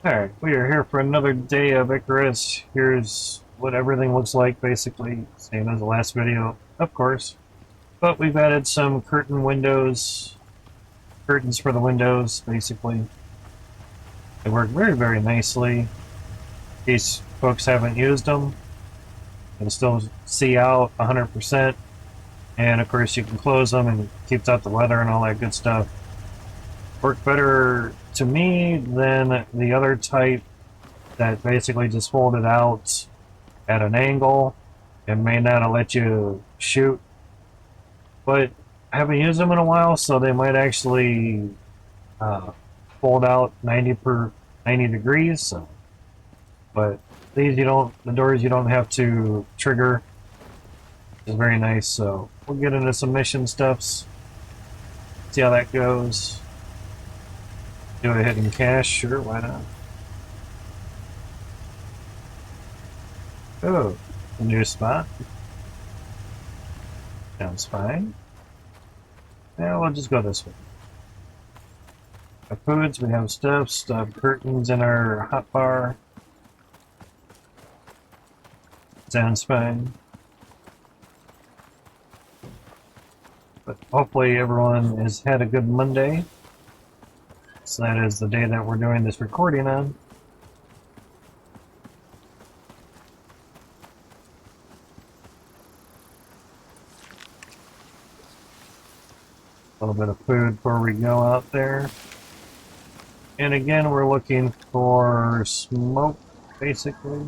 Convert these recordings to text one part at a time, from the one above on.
Alright, we are here for another day of Icarus. Here's what everything looks like, basically. Same as the last video, of course. But we've added some curtains for the windows, basically. They work very, very nicely. In case folks haven't used them, you can still see out 100%. And of course you can close them and it keeps out the weather and all that good stuff. Work better to me than the other type that basically just fold it out at an angle and may not let you shoot. But I haven't used them in a while, so they might actually uh, fold out 90 degrees. So, but these the doors you don't have to trigger. It's very nice. So we'll get into some mission stuffs. See how that goes. Do a hidden cache, sure, why not? Oh, a new spot. Sounds fine. Yeah, we'll just go this way. Our foods, we have stuff curtains in our hotbar. Sounds fine. But hopefully everyone has had a good Monday. So that is the day that we're doing this recording on. A little bit of food before we go out there. And again, we're looking for smoke, basically.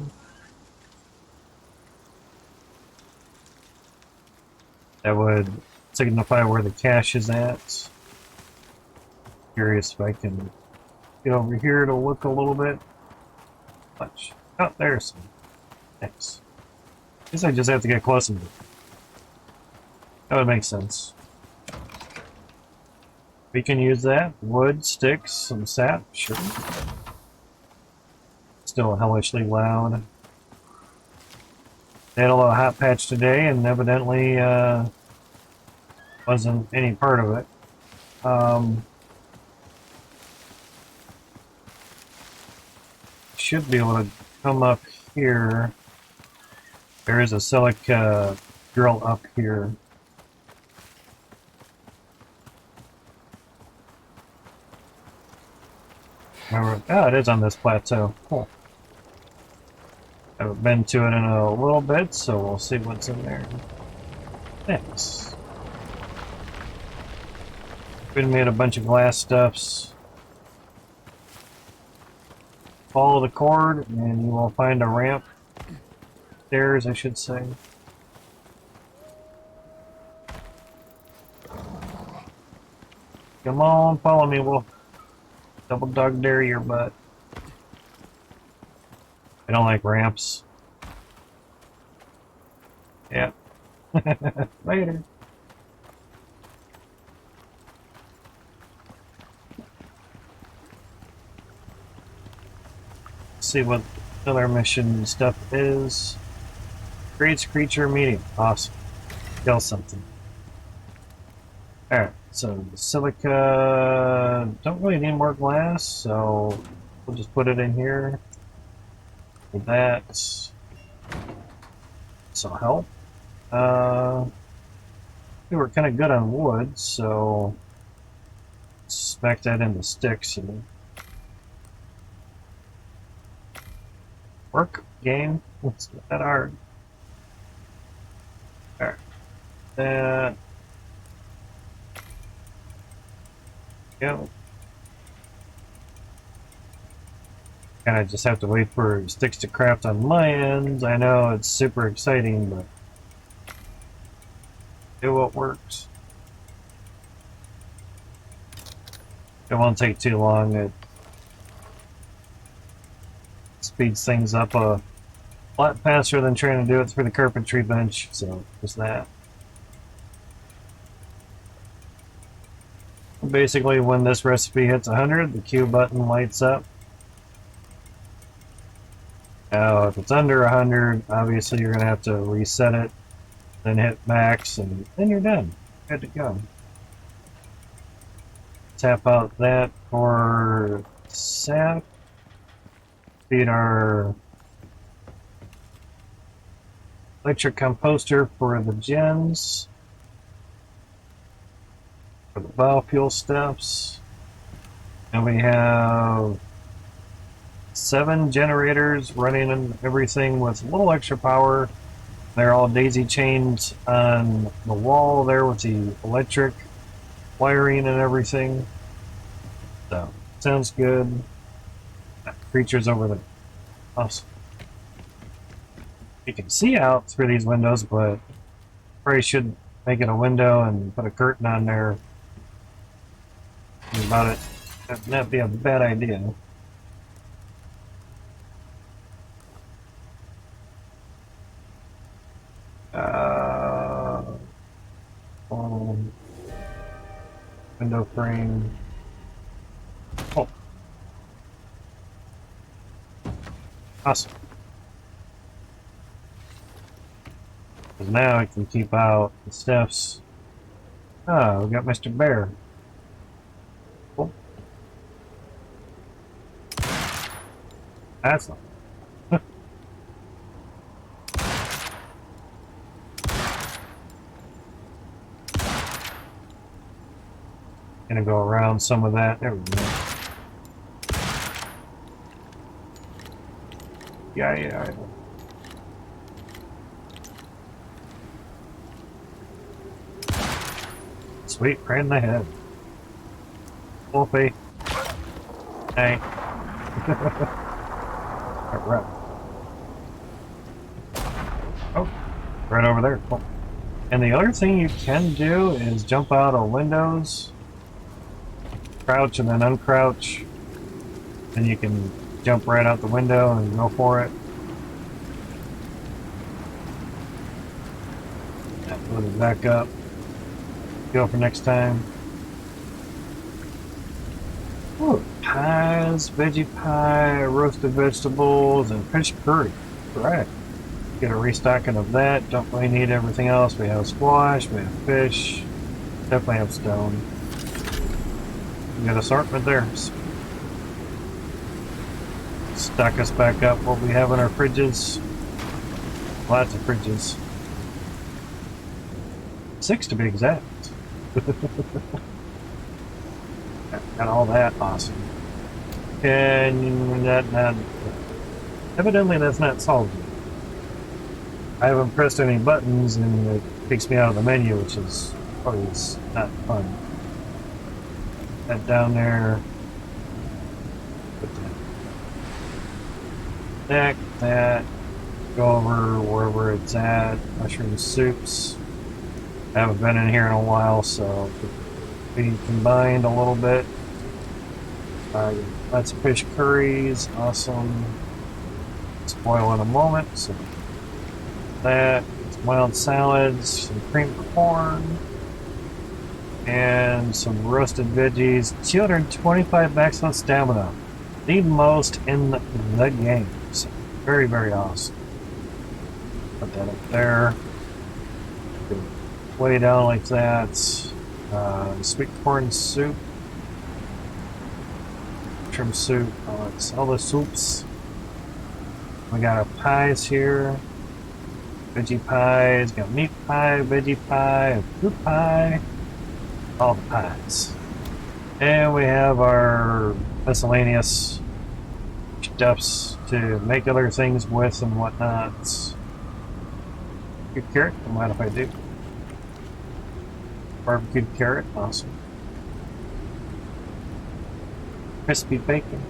That would signify where the cache is at. Curious if I can get over here to look a little bit. Much. Oh, there's some. Thanks. Guess I just have to get close to it. That would make sense. We can use that. Wood, sticks, some sap, sure. Still hellishly loud. They had a little hot patch today, and evidently wasn't any part of it. Should be able to come up here. There is a silica drill up here. Oh, it is on this plateau. Cool. I haven't been to it in a little bit, so we'll see what's in there. Thanks. We made a bunch of glass stuffs. Follow the cord, and you will find a ramp. Stairs, I should say. Come on, follow me. We'll double dog dare your butt. I don't like ramps. Yeah. Later. See what other mission stuff is. Creates creature medium. Awesome. Kill something. Alright, so silica don't really need more glass, so we'll just put it in here. With that. So help. We were kind of good on wood, so let's smack that into sticks and work game. It's not that hard. Alright. That. Go. Kind of just have to wait for sticks to craft on my end. I know it's super exciting, but do what works. It won't take too long. It speeds things up a lot faster than trying to do it through the carpentry bench, so there's that. Basically, when this recipe hits 100, the Q button lights up. Now, if it's under 100, obviously you're going to have to reset it, then hit max, and then you're done. Good to go. Tap out that for sap. feed our electric composter for the gens, for the biofuel steps, and we have 7 generators running and everything with a little extra power. They're all daisy chained on the wall there with the electric wiring and everything. So, sounds good. Creatures over there. Awesome. You can see out through these windows, but probably should make it a window and put a curtain on there. About it. That'd be a bad idea. Window frame. Oh. Awesome. Because now I can keep out the steps. Oh, we got Mr. Bear. Cool. That's not. Gonna go around some of that. There we go. Yeah. Sweet, right in the head. Wolfie. Hey. Alright. Oh, right over there. Cool. And the other thing you can do is jump out of windows, crouch and then uncrouch, and you can jump right out the window and go for it. Load it back up. Go for next time. Ooh, pies, veggie pie, roasted vegetables, and fish curry. Correct. Get a restocking of that. Don't really need everything else. We have squash, we have fish, definitely have stone. We got assortment there. Stock us back up what we have in our fridges. Lots of fridges. 6 to be exact. Got all that. Awesome. And that evidently that's not solved yet. I haven't pressed any buttons and it takes me out of the menu, which is always not fun. That down there. Put that. Go over wherever it's at. Mushroom soups. I haven't been in here in a while, so we combined a little bit. Lots of fish curries, awesome. Spoil in a moment. So that, some wild salads, some cream corn, and some roasted veggies. 225 maximum stamina, the most in the game. So very, very awesome. Put that up there. Way down like that. Sweet corn soup, mushroom soup, it's all the soups. We got our pies here, veggie pies, got meat pie, veggie pie, fruit pie, all the pies. And we have our miscellaneous stuffs to make other things with and whatnot. Good carrot, don't mind if I do. Barbecued carrot, awesome. Crispy bacon.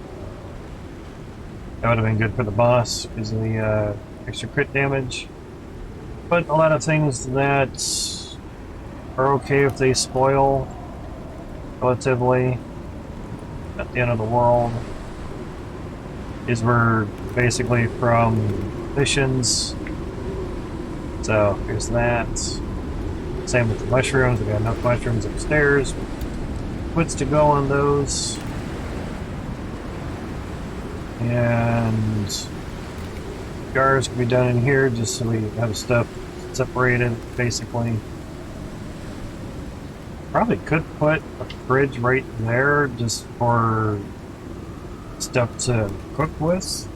That would have been good for the boss because of the extra crit damage. But a lot of things that are okay if they spoil relatively. At the end of the world. These were basically from missions. So here's that. Same with the mushrooms. We got enough mushrooms upstairs. Puts to go on those. And jars can be done in here just so we have stuff separated, basically. Probably could put a fridge right there just for stuff to cook with.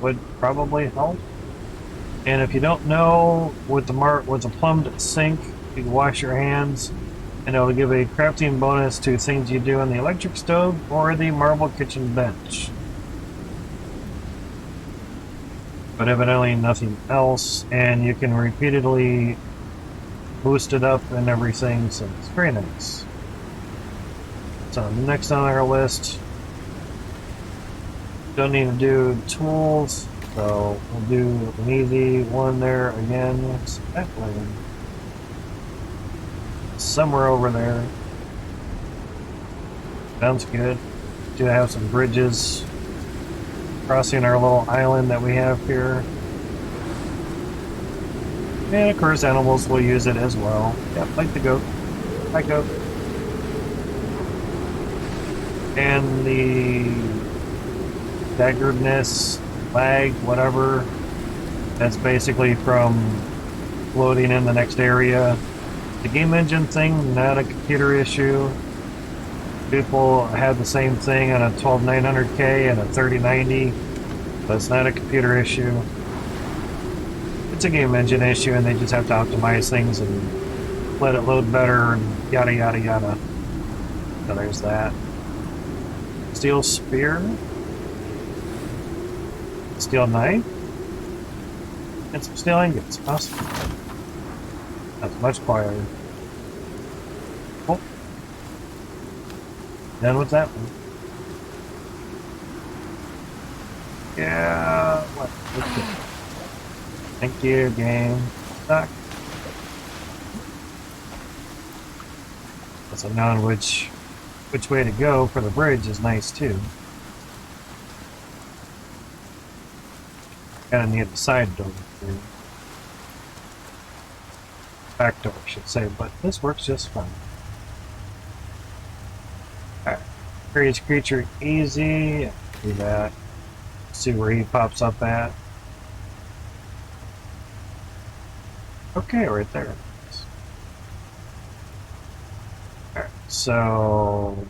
would probably help. And if you don't know with the plumbed sink, you can wash your hands, and it'll give a crafting bonus to things you do on the electric stove or the marble kitchen bench. But evidently nothing else, and you can repeatedly boost it up and everything, so it's very nice. So next on our list, don't need to do tools, so we'll do an easy one there again. It's that way. Somewhere over there. Sounds good. Do have some bridges crossing our little island that we have here. And of course animals will use it as well. Yep, like the goat. Hi goat. And the staggeredness, lag, whatever, that's basically from loading in the next area. The game engine thing, not a computer issue. People have the same thing on a 12900K and a 3090, but it's not a computer issue. It's a game engine issue, and they just have to optimize things and let it load better and yada yada yada. So there's that. Steel spear, steel knife, and some steel ingots. Awesome. That's much quieter. Oh. Done with that one. Yeah. What? Okay. Thank you, game. Stuck. So knowing which way to go for the bridge is nice too. Kinda need the side door too. Back door, I should say, but this works just fine. Alright. Create creature easy. Do that. See where he pops up at. Okay, right there. Alright, so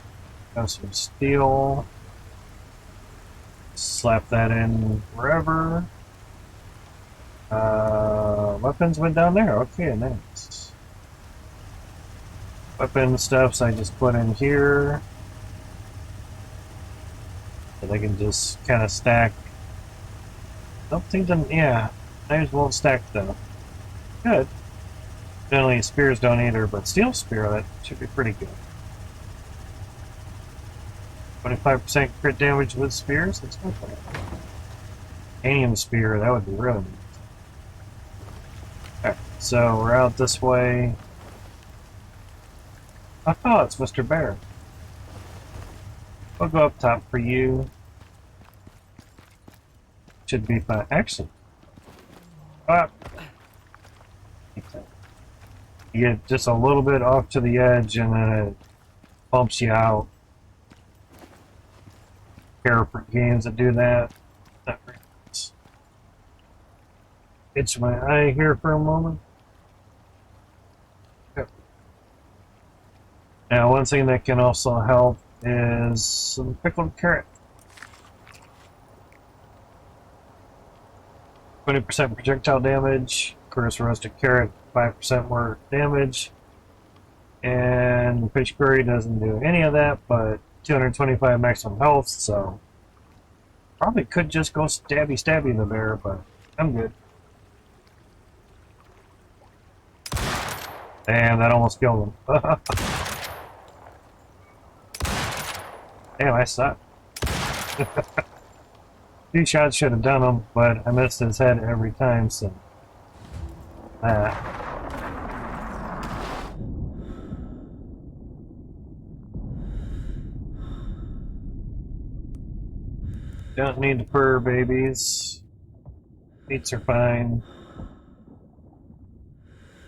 got some steel. Slap that in wherever. Weapons went down there. Okay, nice. Weapon stuffs I just put in here. So they can just kind of stack. Don't think them, yeah. Knives won't stack though. Good. Generally spears don't either, but steel spear, that should be pretty good. 25% crit damage with spears? That's not bad. Alien spear, that would be really nice. Alright, so we're out this way. Oh, it's Mr. Bear. We'll go up top for you. Should be fine. Actually. Ah. You get just a little bit off to the edge and then it bumps you out. Care for games that do that. Not very nice. Itch my eye here for a moment. Yep. Now, one thing that can also help is some pickled carrot. 20% projectile damage. Of course, roasted carrot, 5% more damage. And fish curry doesn't do any of that, but 225 maximum health, so probably could just go stabby the bear, but I'm good. Damn, that almost killed him. Damn, I suck. 2 shots should have done him, but I missed his head every time, so don't need the fur babies. Meats are fine.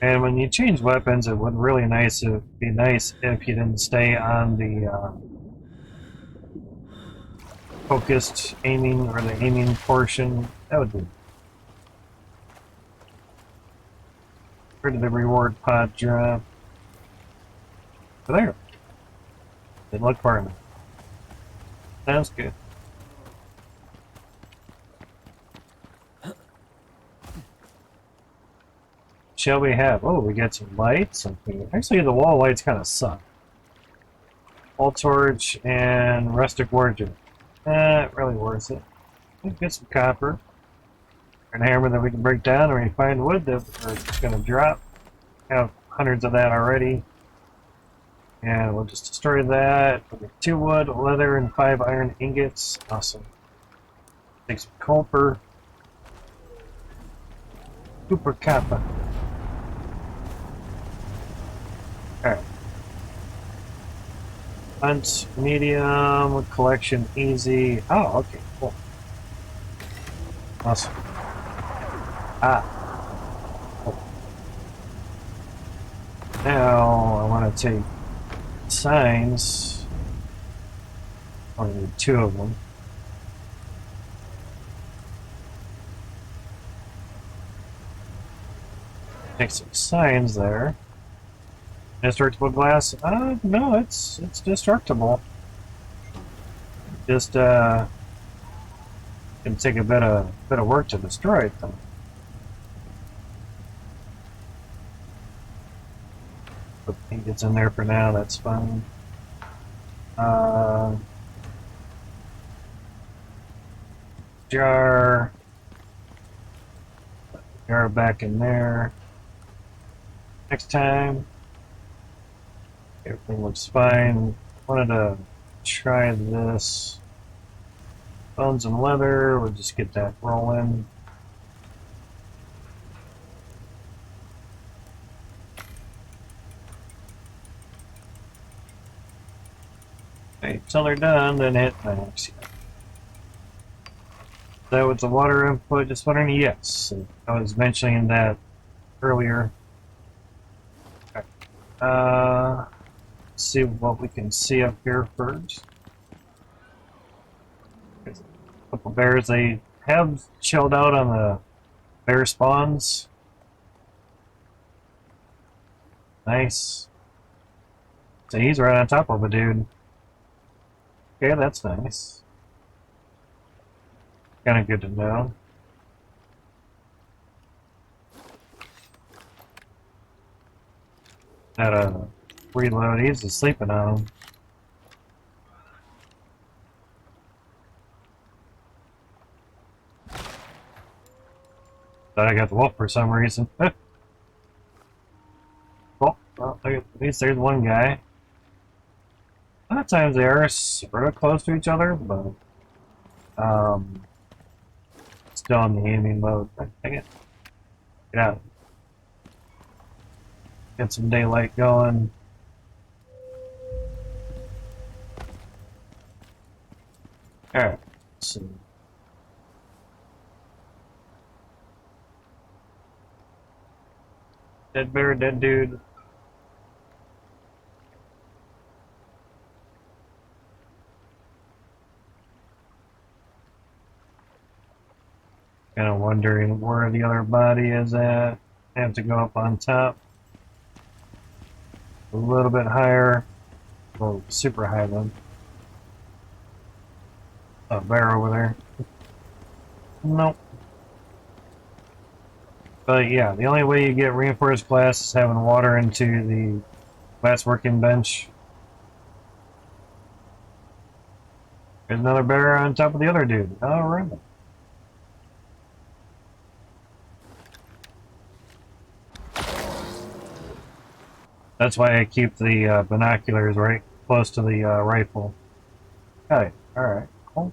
And when you change weapons, it would be nice if you didn't stay on the focused aiming or the aiming portion. That would be. Where did the reward pod drop? Oh, there. Didn't look far enough. Sounds good. shall we have? Oh, we got some lights. Okay. Actually, the wall lights kind of suck. Wall torch and rustic wardrobe. Really worth it. Let's get some copper. An hammer that we can break down, or we find wood that we're going to drop. Have hundreds of that already. And we'll just destroy that. We'll get 2 wood, leather, and 5 iron ingots. Awesome. Take some copper. Super copper. Alright. Hunt medium, collection easy. Oh, okay, cool. Awesome. Ah. Cool. Now I want to take signs. I need 2 of them. Take some signs there. Indestructible glass? No, it's destructible. Just can take a bit of work to destroy it though. But he gets in there for now. That's fine. Jar back in there. Next time. Everything looks fine. Wanted to try this. Bones and leather. We'll just get that rolling. Okay, till they're done, then hit max. Is that with the water input? Just wondering. Yes, I was mentioning that earlier. Okay. See what we can see up here first. There's a couple bears. They have chilled out on the bear spawns. Nice. So he's right on top of a dude. Okay, that's nice. Kind of good to know. Had a reload. He's just sleeping on him. Thought I got the wolf for some reason. Well, at least there's one guy. A lot of times they are sort of close to each other, but still in the aiming mode. Dang it. Get out. Get some daylight going. Alright, so dead bear, dead dude. Kind of wondering where the other body is at. I have to go up on top. A little bit higher. Oh, super high then. A bear over there. Nope. But yeah, the only way you get reinforced glass is having water into the glass working bench. There's another bear on top of the other dude. Alright. That's why I keep the binoculars right close to the rifle. Okay, alright, cool.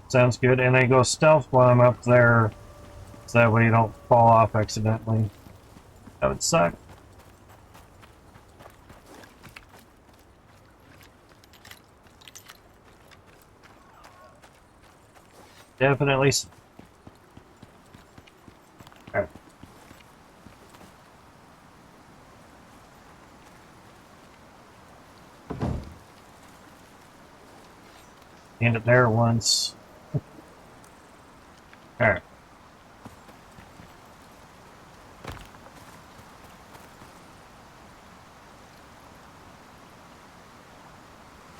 Sounds good. And I go stealth while I'm up there, so that way you don't fall off accidentally. That would suck. Definitely. Alright. End it there once. Alright.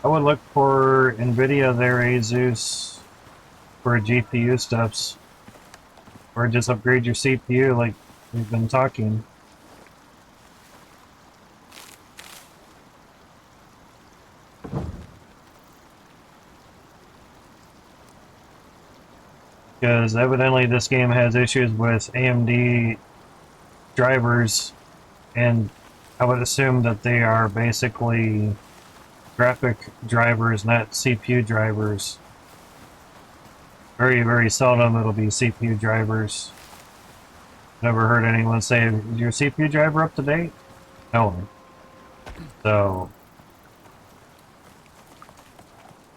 I would look for NVIDIA there, Asus, for GPU stuffs. Or just upgrade your CPU, like we've been talking. Because evidently this game has issues with AMD drivers, and I would assume that they are basically graphic drivers, not CPU drivers. Very, very seldom it'll be CPU drivers. Never heard anyone say, is your CPU driver up to date? No. So,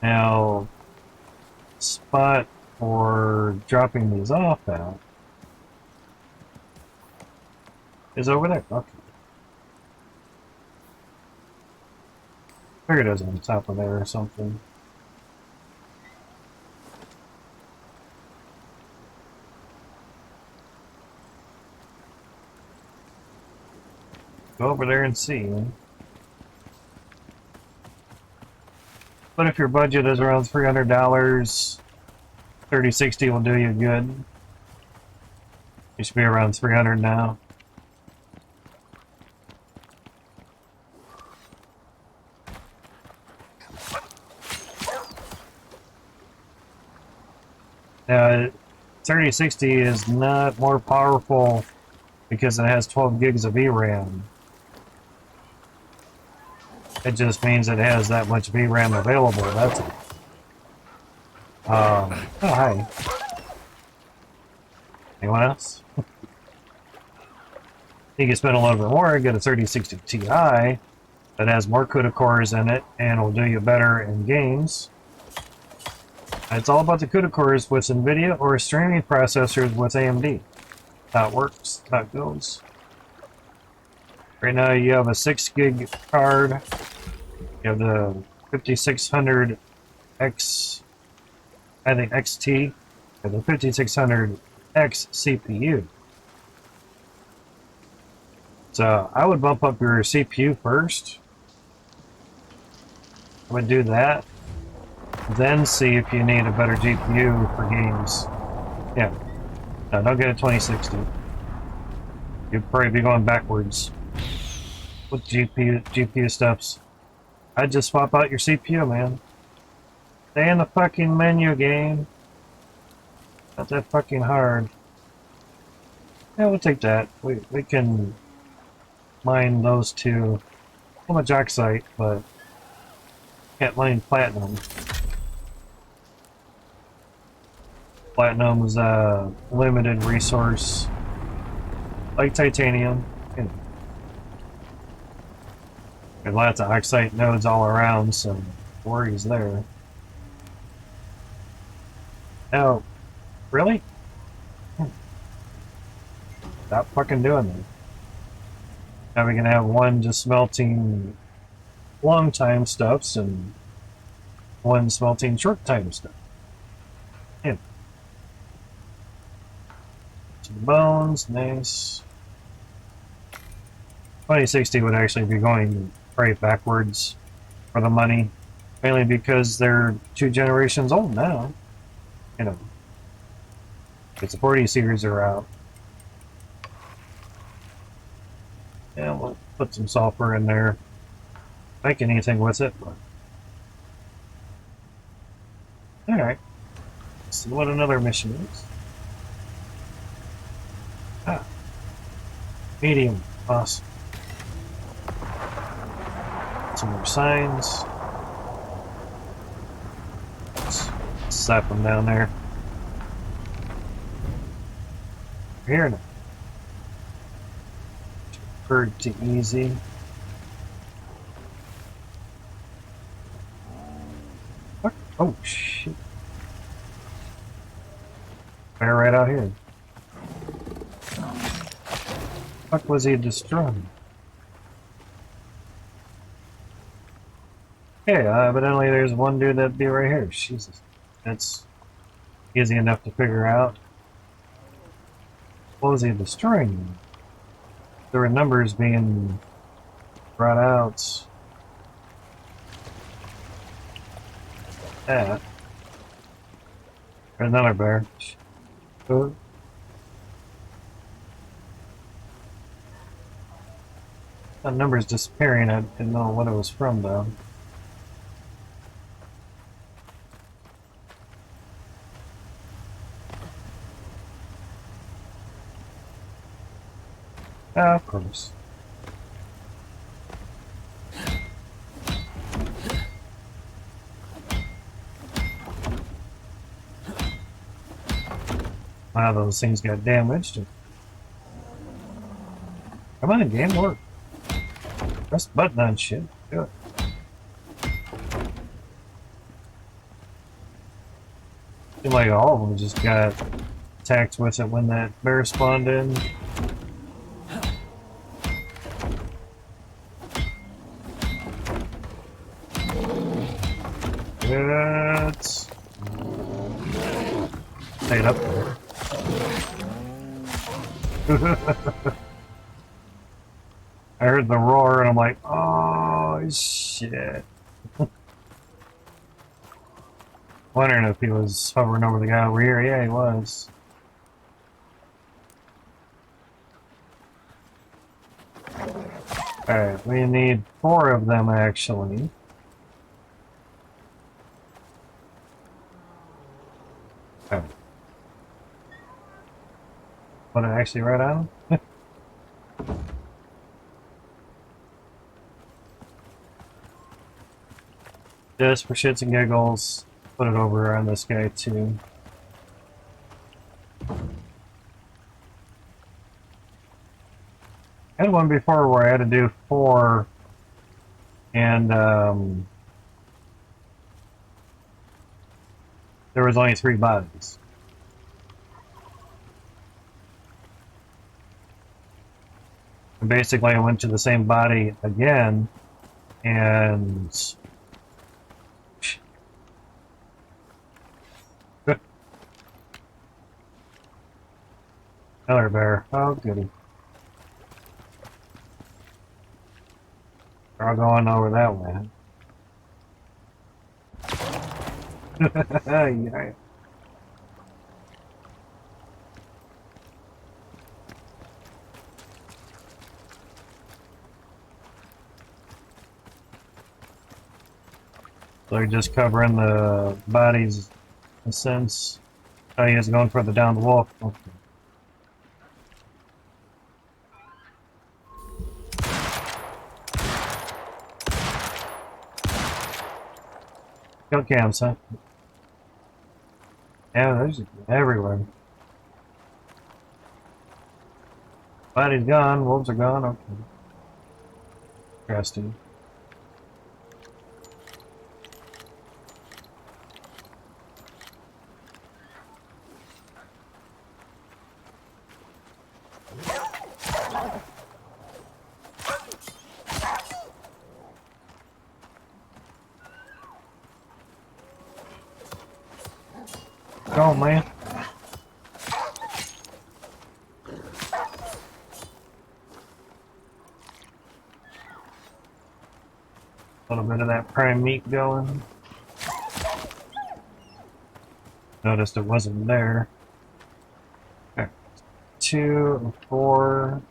now, spot for dropping these off at is over there. Okay. Figured it was on top of there or something. Go over there and see. But if your budget is around $300, 3060 will do you good. You should be around 300 now. Now, 3060 is not more powerful because it has 12 gigs of VRAM. It just means it has that much VRAM available, that's it. Oh, hi. Anyone else? You can spend a little bit more and get a 3060 Ti that has more CUDA cores in it and will do you better in games. It's all about the CUDA cores with NVIDIA or streaming processors with AMD. How it works, how it goes. Right now you have a 6 gig card. You have the 5600X, I think XT, and the 5600X CPU. So I would bump up your CPU first. I would do that. Then see if you need a better GPU for games. Yeah. No, don't get a 2060. You'd probably be going backwards with GPU steps. I'd just swap out your CPU, man. Stay in the fucking menu game. Not that fucking hard. Yeah, we'll take that. We can mine those two. I'm a jocksite, but can't mine platinum. Platinum is a limited resource, like titanium. And lots of oxide nodes all around, so worries there. Oh, really? Stop fucking doing that. Now we can have one just smelting long time stuffs and one smelting short time stuff. Yeah. Some bones, nice. 2060 would actually be going right backwards for the money, mainly because they're 2 generations old now. You know, its 40 series are out. Yeah, we'll put some sulfur in there. Make anything with it, but alright. Let's see what another mission is. Ah. Medium. Awesome. Some more signs. Let's slap them down there. Here now. Bird to easy. What? Oh shit. Fire right out here. What was he destroying? Okay, evidently there's one dude that'd be right here. Jesus. That's easy enough to figure out. What was he destroying? There were numbers being brought out. That. There's another bear. Oh. The number's disappearing. I didn't know what it was from, though. Ah, of course. Wow, those things got damaged. Come on, game, work. Press the button on shit. Do it. Seemed like all of them just got attacked with it when that bear spawned in. It's stayed up there. I heard the roar and I'm like, oh shit. Wondering if he was hovering over the guy over here. Yeah, he was. Alright, we need 4 of them actually. Okay. Put it actually right on him? Just for shits and giggles, put it over on this guy too. I had one before where I had to do 4 and there was only 3 bodies. And basically I went to the same body again and another bear. Oh goody. They're all going over that way. Yeah. So they're just covering the bodies in a sense. Oh, he is going for the downed wolf. Okay. Kill cams, huh? Yeah, there's everywhere. Body's gone, wolves are gone. Okay. Interesting. Go, man. A little bit of that prime meat going. Noticed it wasn't there. Okay. 2, 4.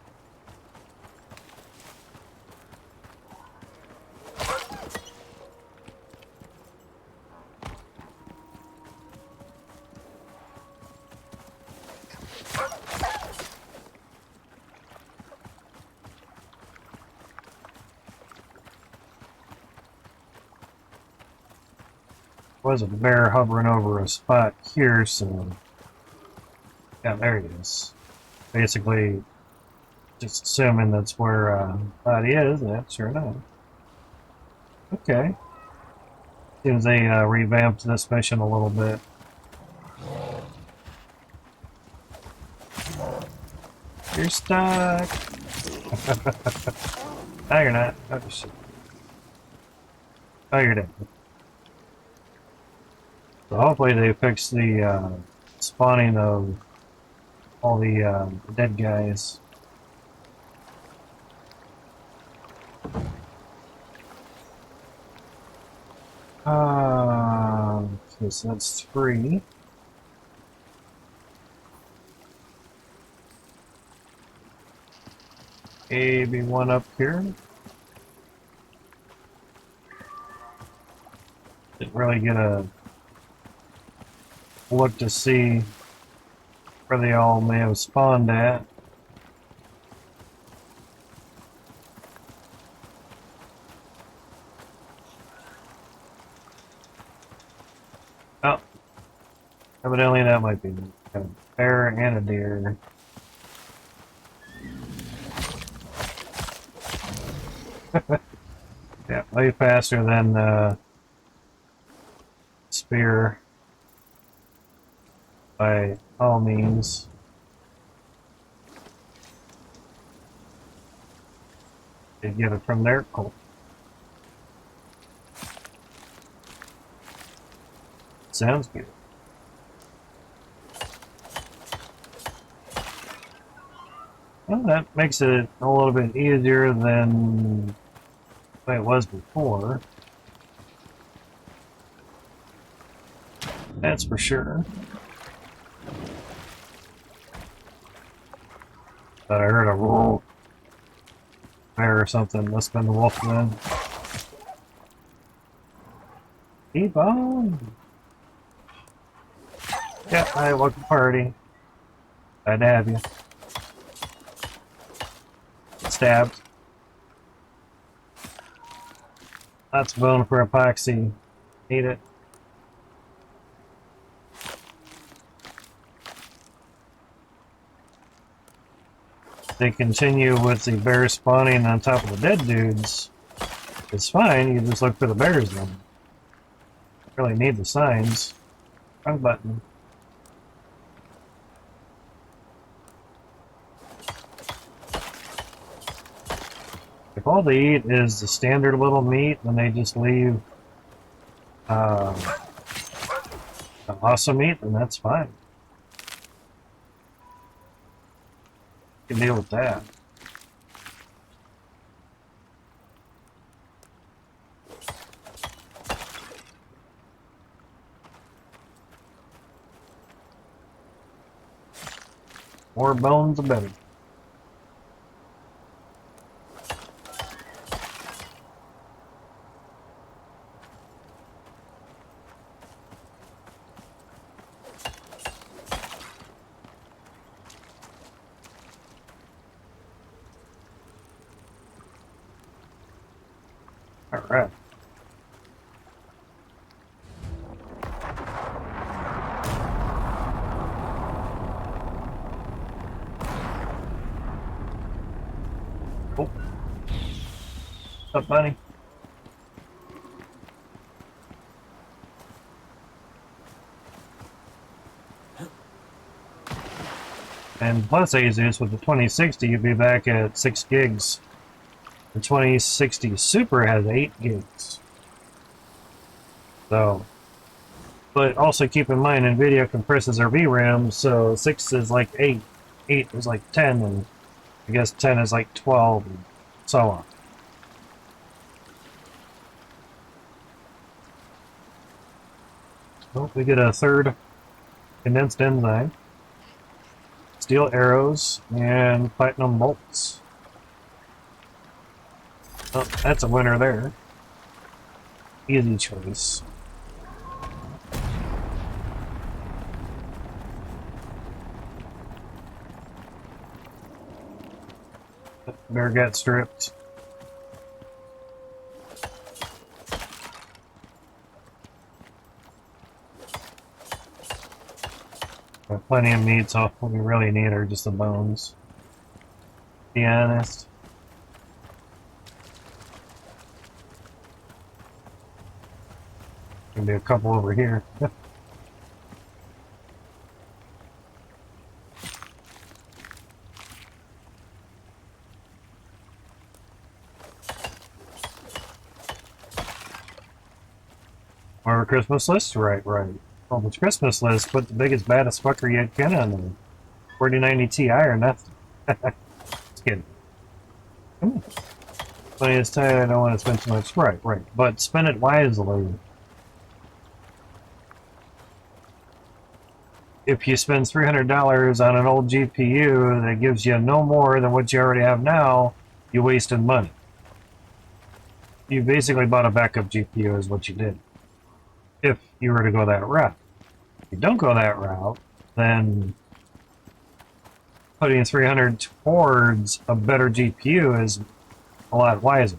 Was a bear hovering over a spot here, so yeah, there he is. Basically, just assuming that's where body is. That's sure enough. Okay. Seems they revamped this mission a little bit. You're stuck. No, you're not. Oh shit. Oh, you're dead. So hopefully they fix the spawning of all the dead guys. Okay, so that's 3. Maybe one up here. Didn't really get a look to see where they all may have spawned at. Oh, evidently that might be a bear and a deer. Yeah, way faster than spear by all means. They get it from there. Cool. Sounds good. Well, that makes it a little bit easier than the way it was before. That's for sure. But I heard a roar. Bear or something. Must have been the wolf then. Keep on! Yeah, hi, welcome party. Glad to have you. Stabbed. Lots of bone for epoxy. Need it. They continue with the bears spawning on top of the dead dudes. It's fine, you just look for the bears then. Really need the signs. Wrong button. If all they eat is the standard little meat, then they just leave the awesome meat, then that's fine. You can deal with that. More bones, the better. All right. Cool. What's up, buddy? And plus ASUS with the 2060, you'd be back at 6 gigs. The 2060 Super has 8 gigs. So, but also keep in mind, NVIDIA compresses their VRAM, so 6 is like 8, 8 is like 10, and I guess 10 is like 12, and so on. Well, we get a third condensed enzyme, steel arrows, and platinum bolts. Oh, that's a winner there. Easy choice. Bear got stripped. Got plenty of meat, so what we really need are just the bones. To be honest. Maybe a couple over here. More of a Christmas list? Right, right. Well, the Christmas list, put the biggest, baddest fucker you can on there. 4090 Ti or nothing. Just kidding. Money is tight, I don't want to spend too much. Right, right. But spend it wisely. if you spend $300 on an old GPU that gives you no more than what you already have now, you wasted money. You basically bought a backup GPU is what you did. If you were to go that route. If you don't go that route, then putting 300 towards a better GPU is a lot wiser.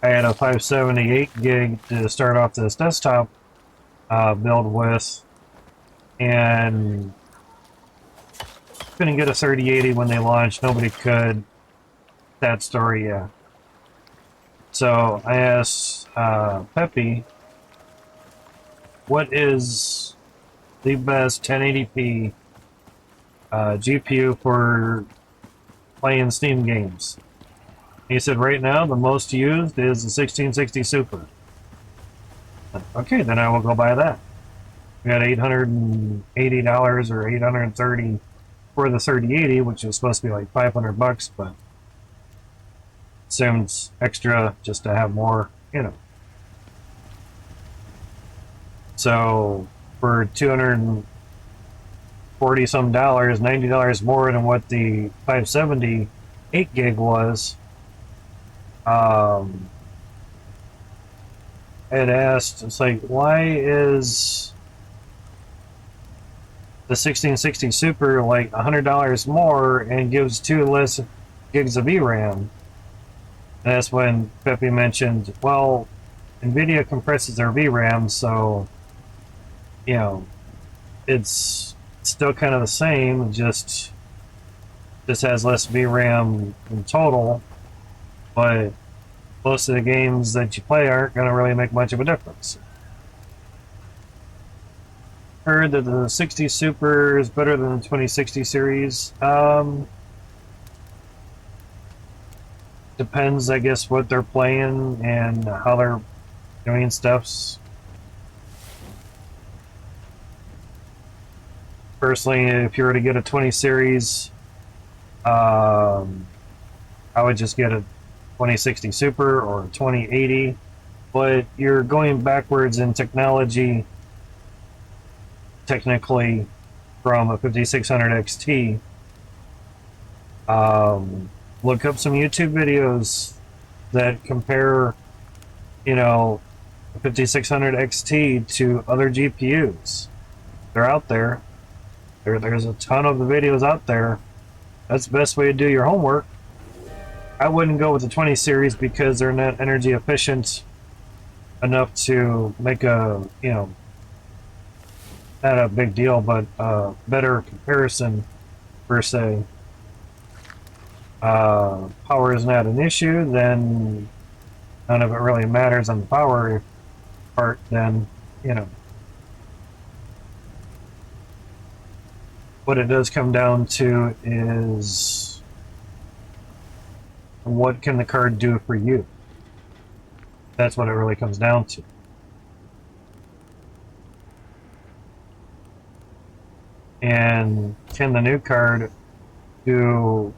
I had a 578 gig to start off this desktop build with, and couldn't get a 3080 when they launched. Nobody could. That story, yeah. So I asked Peppy, what is the best 1080p GPU for playing Steam games? He said right now the most used is the 1660 Super. Okay, then I will go buy that. We got $880 or $830 for the 3080, which is supposed to be like $500, but seems extra just to have more, you know. So for $240 some dollars, $90 more than what the 570 8 gig was. It asked, it's like, why is the 1660 Super like $100 more and gives 2 less gigs of VRAM? And that's when Pepe mentioned, well, NVIDIA compresses their VRAM, so, you know, it's still kind of the same, just has less VRAM in total, but most of the games that you play aren't going to really make much of a difference. Heard that the 60 Super is better than the 2060 series. Depends, I guess, what they're playing and how they're doing stuffs. Personally, if you were to get a 20 series, I would just get a 2060 Super or a 2080. But you're going backwards in technology, technically, from a 5600 XT. Look up some YouTube videos that compare, you know, 5600 XT to other GPUs. They're out there. There's a ton of the videos out there. That's the best way to do your homework. I wouldn't go with the 20 series because they're not energy efficient enough to make a, you know, not a big deal, but a better comparison per se. Power is not an issue, then none of it really matters on the power part, then, you know. What it does come down to is what can the card do for you? That's what it really comes down to. And can the new card do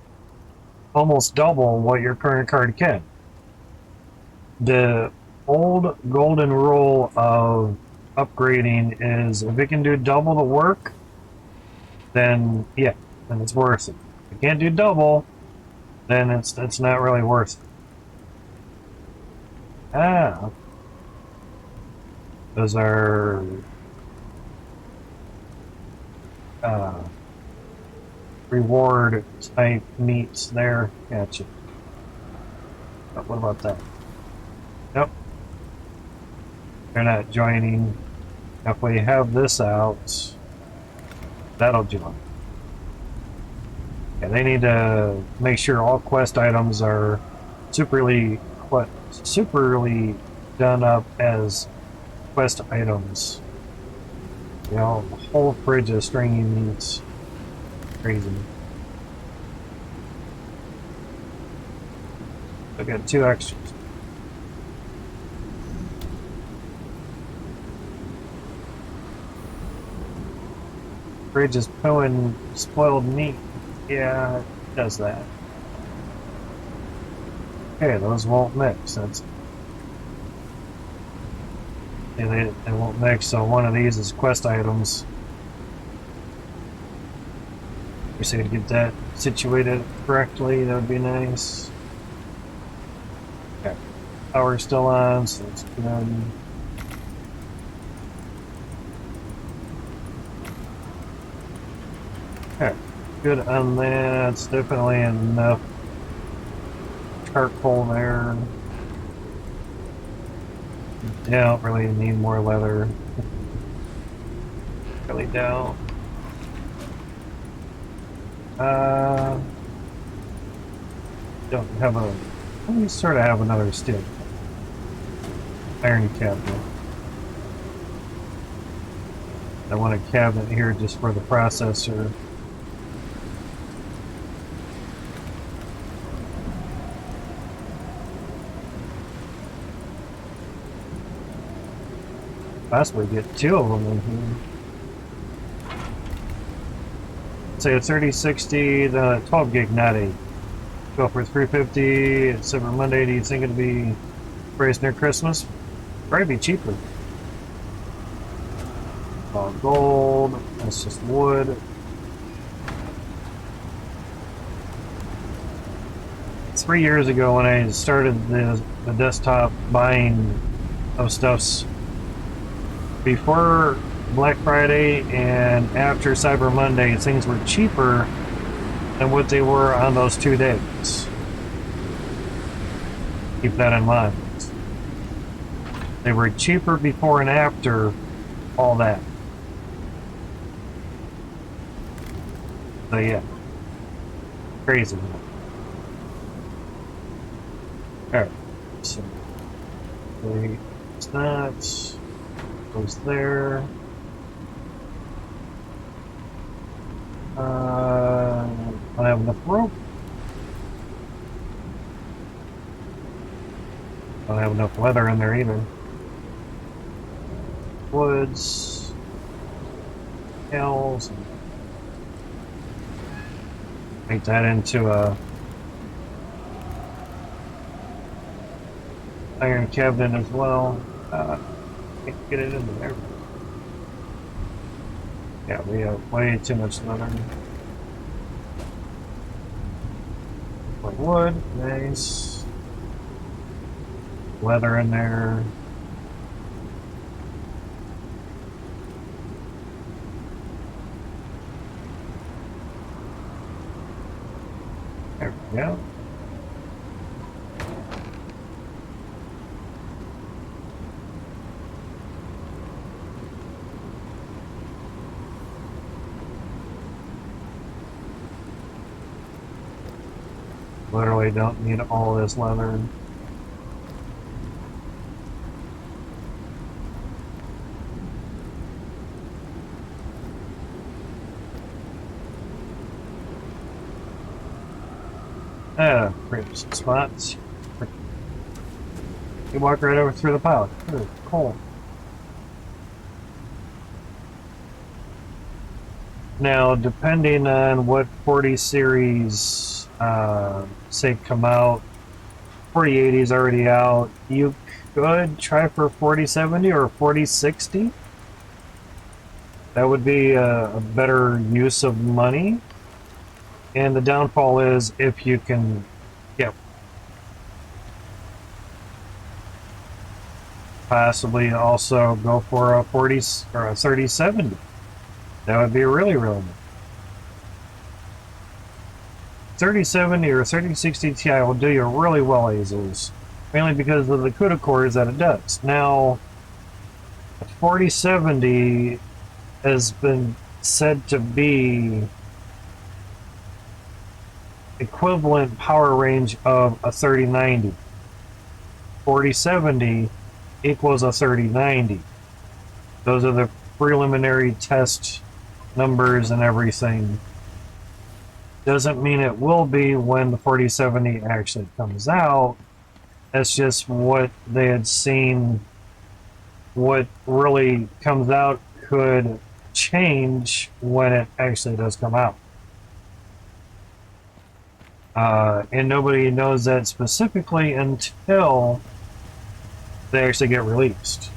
almost double what your current card can? The old golden rule of upgrading is if it can do double the work, then yeah, then it's worth it. If it can't do double, then it's not really worth it. Ah, those are reward type meats there. Gotcha. But what about that? Nope. They're not joining. If we have this out, that'll join. Yeah, they need to make sure all quest items are superly done up as quest items. You know, the whole fridge of stringy meats. Crazy. I got 2 extras. Fridge is pulling spoiled meat. Yeah, it does that. Okay, those won't mix. That's Yeah, they won't mix, so one of these is quest items. Wish I could get that situated correctly, that would be nice. Okay. Power's still on, so it's good. Okay. Good on that. It's definitely enough charcoal there. Don't really need more leather. Really don't. Don't have a. Let me sort of have another steel iron cabinet. I want a cabinet here just for the processor. Possibly get two of them in here. Say a 3060, the 12 gig, not 8. Go for 350. It's Cyber Monday. Do you think it'd be priced near Christmas? Probably be cheaper. All gold. That's just wood. Three years ago, when I started the desktop buying of stuffs, before Black Friday and after Cyber Monday, things were cheaper than what they were on those 2 days. Keep that in mind. They were cheaper before and after all that. So yeah, crazy. Alright, so it's not, goes there. I don't have enough rope. I don't have enough leather in there either. Woods, hills, make that into a iron cabinet as well. Can't get it into there. Yeah, we have way too much leather. More wood, nice. Leather in there. There we go. Literally don't need all this leather. Create some spots. You walk right over through the pile. Ooh, cool. Now, depending on what 40 series, say, come out, 4080 is already out. You could try for 4070 or 4060. That would be a better use of money. And the downfall is if you can possibly also go for a 40 or a 3070. That would be really, really good. 3070 or 3060 Ti will do you really well, Azels, mainly because of the CUDA cores that it does. Now, 4070 has been said to be equivalent power range of a 3090. 4070 equals a 3090. Those are the preliminary test numbers and everything. Doesn't mean it will be when the 4070 actually comes out. That's just what they had seen. What really comes out could change when it actually does come out. And nobody knows that specifically until they actually get released.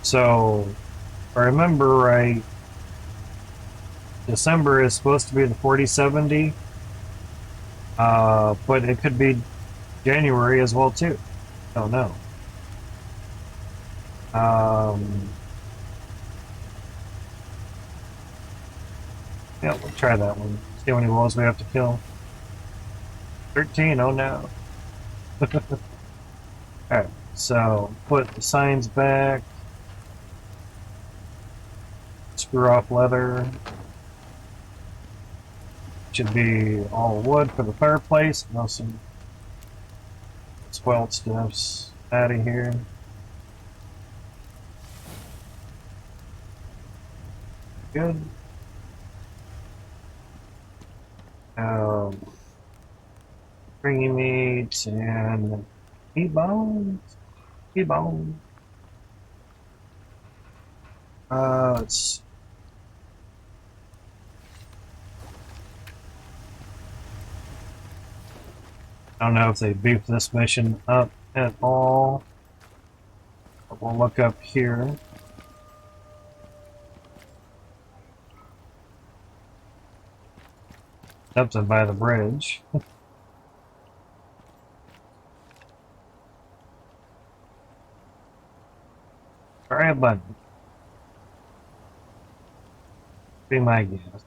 So, if I remember right, December is supposed to be the 4070, but it could be January as well too. Don't know. Yeah, we'll try that one. See how many walls we have to kill. 13, oh no. Alright, so put the signs back. Screw off leather. Should be all wood for the fireplace. Now some spoiled stuffs out of here. Good. Stringy meat and T-bones. T-bone. Let's. I don't know if they beefed this mission up at all. But we'll look up here. Up to by the bridge. Alright, button. Be my guest.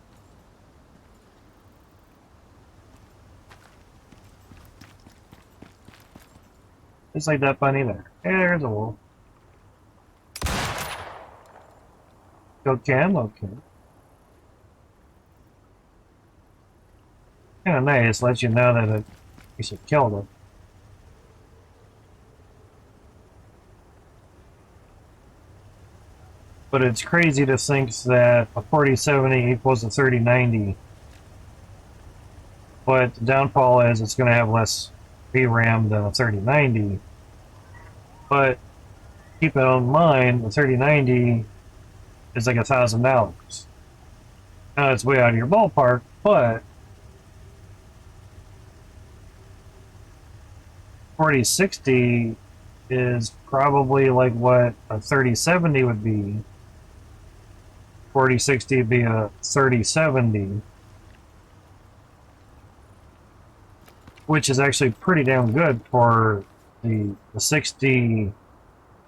Just like that bunny there. Hey, there's a wolf. Go cam, okay. Kinda nice, let you know that you should kill it. But it's crazy to think that a 4070 equals a 3090. But the downfall is it's going to have less VRAM than a 3090. But keep it in mind, the 3090 is like $1,000. Now it's way out of your ballpark, but 4060 is probably like what a 3070 would be. 4060 would be a 3070, which is actually pretty damn good for the 60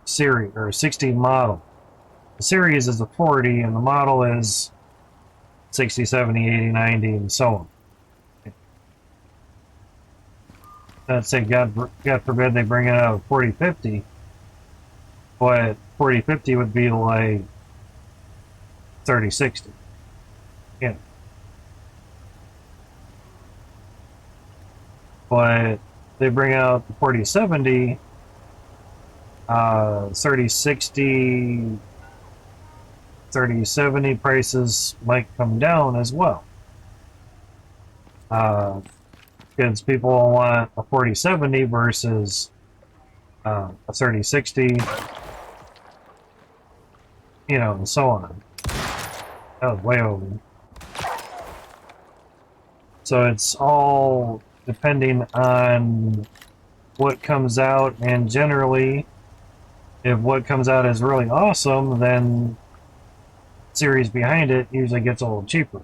series or 60 model. The series is a 40 and the model is 60, 70, 80, 90, and so on. Let's say God forbid they bring it out of 4050, but 4050 would be like 3060. Yeah. But they bring out the 4070, 3060, 3070 prices might come down as well. Because people want a 4070 versus a 3060, you know, and so on. That was way over. So it's all depending on what comes out, and generally, if what comes out is really awesome, then the series behind it usually gets a little cheaper.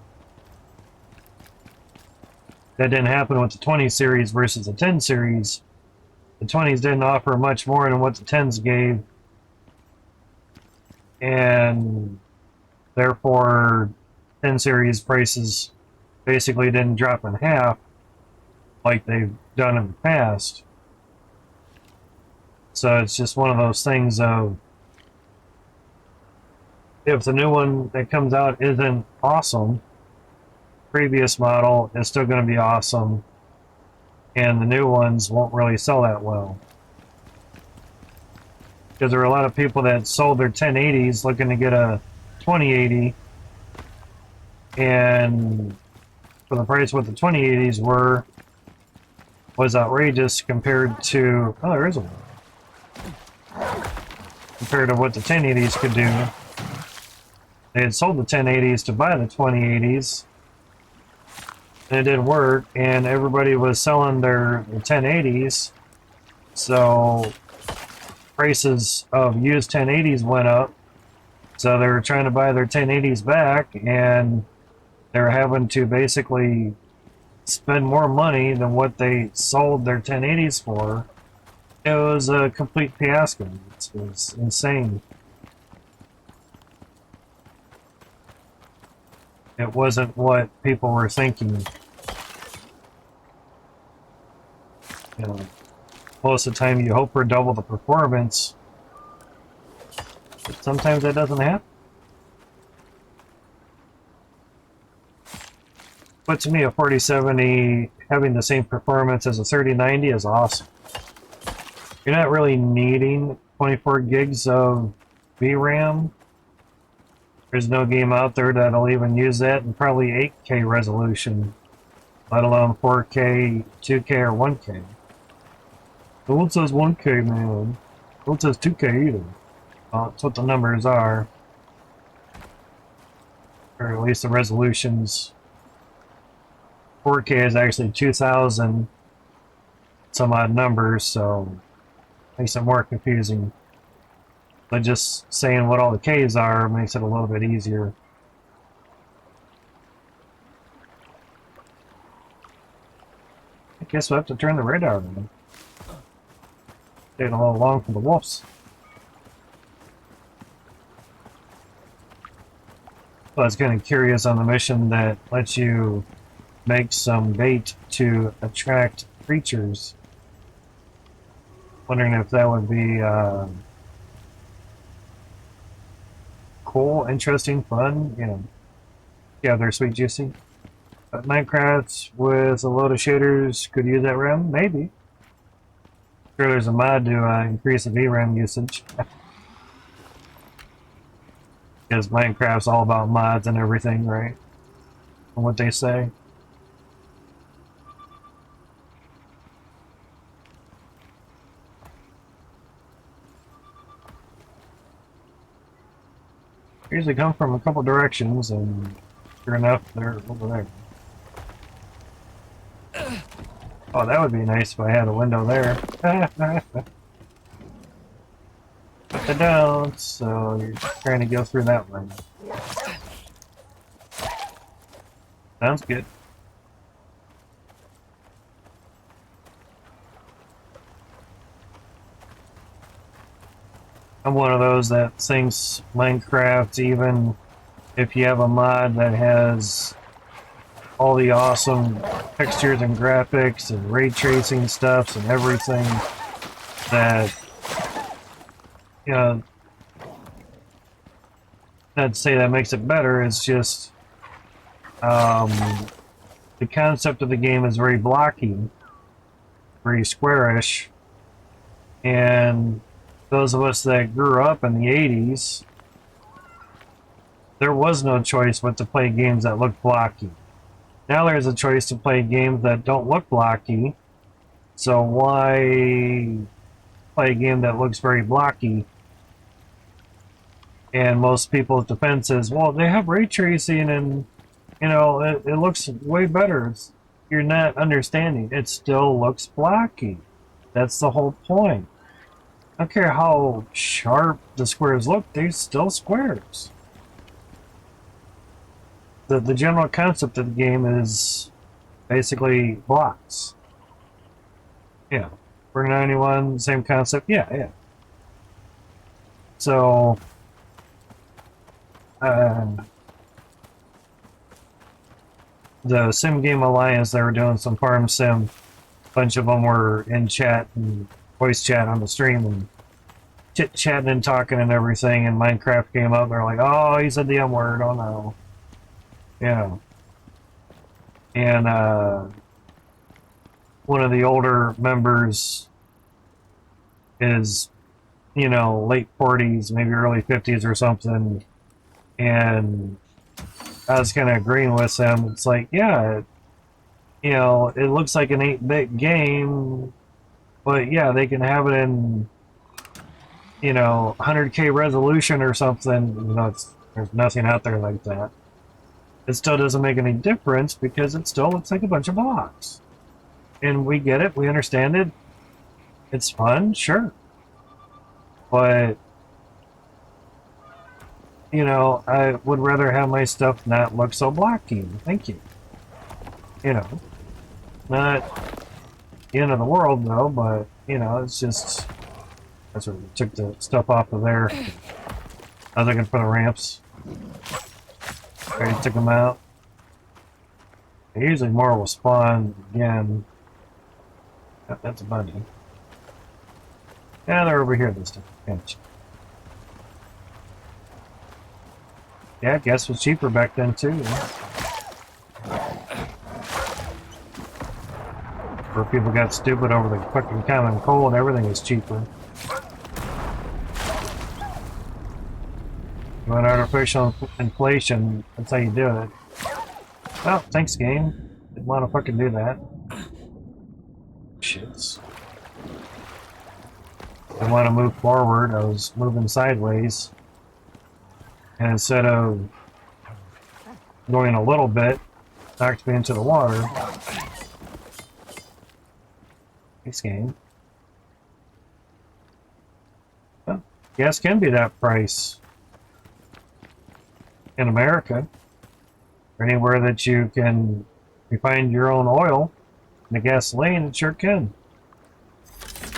That didn't happen with the 20 series versus the 10 series. The 20s didn't offer much more than what the 10s gave, and therefore 10 series prices basically didn't drop in half like they've done in the past. So it's just one of those things of, if the new one that comes out isn't awesome, previous model is still going to be awesome, and the new ones won't really sell that well. Because there are a lot of people that sold their 1080s looking to get a 2080, and for the price what the 2080s was outrageous compared to, oh, there is a one. Compared to what the 1080s could do. They had sold the 1080s to buy the 2080s, and it didn't work, and everybody was selling their 1080s, so prices of used 1080s went up, So they were trying to buy their 1080s back, and they're having to basically spend more money than what they sold their 1080s for. It was a complete fiasco. It was insane. It wasn't what people were thinking. You know, most of the time you hope for double the performance, but sometimes that doesn't happen. But to me, a 4070 having the same performance as a 3090 is awesome. You're not really needing 24 gigs of VRAM. There's no game out there that'll even use that, and probably 8K resolution, let alone 4K, 2K, or 1K. No one says 1K, man. No one says 2K either. Well, that's what the numbers are. Or at least the resolutions. 4K is actually 2000 some odd numbers, so makes it more confusing. But just saying what all the K's are makes it a little bit easier. I guess we'll have to turn the radar on. Taking a little long for the wolves. I was kind of curious on the mission that lets you make some bait to attract creatures. Wondering if that would be cool, interesting, fun, you know. Yeah, they're sweet juicy. But Minecraft with a load of shaders could use that RAM? Maybe. Sure, there's a mod to increase the VRAM usage. Because Minecraft's all about mods and everything, right? From what they say. They usually come from a couple directions, and sure enough, they're over there. Oh, that would be nice if I had a window there. But they don't, so you're trying to go through that one. Sounds good. I'm one of those that thinks Minecraft, even if you have a mod that has all the awesome textures and graphics and ray tracing stuff and everything, that, you know, I'd say that makes it better. It's just the concept of the game is very blocky, very squarish, and those of us that grew up in the 80s, there was no choice but to play games that look blocky. Now there's a choice to play games that don't look blocky, so why play a game that looks very blocky? And most people's defense is, well, they have ray tracing and, you know, it looks way better. You're not understanding. It still looks blocky. That's the whole point. I don't care how sharp the squares look, they're still squares. The general concept of the game is basically blocks. Yeah. For 91, same concept? Yeah. So, the Sim Game Alliance, they were doing some farm sim. A bunch of them were in chat and voice chat on the stream and chit-chatting and talking and everything, and Minecraft came up, they're like, oh, he said the M word, oh no. Yeah. And one of the older members is, you know, late 40s, maybe early 50s or something, and I was kind of agreeing with him. It's like, yeah, you know, it looks like an 8-bit game, but yeah, they can have it in, you know, 100K resolution or something. You know, there's nothing out there like that. It still doesn't make any difference because it still looks like a bunch of blocks. And we get it, we understand it. It's fun, sure. But you know, I would rather have my stuff not look so blocky. Thank you. You know, not the end of the world though, but you know, it's just I sort of took the stuff off of there. I was looking for the ramps. I took them out. Usually more will spawn again. That's a bunny. Yeah, they're over here this time. Gotcha. Yeah, gas was cheaper back then too. Where people got stupid over the fucking common cold, everything is cheaper. You want artificial inflation, that's how you do it. Well, thanks game. Didn't want to fucking do that. Shits. I want to move forward, I was moving sideways. And instead of going a little bit, knocked me into the water. Thanks game. Well, gas can be that price in America. Or anywhere that you can refine your own oil, the gasoline, it sure can.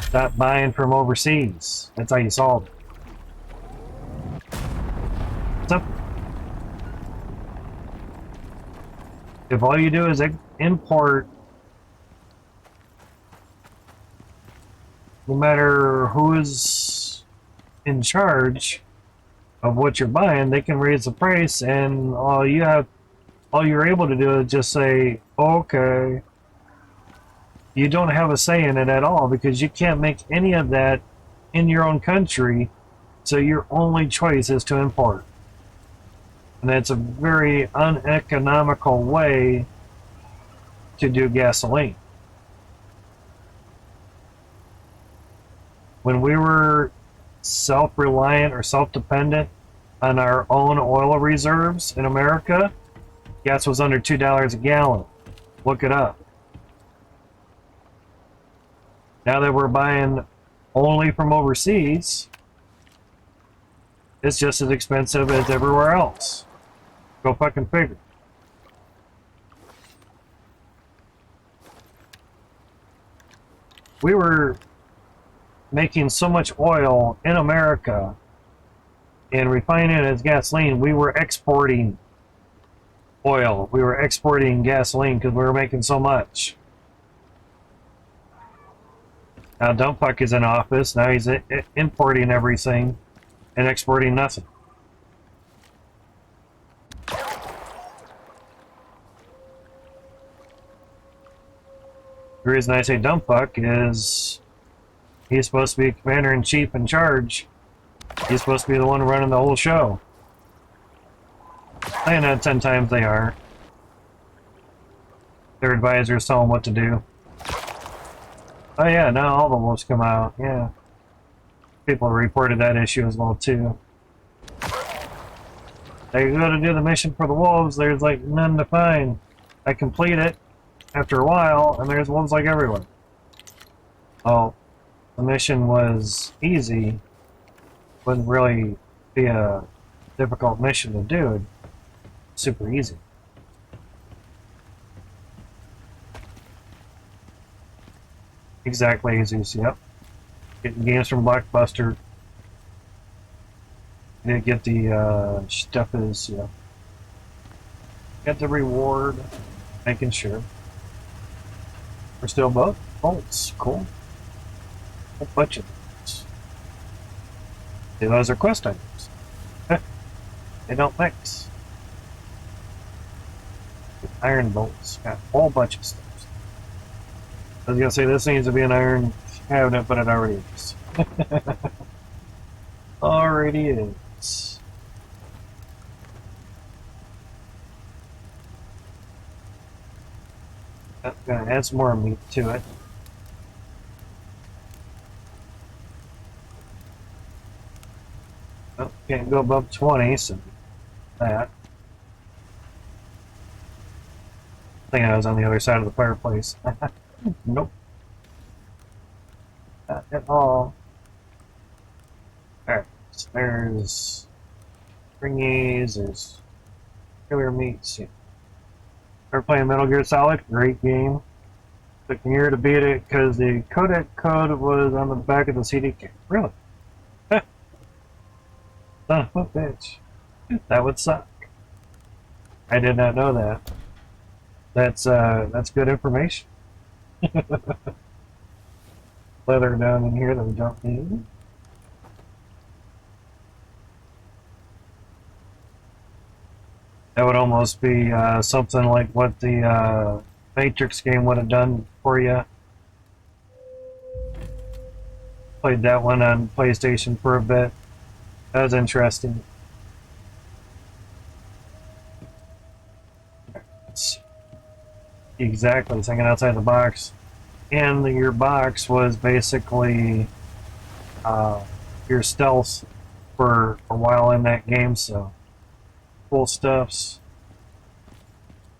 Stop buying from overseas. That's how you solve it. Simple. If all you do is import, no matter who is in charge of what you're buying, they can raise the price, and all you're able to do is just say, okay. You don't have a say in it at all because you can't make any of that in your own country, so your only choice is to import. And that's a very uneconomical way to do gasoline. When we were self-reliant or self-dependent on our own oil reserves in America, gas was under $2 a gallon. Look it up. Now that we're buying only from overseas, it's just as expensive as everywhere else. Go fucking figure. We were making so much oil in America and refining it as gasoline, we were exporting oil. We were exporting gasoline because we were making so much. Now Dumpfuck is in office. Now he's importing everything and exporting nothing. The reason I say Dumpfuck is he's supposed to be commander-in-chief in charge. He's supposed to be the one running the whole show. 9 out of 10 times they are. Their advisors tell them what to do. Oh yeah, now all the wolves come out, yeah. People reported that issue as well too. They go to do the mission for the wolves, there's like none to find. I complete it after a while, and there's wolves like everywhere. Oh, the mission was easy. Wouldn't really be a difficult mission to do. Super easy. Exactly, Jesus, yep. Getting games from Blockbuster. Did get the stuff is, yeah. Get the reward. Making sure. We're still both bolts. Cool. A bunch of bolts. See, those are quest items. They don't mix. Iron bolts. Got a whole bunch of stuff. I was gonna say this needs to be an iron cabinet, but it already is. Already is. I'm gonna add some more meat to it. Oh, can't go above 20, so that. I think I was on the other side of the fireplace. Nope. Not at all. Alright, so there's Springies, there's killer meats. Yeah. We're playing Metal Gear Solid, great game. Took me a year to beat it because the codec code was on the back of the CD. Really? Son of a bitch. That would suck. I did not know that. That's good information. Leather down in here that we don't need. That would almost be something like what the Matrix game would have done for you. Played that one on PlayStation for a bit. That was interesting. It's exactly, it's hanging outside the box. And your box was basically your stealth for a while in that game, so cool stuffs.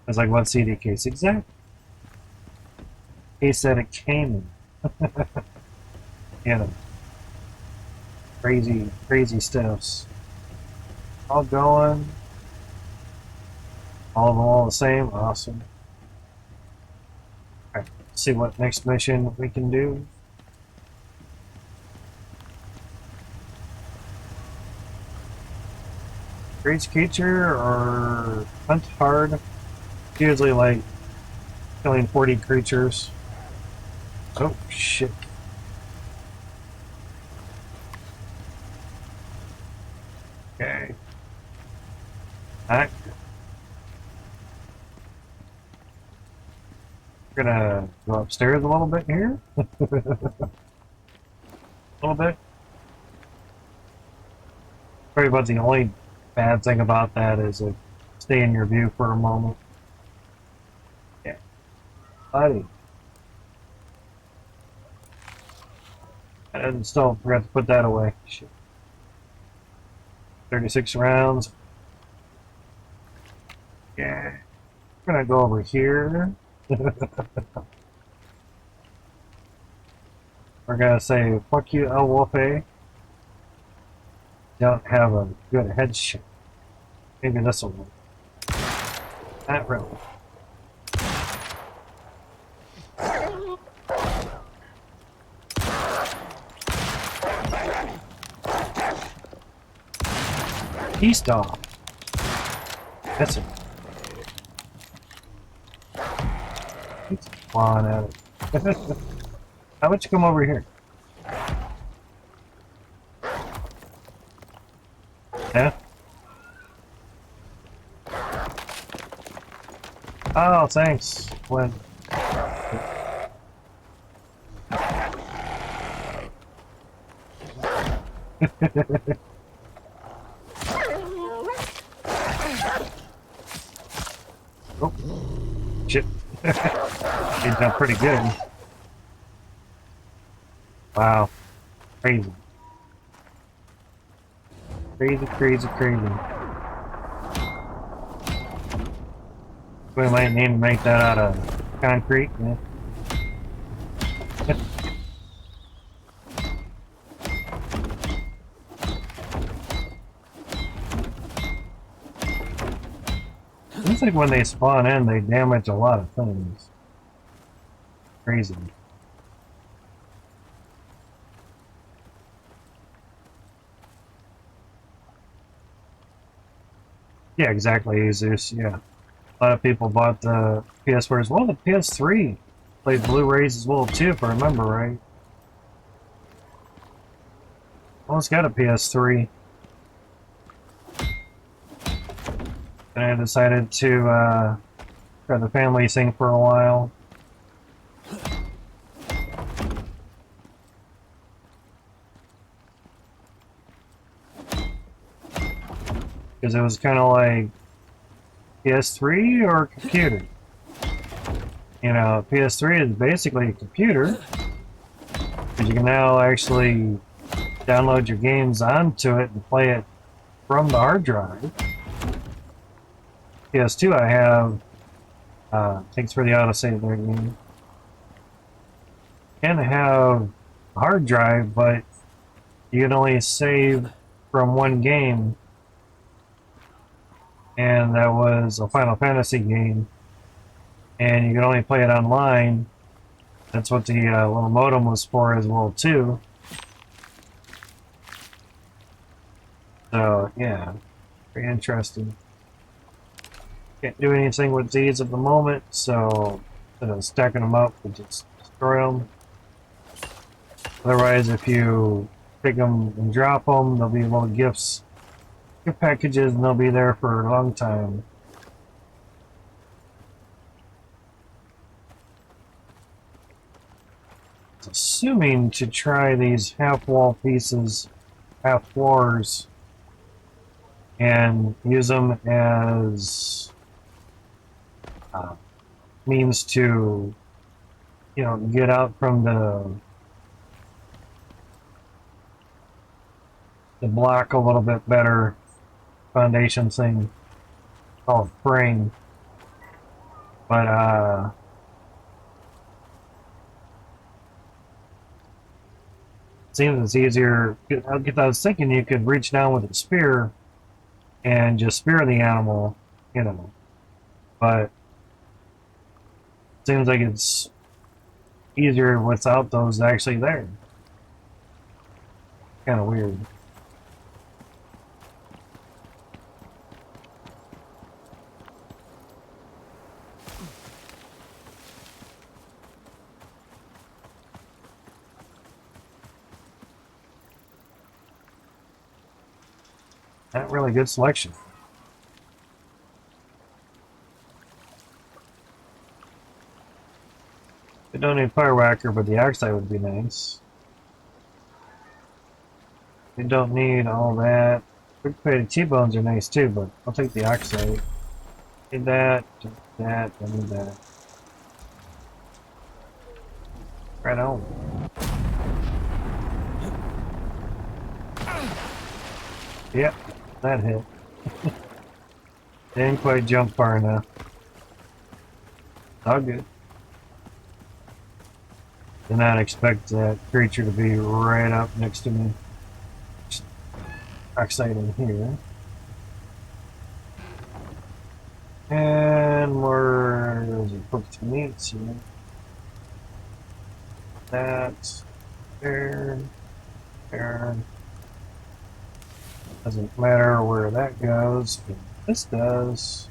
It's like, what CD case? Exactly. Case that it came in. You know, crazy stuffs. All going. All of them all the same. Awesome. Alright, let's see what next mission we can do. Raise creature or hunt hard. Usually like killing 40 creatures. Oh shit. Okay. Alright. We're gonna go upstairs a little bit here. A little bit. Sorry about the only bad thing about that is it stay in your view for a moment. Yeah. Buddy. And still forgot to put that away. Shit. 36 rounds. Yeah. We're gonna go over here. We're gonna say, fuck you, El Wolfe. Don't have a good headshot. Maybe this will work. Not really. Peace dog. That's it. It's clawing at it. How about you come over here? Yeah? Oh, thanks. When? Oh, shit. He's done pretty good. Wow. Crazy. Crazy. We might need to make that out of concrete. Yeah. Seems like when they spawn in, they damage a lot of things. Crazy. Yeah, exactly, Jesus. Yeah. A lot of people bought the PS4 as well. The PS3 played Blu-rays as well too, if I remember right. Almost got a PS3. And I decided to try the family thing for a while. Because it was kind of like PS3 or computer. You know, PS3 is basically a computer. Because you can now actually download your games onto it and play it from the hard drive. PS2 I have, thanks for the autosave there, game. Can have a hard drive, but you can only save from one game and that was a Final Fantasy game, and you could only play it online. That's what the little modem was for as well too. So yeah, very interesting. Can't do anything with these at the moment, so stacking them up, we'll just destroy them. Otherwise, if you pick them and drop them, they'll be little gifts, gift packages, and they'll be there for a long time. Assuming to try these half wall pieces, half floors, and use them as means to, get out from the block a little bit better. Foundation thing called frame, but it seems it's easier. I was thinking you could reach down with a spear and just spear the animal, but it seems like it's easier without those actually there. Kind of weird. Not really good selection. I don't need fire whacker, but the oxide would be nice. We don't need all that. Quick plated T-bones are nice too, but I'll take the oxide. Need that, I need that. Right on. Yep, that hit. Didn't quite jump far enough. All good. Did not expect that creature to be right up next to me. Oxide in here. And more cooked meats here. That. There. There. Doesn't matter where that goes, but this does.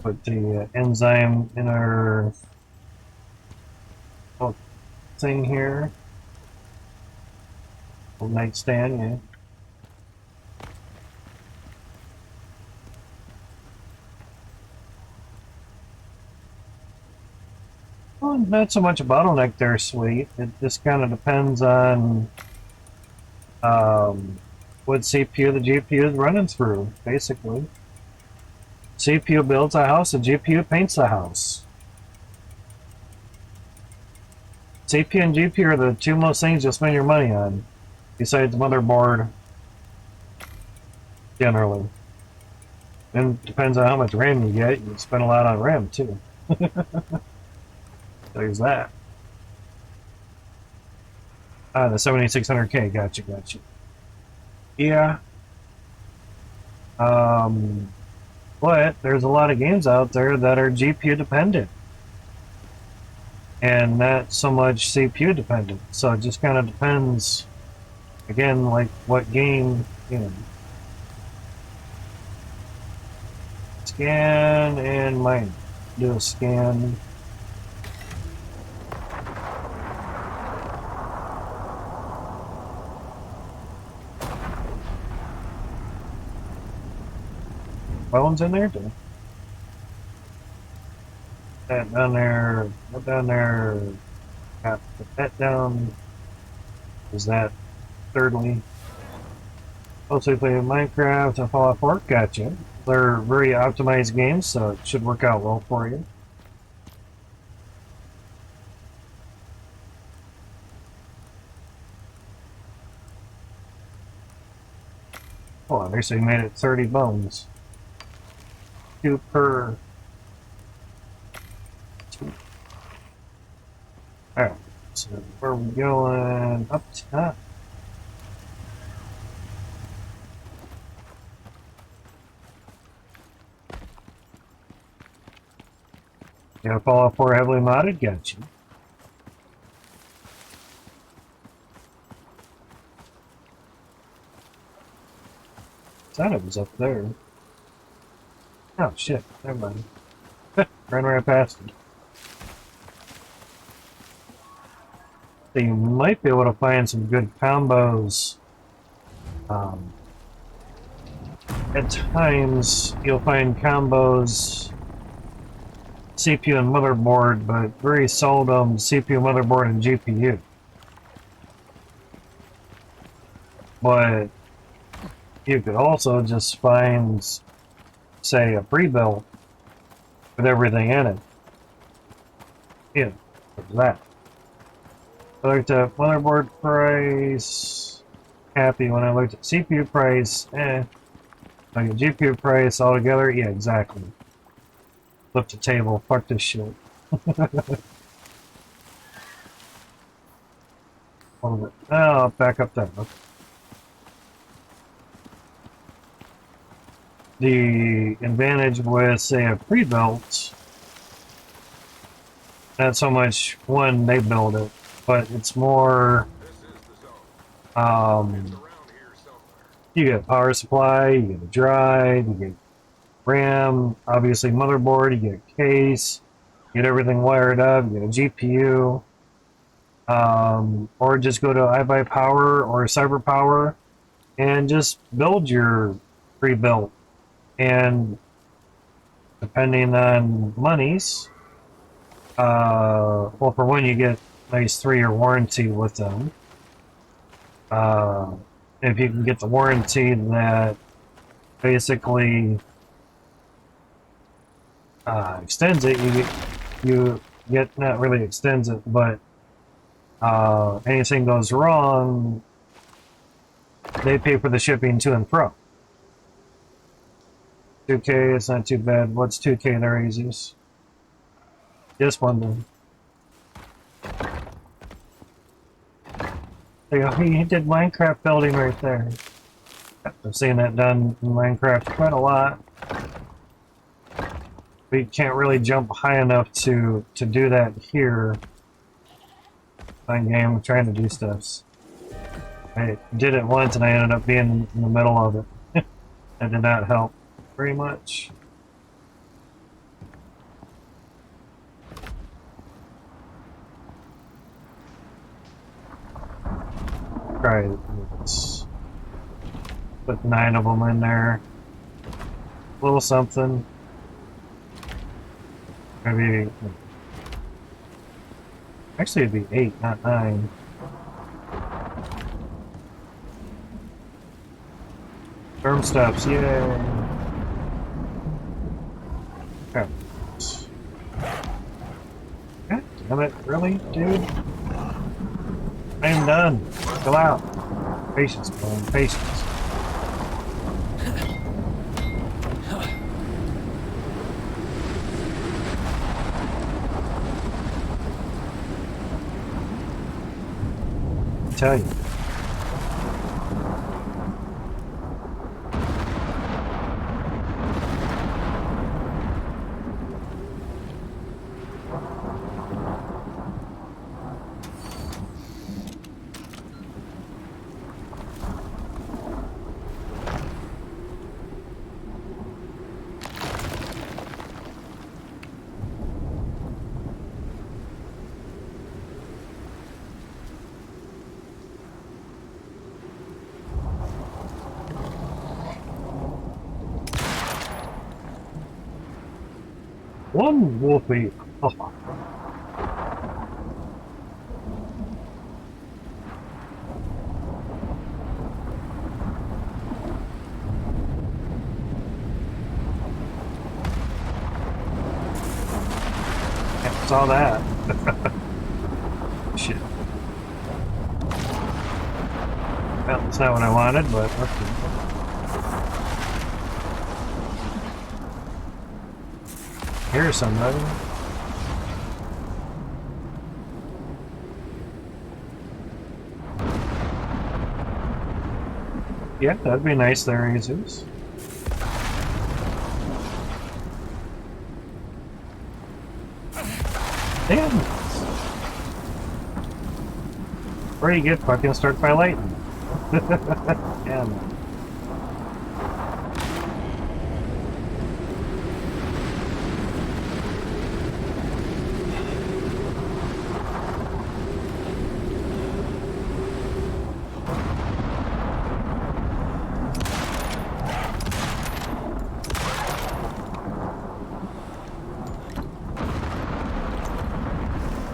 Put the enzyme in our thing here. Little nightstand, yeah. Well, not so much a bottleneck there, sweet. It just kind of depends on what CPU the GPU is running through, basically. CPU builds a house, the GPU paints the house. CPU and GPU are the two most things you'll spend your money on, besides motherboard, generally. And it depends on how much RAM you get. You spend a lot on RAM, too. There's that. Ah, the 7600K, gotcha. Yeah. But there's a lot of games out there that are GPU dependent. And not so much CPU dependent. So it just kind of depends, again, like what game, Scan and mine. Do a scan. Bones in there? That down there, put down there, put that down. Is that thirdly? Mostly play Minecraft and Fallout 4, gotcha. They're very optimized games, so it should work out well for you. Oh, they say made it 30 bones. 2 per. Alright, so where are we going? Up top. Yeah, Fallout 4 heavily modded, got you. Thought it was up there. Oh shit, never mind. Ran right past it. So you might be able to find some good combos. At times, you'll find combos CPU and motherboard, but very seldom CPU, motherboard, and GPU. But you could also just find, say, a pre-built with everything in it. Yeah, there's that. I looked at motherboard price, happy. When I looked at CPU price, like a GPU price altogether, yeah, exactly. Flip the table, fuck this shit. Oh, back up there. Okay. The advantage with, say, a pre-built, not so much when they build it, but it's more, you get power supply, you get a drive, you get RAM, obviously motherboard, you get a case, you get everything wired up, you get a GPU, or just go to iBuyPower or CyberPower and just build your pre-built. And depending on monies, well, for one, you get a nice 3-year warranty with them. If you can get the warranty that basically extends it, you get not really extends it, but anything goes wrong, they pay for the shipping to and fro. 2K, it's not too bad. What's 2K there, easiest? Just one thing. He did Minecraft building right there. I've seen that done in Minecraft quite a lot. But you can't really jump high enough to do that here. Fine game, trying to do stuff. I did it once and I ended up being in the middle of it. That did not help very much. Try this. Put 9 of them in there. A little something. Maybe. Actually, it'd be 8, not 9. Firm stuffs, yay! Okay. God damn it, really, dude? I am done. Chill out. Patience, man, patience. I tell you. One wolfie. Oh. I saw that. Shit. Well, that's not what I wanted, but okay. Here's somebody. Yeah, that'd be nice there, Jesus. Damn! Or you get fucking struck by lightning. Damn.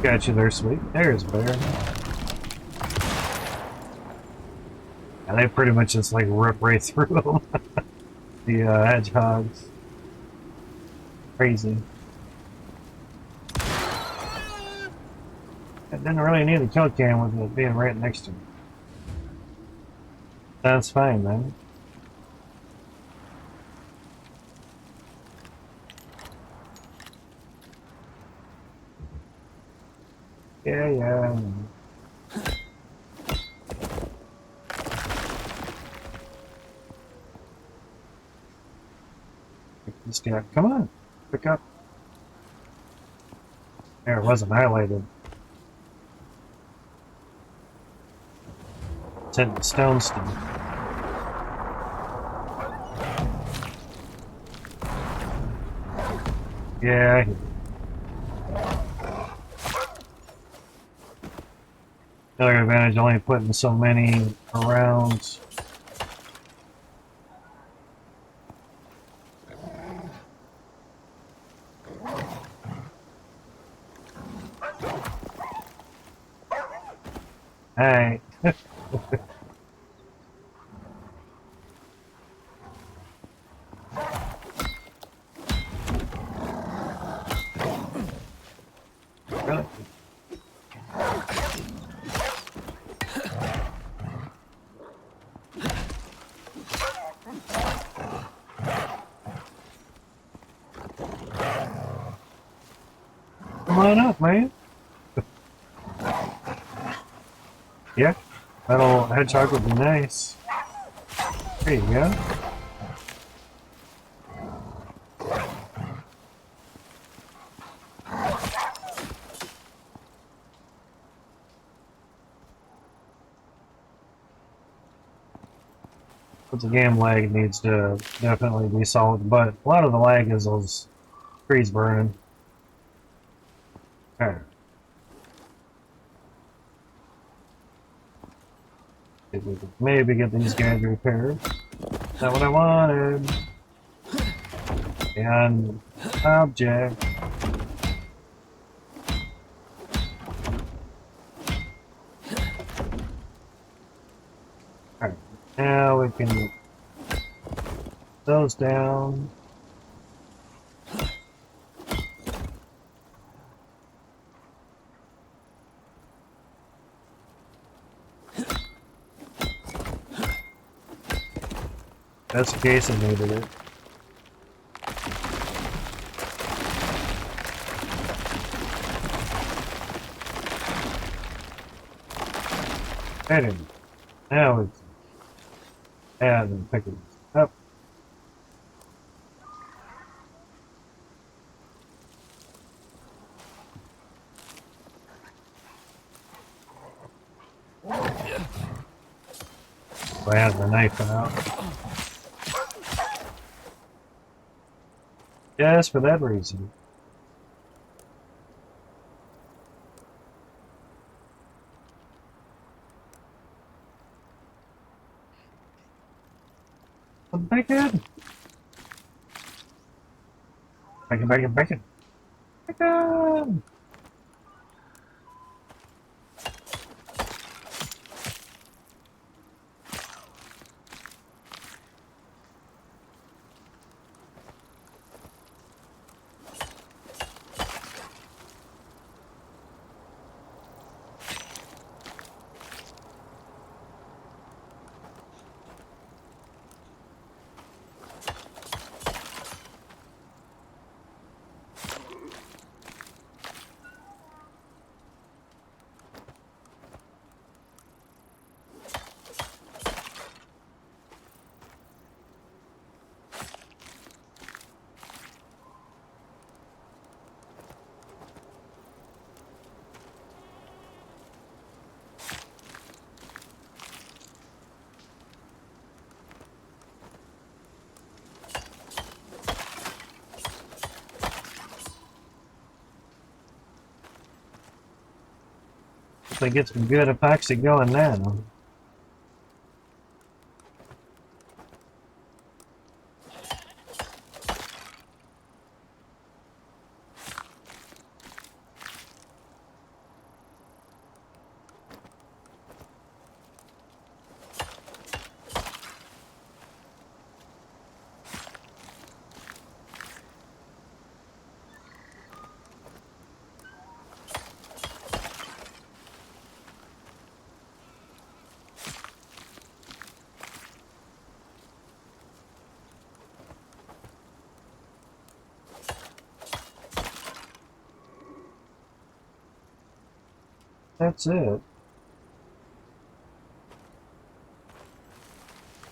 Got you there, sweet. There's bear. And they pretty much just like rip right through them. The hedgehogs. Crazy. I didn't really need a kill cam with it being right next to me. That's fine, man. Yeah, yeah. This guy. Come on. Pick up. There, it wasn't highlighted. It's hitting the stone still. Yeah. Another advantage only putting so many around. Alright. Really? Come on up, man. Yeah, that old hedgehog would be nice. There you go. But the game lag needs to definitely be solved, but a lot of the lag is those trees burning. Okay. If we could maybe get these guys repaired. Not what I wanted. And object. Alright. Now we can put those down. That's the case I needed it. Anyway, now it's add and pick it up. So I have the knife out. Just for that reason. Bacon! Bacon, bacon, bacon! Bacon! Definitely get some good epoxy going now. That's it.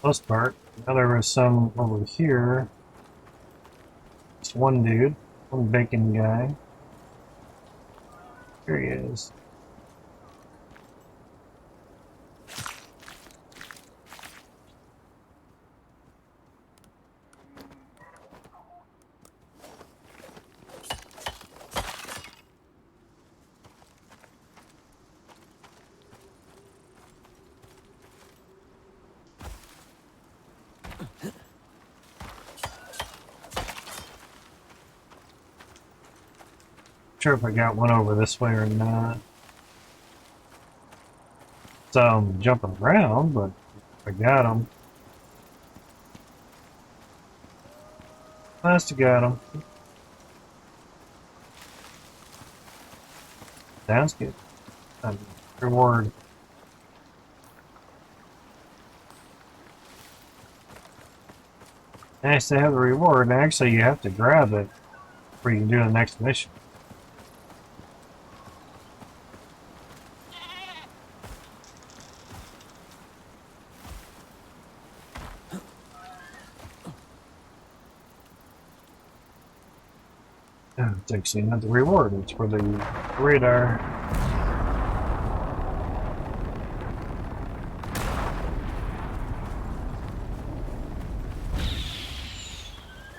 Most part. Now there was some over here. Just one dude. One bacon guy. Here he is. Sure if I got one over this way or not. So I'm jumping around, but I got him. Must have got him. Sounds good. Reward. Nice to have the reward. Actually, you have to grab it before you can do the next mission. Oh, it's actually not the reward, it's for the radar.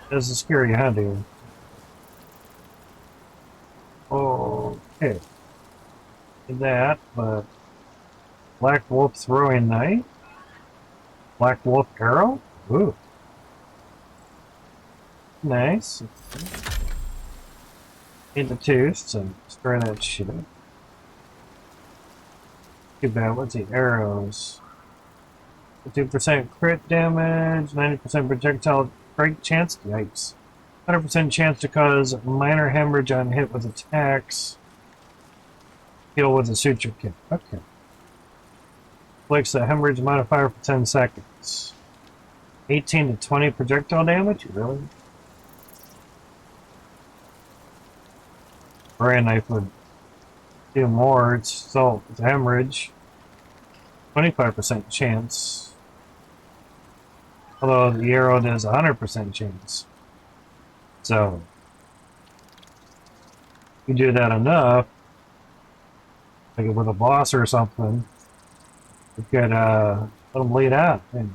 This is scary, huh, dude? Okay. Did that, but Black Wolf throwing knife? Black Wolf arrow? Ooh. Nice. Need the tooth, so destroy that shit. Too bad, what's the arrows? 2% crit damage, 90% projectile break chance, yikes. 100% chance to cause minor hemorrhage on hit with attacks. Heal with a suture kit. Okay. Inflicts a hemorrhage modifier for 10 seconds. 18 to 20 projectile damage? Really? Brand knife would do more. It's still it's hemorrhage. 25% chance. Although the arrow does 100% chance. So, you do that enough, like with a boss or something, you could let them bleed out. And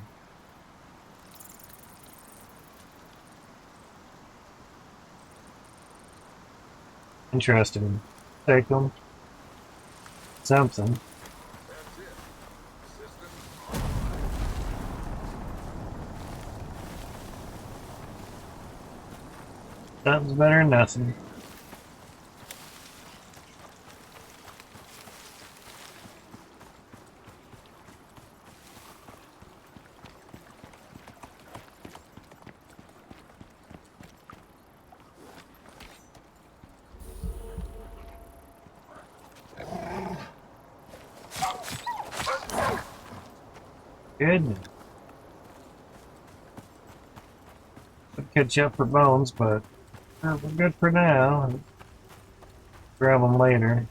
interesting. Take them. Something. Something's better than nothing. Good. Could catch up for bones, but we're good for now. Grab them later.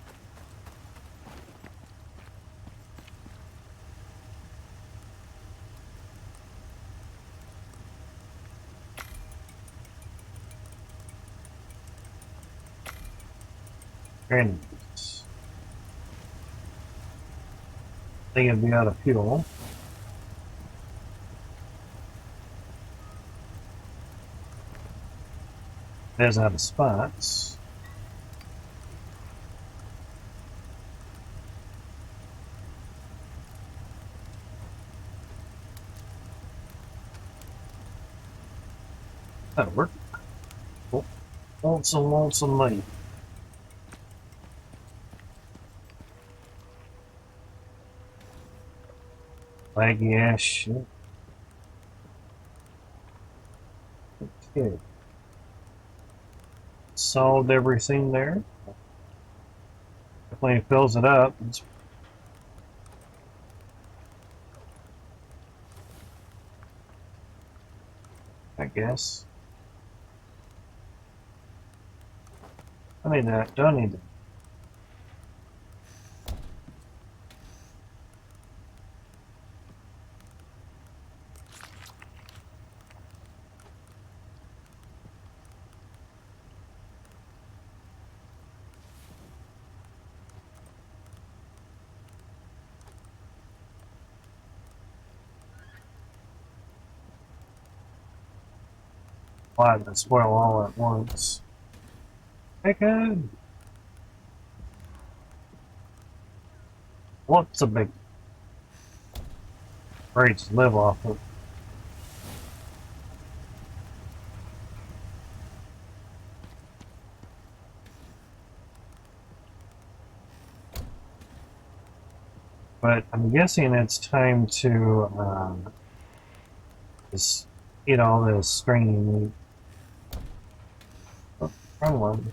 Grenades. I think it'd be out of fuel. There's out of spots. That'll work. Cool. Want some money. Laggy ass shit. Okay. Solved everything there. Definitely fills it up. I guess. I need that. Don't need that. Why did it spoil all at once? Hey, good. What's a big rates to live off of? But I'm guessing it's time to just eat all this stringy meat. Oh, wrong one.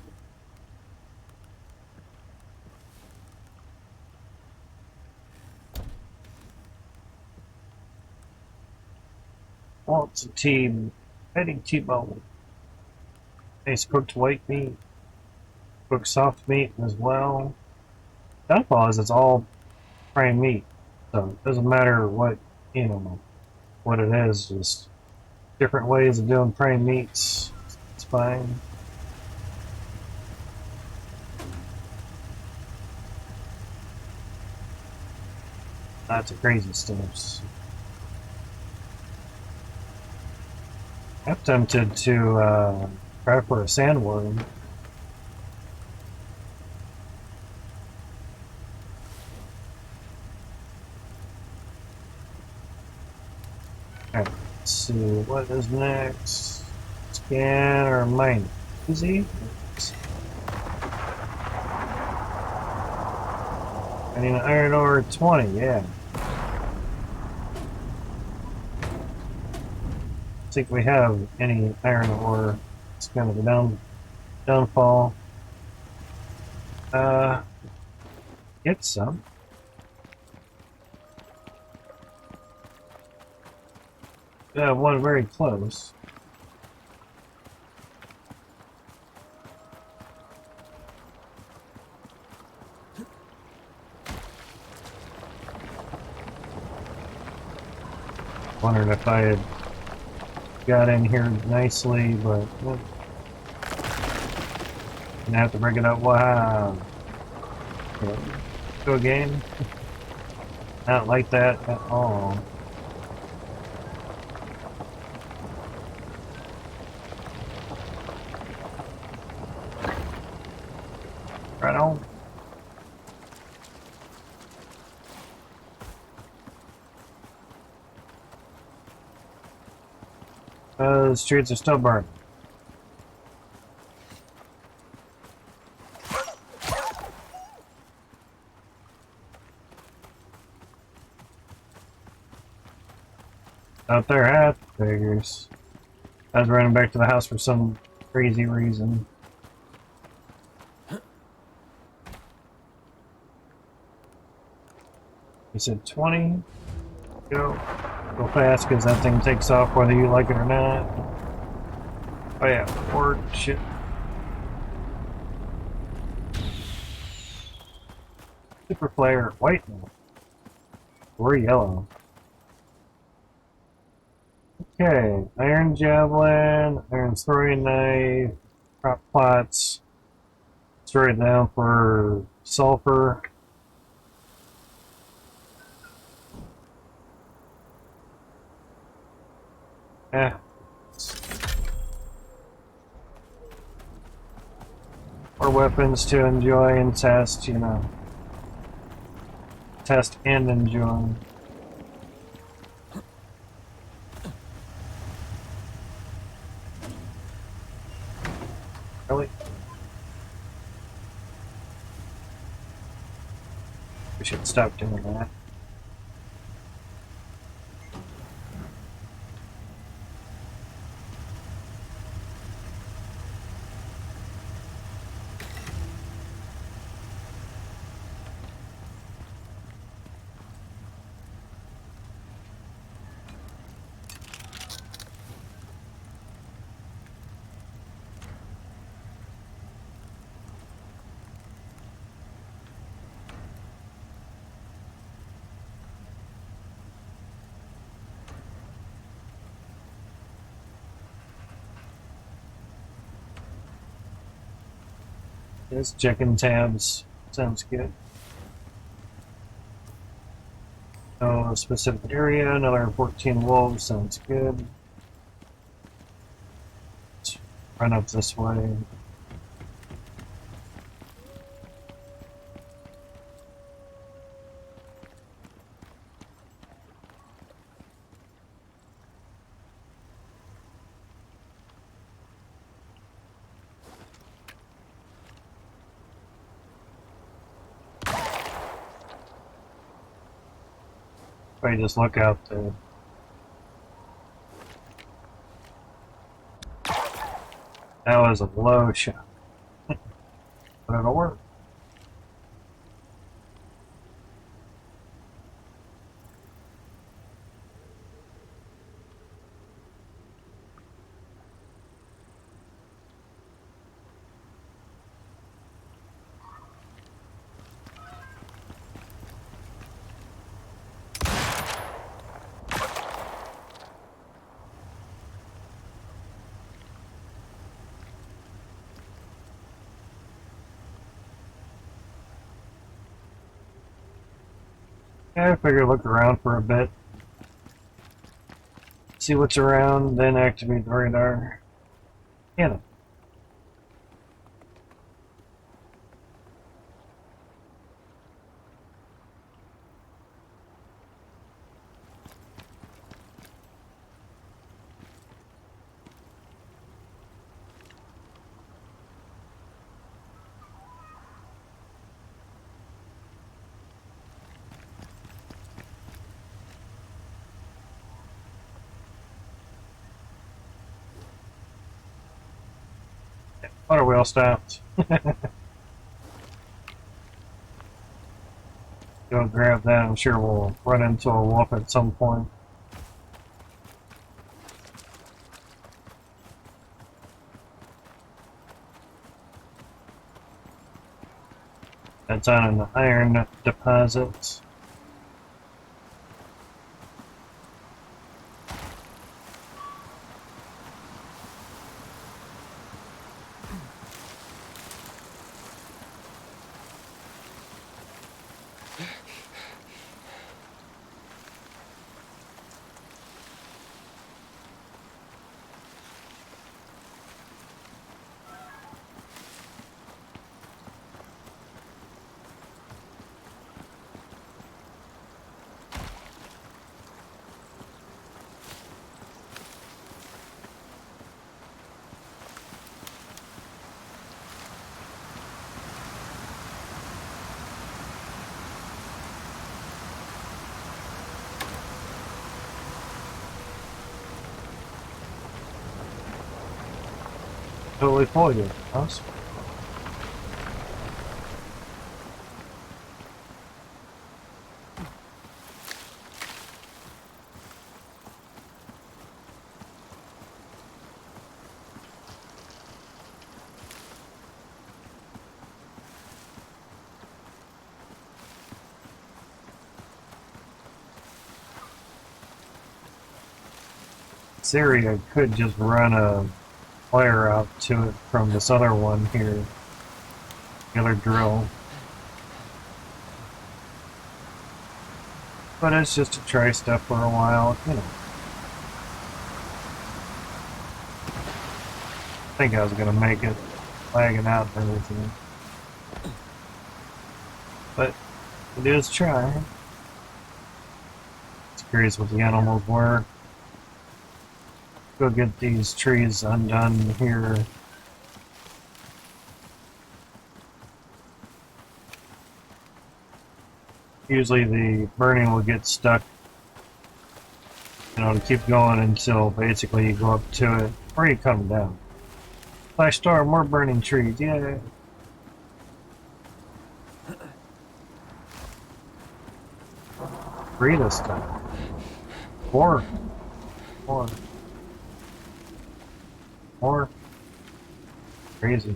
Wants a petty T-bone. Nice cooked white meat. Cooked soft meat as well. Downfall is it's all prime meat. So it doesn't matter what, what it is, just different ways of doing prime meats. It's fine. Lots of crazy stuff. I'm tempted to try for a sandworm. Alright, let's see what is next. Scan or mine? Easy. I need an iron ore 20, yeah. I think we have any iron ore. It's kind of a downfall. Get some. Yeah, one very close. Wondering if I had got in here nicely, but gonna have to bring it up. Wow. Go again. I don't like that at all. Right on. The streets are still burning. Out there at figures. I was running back to the house for some crazy reason. You said 20? Go fast because that thing takes off whether you like it or not. Oh yeah, or shit. Super flare, white now. Or yellow. Okay, iron javelin, iron throwing knife, crop plots. Throw it down for sulfur. Eh. Or weapons to enjoy and test, Test and enjoy. Really? We should stop doing that. Just checking tabs. Sounds good. No specific area, another 14 wolves. Sounds good. Let's run up this way. If I just look out there. That was a low shot. But it'll work. Yeah, I figure look around for a bit. See what's around, then activate the radar. Yeah. Water wheel stopped. Go grab that. I'm sure we'll run into a wolf at some point. That's on an iron deposit. Totally full here. Awesome. This area could just run a wire out to it from this other one here. The other drill. But it's just to try stuff for a while, you know. I think I was gonna make it lagging out and everything. But it is try. It's curious what the animals were. Go get these trees undone here. usually the burning will get stuck, you know, to keep going until basically you go up to it or you come down. Flash storm, more burning trees, yay! Three this time. Four. More. Crazy.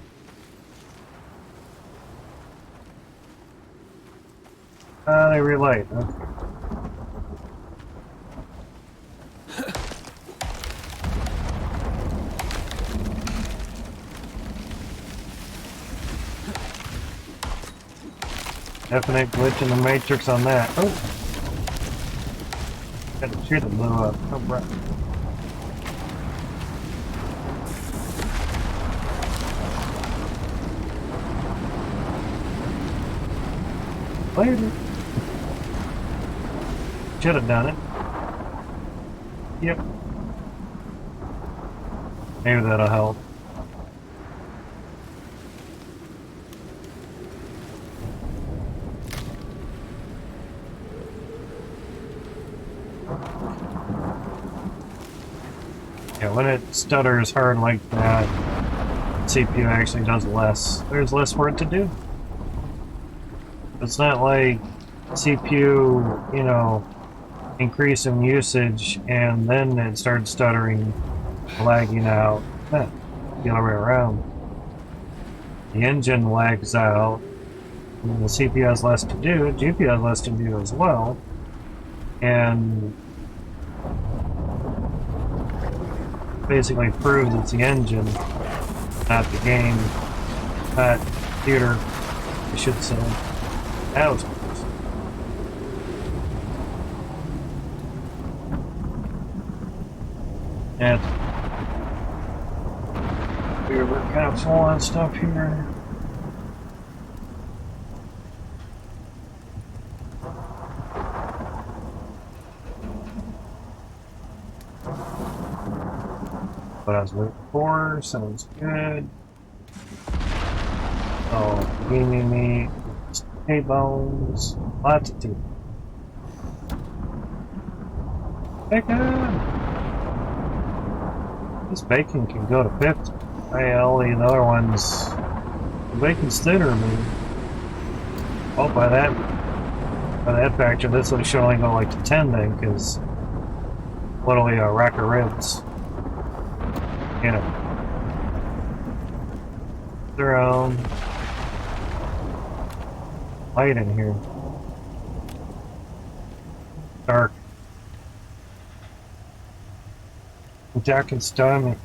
They relight. Okay. Definite glitch in the matrix on that. Oh! Got a tree that blew up. Oh, right. Later. Should have done it. Yep. Maybe that'll help. Yeah, when it stutters hard like that, CPU actually does less. There's less for it to do. It's not like CPU, you know, increase in usage and then it starts stuttering, lagging out. The other way around. The engine lags out, and the CPU has less to do, GPU has less to do as well, and basically proves it's the engine, not the game, not computer, I should say. That was close. And we're kind of full on stuff here. What I was looking for sounds good. Oh, gaming meat, T-bones, lots of teeth. Bacon! This bacon can go to 50. All the other ones, the bacon's thinner, man. Oh, by that factor, this one should only go like to 10 then, because literally a rack of ribs. You know, their own light in here. Dark. Jack and stomach.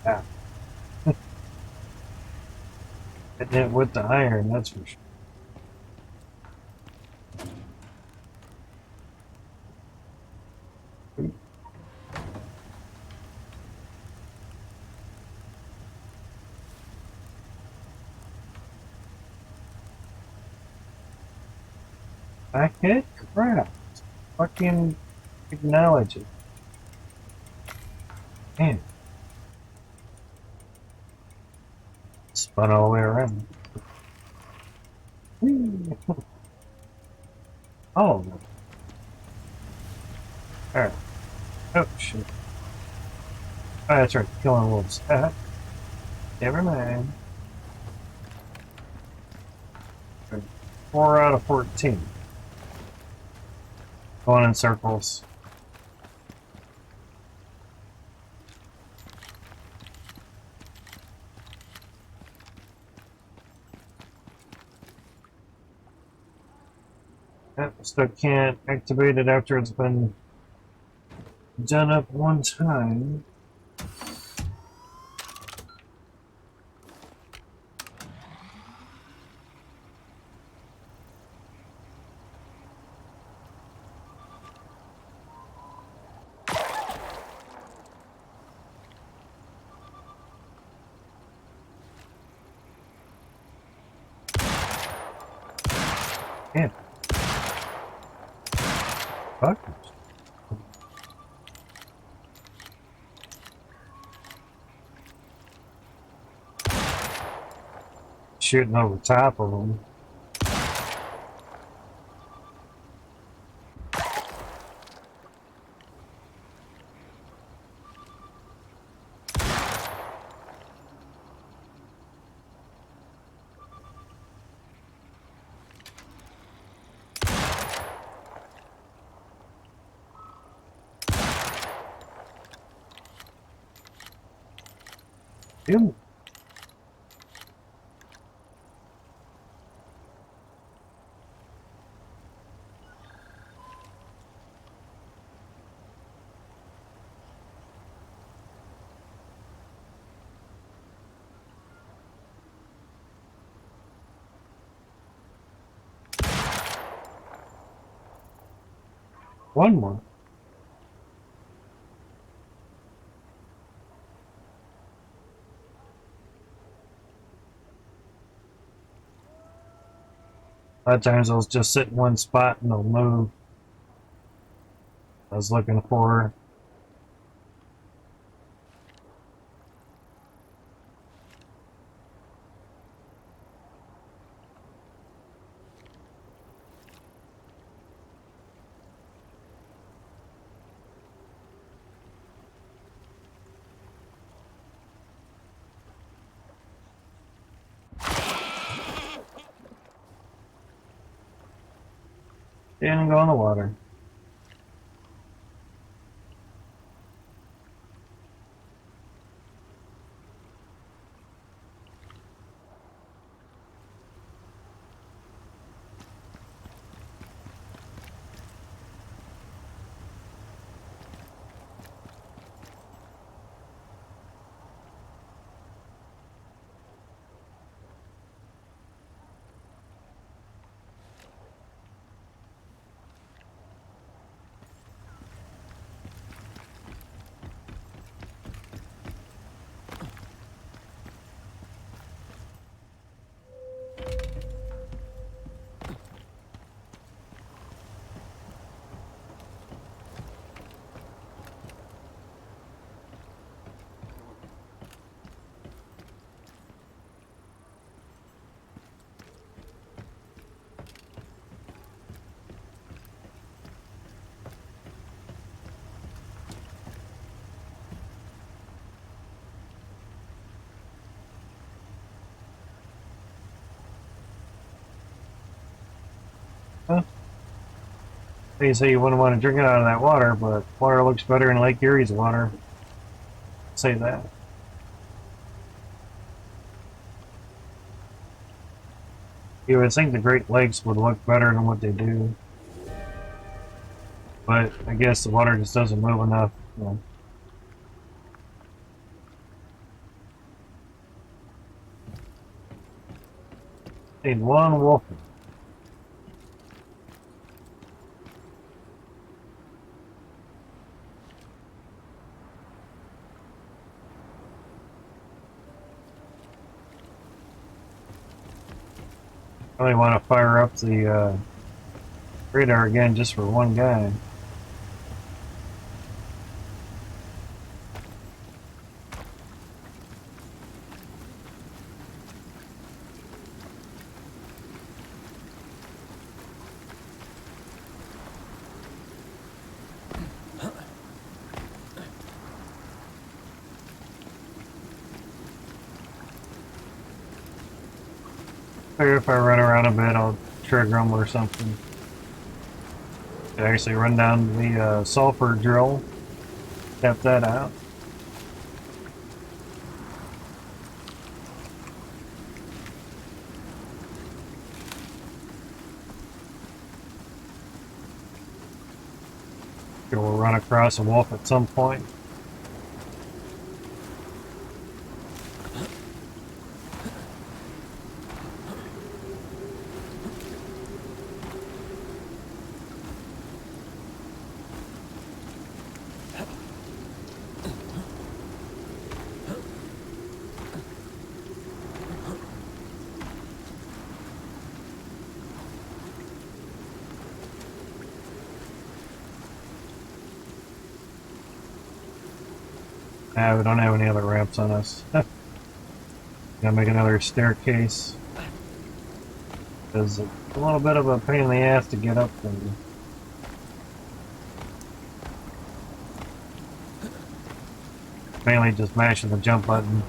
Yeah. Hitting it with the iron, that's for sure. I hit crap. Fucking acknowledge it. Man. Spun all the way around. Oh. Alright. Oh, shit. Oh, that's right. Killing wolves. Never mind. 4 out of 14. Going in circles. Yep, still can't activate it after it's been done up one time. Yeah. Fuck. shooting over top of them. Ew. One more. A lot of times they'll just sit in one spot and they'll move. I was looking for. And go in the water. Huh? They say you wouldn't want to drink it out of that water, but water looks better in Lake Erie's water. Say that. You would think the Great Lakes would look better than what they do. But I guess the water just doesn't move enough. You know. Need one wolf. I really want to fire up the radar again just for one guy. Figure if I run around a bit, I'll trigger them or something. Could actually run down the sulfur drill, tap that out. We'll run across a wolf at some point. We don't have any other ramps on us. Gotta make another staircase. Because it's a little bit of a pain in the ass to get up there. Mainly just mashing the jump button.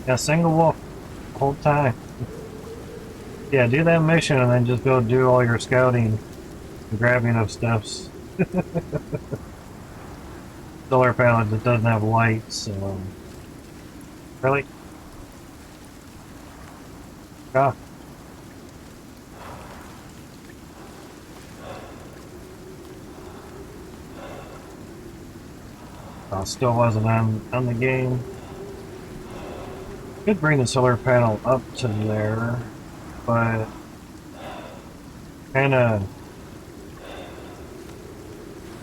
Yeah, single wolf the whole time. Yeah, do that mission and then just go do all your scouting and grabbing of stuffs. Solar panel just doesn't have lights, so... Really? Ah. Still wasn't on the game. Could bring the solar panel up to there, but kinda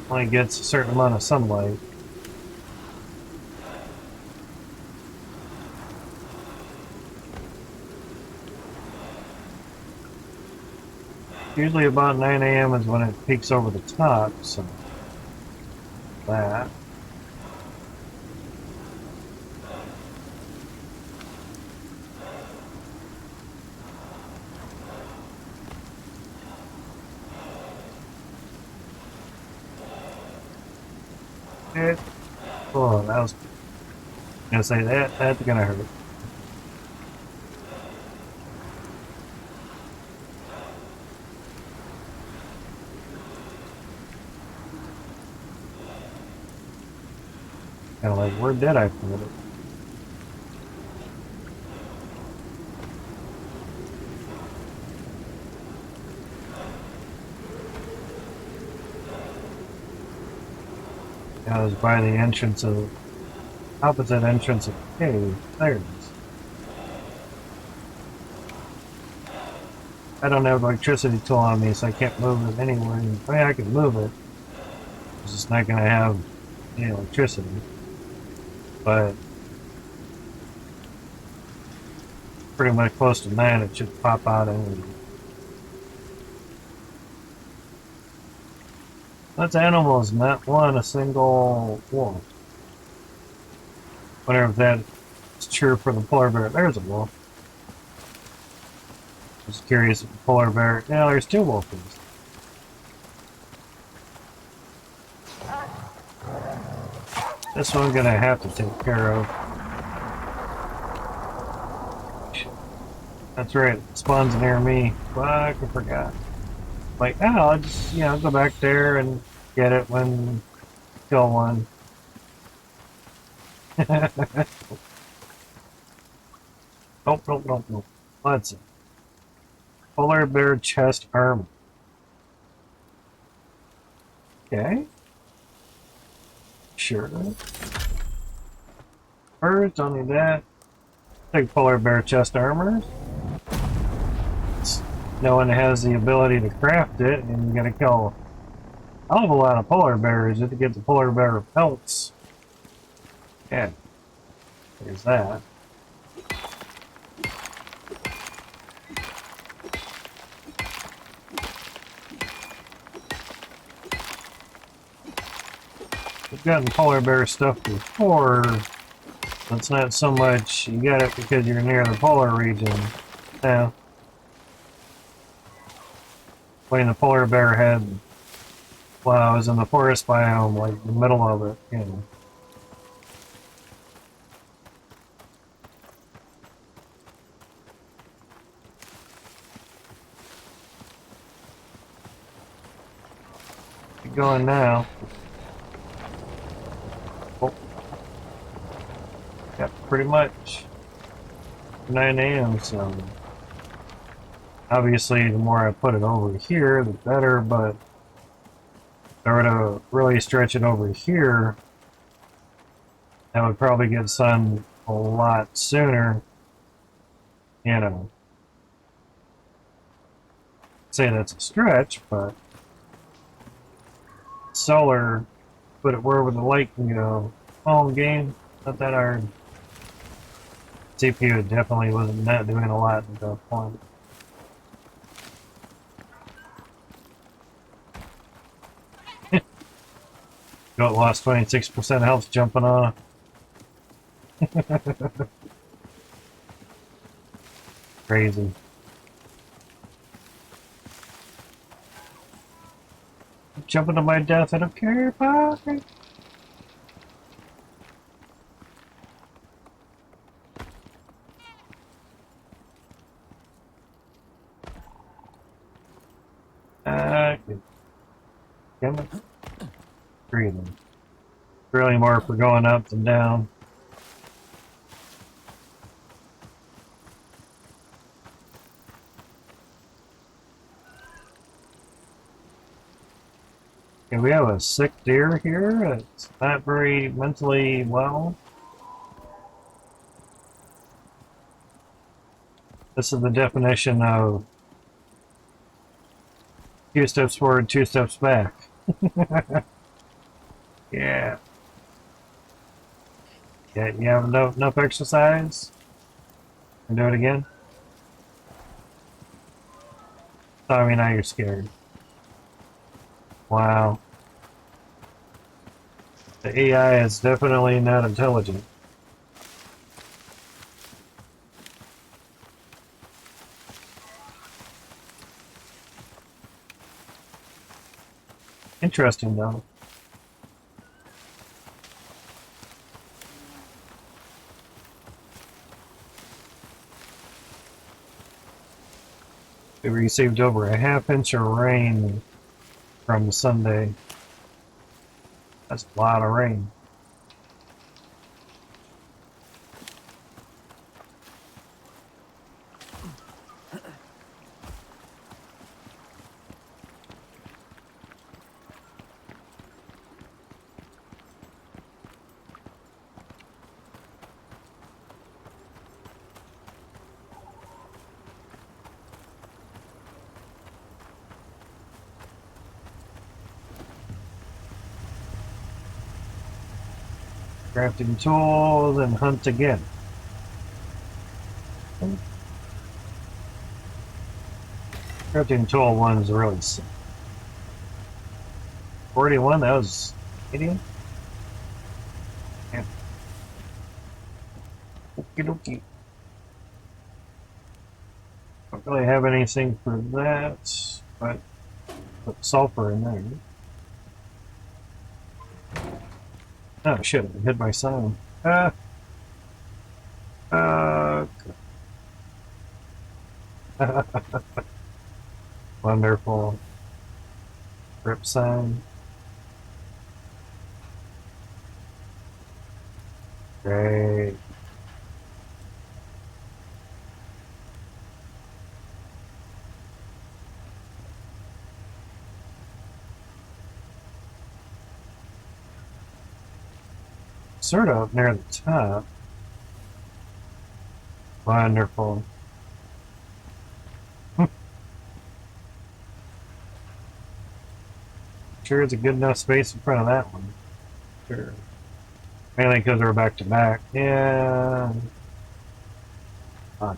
only gets a certain amount of sunlight. Usually about 9 a.m. is when it peaks over the top, so that. It, oh, that was gonna say that's gonna hurt. Kinda like, where did I put it? Yeah, it was by the entrance of opposite entrance of the cave. There it is. I don't have an electricity tool on me, so I can't move it anywhere. I mean, I can move it. It's just not gonna have any electricity. But pretty much close to 9, it should pop out anyway. That's animals, not one, a single wolf. Wonder if that's true for the polar bear. There's a wolf. Just curious if the polar bear... Yeah, there's 2 wolfies. This one I'm gonna have to take care of. That's right, it spawns near me. Fuck, I forgot. Like, oh, I'll just, go back there and get it when kill one. Nope, nope, nope, nope. Let's see. Polar bear chest armor. Okay. Sure. First, don't need that. Take polar bear chest armor. No one has the ability to craft it, and you gotta kill a hell of a lot of polar bears just to get the polar bear pelts. Yeah. There's that. We've gotten polar bear stuff before. It's not so much you get it because you're near the polar region. Now, when the polar bear had, well, I was in the forest biome, like the middle of it, Keep going now. Oh. Yep, pretty much. 9 a.m. So obviously the more I put it over here, the better, but if I were to really stretch it over here, that would probably get sun a lot sooner. Say that's a stretch, but solar put it wherever the light can go. Home game, not that hard. CPU definitely wasn't not doing a lot at that point. Got lost 26% health jumping off. Crazy. Jumping to my death, I don't care about it. Damn it. Three of them. Really more for going up than down. Okay, we have a sick deer here. It's not very mentally well. This is the definition of 2 steps forward, 2 steps back. Yeah. Yeah, you have enough exercise? And do it again? Oh, I mean, now you're scared. Wow. The AI is definitely not intelligent. Interesting, though. We received over a half-inch of rain from Sunday. That's a lot of rain. Crafting tools and hunt again. Crafting tool 1 is really sick. 41, that was idiot. Yeah. Okie dokie. Don't really have anything for that, but put sulfur in there. Oh shit, I hit my sign. Uh, Wonderful. Rip sign. Great. Sort of up near the top. Wonderful. Sure, it's a good enough space in front of that one. Sure. Mainly because we're back to back. Yeah. Fuck.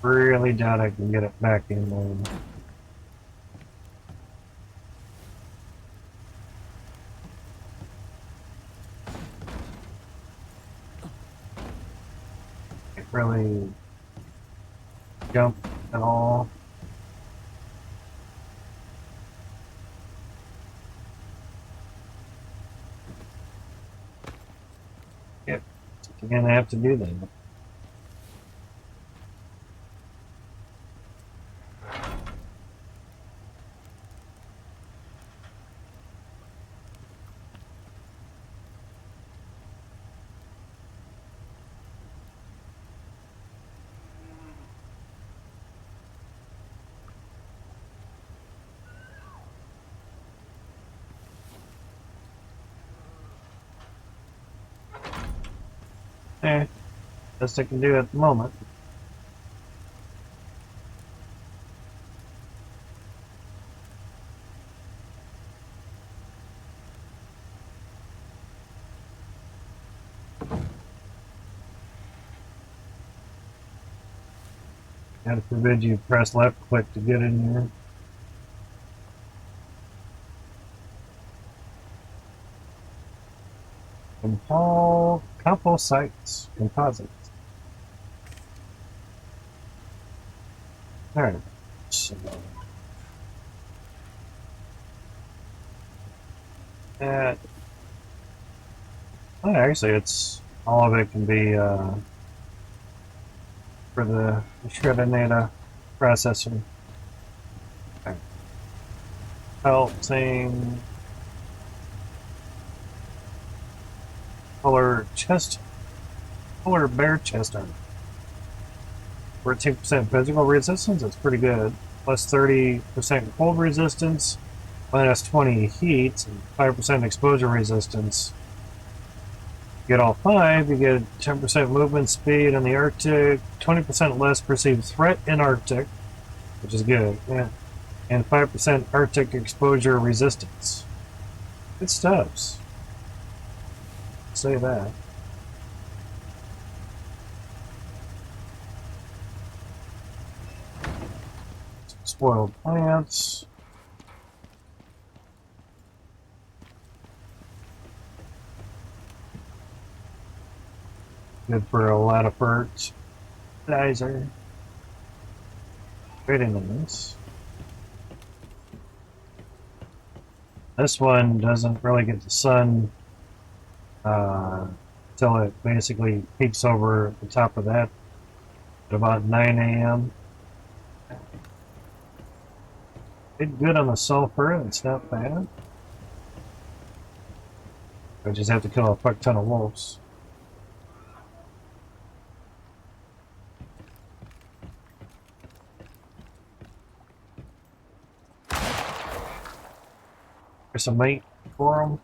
Really doubt I can get it back in there. Can't really jump at all. Yep. You're gonna have to do that. best I can do at the moment. Gotta forbid you press left click to get in here. Composites. Composites. Alright. So, that. Oh, actually, it's all of it can be for the shredded data processor. Okay. Same color chest, color bare chest armor. 14% physical resistance, that's pretty good. Plus 30% cold resistance, minus 20 heat, and 5% exposure resistance. Get all 5, you get 10% movement speed in the Arctic, 20% less perceived threat in Arctic, which is good, yeah. And 5% Arctic exposure resistance. Good stuffs. Say that. Spoiled plants. Good for a lot of ferts. Fertilizer. Vitamins. This one doesn't really get the sun until it basically peaks over the top of that at about 9 a.m. Did good on the sulfur, it's not bad. I just have to kill a fuck ton of wolves. There's some meat for them.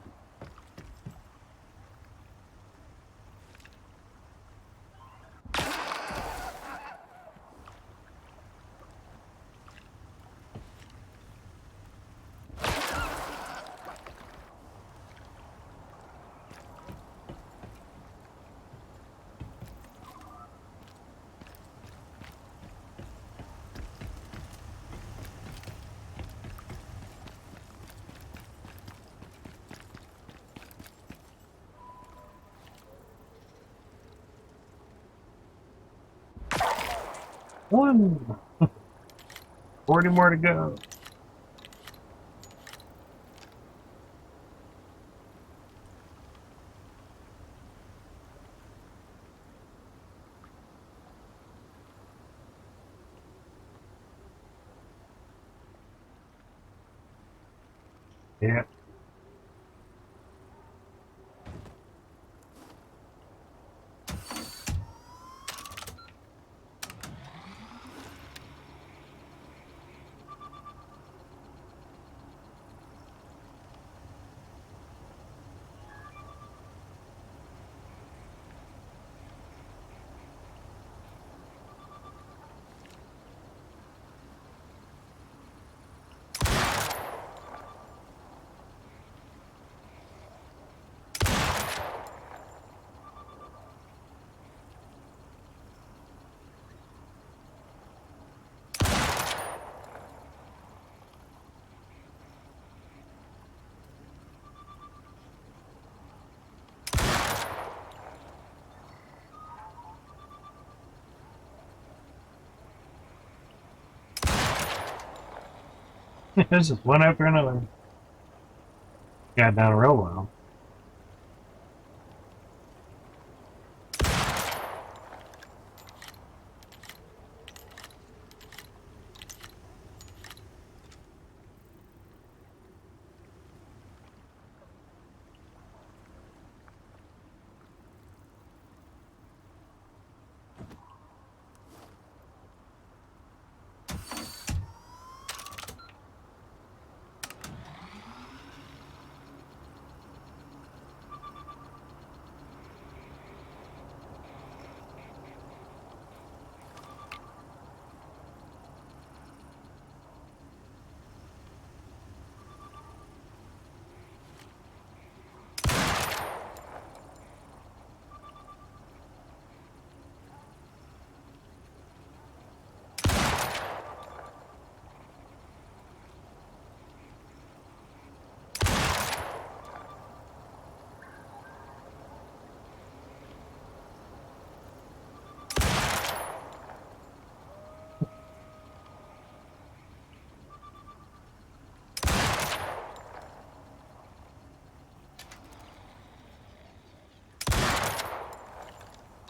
One! 40 more to go. Yeah. This is one after another. Got down real well.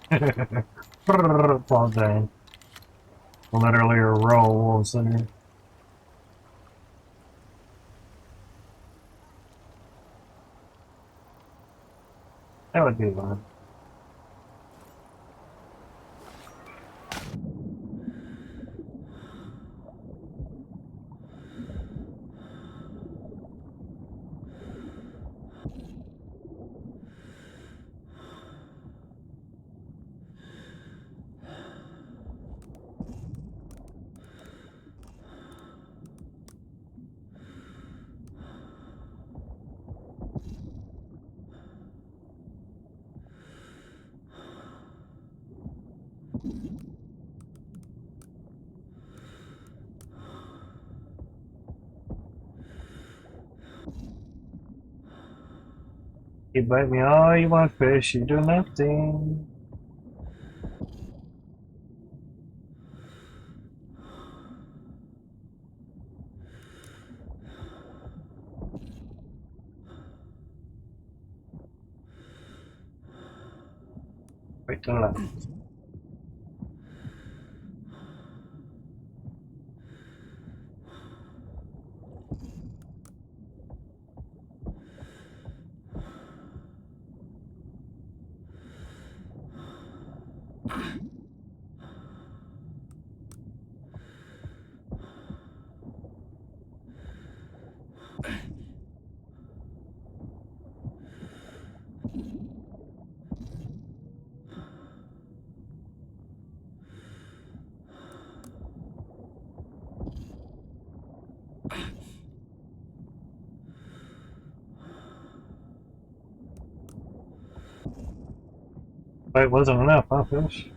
Fall down. Literally a row of wolves in here. That would be fun. You bite me all you want, fish. You do nothing. Right to the left. But it wasn't enough, huh, fish?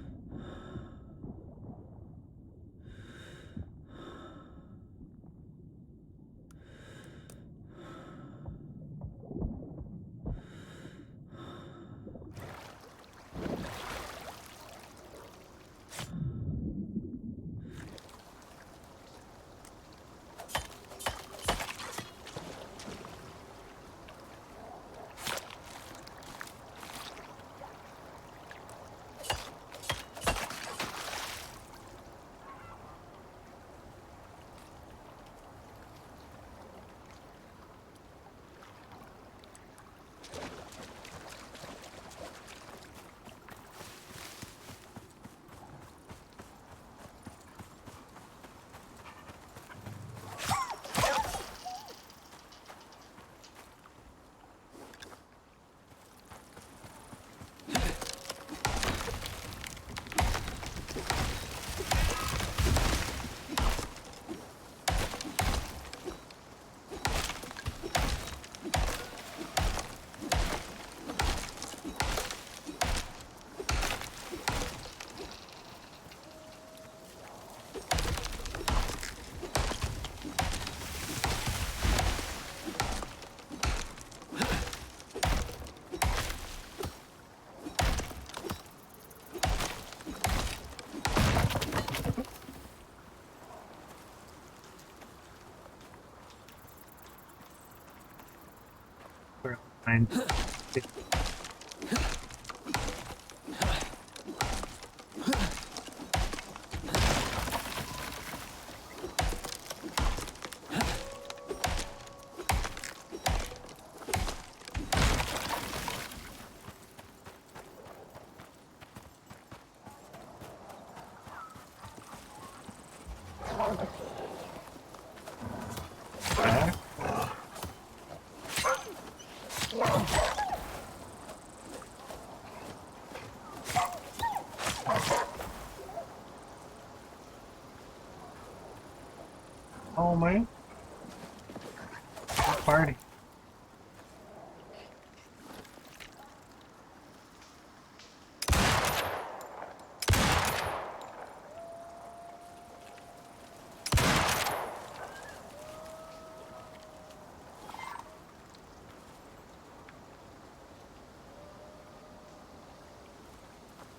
Fine. Oh man, what party?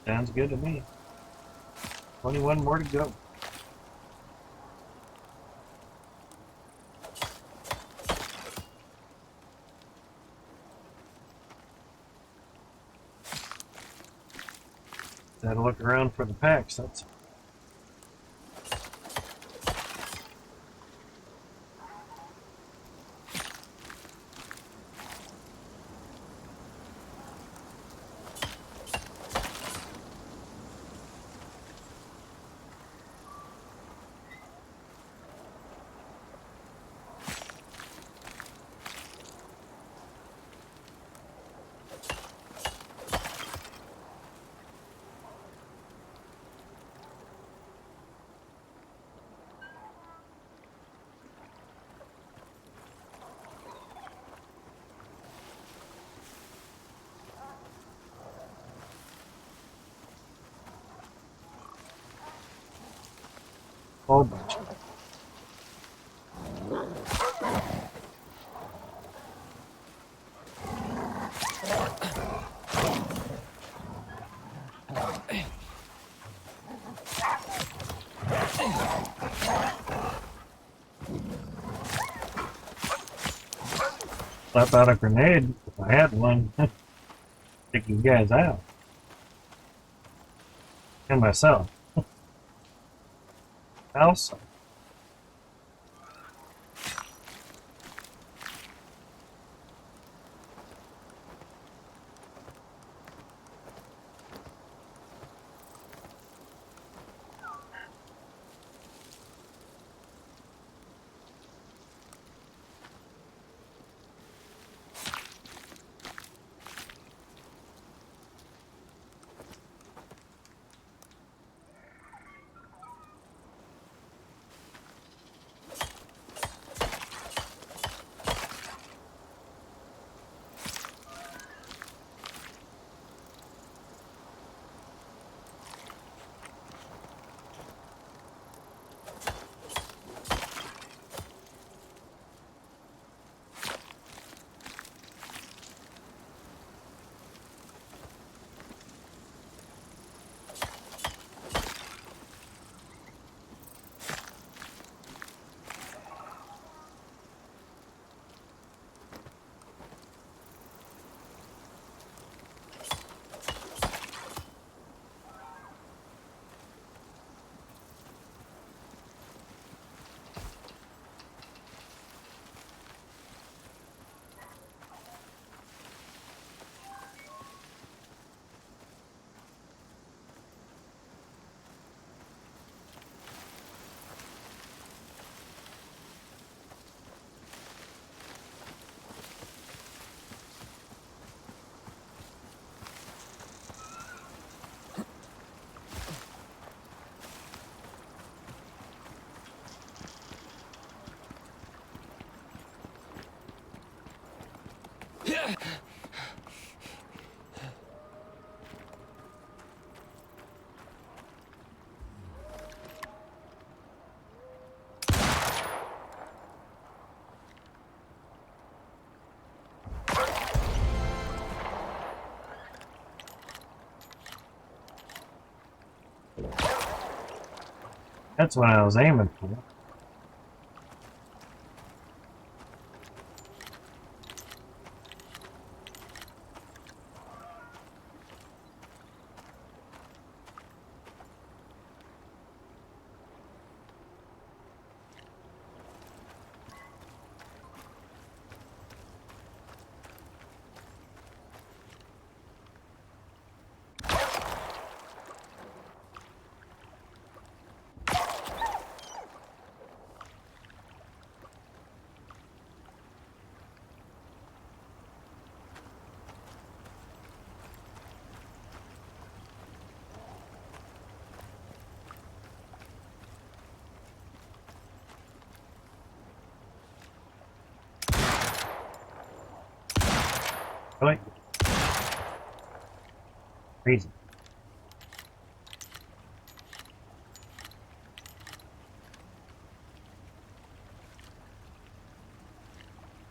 Sounds good to me. 21 more to go. Just had to look around for the packs. That's a whole bunch. Slap out a grenade if I had one. Take you guys out. And myself. Also. That's what I was aiming for. Really? Crazy.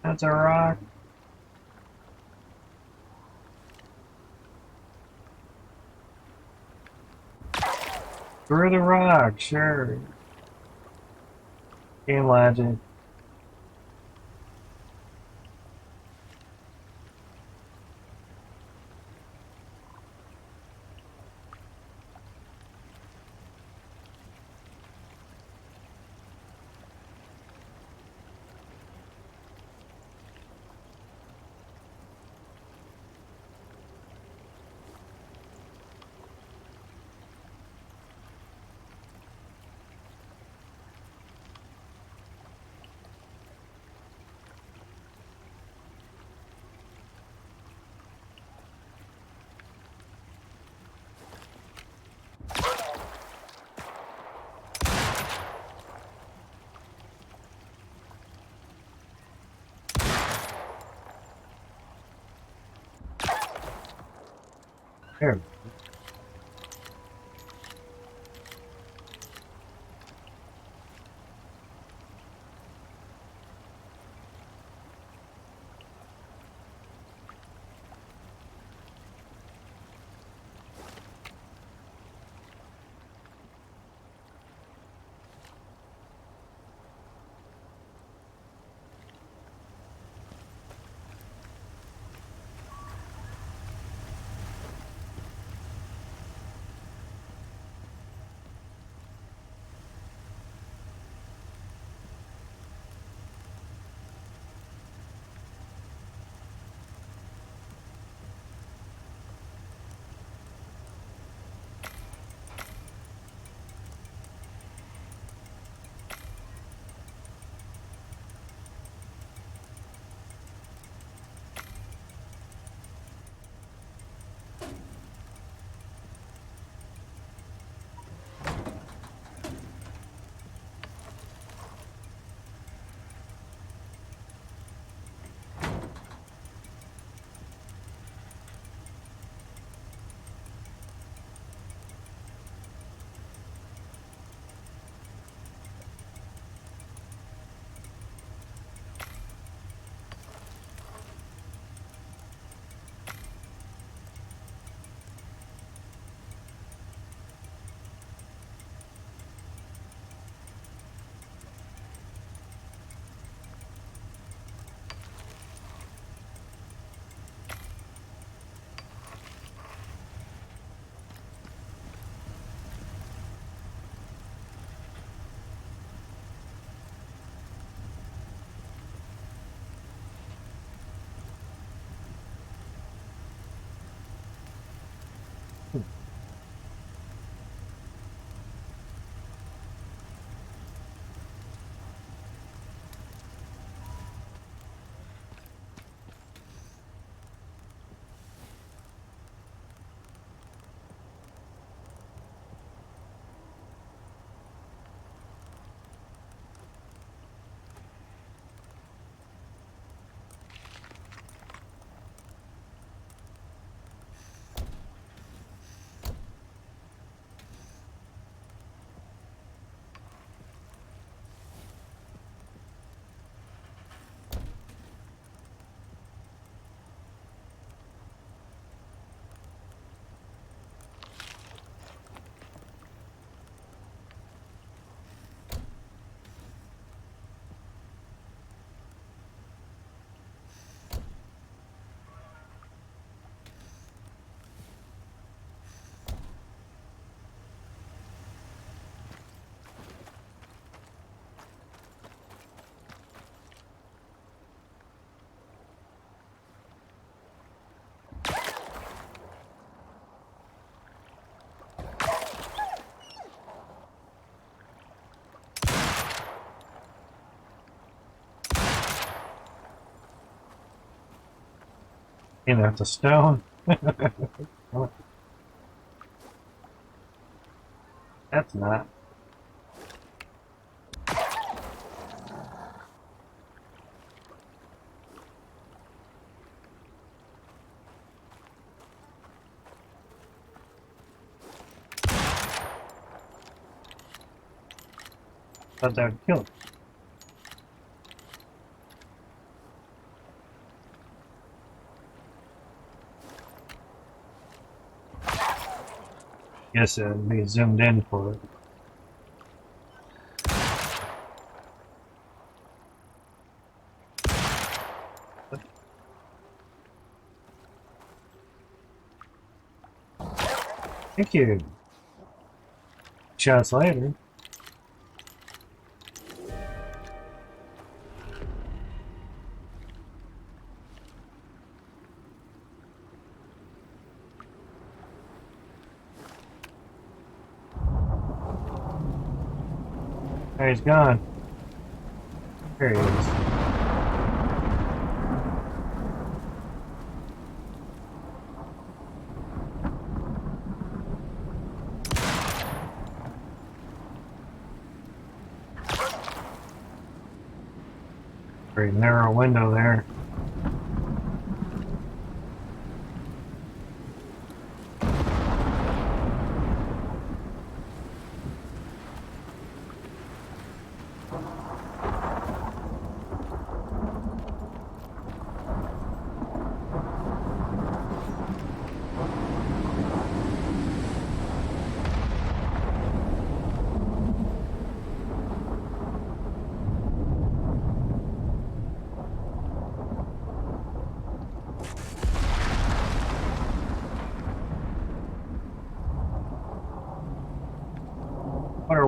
That's a rock. Through the rock, sure. Game logic. There. You know, the stone. Oh, that's not. Thought that would kill it. Guess it would be zoomed in for it. Thank you. Shots later. There he's gone. There he is. Very narrow window there.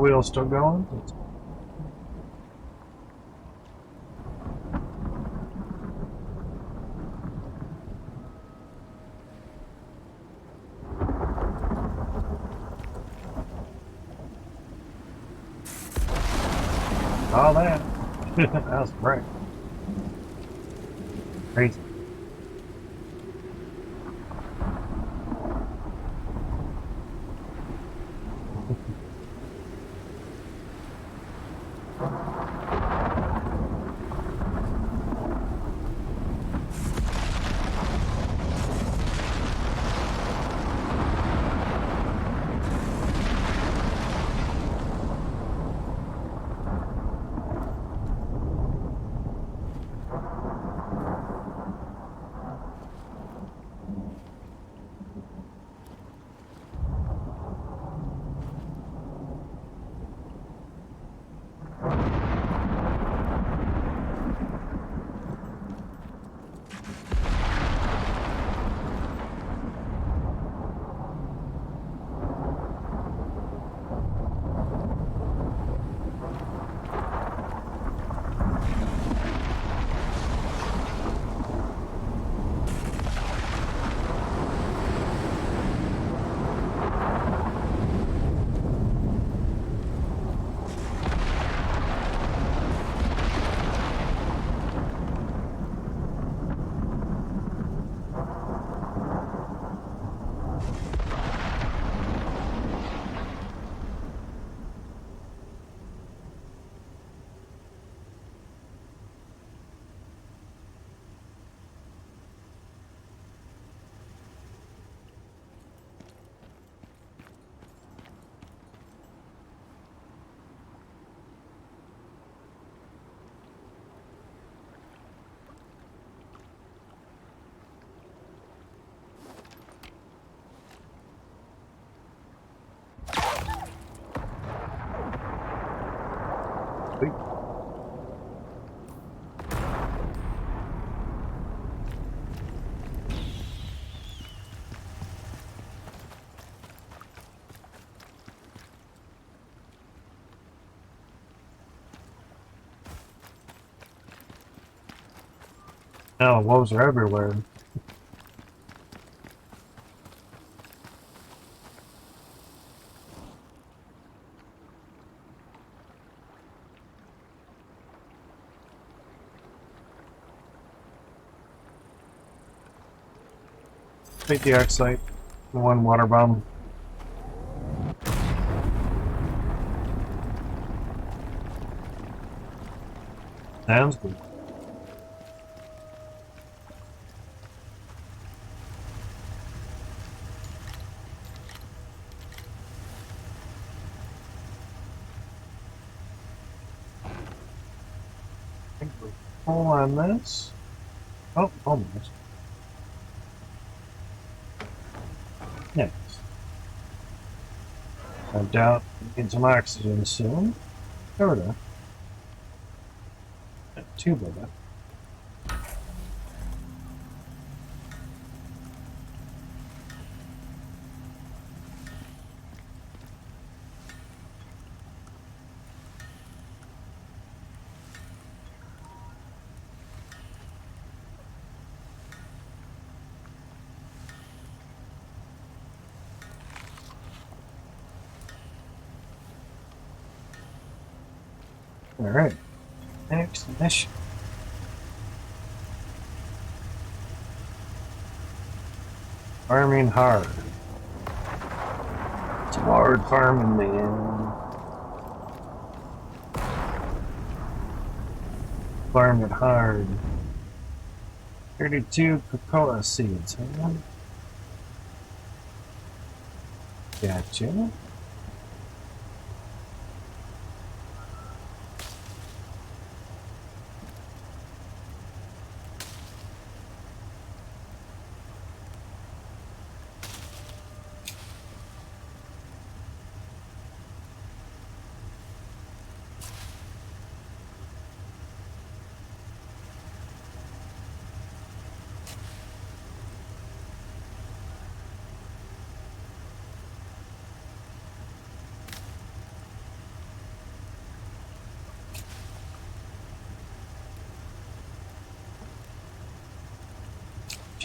wheel's still going. All that. That was great. Crazy. Oh, wolves are everywhere. Take the X site. One water bomb. Sounds good. Pull on this. Oh, almost. Next. I doubt we get some oxygen soon. Sort of. Not too bad. Alright. Next mission. Farming hard. It's hard farming, man. Farm it hard. 32 cocoa seeds, huh? Gotcha.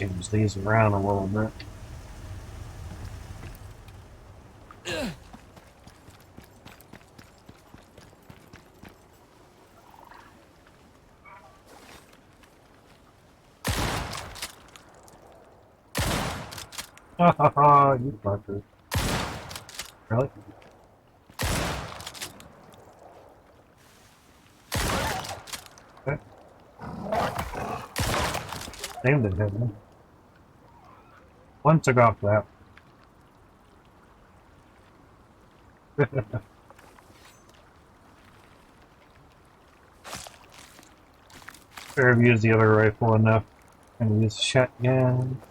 change these around a little bit. You fucker. Really? Okay. Same did hit me. One took off that. Better have used the other rifle enough and use the shotgun.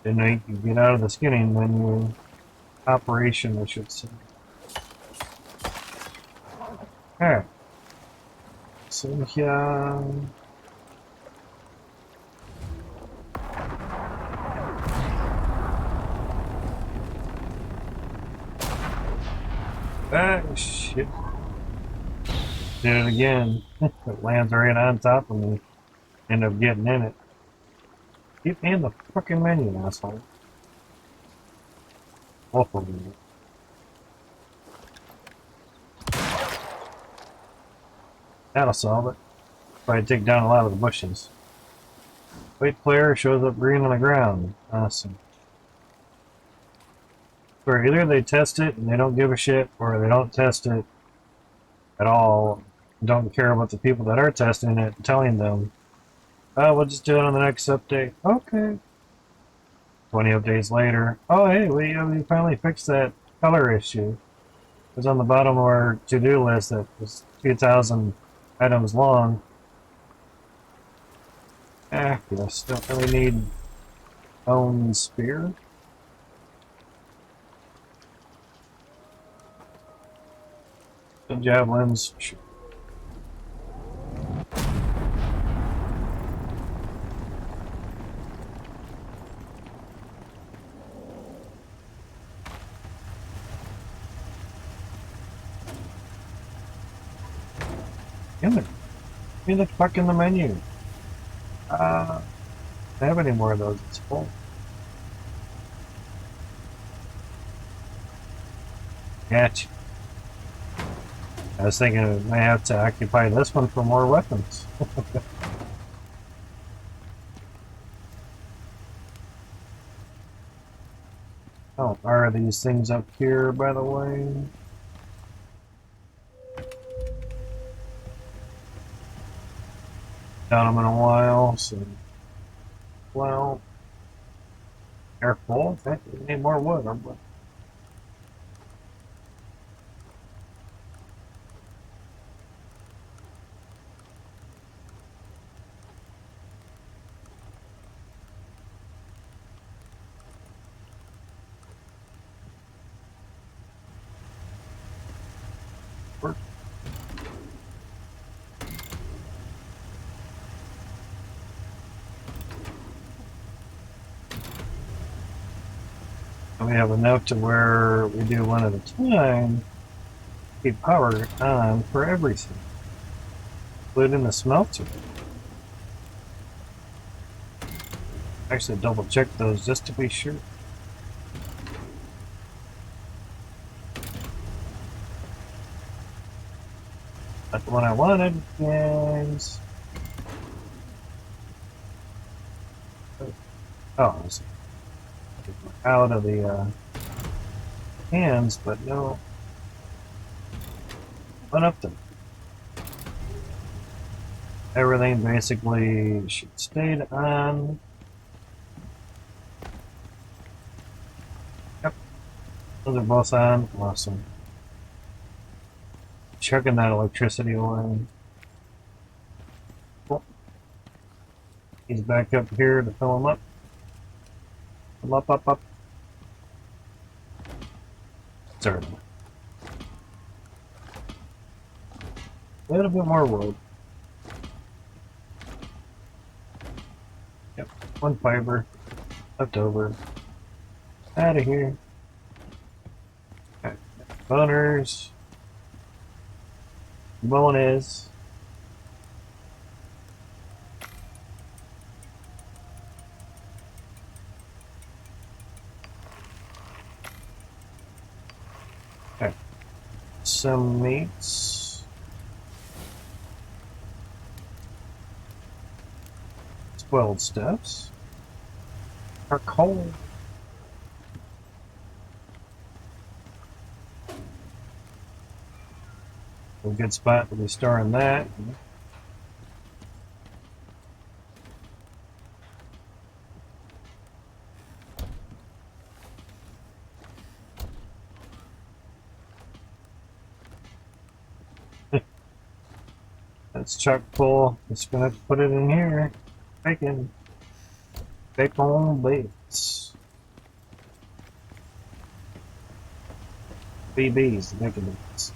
Didn't know you could get out of the skinning menu. Operation, I should say. Alright. So here. Ah, shit. Did it again. It lands right on top of me. End up getting in it. Keep me in the fucking menu, asshole. Both of them. That'll solve it. Probably take down a lot of the bushes. White player shows up green on the ground. Awesome. Or either they test it and they don't give a shit, or they don't test it at all. Don't care about the people that are testing it and telling them, oh, we'll just do it on the next update. Okay. 20 updates later. Oh, hey, we finally fixed that color issue. It was on the bottom of our to-do list that was 2,000 items long. Yes, don't really need bone spear. The javelins, sure. Damn it. Give me the fuck in the menu. I don't have any more of those. It's full. Gotcha. I was thinking I might have to occupy this one for more weapons. Oh, are these things up here, by the way? Done them in a while, so... Well... Careful, I think we need more wood, but... We have enough to where we do one at a time. Keep power on for everything, including the smelter. Actually, double check those just to be sure. Not the one I wanted, guys. Oh, I see. Out of the hands, but no. Went up them. Everything basically should stay on. Yep. Those are both on. Awesome. Chucking that electricity away. Cool. He's back up here to fill him up. Up. Certainly. A little bit more wood. Yep. One fiber left over. Out of here. Okay. Boners. Bonus. Okay. Some meats. Spoiled stuffs. Are cold. A good spot to be storing that. That's chock full. Just gonna put it in here. Bacon. Bacon bits. BBs, bacon bits.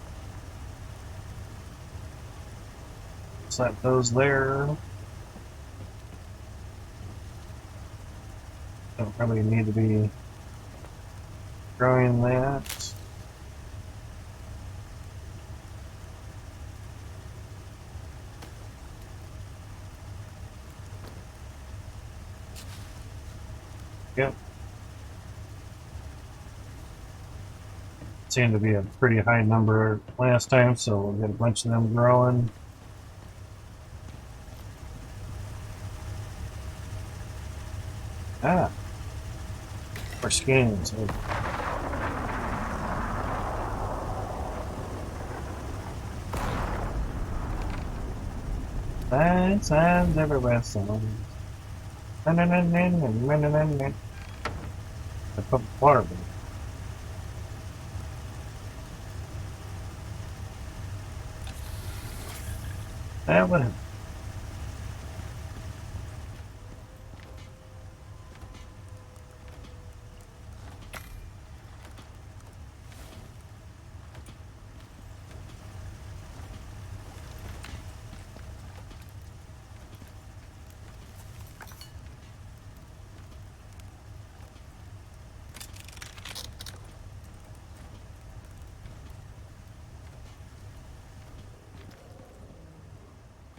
Slap those there. Don't probably need to be growing that. Yep. Seemed to be a pretty high number last time, so we'll get a bunch of them growing. Ah, more skins. Signs everywhere. Songs. I put water. That would.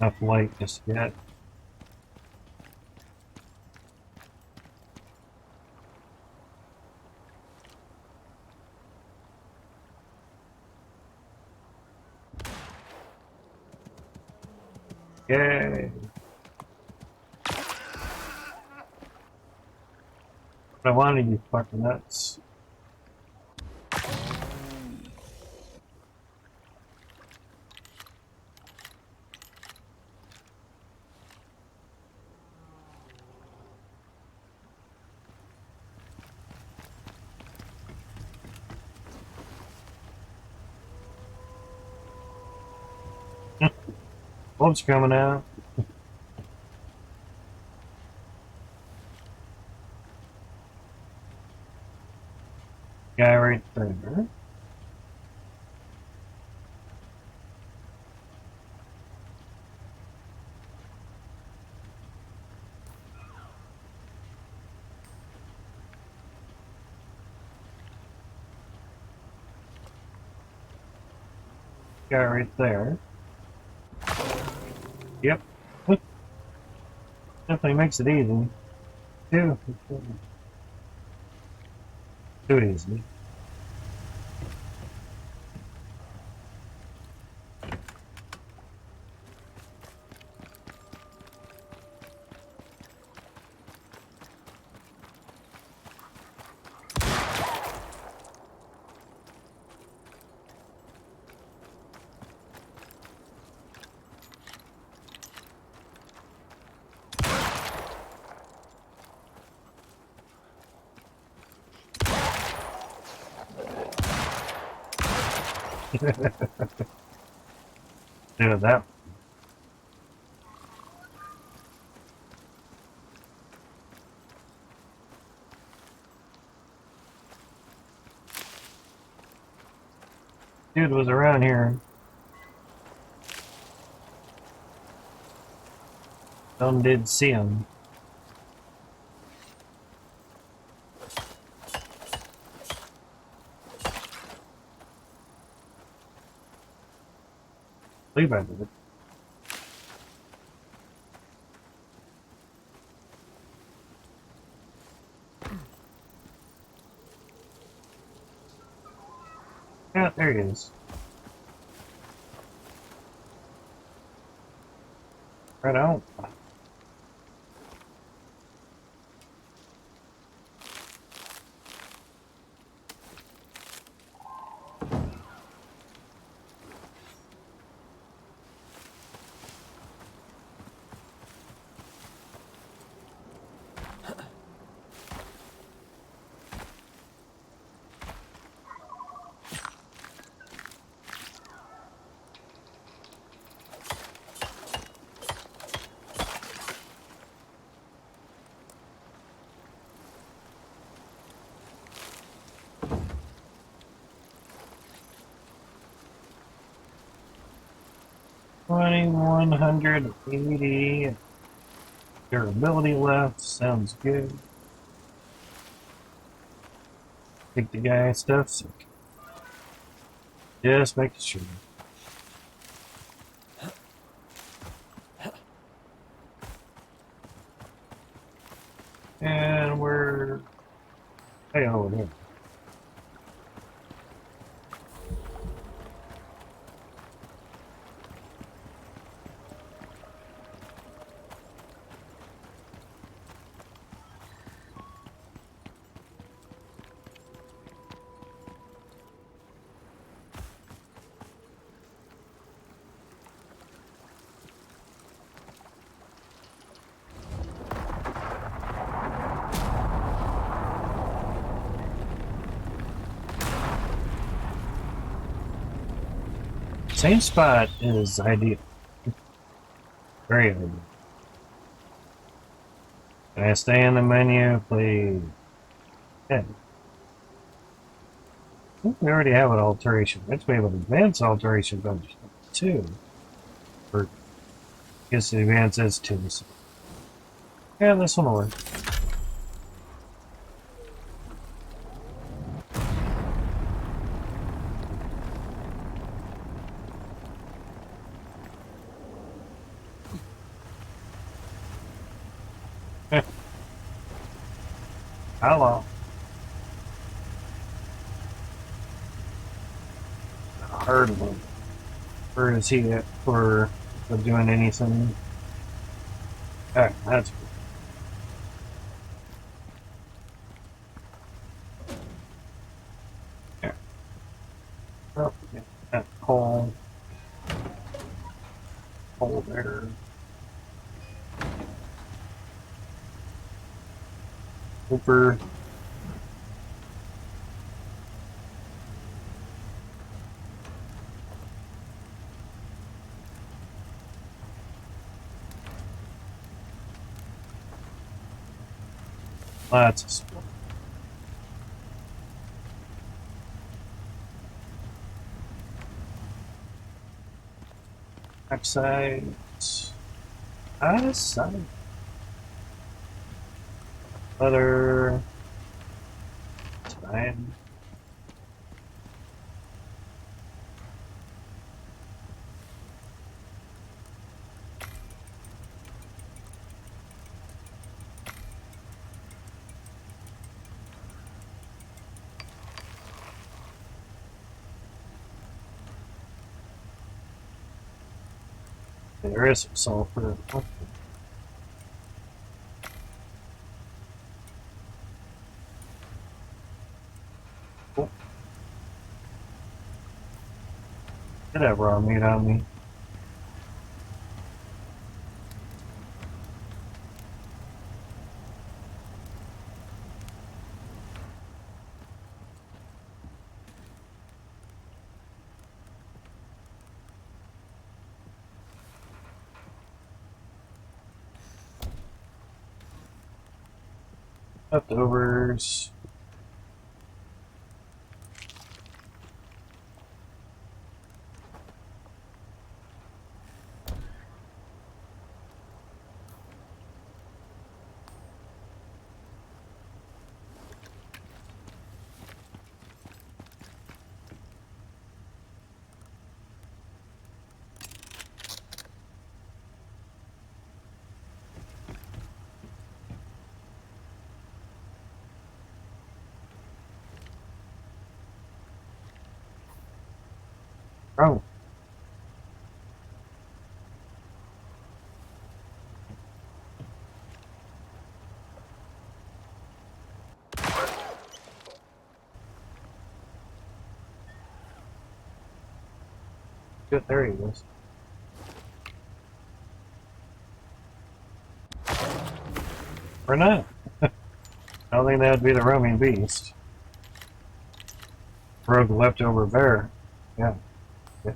Enough light just yet. Yay! I wanted you fucking nuts. Wolf's coming out. Guy right there. Guy right there. Yep. Definitely makes it easy. Too. Too easy. Do that. Dude was around here. Some did see him. believe I did. Yeah, there he is. Right out. $2,180 durability left. Sounds good. Take the guy stuff. So just making sure. And we're way over here. Same spot is ideal. Very ideal. Can I stay in the menu, please? Yeah. I think we already have an alteration. Let's be able to advance alteration budget 2. Or I guess the advance is 2. So. Yeah, this one will work. Hello. Hard one. Where is he at for doing anything? Ah, that's good. Yeah. Oh, yeah. That hole. Hole there. Over. Lots of stuff. Backside. Side. Leather. Fine. There is some sulfur. Okay. Cool. Did have raw meat on me. Leftovers. Oh, good. There he is. Or not. I don't think that would be the roaming beast. Rogue leftover bear. Yeah. Yeah.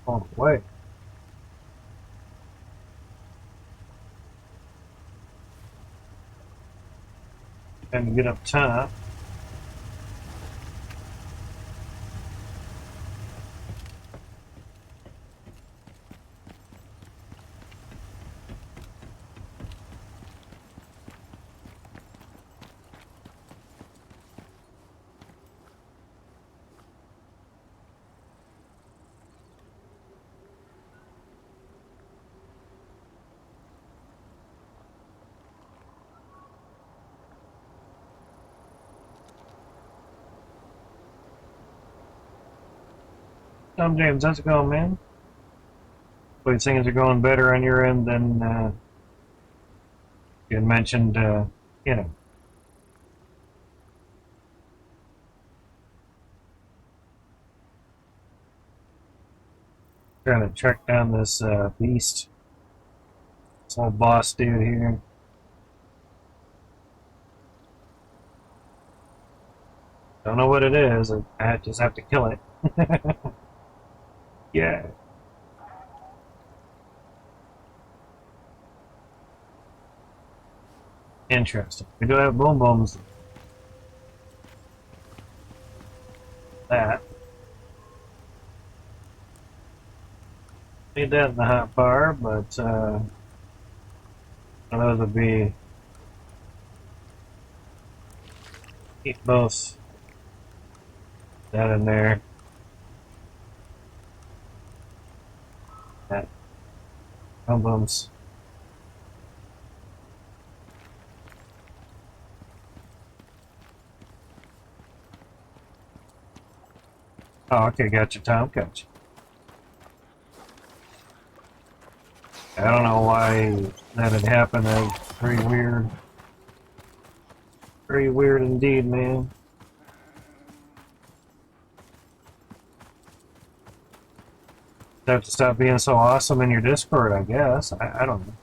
On the way. And get up top. James, how's it going, man? Hopefully things are going better on your end than you had mentioned, you know. Trying to track down this beast. This old boss dude here. Don't know what it is. I just have to kill it. Yeah. Interesting. We do have boom booms. That. Need that in the hot bar, but those would be keep both that in there. That boom booms. Oh, okay, gotcha, Tom. Gotcha. I don't know why that had happened. That was pretty weird. Very weird indeed, man. Have to stop being so awesome in your Discord, I guess. I don't know.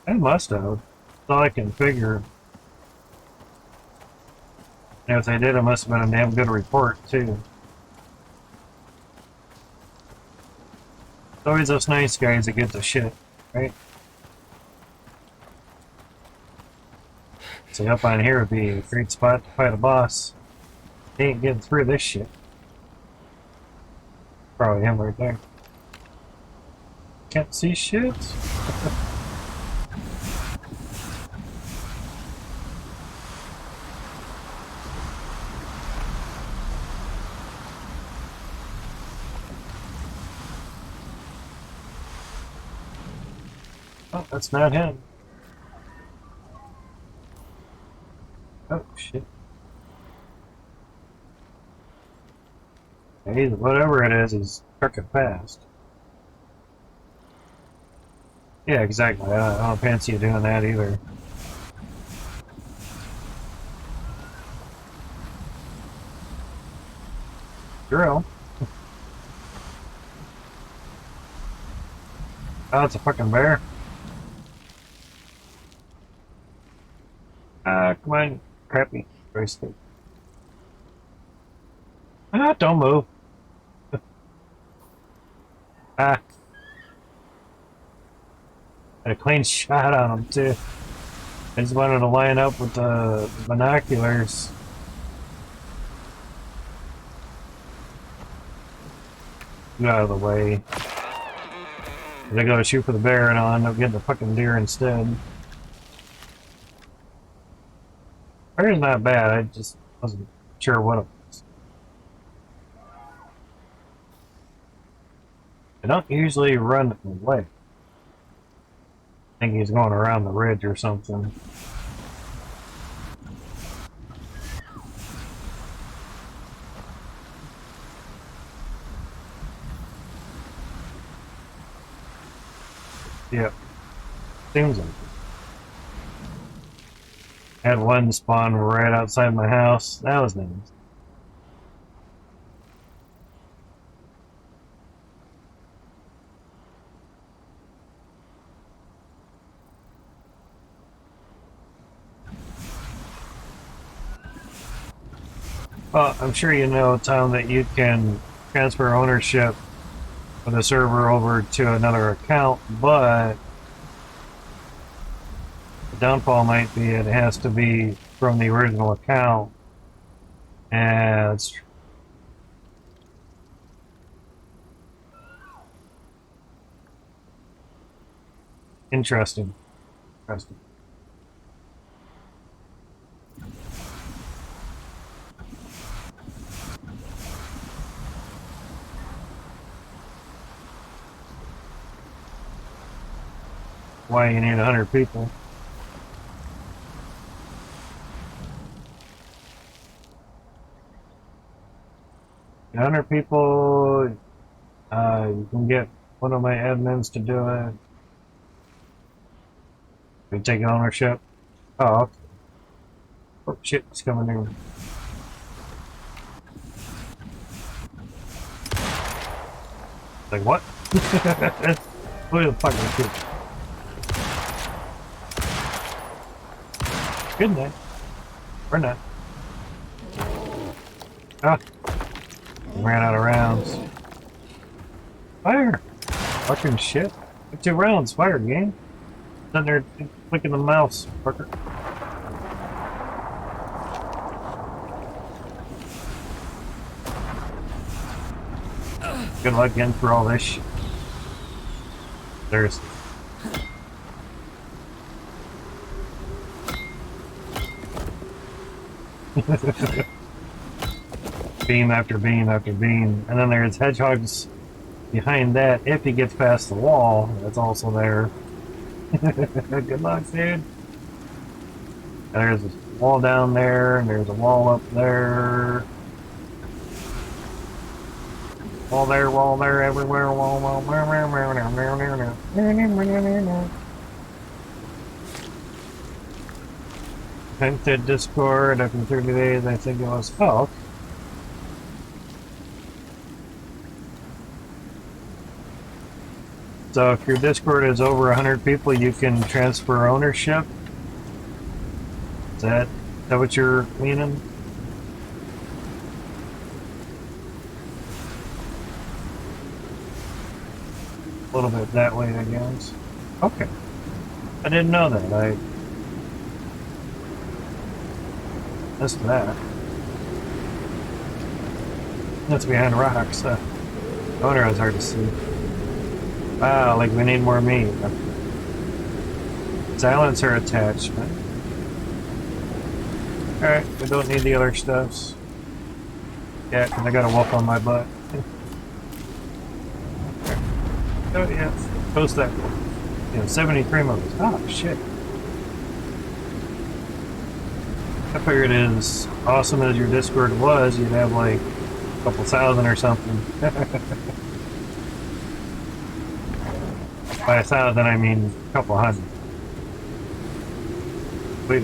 I must have. That's all I can figure. And if they did, it must have been a damn good report, too. It's always those nice guys that get the shit, right? So up on here would be a great spot to fight a boss. He ain't getting through this shit. Probably him right there. Can't see shit. Oh, that's not him. Oh, shit. He's, whatever it is, he's trucking fast. Yeah, exactly. I don't fancy you doing that either. Drill. Oh, it's a fucking bear. Come on, crappy bracelet. Ah, don't move. Ah, had a clean shot on him too. I just wanted to line up with the binoculars. Get out of the way. I go to shoot for the bear and I'll end up getting the fucking deer instead. Bear's not bad, I just wasn't sure what it was. I don't usually run away. I think he's going around the ridge or something. Yep, seems like it. Had one spawn right outside my house. That was nice. Well, I'm sure you know, Tom, that you can transfer ownership of the server over to another account, but the downfall might be it has to be from the original account. And it's interesting. Interesting. Why you need 100 people. 100 people, you can get one of my admins to do it. We take ownership. Oh, okay. Oh shit, it's coming in. Like what? Who the fuck is this? Good night. Or not. Ah, ran out of rounds. Fire! Fucking shit. 2 rounds, fire game. Sitting there clicking the mouse, fucker. Good luck getting through all this shit. Seriously. Beam after beam after beam. And then there's hedgehogs behind that if he gets past the wall. That's also there. Good luck, dude. And there's a wall down there, and there's a wall up there. Wall there, everywhere, wall. Hinted Discord after 30 days, I think it was. Oh, okay. So if your Discord is over 100 people, you can transfer ownership. Is that what you're meaning? A little bit that way, I guess. Okay. I didn't know that. I missed that. That's behind rocks. No wonder it was hard to see. Wow, like we need more meat. Silencer attachment. Alright, we don't need the other stuffs. Yeah, because I got a wolf on my butt. Oh yeah, post that. Yeah, 73 movies. Oh shit. I figured as awesome as your Discord was, you'd have like a couple thousand or something. By 1,000 I mean a couple hundred.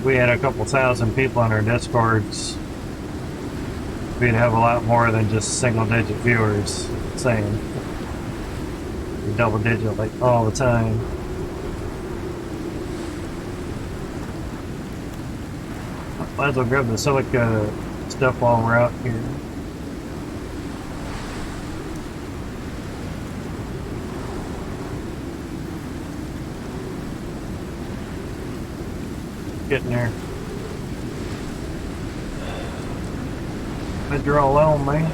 We had a couple thousand people on our Discords. We'd have a lot more than just single-digit viewers saying. Double-digit like all the time. Might as well grab the silica stuff while we're out here. Getting there. But you're all alone, man.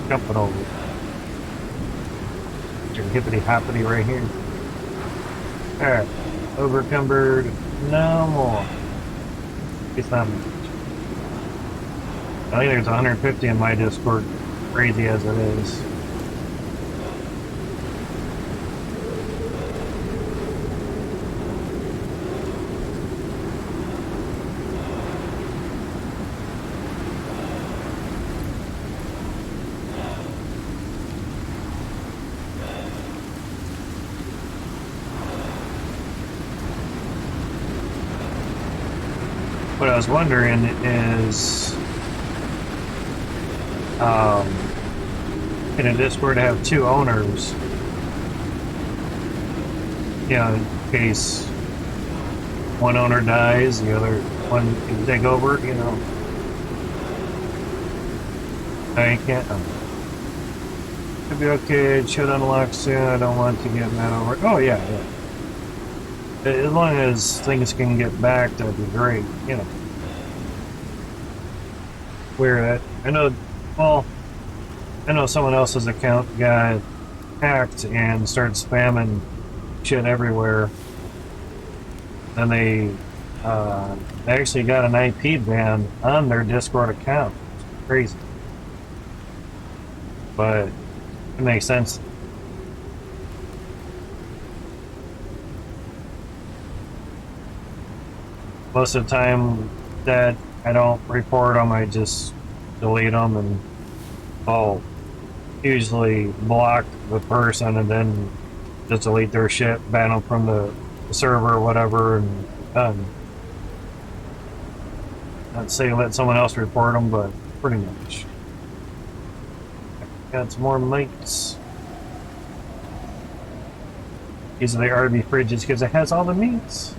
Jumping over. Your hippity hoppity right here. Alright. Overcumbered. No more. It's not much. I think there's 150 in my Discord. Crazy as it is. What I was wondering is, in a Discord have two owners, you know, in case one owner dies, the other one can take over, you know. I can't. Could be okay, it should unlock soon, I don't want to get that over. Oh, yeah, yeah. As long as things can get back, that'd be great, you know. Where I know, well, I know someone else's account got hacked and started spamming shit everywhere. And they actually got an IP ban on their Discord account. It's crazy. But it makes sense. Most of the time that I don't report them, I just delete them, and I'll usually block the person and then just delete their shit, ban them from the server or whatever, and done. Not say let someone else report them, but pretty much. Got some more mates. These are the RV fridges because it has all the meats.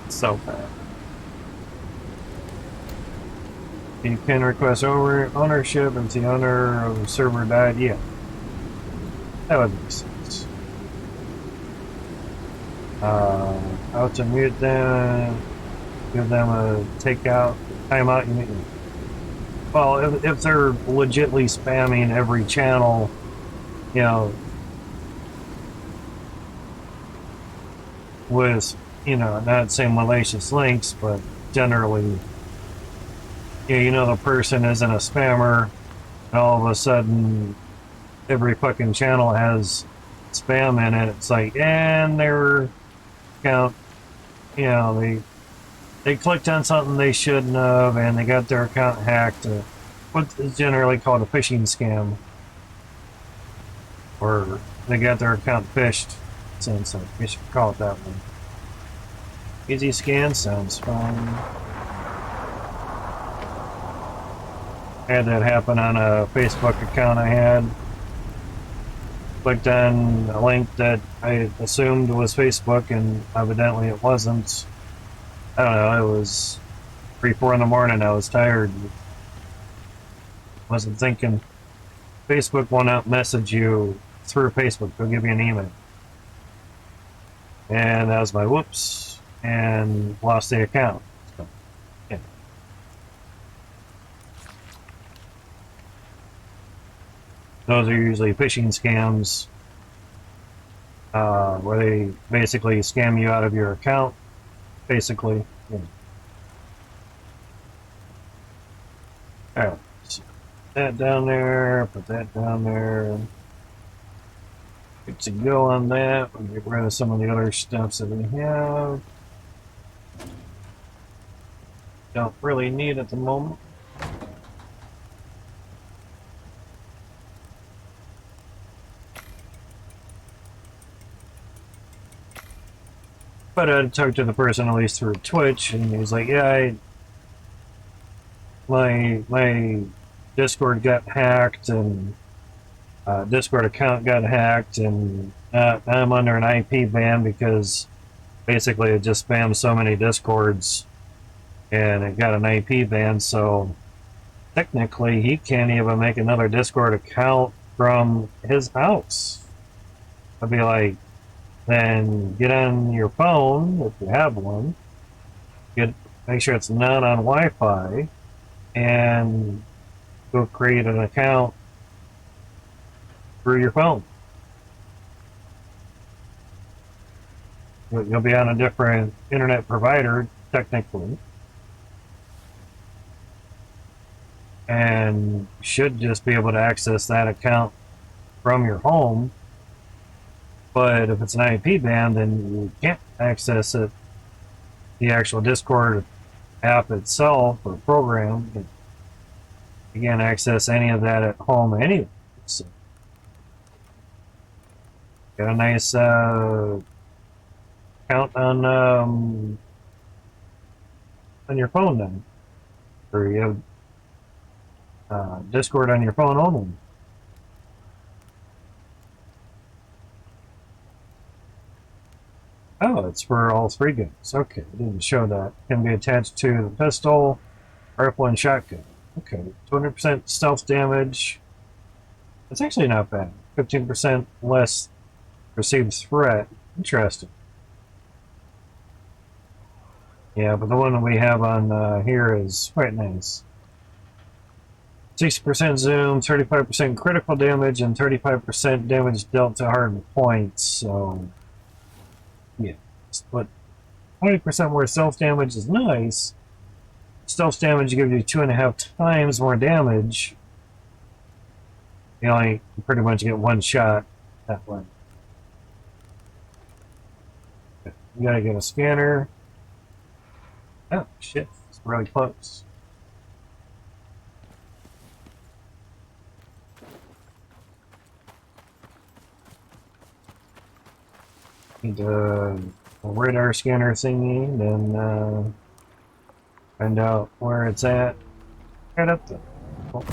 So bad. You can request ownership if the owner of the server died. Yeah, that would make sense. How to mute them? Give them a takeout timeout. Well, if they're legitly spamming every channel, you know, with, you know, not saying malicious links, but generally, yeah, you know, the person isn't a spammer, and all of a sudden, every fucking channel has spam in it. It's like, and their account, you know, they clicked on something they shouldn't have, and they got their account hacked. What is generally called a phishing scam, or they got their account phished. Since I guess you could call it that one. Easy scan sounds fun. I had that happen on a Facebook account I had. Clicked on a link that I assumed was Facebook, and evidently it wasn't. I don't know, it was 3, 4 in the morning, I was tired. Wasn't thinking. Facebook will not message you through Facebook, they'll give you an email. And that was my whoops, and lost the account. So, yeah. Those are usually phishing scams, where they basically scam you out of your account, basically. Yeah. Alright, so put that down there, put that down there. Good to go on that. We'll get rid of some of the other stuffs that we have. Don't really need at the moment. But I talked to the person at least through Twitch, and he was like, "Yeah, my Discord got hacked, and Discord account got hacked, and I'm under an IP ban because basically it just spammed so many Discords, and it got an IP ban. So technically, he can't even make another Discord account from his house." I'd be like, Then get on your phone if you have one. Make sure it's not on Wi-Fi, and go create an account through your phone. You'll be on a different internet provider, technically, and should just be able to access that account from your home. But if it's an IP ban, then you can't access it, the actual Discord app itself or program. You can't access any of that at home anyway. So, got a nice account on your phone then, or you have Discord on your phone only. Oh, it's for all three guns. Okay, it didn't show that. Can be attached to the pistol, rifle, and shotgun. Okay, 200% stealth damage. That's actually not bad. 15% less perceived threat. Interesting. Yeah, but the one that we have on here is quite nice. 60% zoom, 35% critical damage, and 35% damage dealt to hardened points. So, yeah. But 20% more stealth damage is nice. Stealth damage gives you 2.5 times more damage. You only pretty much get one shot that way. You gotta get a scanner. Oh, shit. It's really close. Need a radar scanner thingy, then find out where it's at. Right up there. Oh.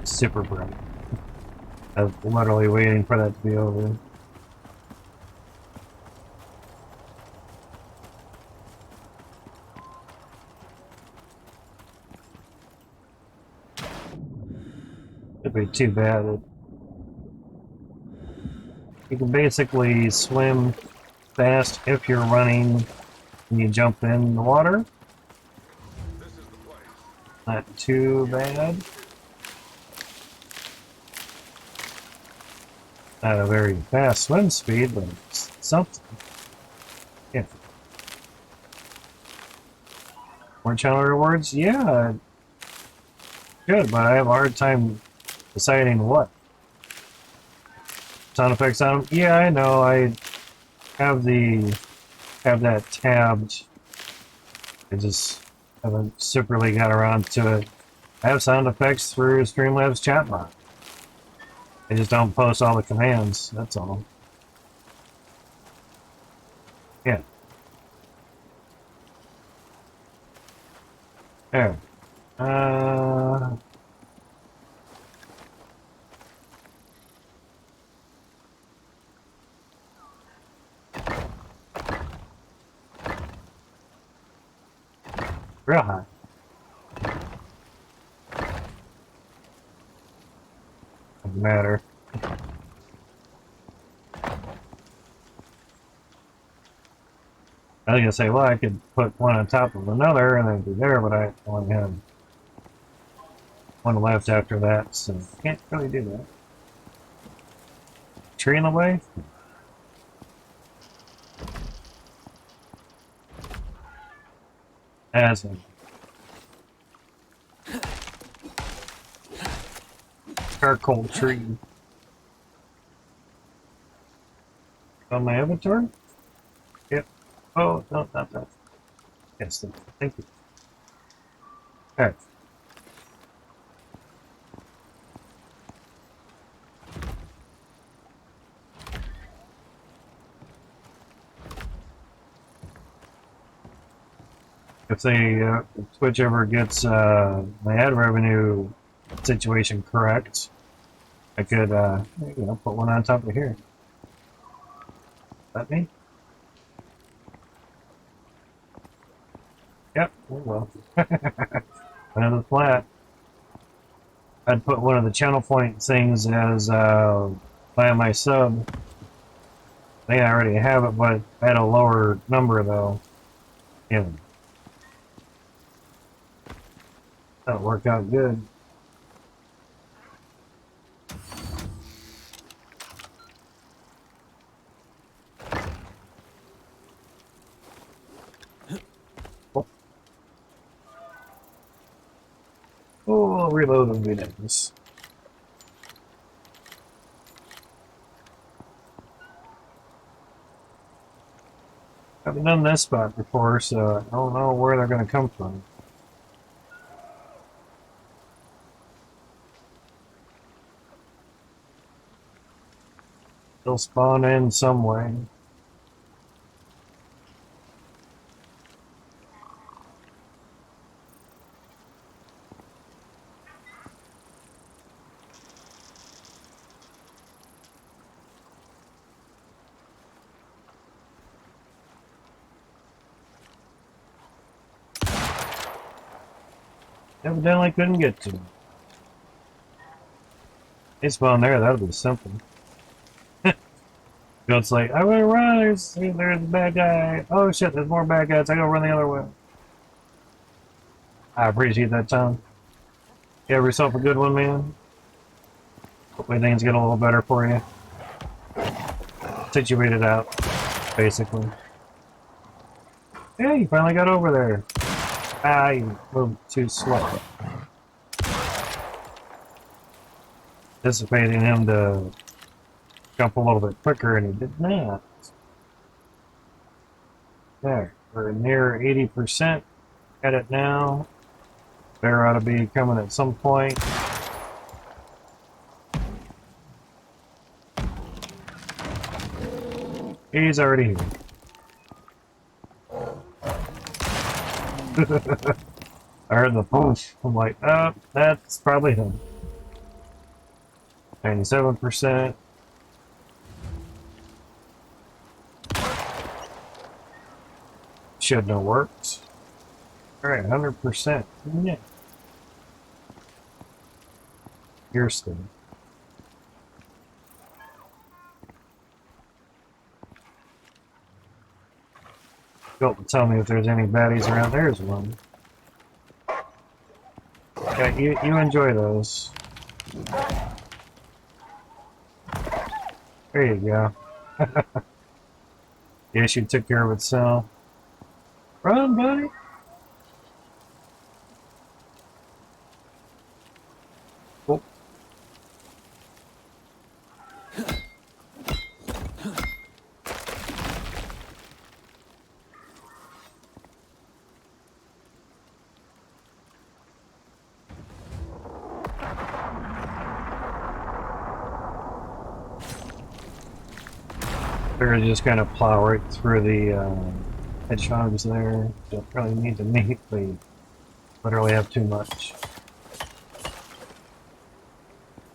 Super bright. I was literally waiting for that to be over. It'd be too bad. You can basically swim fast if you're running and you jump in the water. Not too bad. Not a very fast swim speed, but it's something. Yeah. More channel rewards? Yeah. Good, but I have a hard time deciding what. Sound effects on them? Yeah, I know. I have that tabbed. I just haven't superly got around to it. I have sound effects through Streamlabs chatbot. I just don't post all the commands, that's all. Yeah. There. Real high. Doesn't matter. I was gonna say, well, I could put one on top of another and then be there, but I only have one left after that, so can't really do that. Tree in the way? As a charcoal tree. On my inventory? Yep. Oh, no, not that. Yes, thank you. Alright. If they, Twitch ever gets my ad revenue situation correct, I could, put one on top of here. That me? Yep, oh well. Another flat. I'd put one of the channel point things as Buy my sub. I think I already have it, but at a lower number though. Yeah, that worked out good. Oh, reload would be nice. Haven't done this spot before, so I don't know where they're going to come from. They'll spawn in some way. Evidently couldn't get to them. They spawn there, that would be simple. It's like, I'm gonna run, there's a bad guy. Oh shit, there's more bad guys, I gotta run the other way. I appreciate that, Tom. You have yourself a good one, man. Hopefully things get a little better for you. Situated out, basically. Yeah, you finally got over there. Ah, you moved too slow. Anticipating him to jump a little bit quicker, and he did not. There, we're near 80% at it now. Bear ought to be coming at some point. He's already here. I heard the poof. I'm like, oh, that's probably him. 97%. Should have worked. Alright, 100%. Yeah. Kirsten. Don't tell me if there's any baddies around. There's one. Yeah, you enjoy those. There you go. The issue took care of itself. Run, buddy! Oh. They're just kind of plow right through the hedgehogs there. Don't really need to meet. They literally have too much.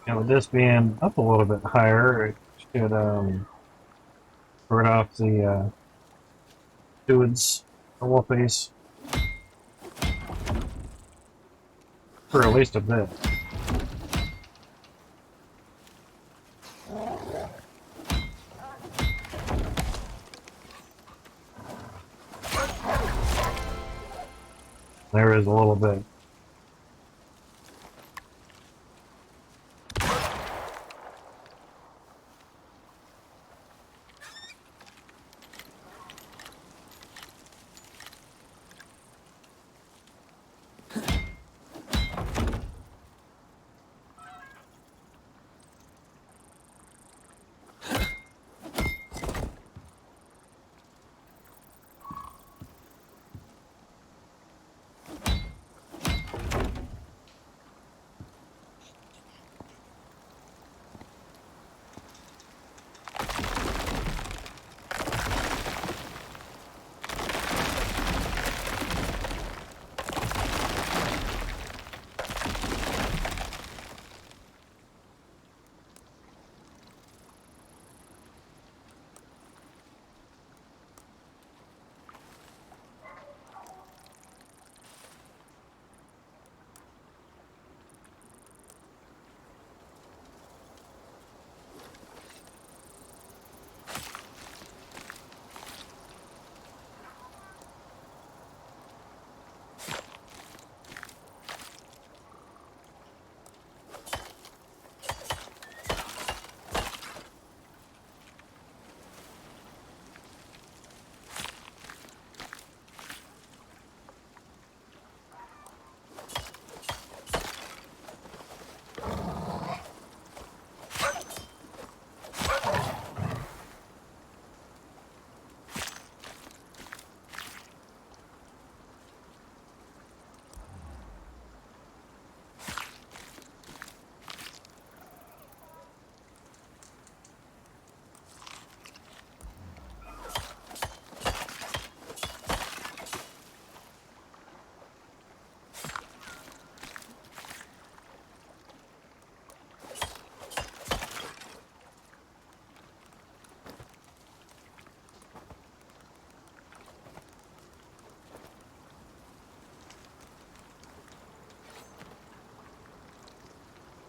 And with this being up a little bit higher, it should burn off the dudes, the wolfies, for at least a bit. There is a little bit.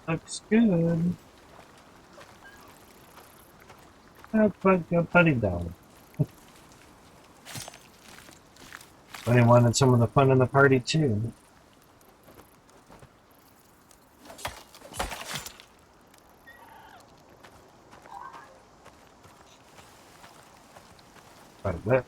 Looks good. Put your buddy down. Buddy wanted some of the fun in the party too. Quite a bit.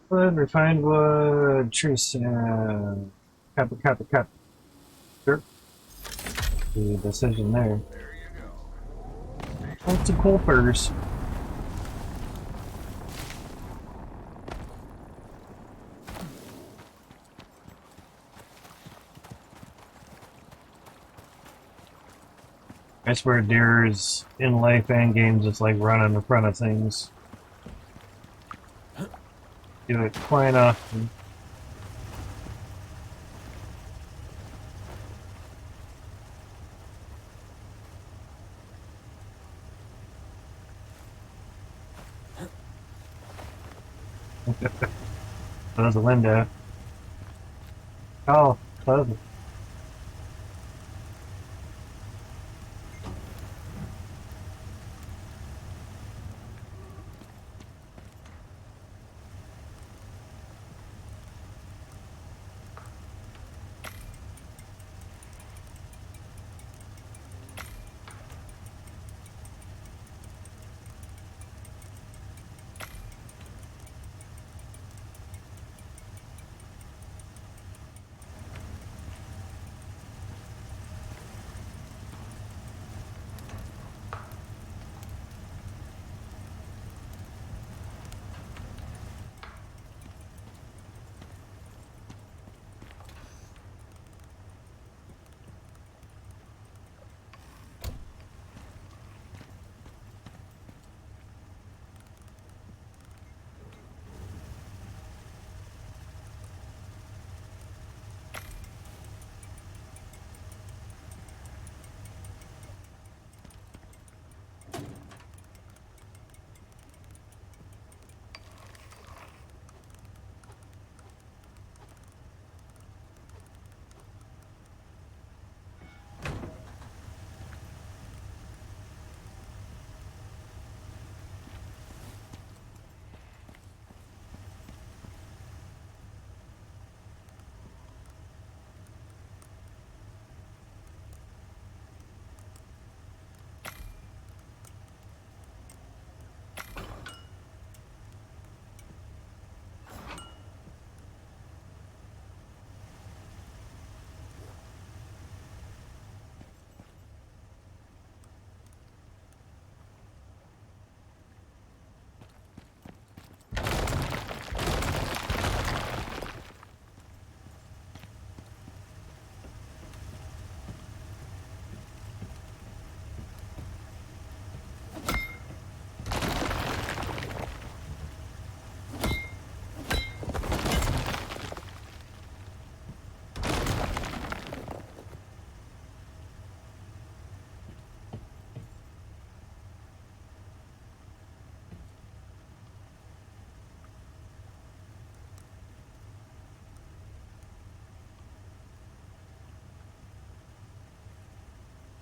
Wood, refined wood, tree sand, copper. Sure. The decision there. Lots of coopers. I swear deers in life and games just like running in front of things. Do it quite often. Close the window. Oh, close it.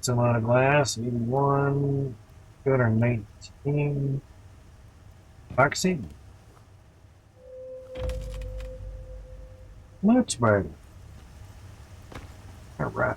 It's a lot of glass, 81, 219. Epoxy. Much better. Alright.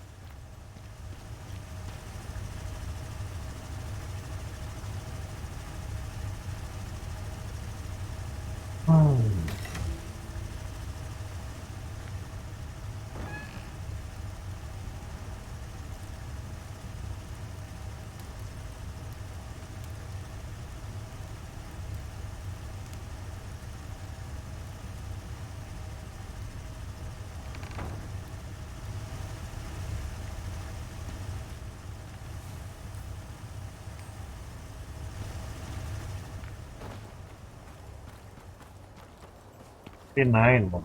Nine more.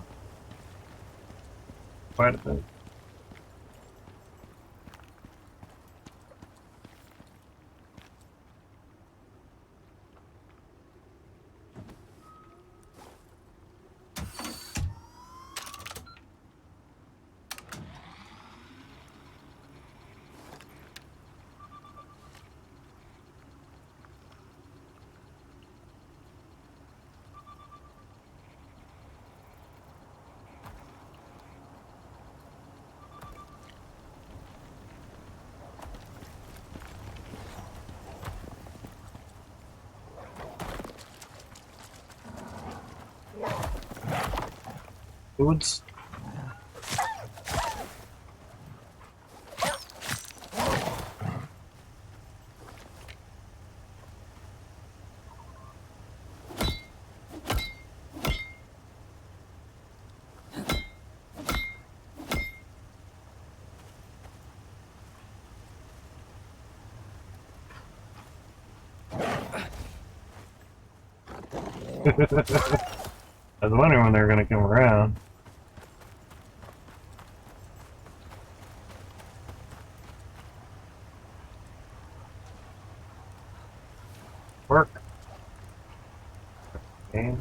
Quite a bit. Foods. I was wondering when they were going to come around. Work. Okay.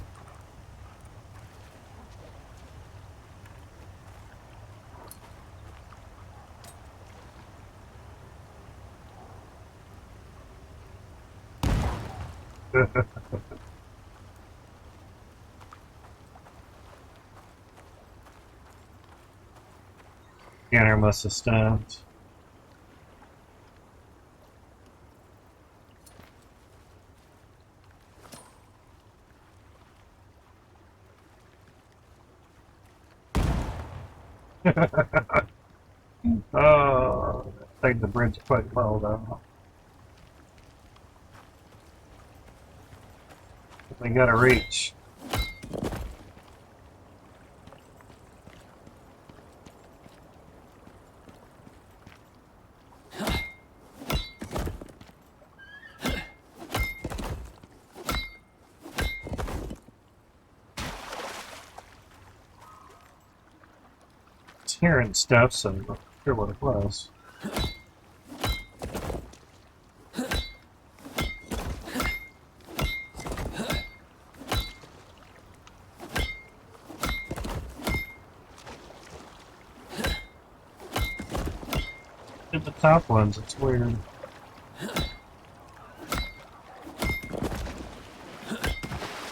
Scanner must have stopped. Oh, I think the bridge quite well though. We gotta reach. It's hearing stuff, so I'm not sure what it was. At the top ones, it's weird.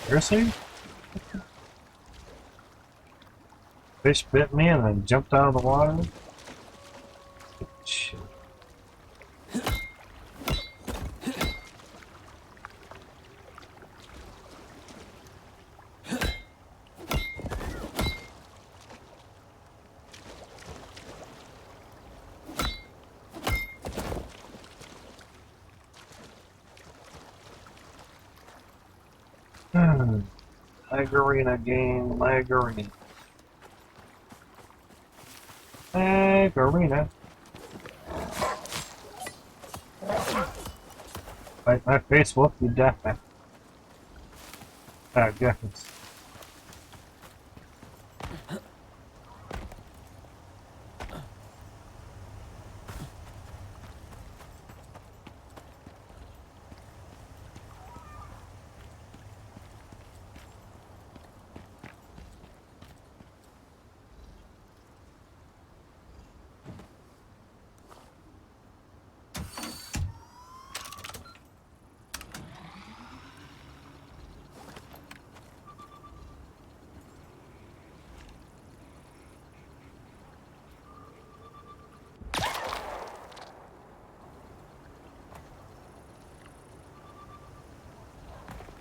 Seriously? Fish bit me and then jumped out of the water? Shit. Arena game, Arena. Arena. Bite my face, wolf, you deaf. Ah, goodness.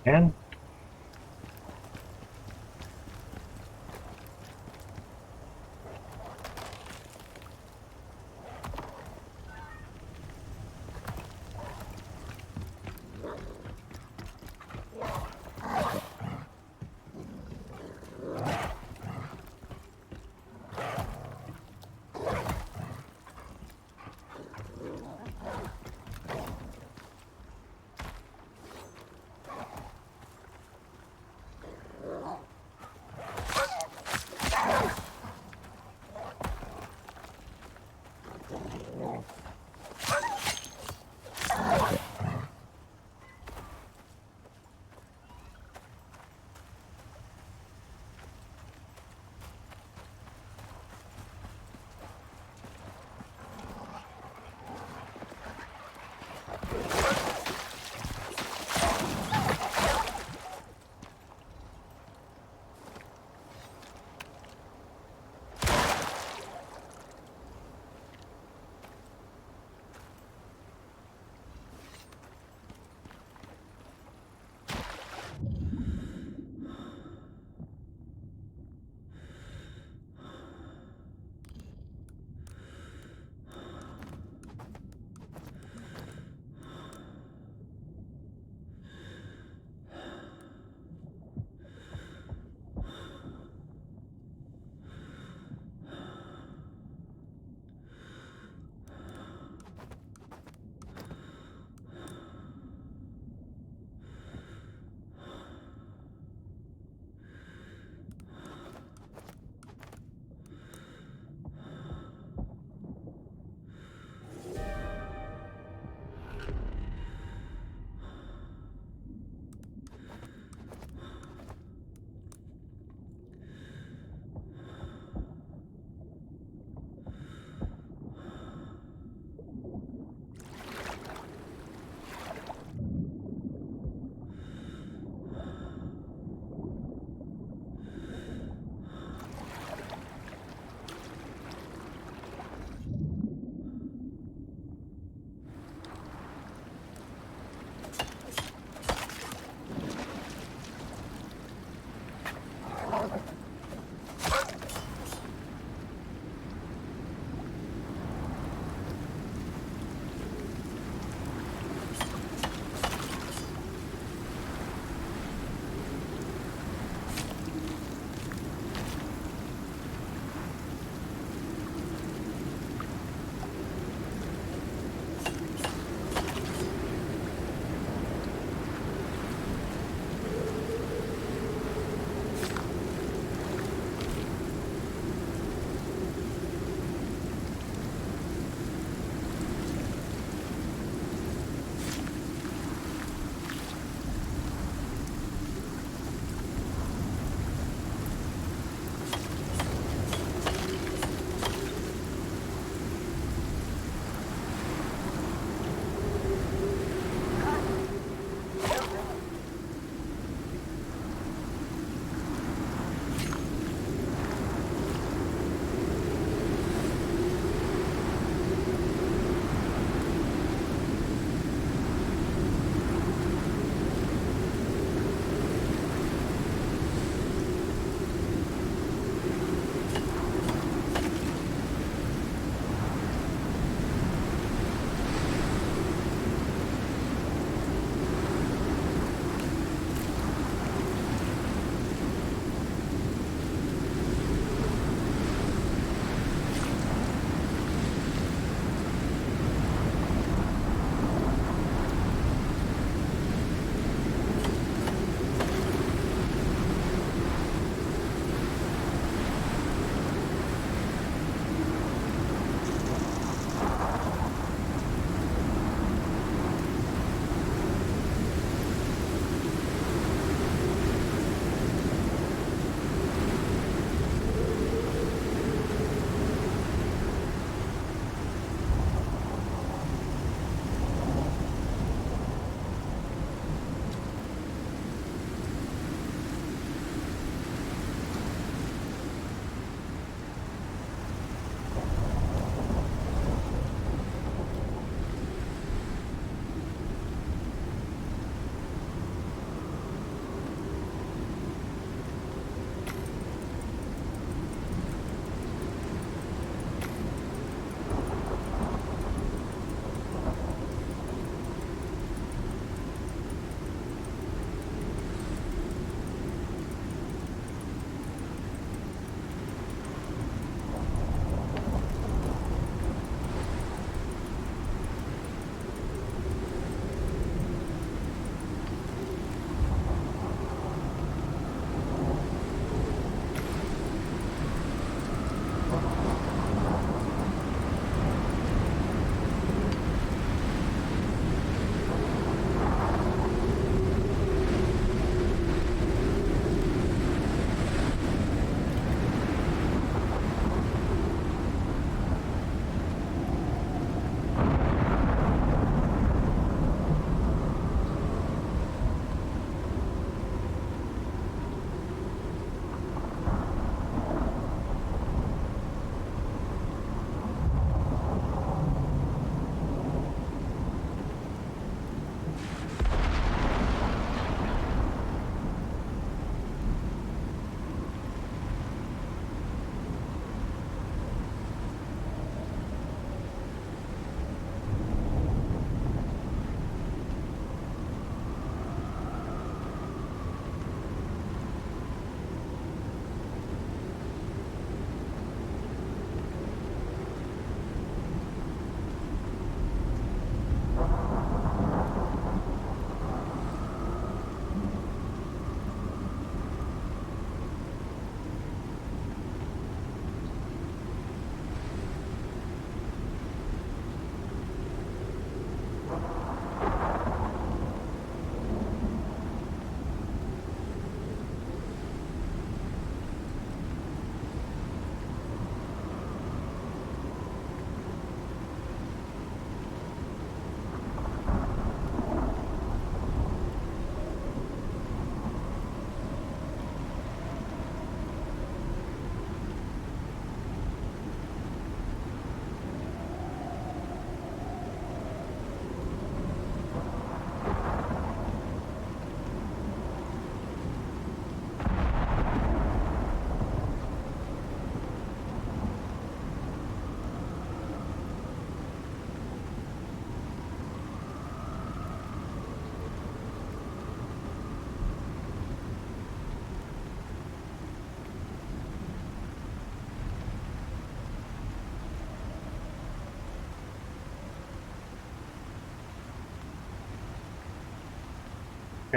And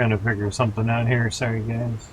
Trying to figure something out here. Sorry, guys.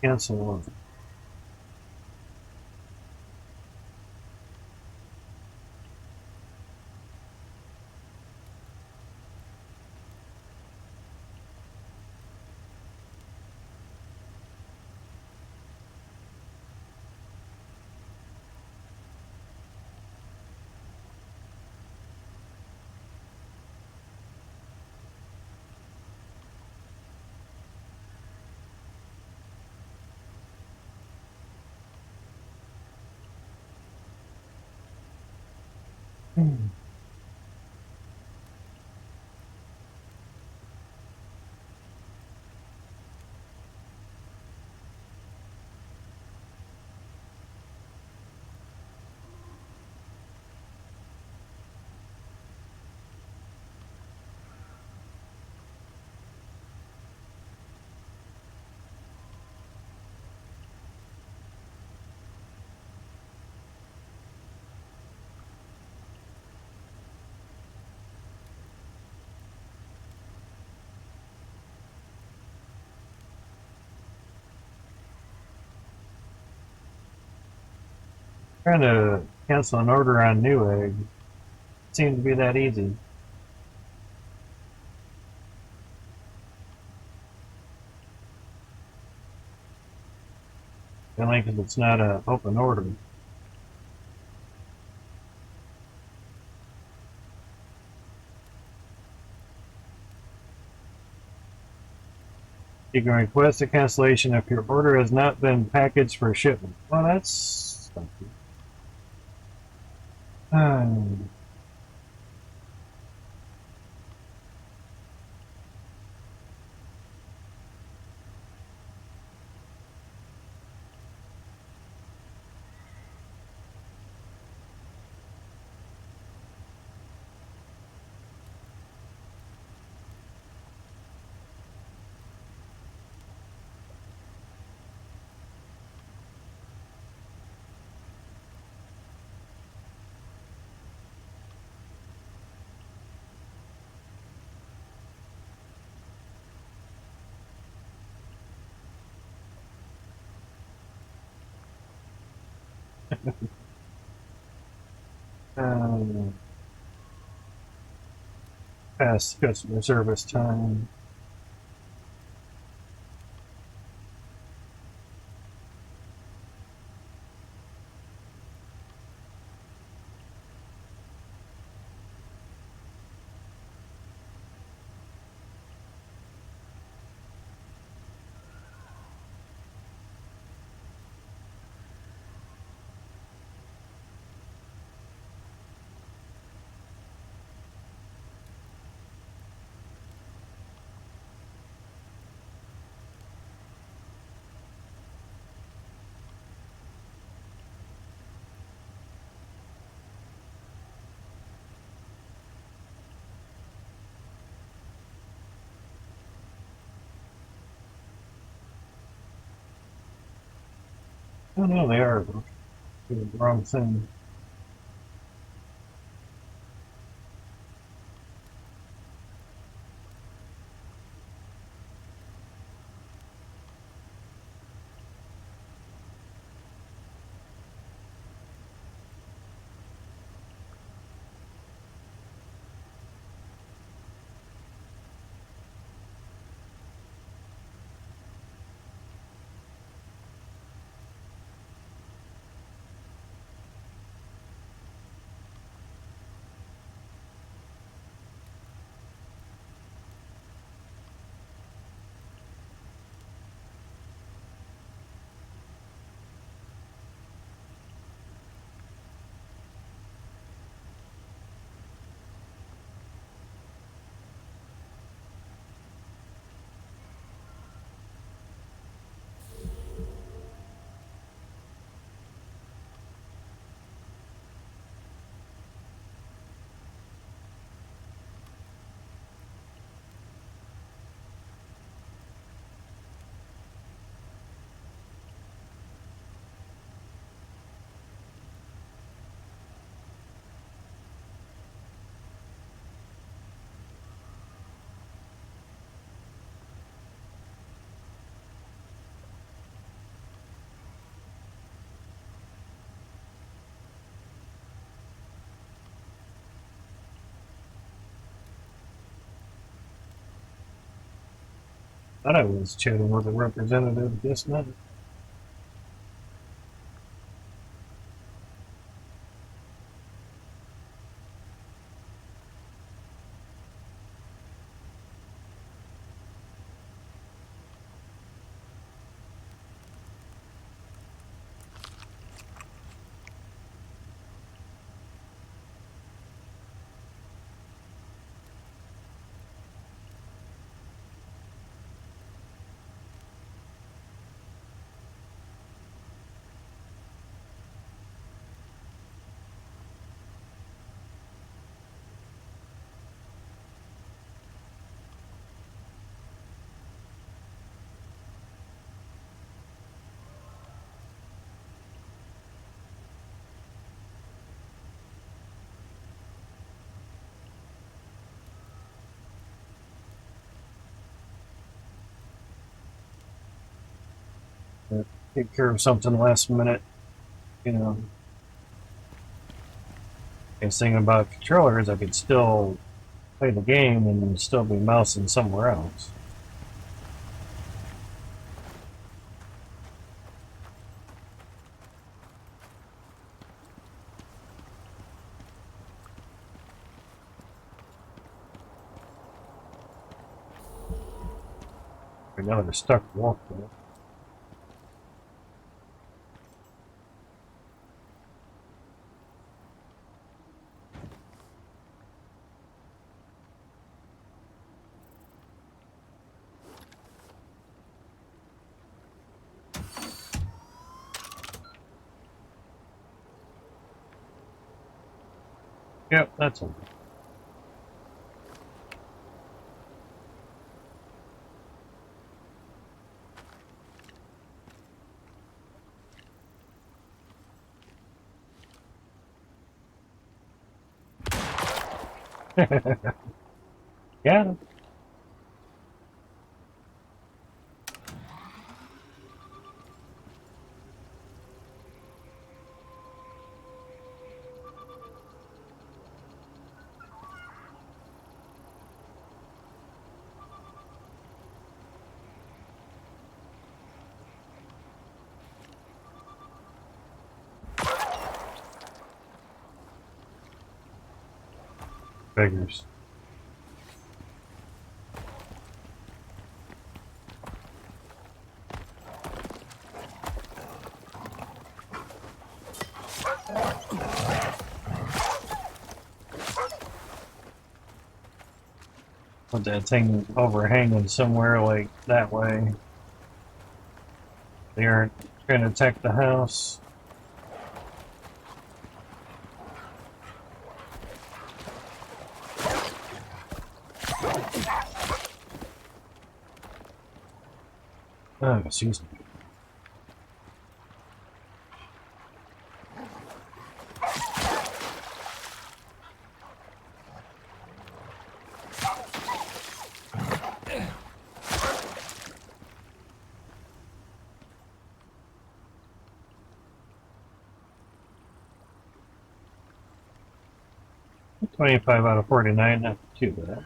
Cancel. Trying to cancel an order on Newegg. It seemed to be that easy. Only because it's not an open order. You can request a cancellation if your order has not been packaged for shipment. Well, that's something. um, Past customer service time. Oh no, they are doing the wrong thing. Thought I was chatting with a representative just now. Take care of something last minute, you know. I was thinking about controllers, I could still play the game and still be mousing somewhere else. Right now they're stuck walking. Yep, that's all. Yeah, beggars. Put that thing overhanging somewhere like that way. They aren't going to attack the house. Oh, excuse me. 25 out of 49, not too bad.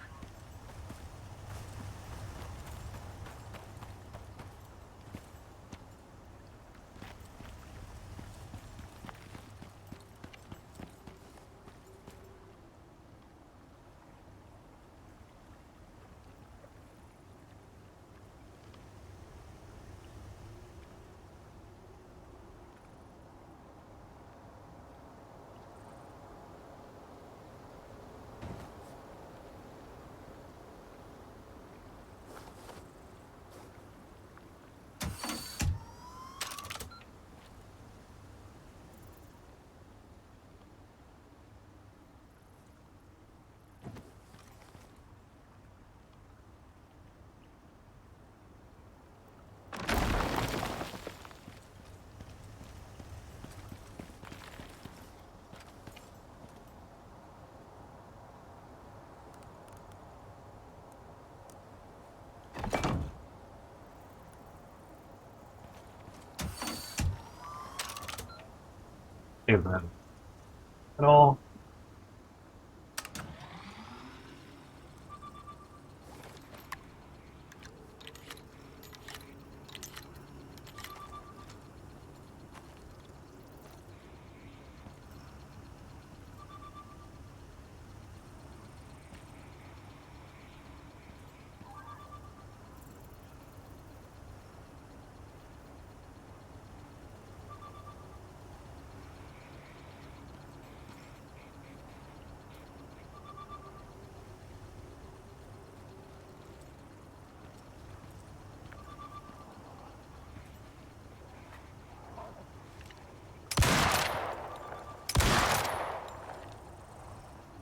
Too bad. At all.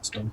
System.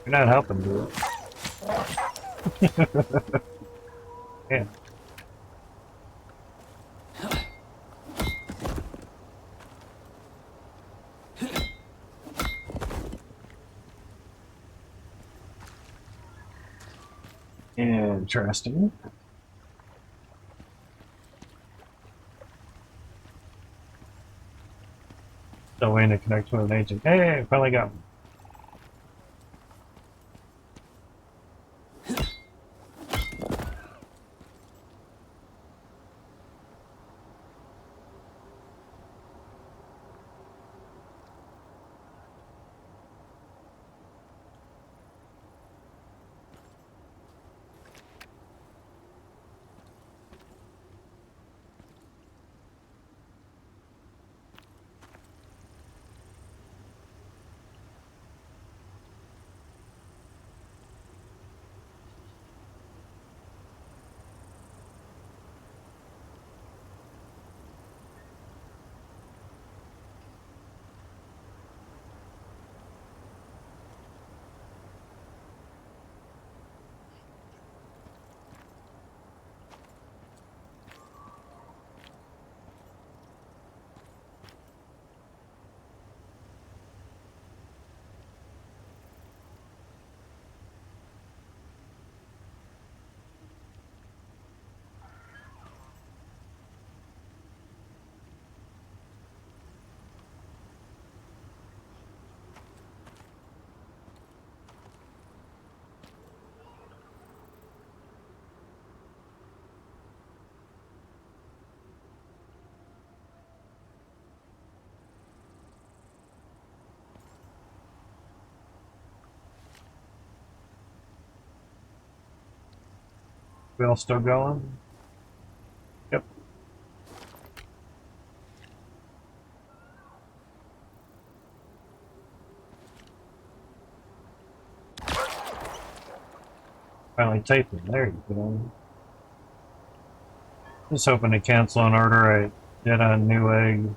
You're not helping, dude. Yeah. Interesting. Still waiting to connect with an agent. Hey, finally got one. We all still going? Yep. Finally typing. There you go. Just hoping to cancel an order I did on Newegg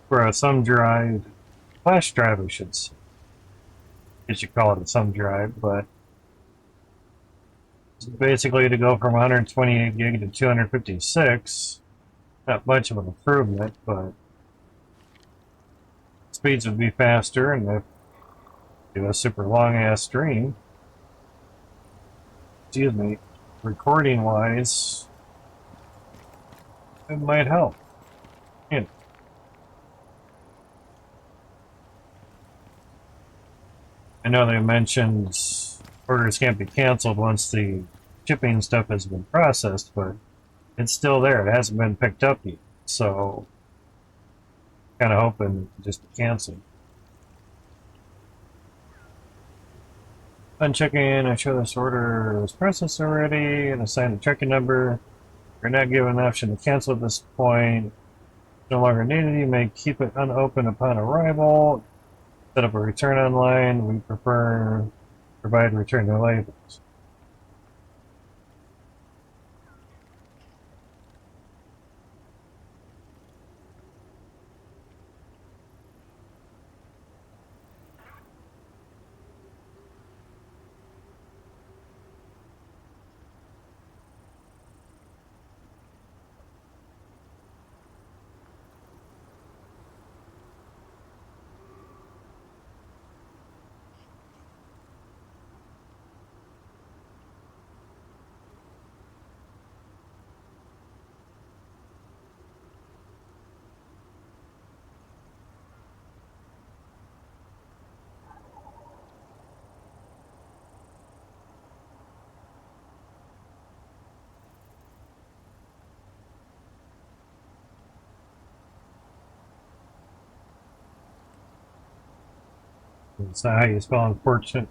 for a thumb drive, flash drive, I should say. I guess you call it a thumb drive, but it's basically to go from 128 gig to 256. Not much of an improvement, but speeds would be faster, and if you do a super long ass stream, excuse me, recording wise, it might help. You know, I know they mentioned orders can't be canceled once the shipping stuff has been processed, but it's still there. It hasn't been picked up yet, so kind of hoping just to cancel. Unchecking, I show this order was processed already and assign the tracking number. You're not given an option to cancel at this point. No longer needed. You may keep it unopened upon arrival. Set up a return online. We prefer provide return to labels. That's not how you spell unfortunate.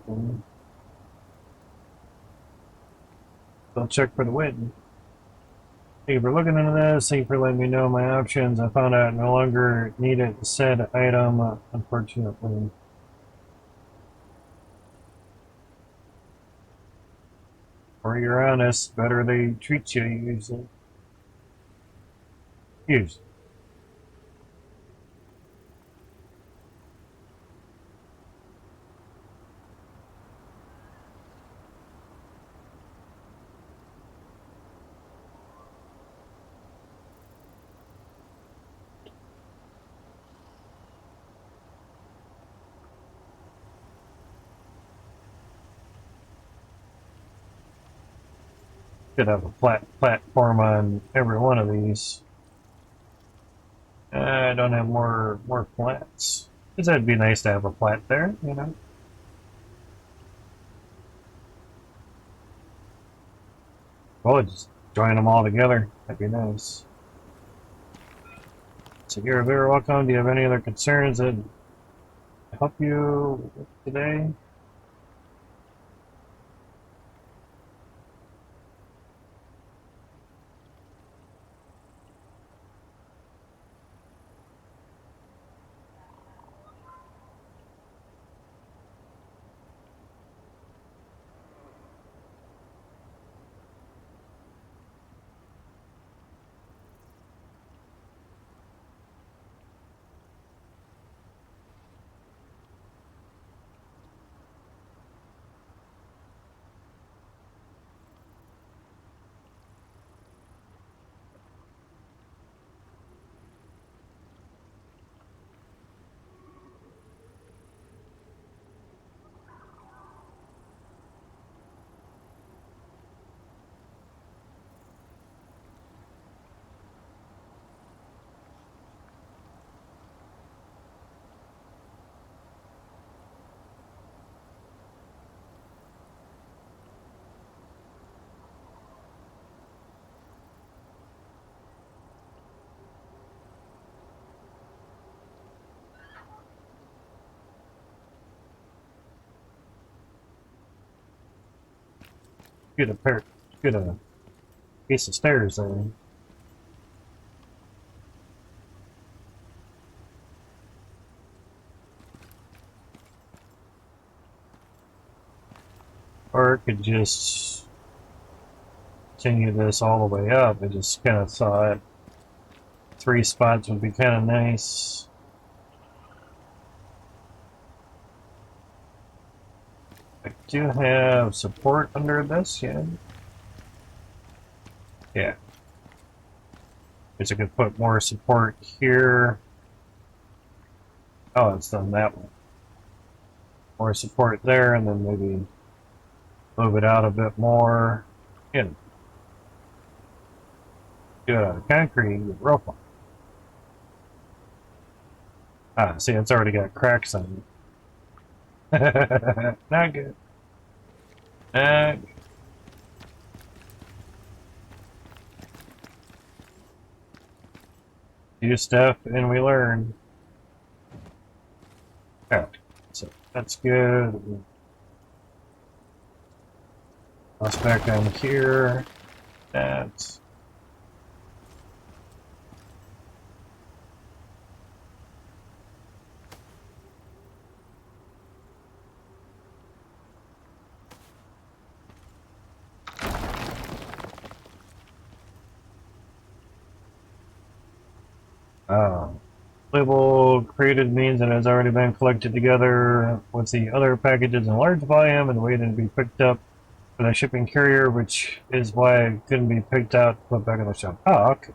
They'll check for the win. Thank you for looking into this. Thank you for letting me know my options. I found out I no longer needed said item, unfortunately. Or you're honest, better they treat you usually. Usually. Could have a flat platform on every one of these. I don't have more flats. Because that'd be nice to have a flat there, you know. Well, just join them all together. That'd be nice. So you're very welcome. Do you have any other concerns that help you today? Get a piece of stairs there. Or it could just continue this all the way up. I just kind of thought 3 spots would be kind of nice. I do have support under this, yeah. Yeah. Guess I could put more support here. Oh, it's done that one. More support there, and then maybe move it out a bit more. You know, do it out of concrete with rope on. Ah, see, it's already got cracks on it. Not good. Not good. Do stuff and we learn. Alright, so that's good. Let's back down here. That's label created means that it has already been collected together with the other packages in large volume and waiting to be picked up for the shipping carrier, which is why it couldn't be picked out put back in the shop. Oh, okay.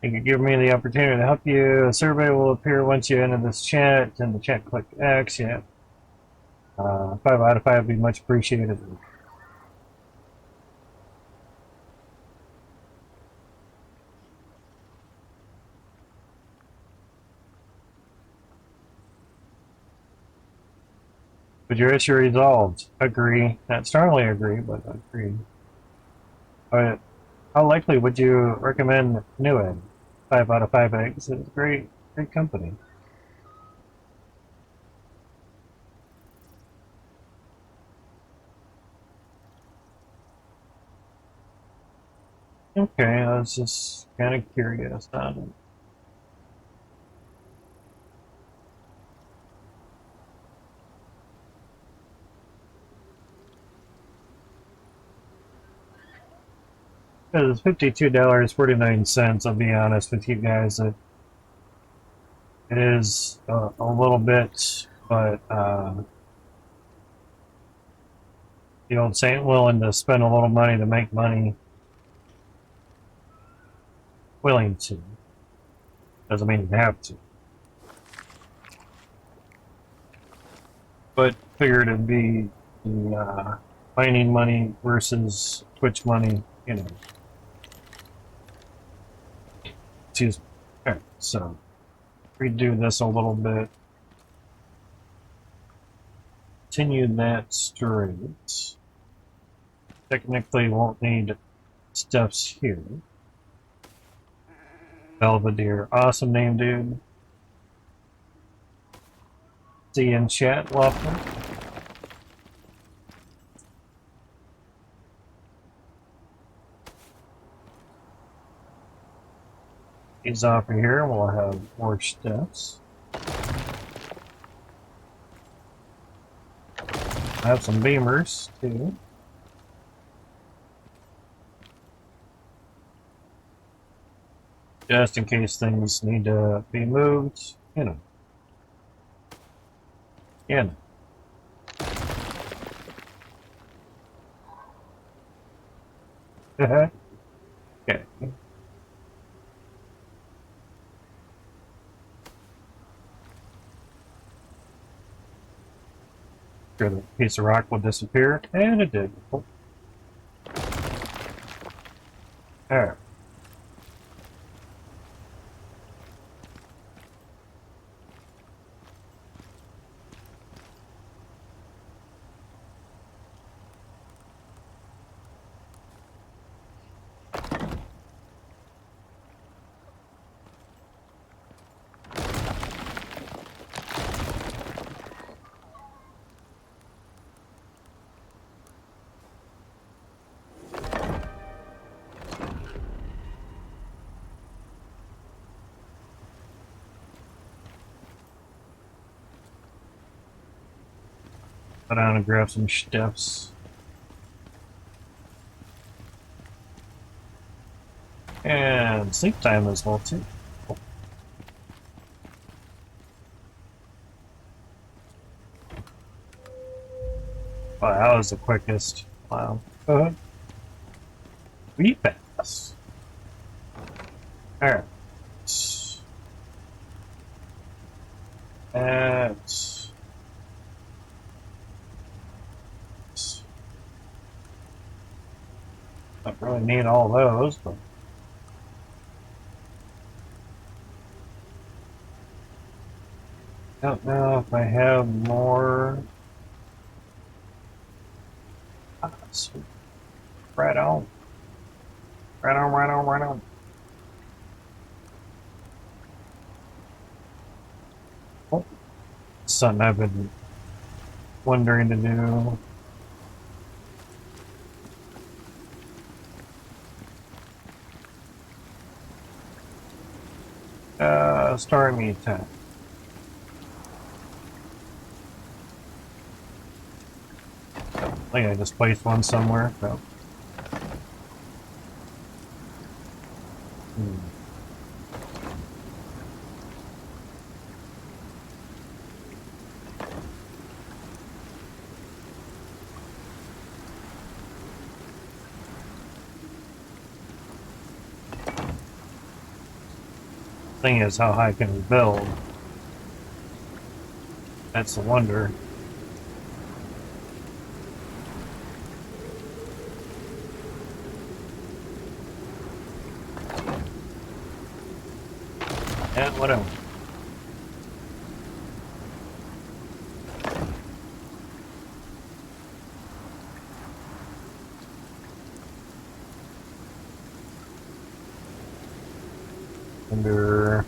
You can give me the opportunity to help you. A survey will appear once you enter this chat. In the chat, click X. Yeah. 5 out of 5 would be much appreciated. But your issue resolved. Agree. Not strongly agree, but agree. But how likely would you recommend Newegg? 5 out of 5 eggs. It's great company. Okay, I was just kind of curious on it. It's $52.49. I'll be honest with you guys. It is a little bit, but the old saying, willing to spend a little money to make money. Willing to. Doesn't mean you have to. But figured it'd be the mining money versus Twitch money, you know. Excuse me. Okay, so redo this a little bit. Continue that straight. Technically won't need steps here. Belvedere. Awesome name, dude. See you in chat, Waffle. He's off of here. We'll have more steps. I have some beamers, too. Just in case things need to be moved, you know. You know. Okay. Sure, the piece of rock will disappear, and it did. Oh. Alright. Go down and grab some stiffs. And sleep time as well too. Wow, that was the quickest. Wow. We pass. Alright. That's... Don't really need all those, but... Don't know if I have more... Ah, sweet. Right on. Right on, right on, right on. Oh, something I've been wondering to do. Star meet time. I think I just placed one somewhere. So. Thing is, how high can we build? That's the wonder. And whatever. Under...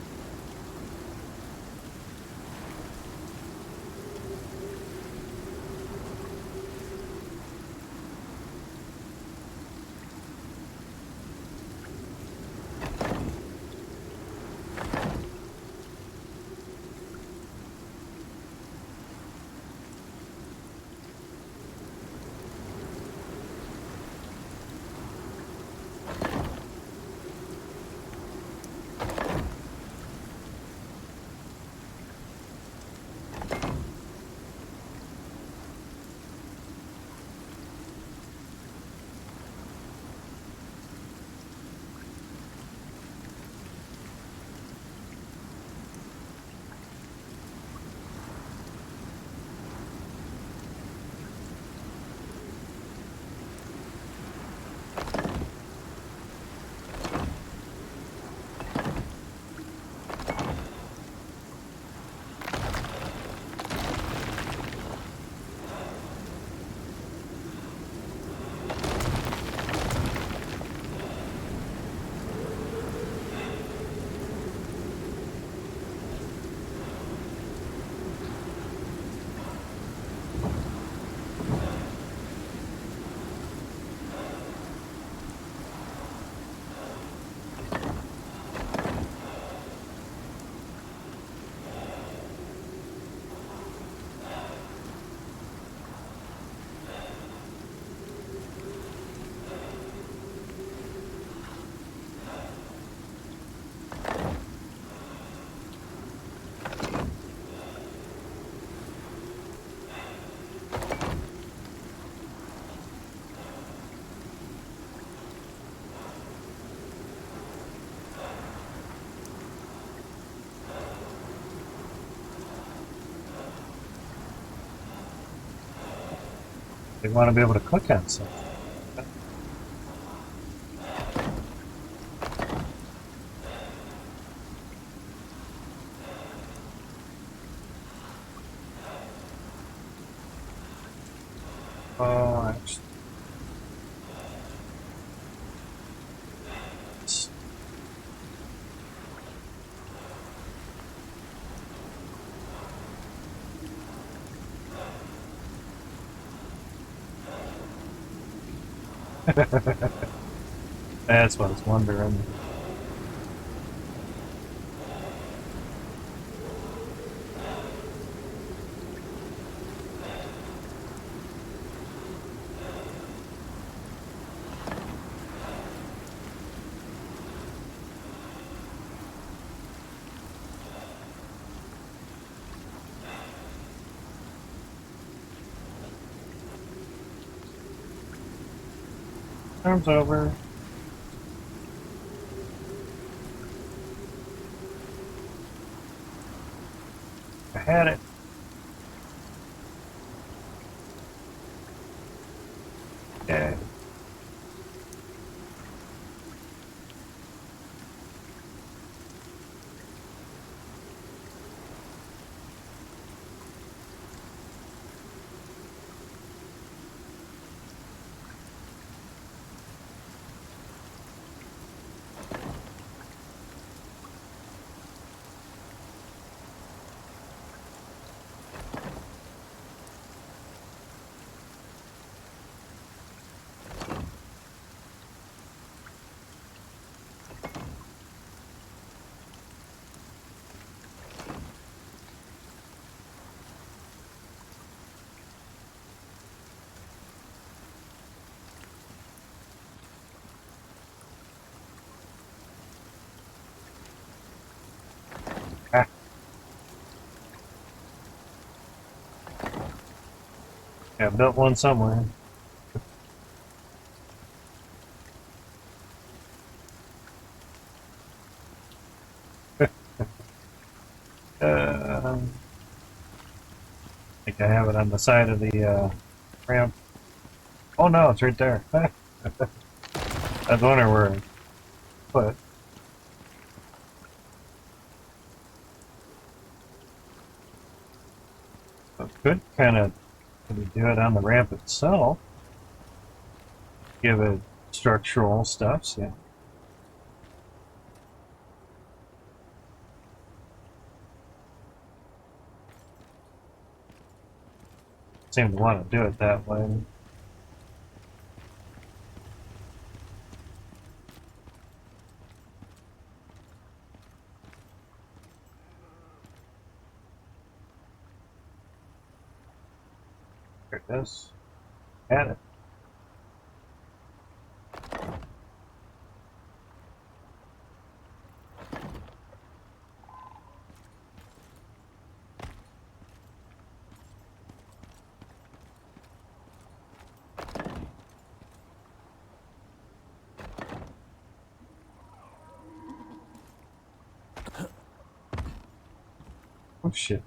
They want to be able to cook on something. Oh, actually. That's what I was wondering. Storm's over. I had it. Yeah. Ah, yeah, built one somewhere. I think I have it on the side of the ramp. Oh no, it's right there. I was wondering where I put it. So could kind of do it on the ramp itself. Give it structural stuff. So yeah. Seem to want to do it that way. There it is. Add it. Oh shit.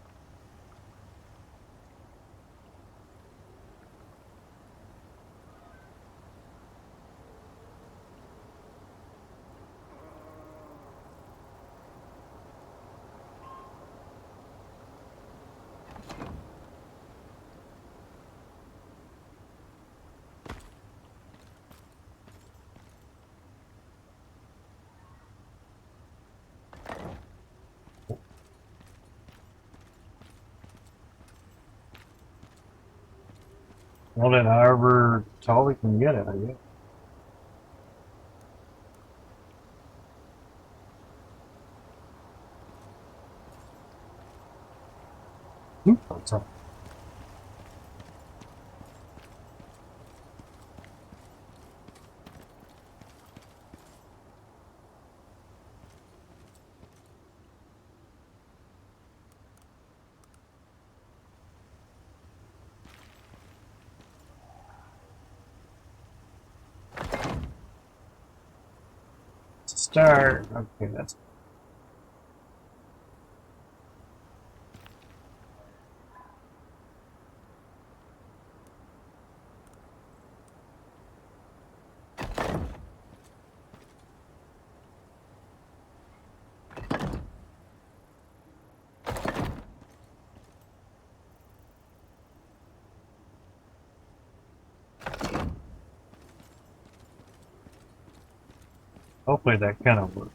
Well then, however tall we can get it, I guess. That's all. Start. Okay, that's hopefully that kind of works.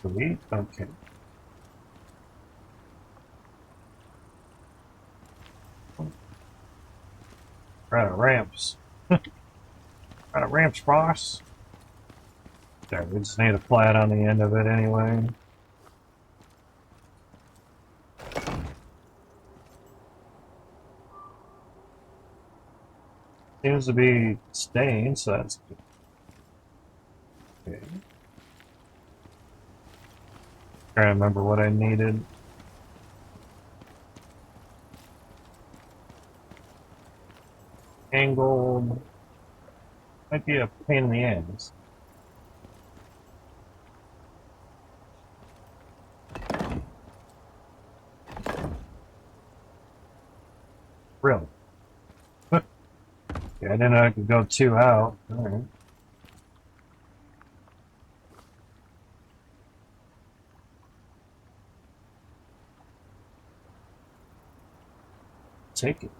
Sweet. Okay. We're out of ramps. Out of ramps, boss. There, we just need a flat on the end of it anyway. Seems to be staying, so that's good. Okay. Trying to remember what I needed. Angled might be a pain in the ass. Really? Yeah, I didn't know I could go two out. Alright. Take it.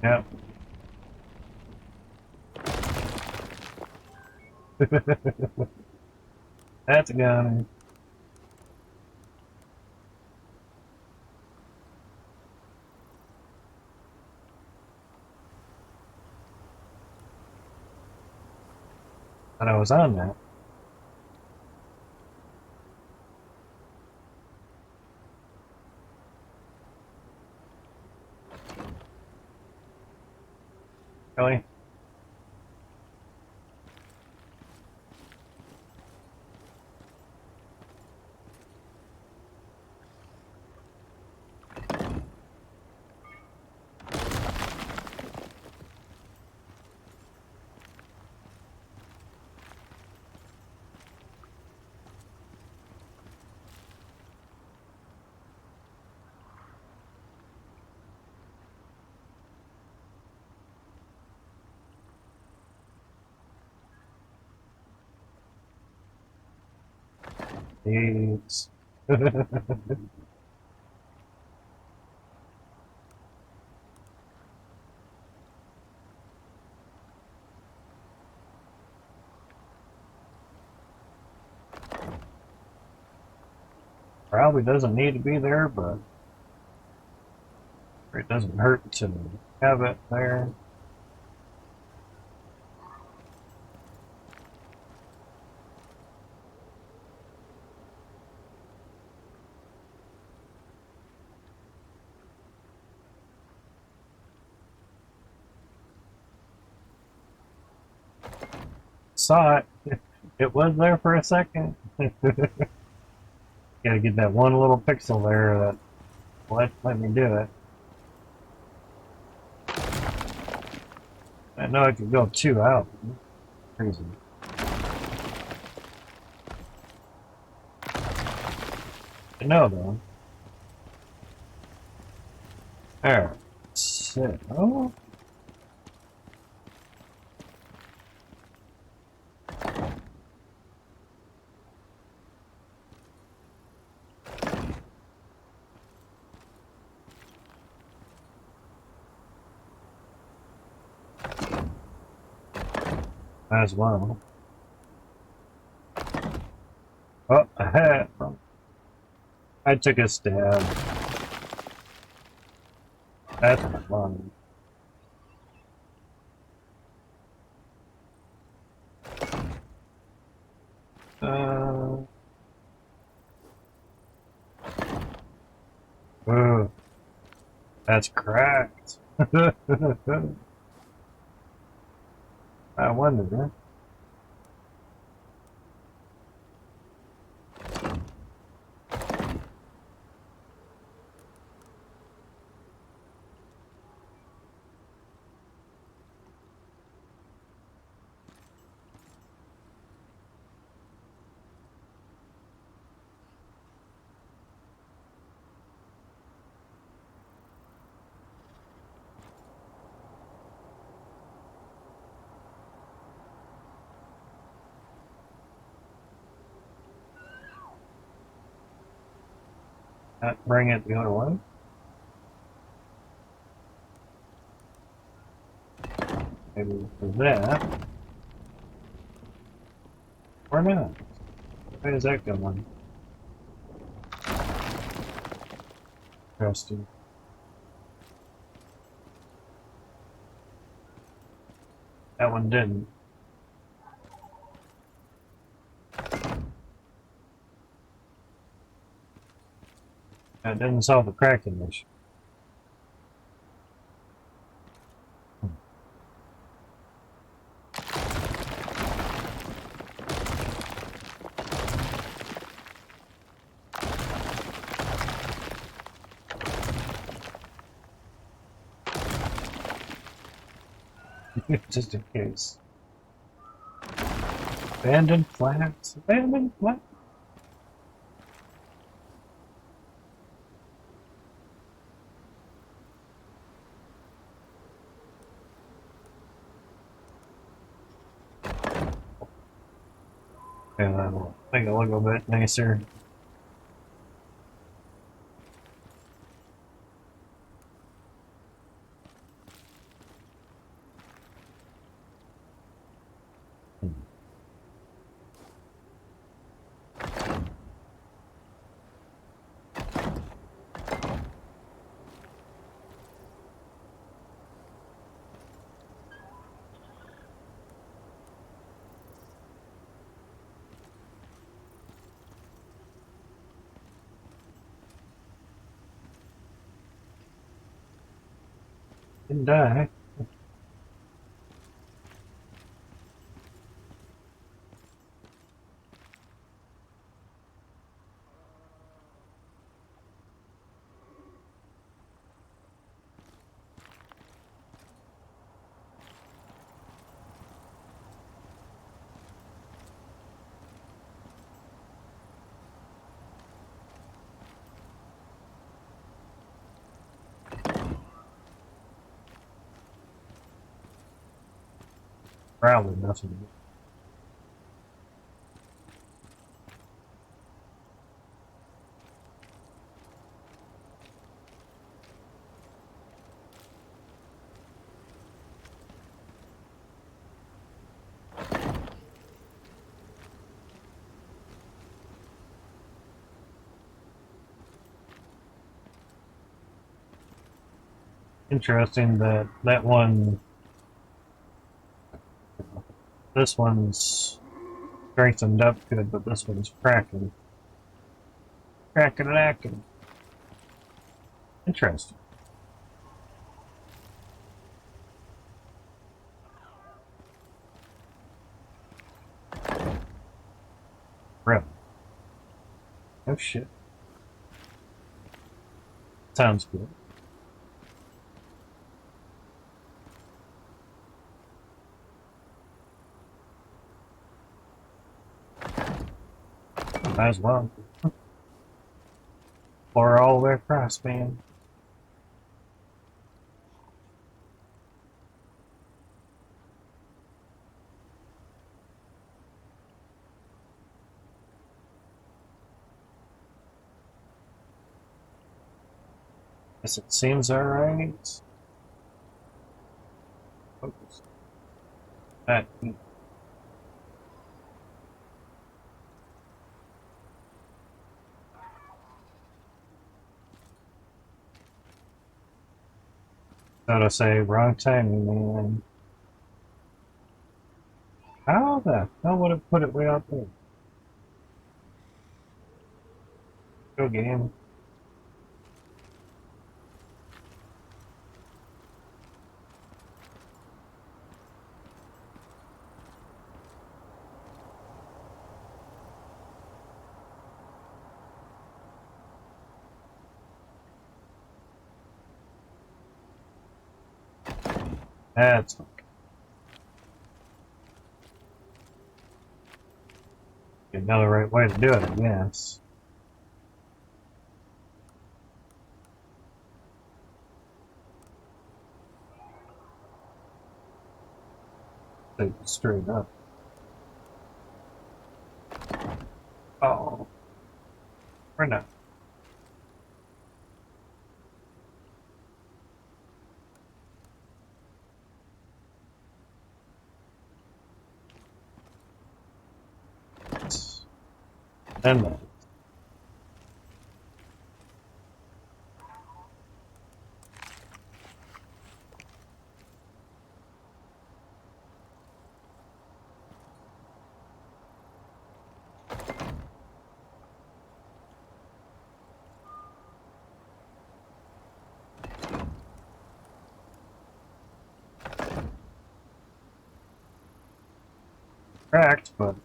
Yep. That's a gun. And I was on that. Really? It's probably doesn't need to be there, but it doesn't hurt to have it there. Saw it. It was there for a second. Gotta get that one little pixel there that let me do it. I know I could go two out. Crazy. I know though. Alright. So, as well. Oh, I took a stab. That's fun. Ooh, that's cracked. I wonder. Bring it the other way. Maybe for that. Or not. Where is that going? Interesting. That one didn't. That didn't solve the cracking issue. Just in case. Abandoned flats. Abandoned flats. And that'll make it look a bit nicer. Didn't die. Probably nothing. Interesting that that one, this one's strengthened up good, but this one's cracking. Cracking and acting. Interesting. Really? Oh shit. Sounds good. Might as well. Or all the way across, man. Guess it seems alright. Focus. That. So to say, wrong timing, man. How the hell would it put it way out there? Go game. That's another right way to do it, I guess. Take it straight up. Oh, we're not. And then. Cracked, but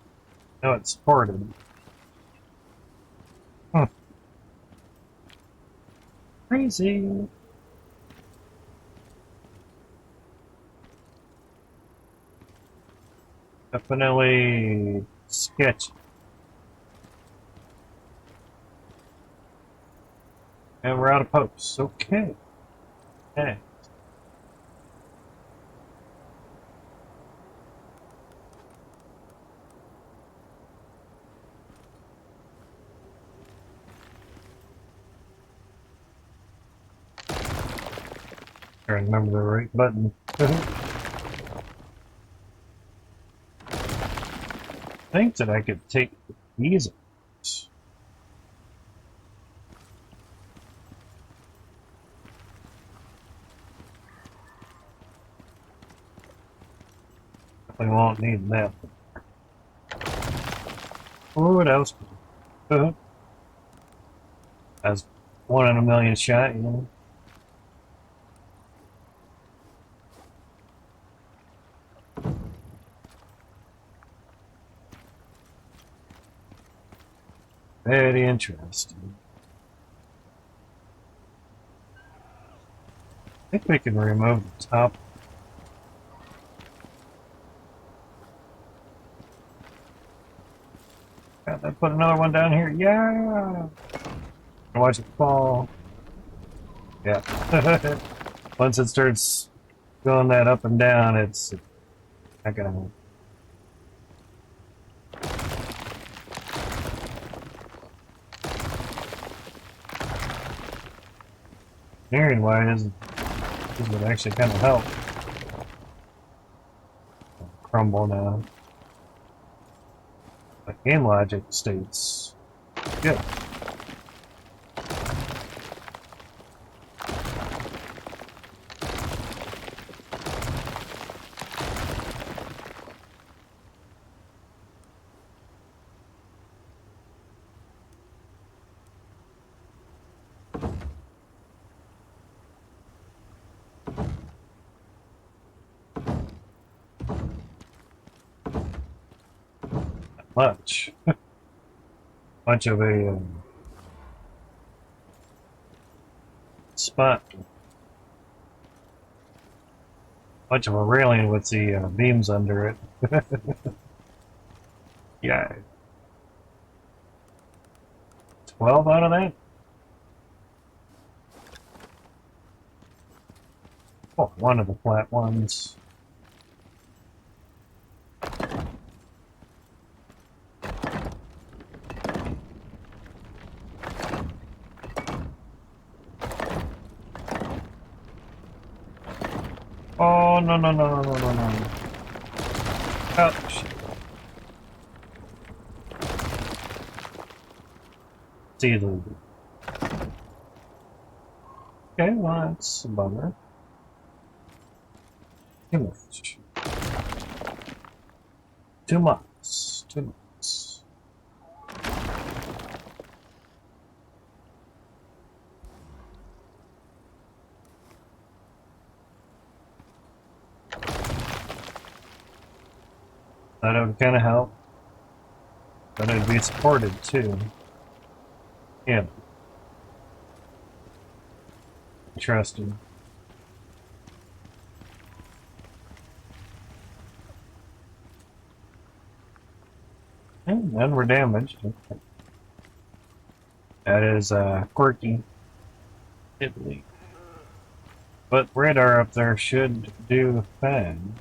no, it's supported. Huh. Crazy. Definitely sketchy. And we're out of posts. Okay. Okay. I remember the right button. I think that I could take these. I won't need that. Oh, that was cool. That's 1 in a million shot, you know. Very interesting. I think we can remove the top. Got to put another one down here. Yeah. Watch it fall. Yeah. Once it starts going that up and down, it's not gonna. Hearing wise, this would actually kind of help. Crumble now. But game logic states good. Much. Much of a spot. Much of a railing with the beams under it. Yeah. 12 out of that? Oh, one of the flat ones. Oh, no, no, no, no, no, no, no. Oh, shit. See the. Okay, well, that's a bummer. Too much. Too much. Too much. That would kind of help. But it'd be supported too. Yeah. Interesting. And none were damaged. That is quirky. Italy. But radar up there should do fine.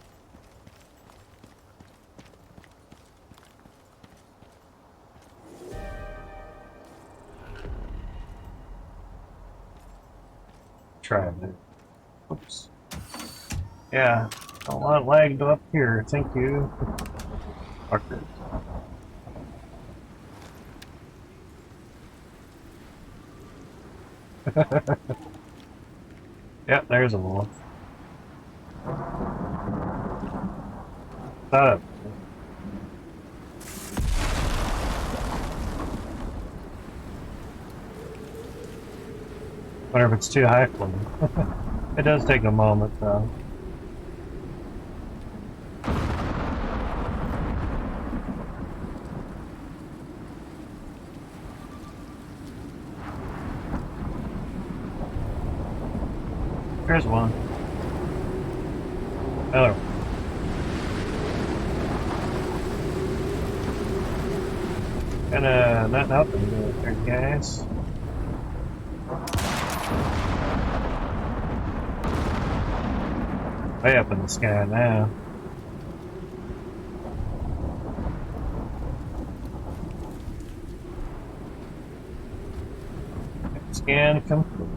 Try it. Oops. Yeah, a lot lagged up here. Thank you. Fucker. Yep, there's a wolf. Up. Wonder if it's too high for me. It does take a moment though. There's one. Another one. Kinda nothing up in there, guys. Way up in the sky now. Scan complete.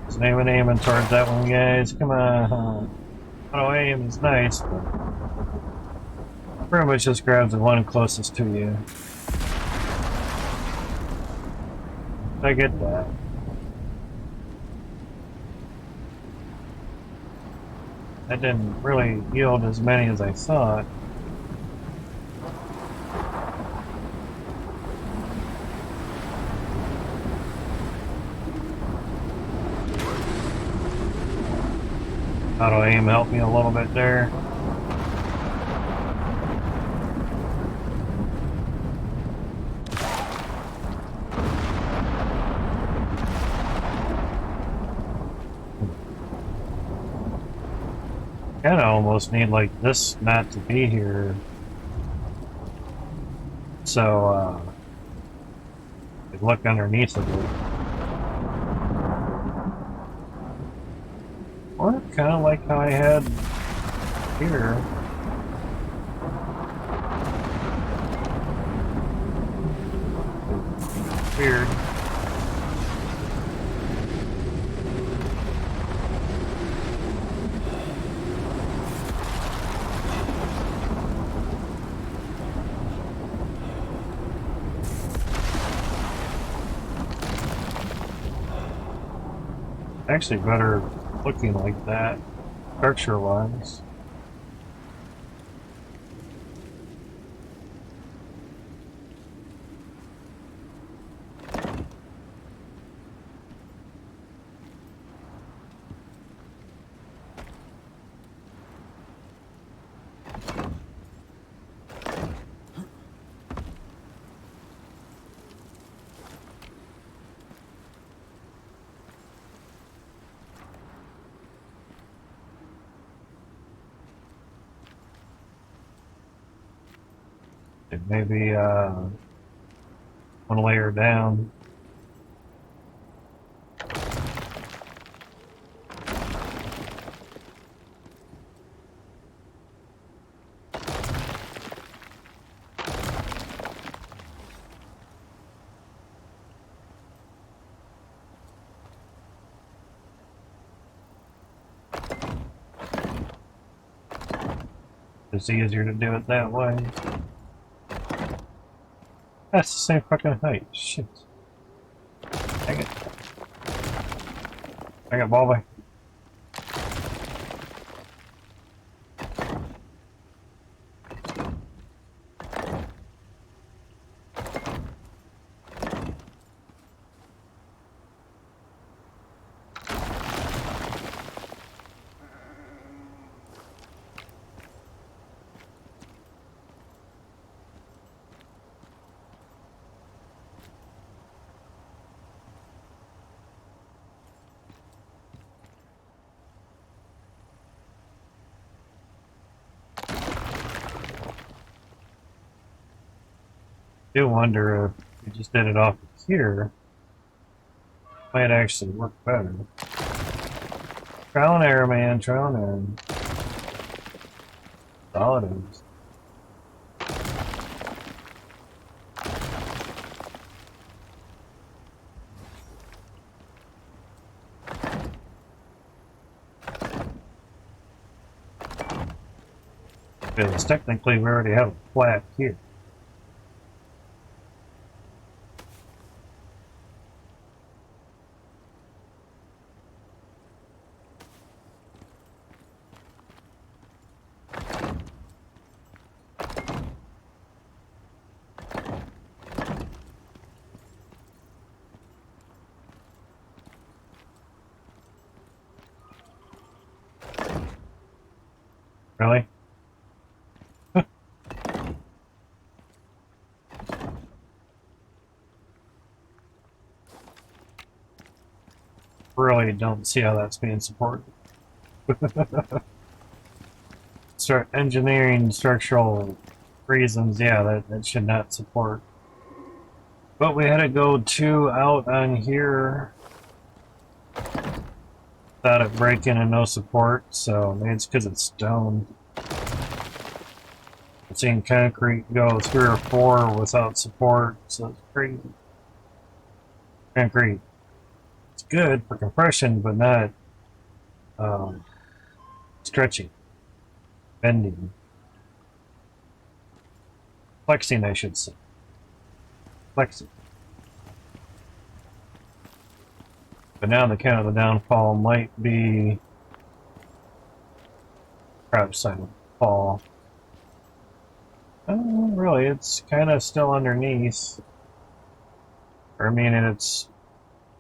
There's no even aiming towards that one, guys. Come on. Auto aim is nice, but pretty much just grabs the one closest to you. I get that. That didn't really yield as many as I thought. Auto aim helped me a little bit there. Kinda almost need like this not to be here. So I could look underneath of it. Or kinda like how I had here. Weird. Actually better looking like that, structure-wise. Maybe one layer down. It's easier to do it that way. That's the same fucking height. Shit. Dang it. Dang it, Bobby. I do wonder if we just did it off of here, might actually work better. Trial and error, man. Trial and error. That's all it is. Because technically we already have a flat here. Really? Really don't see how that's being supported. It's start engineering structural reasons, yeah, that should not support. But we had to go 2 out on here without it breaking and no support, so maybe it's because it's stone. I've seen concrete go 3 or 4 without support, so it's crazy. Concrete, it's good for compression, but not stretching, bending, flexing, I should say. Flexing. But now the kind of the downfall might be crouch silent fall. Oh, really, it's kind of still underneath. Or, I mean, it's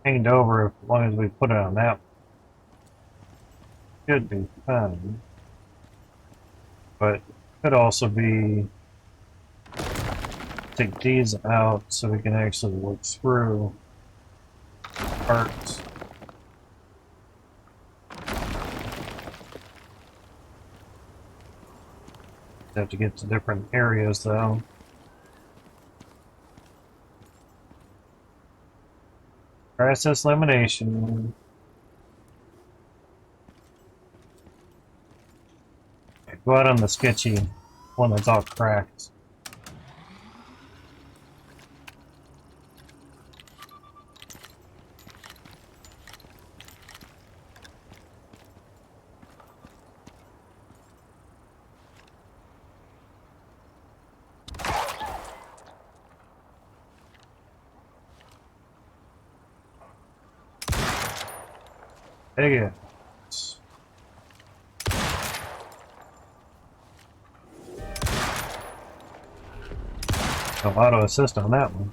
hanged over as long as we put it on that. Should be fine. But could also be take these out so we can actually work through parts. Have to get to different areas though. Process lamination. Go out on the sketchy one that's all cracked. There you go. Auto assist on that one.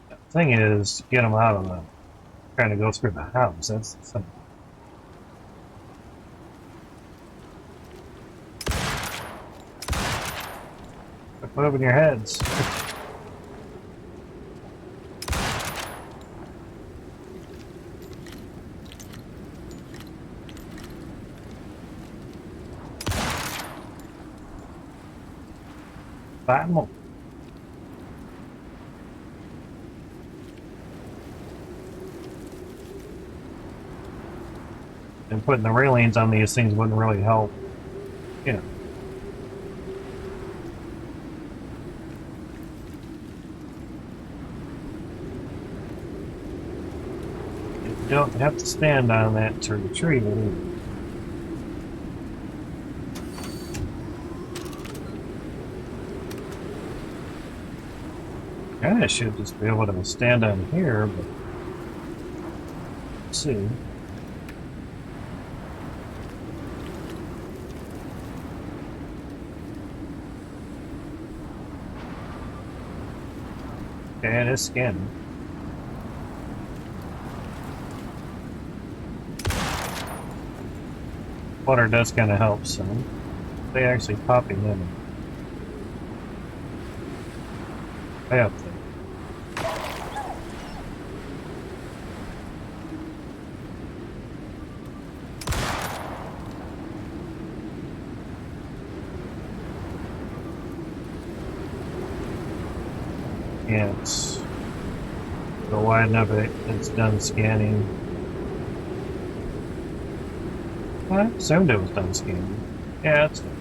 The thing is, get them out of the trying to go through the house. That's the thing. Put up in your heads. Vamos. And putting the railings on these things wouldn't really help. You know. You don't have to stand on that to retrieve it either. I should just be able to stand on here, but let's see. Okay, it is scanning. Water does kind of help some. They actually popping in. Way up there. Yeah, it's go wide enough. It's done scanning. Well, I assumed it was done scanning. Yeah, it's done.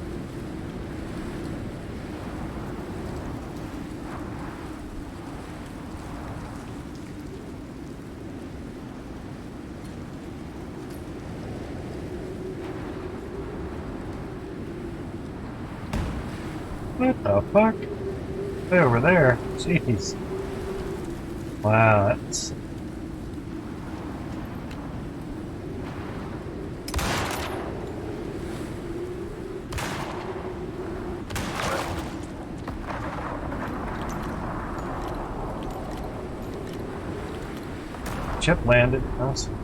What the fuck? Way over there. Jeez. Wow, that's... Chip landed. Awesome.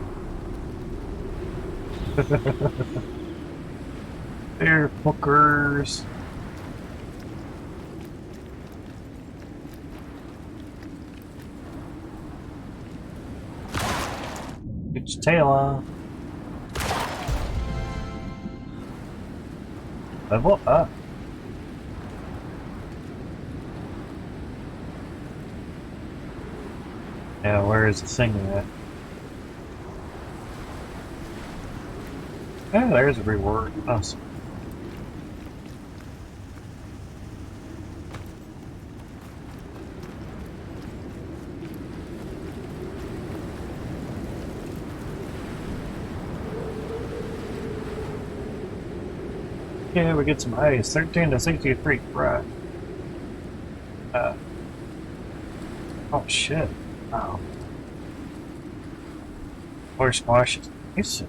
There, fuckers. Get your tail on. Level up. Yeah, where is the thing at? Oh, there's a reward. Awesome. Yeah, we get some ice. 13 to 63. Right. Oh shit. Wow. Or squashes. Ice.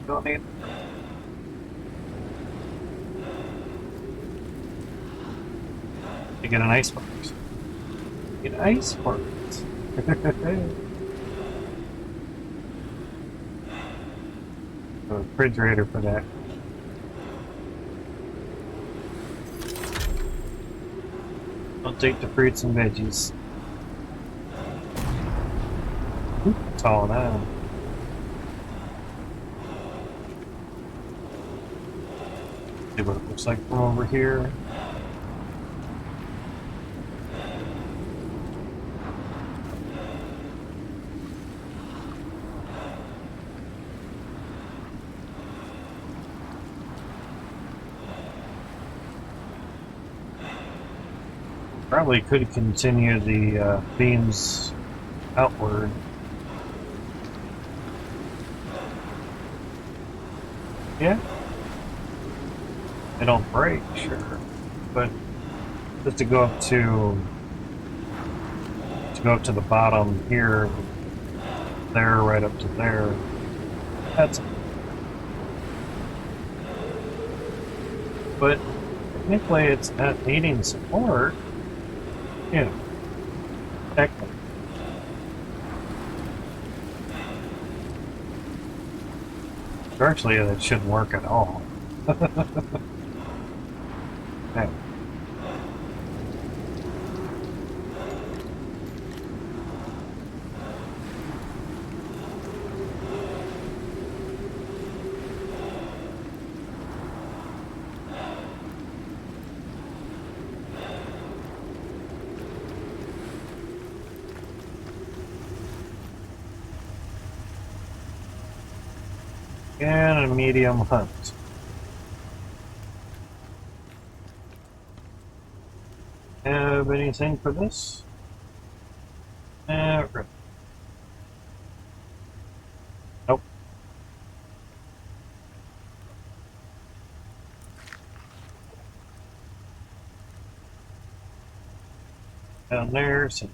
Don't need. You get an ice box. Get ice box. A refrigerator for that. I'll take the fruits and veggies. It's all now. See what it looks like from over here. Probably could continue the beams outward. Yeah. They don't break, sure. But just to go up to the bottom here, there, right up to there. That's but technically it's not needing support. Yeah. Technically. Virtually that shouldn't work at all. Okay. And a medium hunt. Have anything for this? Right. Nope. Down there, so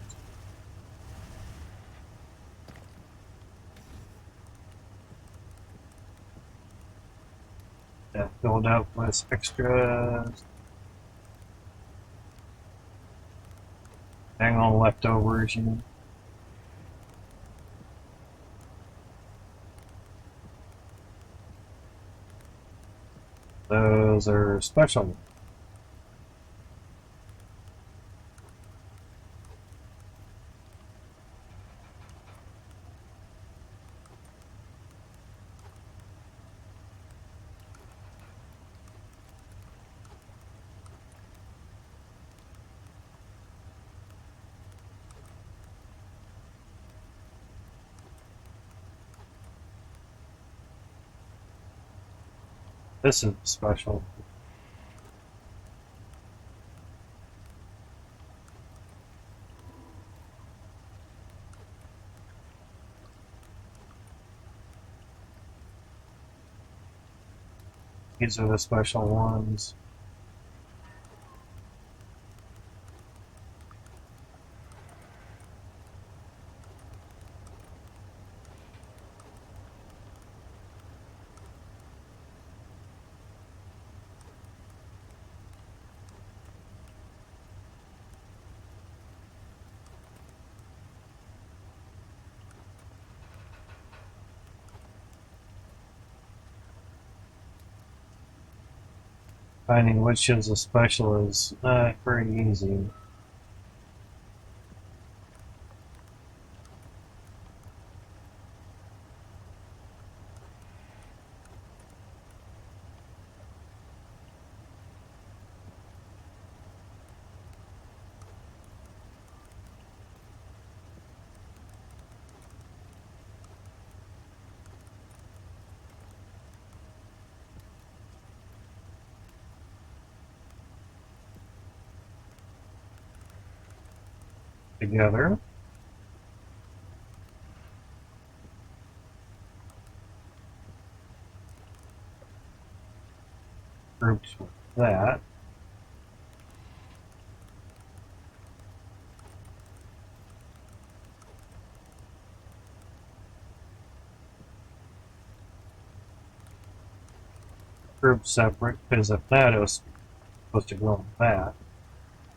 that filled up with extra hang on leftovers, you know. Those are special. This is special. These are the special ones. Finding which is a special is not very easy. together. Grouped with that. Grouped separate, because if that is supposed to go on that,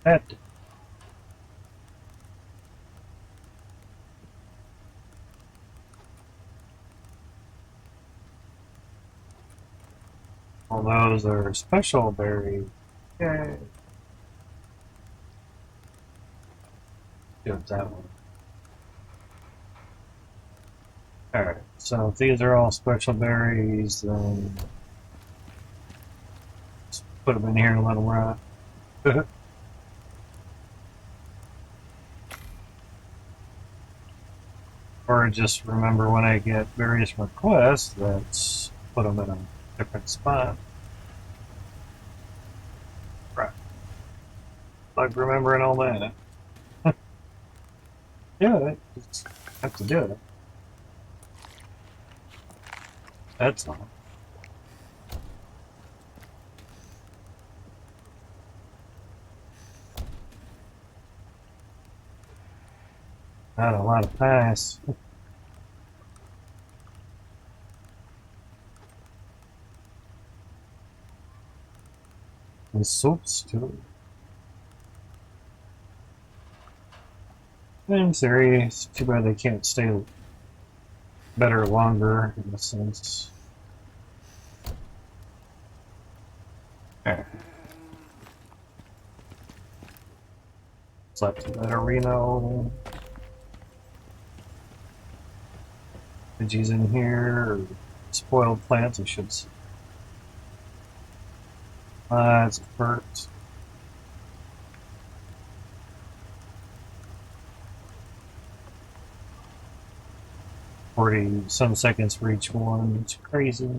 that all those are special berry. Yay. Do it that one. Alright, so if these are all special berries, then just put them in here and let them rot. Or just remember when I get various requests, let's put them in a different spot. Right. Like remembering all that. Yeah, just have to do it. That's all. Not a lot of pass. And soaps too. In theory, it's too bad they can't stay better longer in a sense. Alright. Slept in that arena. Veggies in here, or spoiled plants, I should say. That's a hurt. 40 some seconds for each one. It's crazy.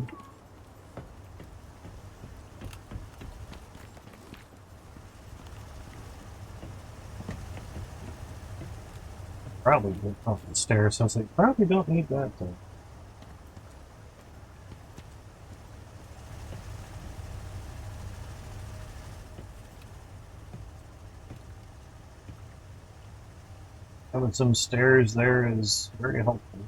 Probably get off the stairs, so I was like, probably don't need that though. Having some stairs there is very helpful.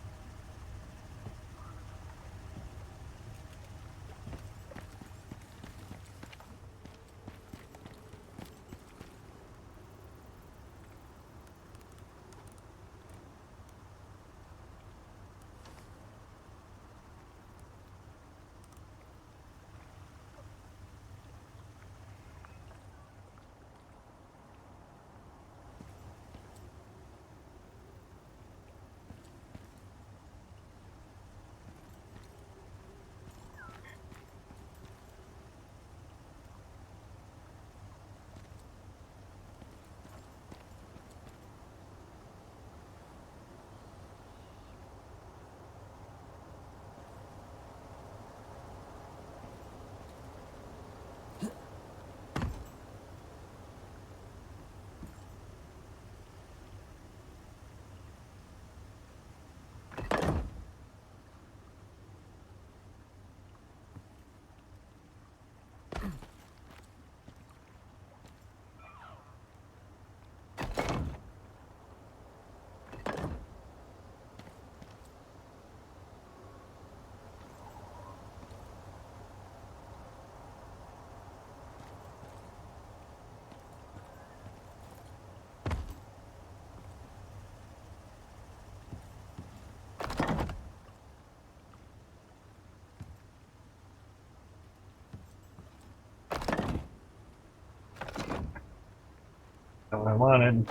What I wanted.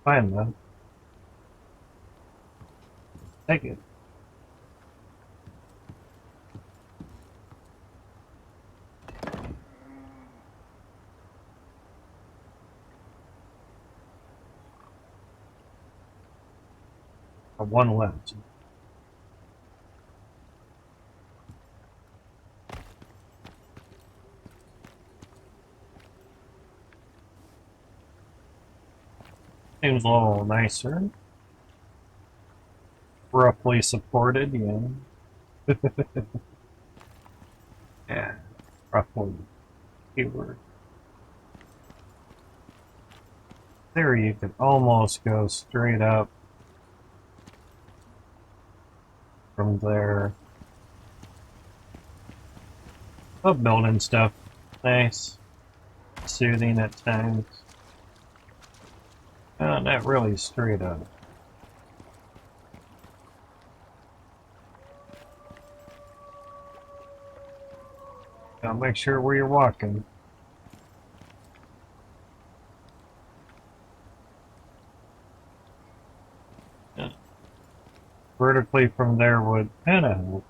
Fine then. Take it. One left. Seems a little nicer. Roughly supported, yeah. Yeah, roughly keyword. There you could almost go straight up from there. Love building stuff. Nice. Soothing at times. Not really straight up. Gotta make sure where you're walking. Yeah. Vertically from there would kind of help.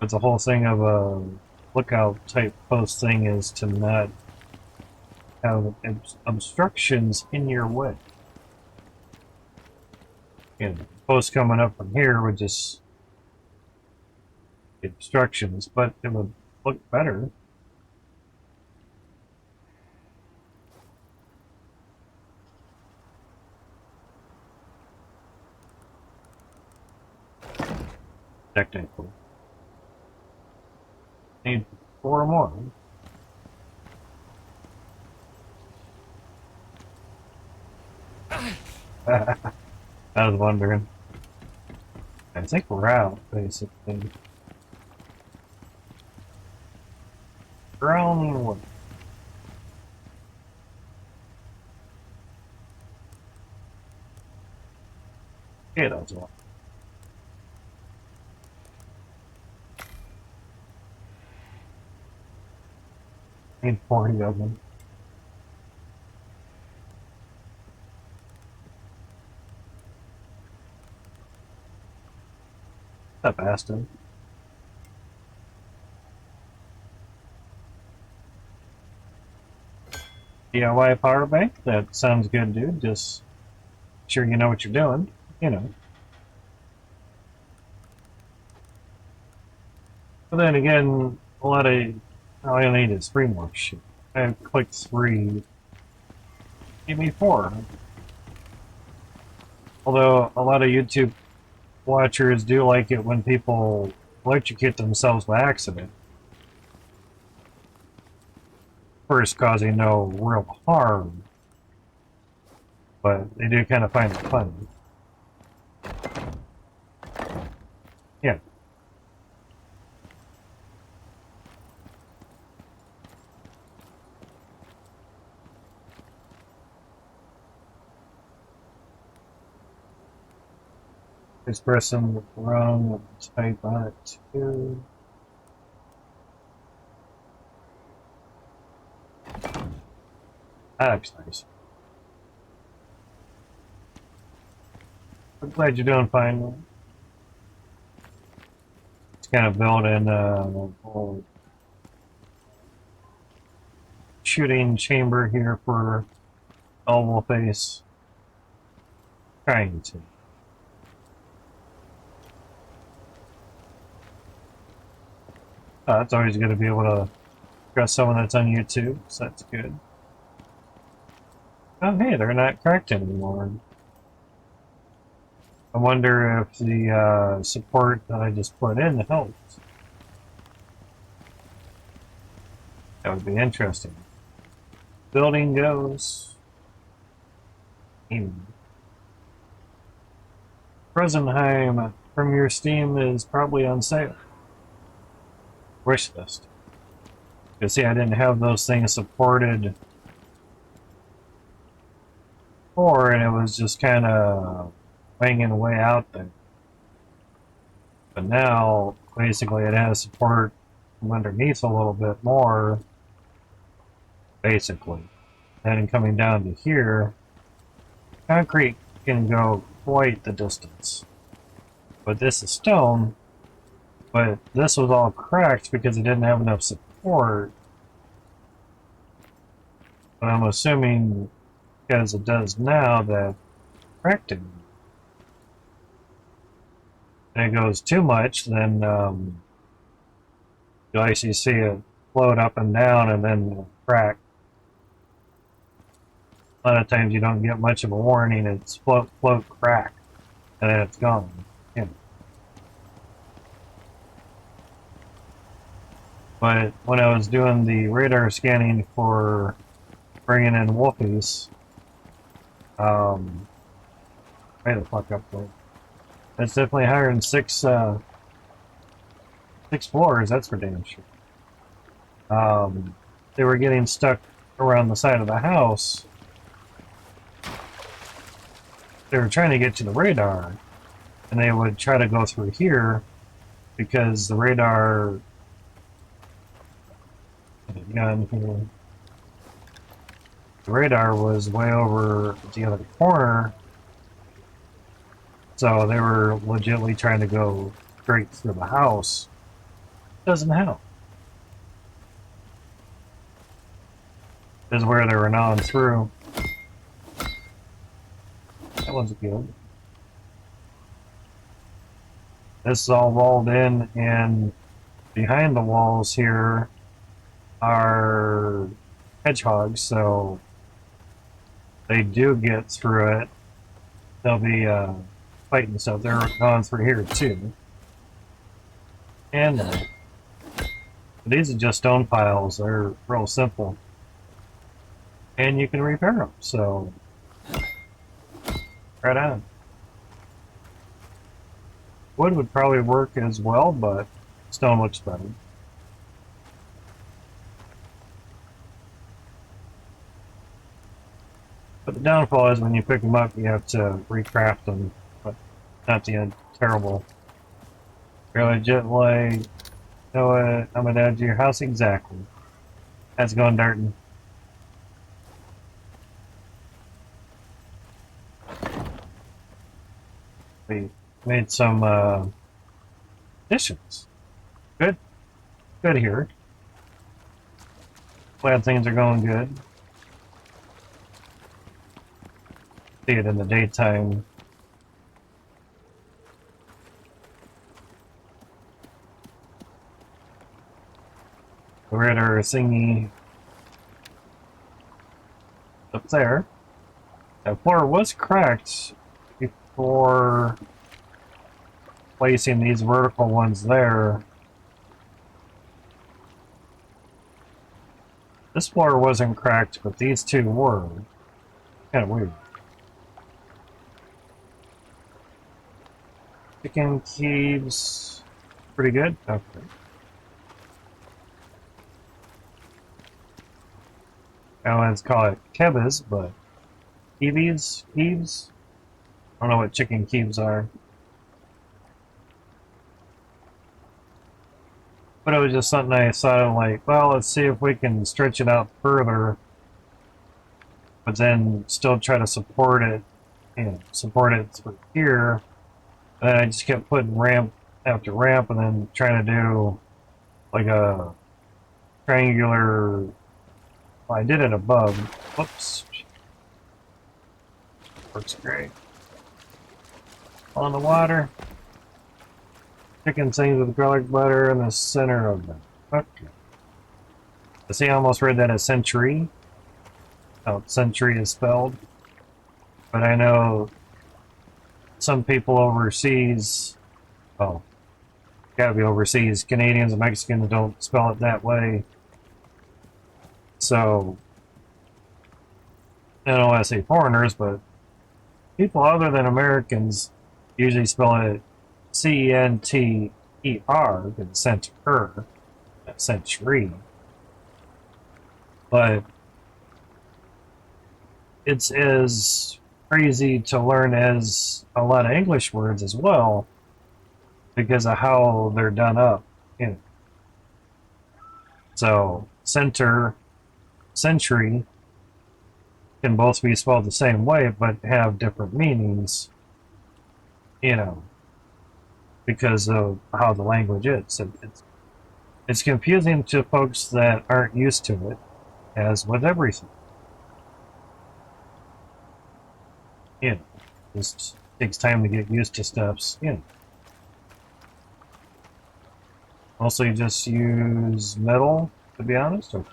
But the whole thing of a lookout type post thing is to not have obstructions in your way. You know, posts coming up from here would just get obstructions, but it would look better. Technically. Need 4 more. I was wondering. I think we're out, basically. Ground wood. Yeah, that's all. Need 40 of them. That bastard. DIY power bank? That sounds good, dude. Just sure you know what you're doing. You know. But then again, a lot of all I need is 3 more shit. I clicked 3. Give me 4. Although a lot of YouTube watchers do like it when people electrocute themselves by accident. First causing no real harm. But they do kind of find it funny. Yeah. This person wrong type on it too. That looks nice. I'm glad you're doing fine. It's kind of built in a whole shooting chamber here for oval face. Trying to. It's always good to be able to trust someone that's on YouTube, so that's good. Oh, hey, they're not cracked anymore. I wonder if the support that I just put in helps. That would be interesting. Building goes. Rosenheim from your Steam is probably on sale. Wishlist. You see, I didn't have those things supported before, and it was just kind of banging away out there. But now, basically, it has support from underneath a little bit more. Basically. And coming down to here, concrete can go quite the distance. But this is stone, but this was all cracked because it didn't have enough support. But I'm assuming, because it does now, that cracked it. And it goes too much, then you'll actually see it float up and down and then crack. A lot of times you don't get much of a warning. It's float, float, crack, and then it's gone. Yeah. But when I was doing the radar scanning for bringing in wolfies, way the fuck up there. It's definitely higher than six floors. That's for damn sure. They were getting stuck around the side of the house. They were trying to get to the radar, and they would try to go through here because the radar. The radar was way over at the other corner, so they were legitimately trying to go straight through the house. Doesn't help. This is where they were gnawing through. That one's good. This is all walled in, and behind the walls here are hedgehogs, so they do get through it. They'll be fighting stuff. They're going through here too. And these are just stone piles. They're real simple. And you can repair them, so right on. Wood would probably work as well, but stone looks better. But the downfall is when you pick them up, you have to recraft them. But not the end. Terrible. You're legit like, I'm gonna add to your house exactly. That's going darting. We made some additions. Good. Good here. Glad things are going good. See it in the daytime. We're at our thingy up there. That floor was cracked before placing these vertical ones there. This floor wasn't cracked, but these two were. Kind of weird. Chicken keeps pretty good. Okay. I want to call it kebabs, but keeves? I don't know what chicken keeves are. But it was just something I thought, like, well, let's see if we can stretch it out further, but then still try to support it, support it through here. And then I just kept putting ramp after ramp, and then trying to do like a triangular. Well, I did it above. Whoops. Works great. On the water. Chicken things with garlic butter in the center of them. Okay. See, I almost read that as century. How century is spelled. But I know some people overseas, oh, gotta be overseas, Canadians and Mexicans don't spell it that way. So, I don't want to say foreigners, but people other than Americans usually spell it C-E-N-T-E-R, and center, not century. But it's as crazy to learn as a lot of English words as well, because of how they're done up. So, center, century can both be spelled the same way, but have different meanings, because of how the language is. It's confusing to folks that aren't used to it, as with everything. It just takes time to get used to stuffs. Also, you just use metal, to be honest. Or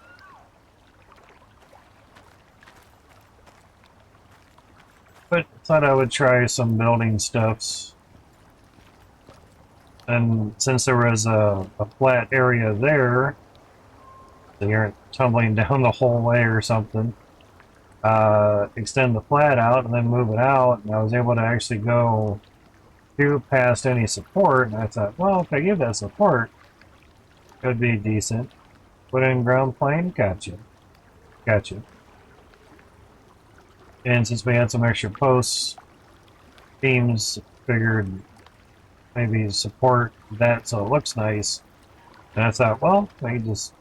But thought I would try some building stuffs. And since there was a flat area there, so you aren't tumbling down the whole way or something, extend the flat out and then move it out, and I was able to actually go through past any support, and I thought, well, if I give that support, it would be decent. Put in ground plane, gotcha. Gotcha. And since we had some extra posts, teams figured maybe support that so it looks nice. And I thought, well, I can just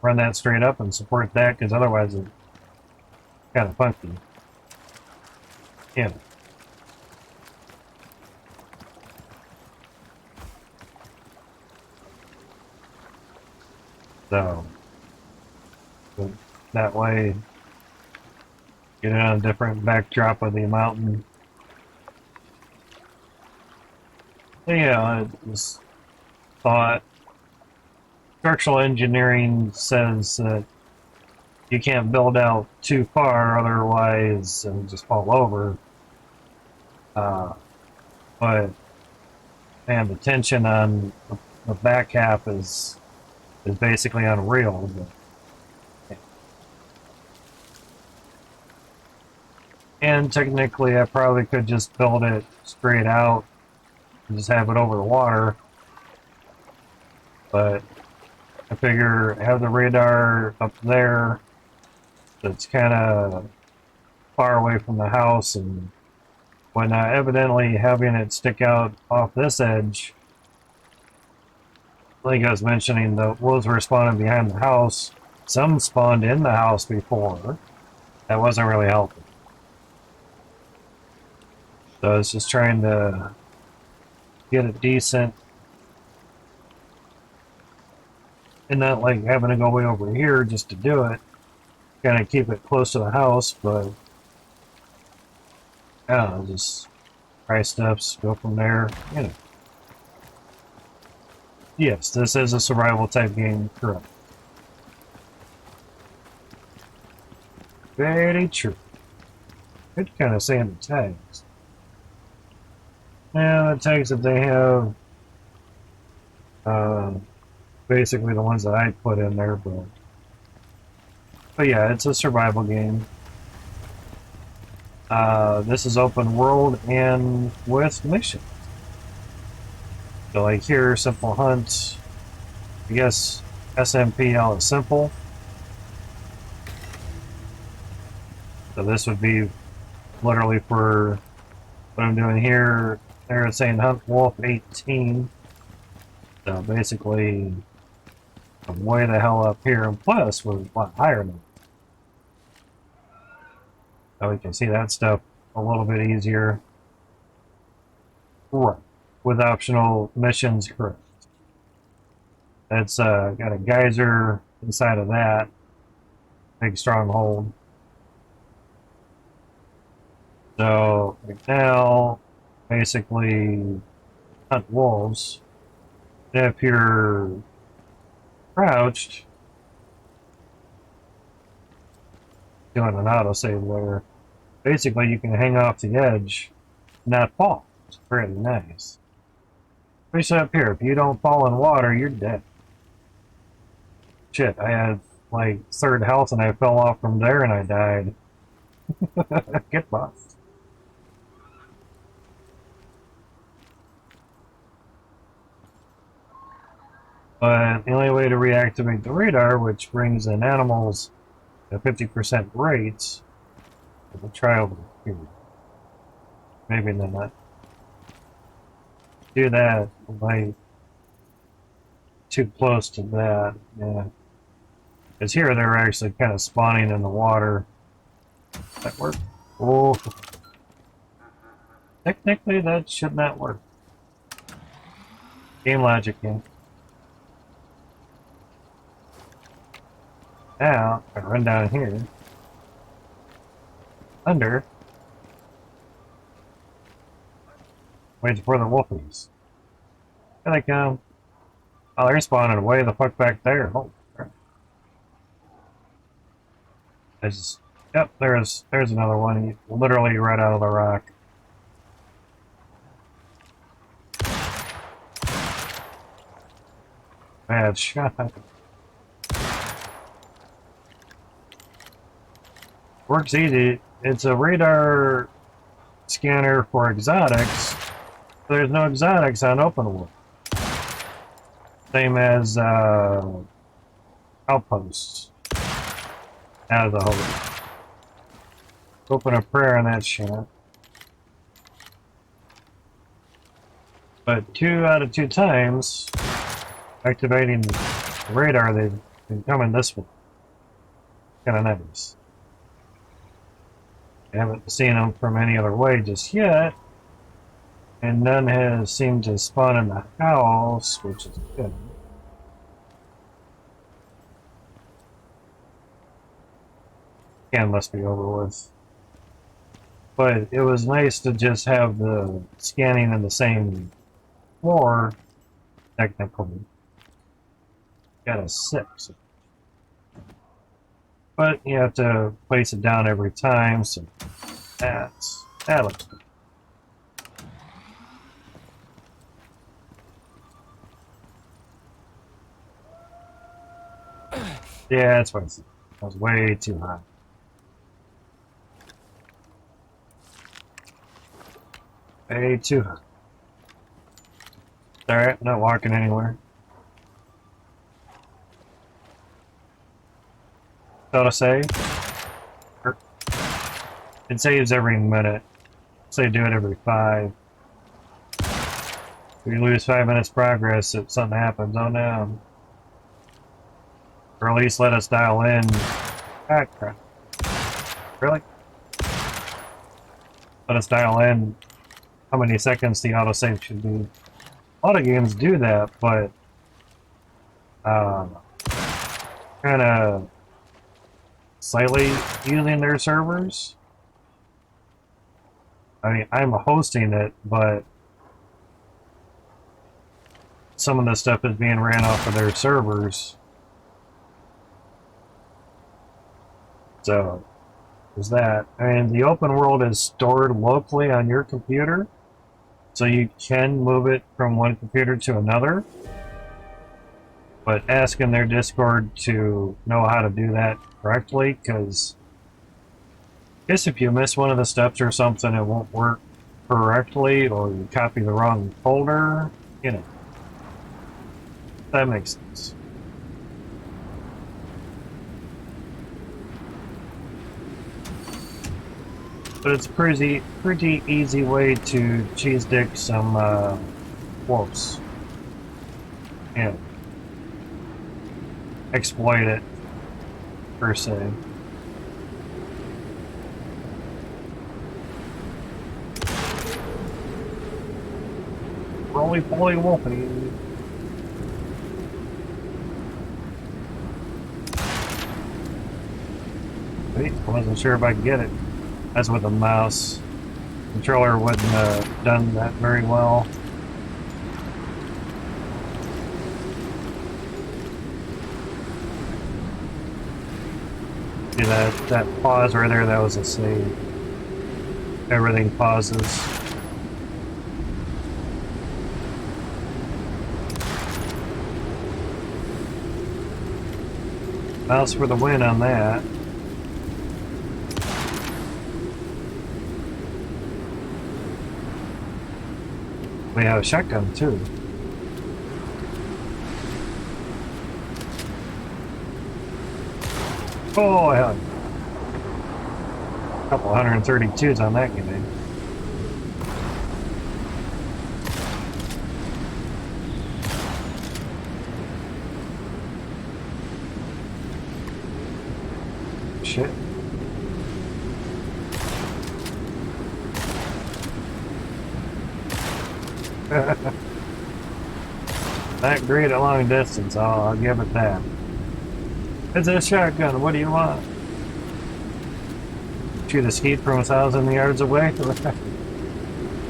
run that straight up and support that, because otherwise it's kind of funky. Yeah. So, but that way, get it on a different backdrop of the mountain. So, yeah, I just thought structural engineering says that you can't build out too far, otherwise it'll just fall over. But man, the tension on the back half is basically unreal. But, and technically, I probably could just build it straight out and just have it over the water. But I figure have the radar up there that's kind of far away from the house, and when evidently having it stick out off this edge, like I was mentioning, the wolves were spawning behind the house. Some spawned in the house before. That wasn't really helping. So I was just trying to get it decent and not like having to go way over here just to do it. Kind of keep it close to the house, but I don't know, just try steps, go from there, you know. Yes, this is a survival type game, correct. Very true. Good kind of saying the tags. Yeah, the tags that they have, uh, basically the ones that I put in there, but yeah, it's a survival game. This is open world and with missions. So like here, simple hunt. I guess SMPL is simple. So this would be literally for what I'm doing here. They're saying hunt wolf 18. So basically, I'm way the hell up here, and plus we're a lot higher than. So we can see that stuff a little bit easier. Right. With optional missions, correct. That's got a geyser inside of that. Big stronghold. So right now, basically hunt wolves. If you're crouched, doing an autosave there, basically you can hang off the edge and not fall. It's pretty nice. Especially up here, if you don't fall in water, you're dead. Shit, I had like third health and I fell off from there and I died. Get buffed. But the only way to reactivate the radar, which brings in animals at 50% rates, we'll try over here. Maybe then not. Do that, like too close to that, yeah. Because here they're actually kind of spawning in the water. That work? Oh, technically that should not work. Game logic, yeah. Now, I run down here. Under. Wait for the wolfies. Here they come. Oh, they're spawning way the fuck back there. Oh, crap. I just Yep, there's another one. He literally right out of the rock. Bad shot. Works easy. It's a radar scanner for exotics. There's no exotics on open world. Same as outposts. Out of the hole. Open a prayer on that shit. But 2 out of 2 times, activating the radar, they've been coming this way. Kind of nice. I haven't seen them from any other way just yet. And none has seemed to spawn in the house, which is good. Scan must be over with. But it was nice to just have the scanning in the same floor, technically. Got a 6. But you have to place it down every time, so that looks good. Yeah, that's what I said. That was way too high. Way too high. Alright, I'm not walking anywhere. Auto save. It saves every minute. Say do it every 5. If you lose 5 minutes progress if something happens, oh no. Or at least let us dial in. Ah, crap. Really? Let us dial in how many seconds the autosave should be. A lot of games do that, but kind of slightly using their servers. I mean, I'm hosting it, but some of the stuff is being ran off of their servers. So, there's that. And the open world is stored locally on your computer, so you can move it from one computer to another. But ask in their Discord to know how to do that correctly, because I guess if you miss one of the steps or something, it won't work correctly, or you copy the wrong folder, you know. That makes sense. But it's a pretty easy way to cheese dick some wolves. Yeah. Exploit it, per se. Roly-poly wolfie. Wait, I wasn't sure if I could get it. That's with a mouse. Controller wouldn't have done that very well. See that pause right there, that was a save. Everything pauses. Mouse for the win on that. We have a shotgun too. Oh, hell. A couple 132s on that game. Shit. Not great at long distance, I'll give it that. It's a shotgun, what do you want? Shoot a skeet from 1,000 yards away?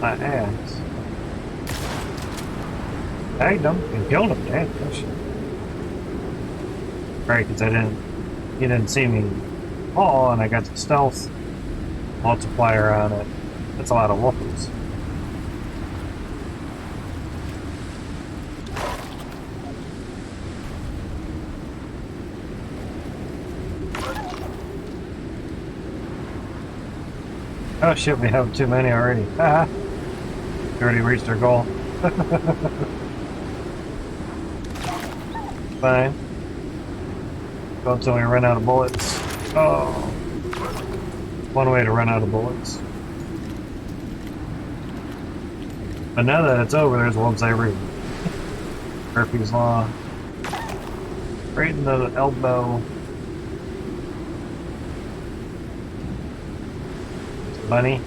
My ass. Tagged him and killed him, damn, that shit. Right, because he didn't see me wall, and I got the stealth multiplier on it. That's a lot of wolfers. Oh shit, we have too many already. Haha. We already reached our goal. Fine. Go until we run out of bullets. Oh. One way to run out of bullets. But now that it's over, there's wolves everywhere. Murphy's Law. Right in the elbow. Bunny.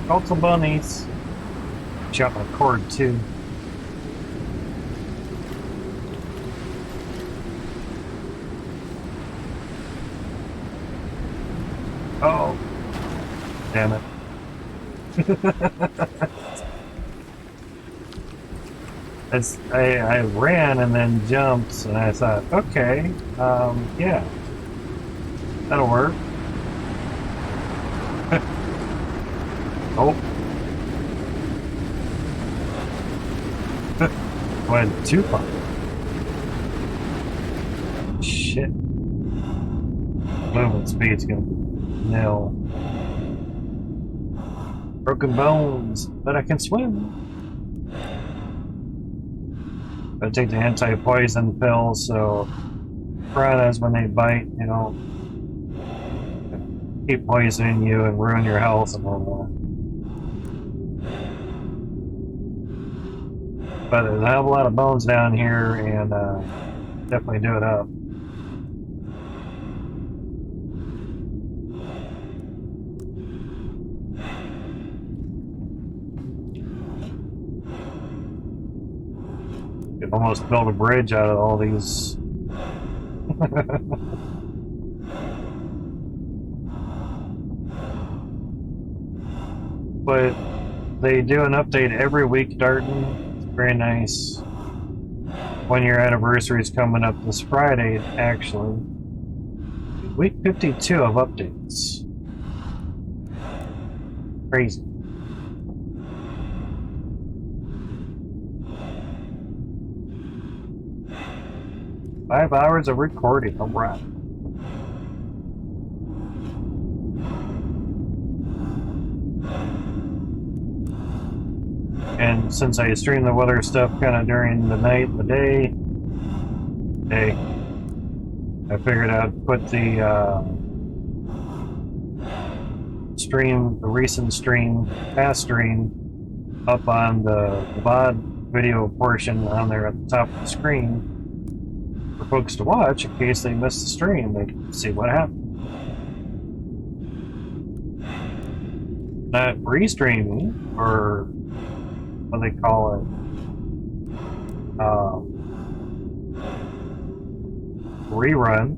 Lots of bunnies. Shot my cord too. Oh. Damn it. I ran and then jumped and I thought, okay, yeah. That'll work. Oh. Went too far. Shit. Movement speed's gonna be nil. Broken bones, but I can swim. I take the anti-poison pill, so piranhas, when they bite, you know, keep poisoning you and ruin your health and all that. But I have a lot of bones down here, and definitely do it up. Could almost build a bridge out of all these. But they do an update every week, Darton. It's very nice. 1 year anniversary is coming up this Friday, actually. Week 52 of updates. Crazy. Five hours of recording, alright. And since I stream the weather stuff kind of during the night and the day, I figured I'd put the the recent stream, past stream, up on the VOD video portion on there at the top of the screen for folks to watch in case they miss the stream. They can see what happened. Not restreaming, or what they call it, rerun.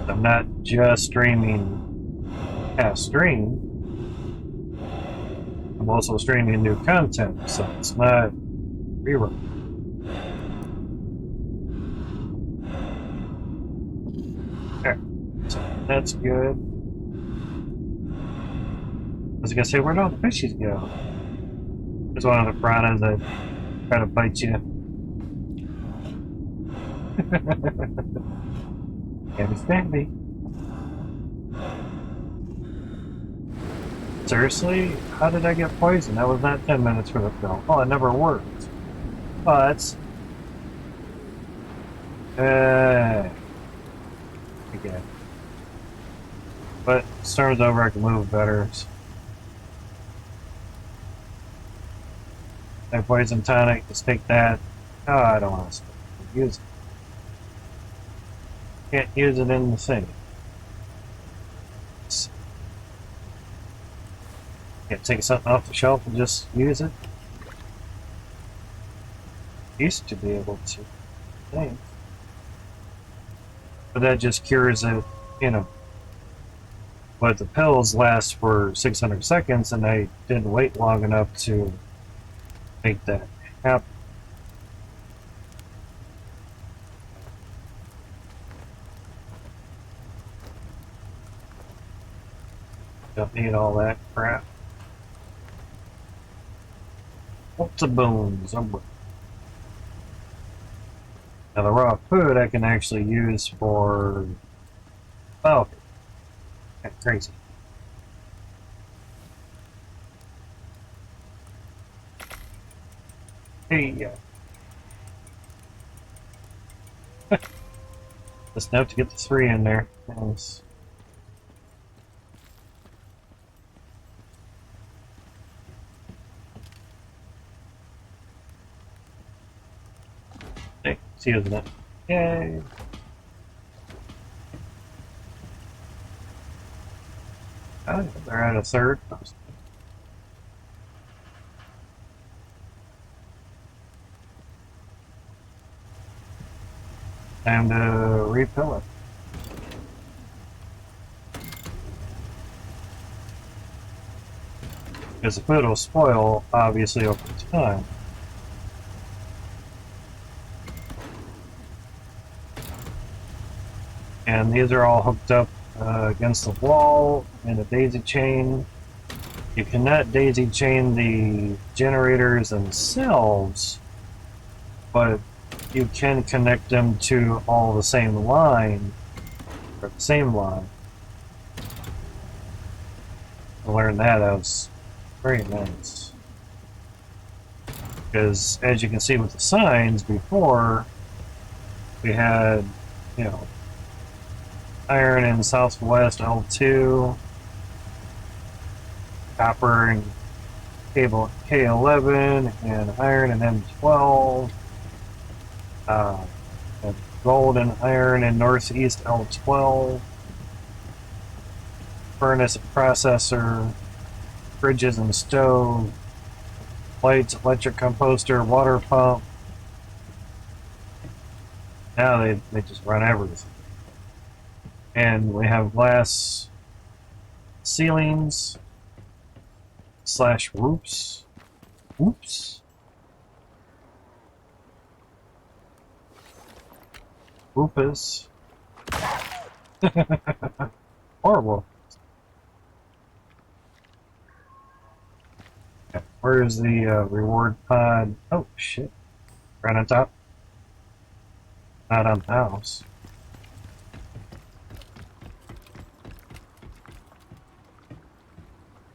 I'm not just streaming past stream. I'm also streaming new content, so it's not rerun. Okay, so that's good. I was gonna say, where'd all the fishies go? There's one of the piranhas that try to bite you. Can't be standing. Seriously? How did I get poisoned? That was not 10 minutes for the film. Oh, it never worked. But again. But storm's over, I can move better. That poison tonic, just take that. Oh, I don't want to use it. Can't use it in the thing. Can't take something off the shelf and just use it. Used to be able to, I think. But that just cures it, you know. But the pills last for 600 seconds, and I didn't wait long enough to make that happen. Don't need all that crap. What's the bones? Now the raw food I can actually use for... Oh, that's crazy. Hey, just enough to get the 3 in there. Nice. Hey, see you that. Yay! Oh, they're at a third. Time to refill it. Because the food will spoil, obviously, over time. And these are all hooked up against the wall in a daisy chain. You cannot daisy chain the generators themselves, but you can connect them to all the same line, or the same line. I learned that was very nice. Because as you can see with the signs before, we had, you know, iron in southwest L2, copper and cable K11, and iron and M12, and gold and iron in northeast L12, furnace and processor, fridges and stove, lights, electric composter, water pump. Now they just run everything. And we have glass ceilings / roofs. Oops. Roofus. Horrible. Okay, where's the reward pod? Oh, shit. Right on top. Not on the house.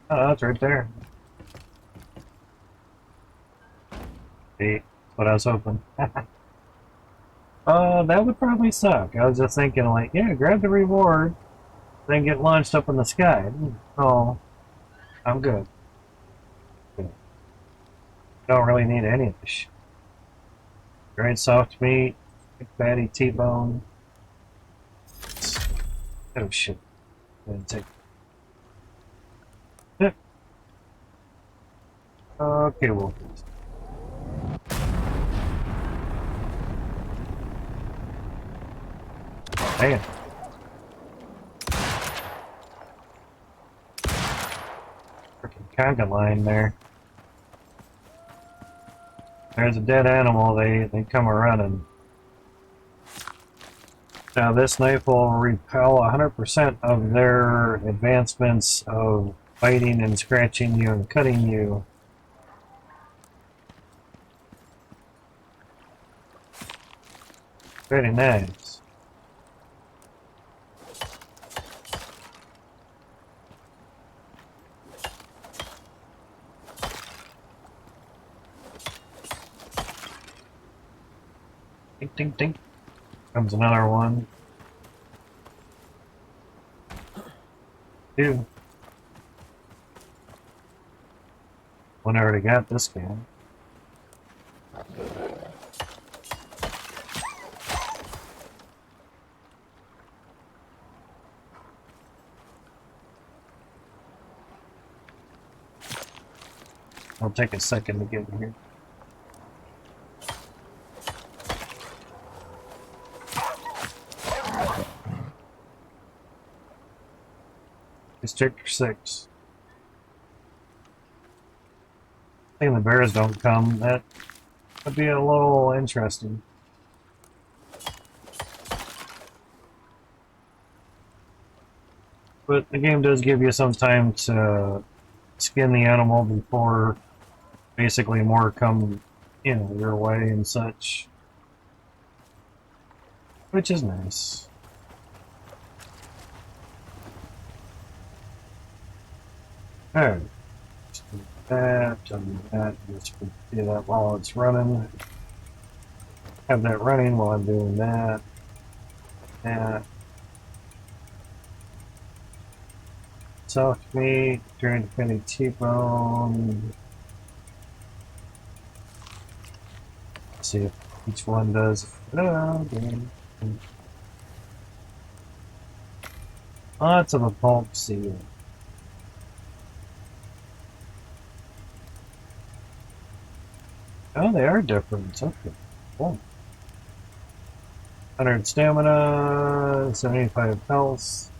Oh, that's right there. See, that's what I was hoping. That would probably suck. I was just thinking, like, yeah, grab the reward, then get launched up in the sky. Oh, I'm good. Don't really need any of this shit. Dried soft meat, big fatty T-bone. Oh shit. Didn't take. Yep. Okay, well. Man. Freaking conga line there. There's a dead animal, they come running. Now this knife will repel 100% of their advancements of biting and scratching you and cutting you. Very nice. Ding, ding, ding. Comes another one. 2. One already got this guy. It'll take a second to get in here. District 6. I think the bears don't come. That would be a little interesting. But the game does give you some time to skin the animal before basically more come, your way and such. Which is nice. Alright. Just do that, do that, just do that while it's running. Have that running while I'm doing that. That. Soft meat, during penny T-bone. See if each one does. Lots of a pulp seal. Oh, they are different. Okay. Cool. 100 stamina, 75 health,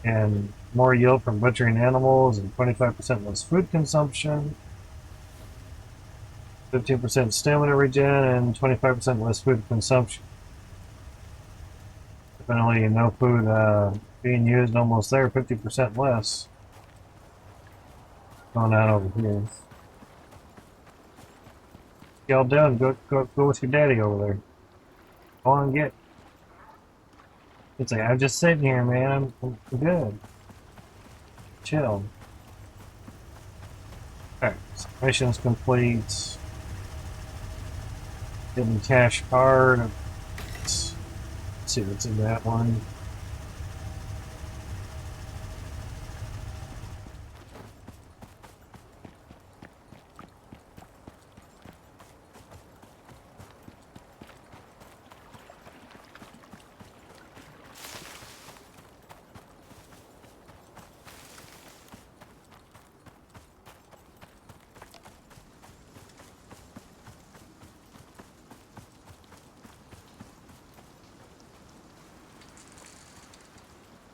and more yield from butchering animals, and 25% less food consumption, 15% stamina regen, and 25% less food consumption. Definitely no food being used almost there, 50% less. Going on over here. Y'all done? Go with your daddy over there. Go on, get. It's like, I'm just sitting here, man. I'm good. Chill. Alright, so mission's complete. Hidden cache card. Let's see what's in that one.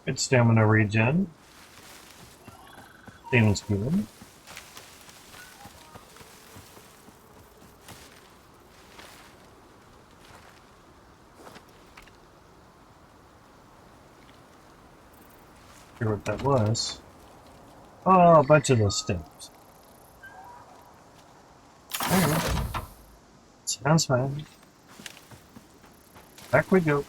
Good stamina regen. Seems good. Sure what that was. Oh, a bunch of those steps. Alright. Sounds fine. Back we go.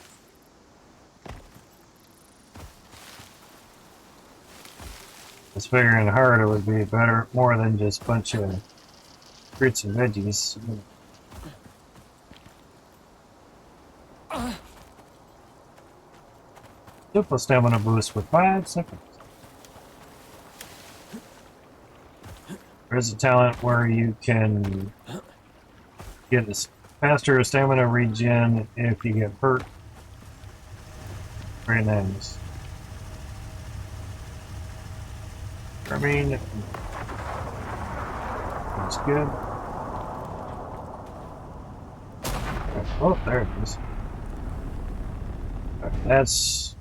I was figuring harder would be better, more than just a bunch of fruits and veggies. Super stamina boost for 5 seconds. There's a talent where you can get this faster stamina regen if you get hurt. Very nice. I mean, that's good. Oh, there it is. Right, that's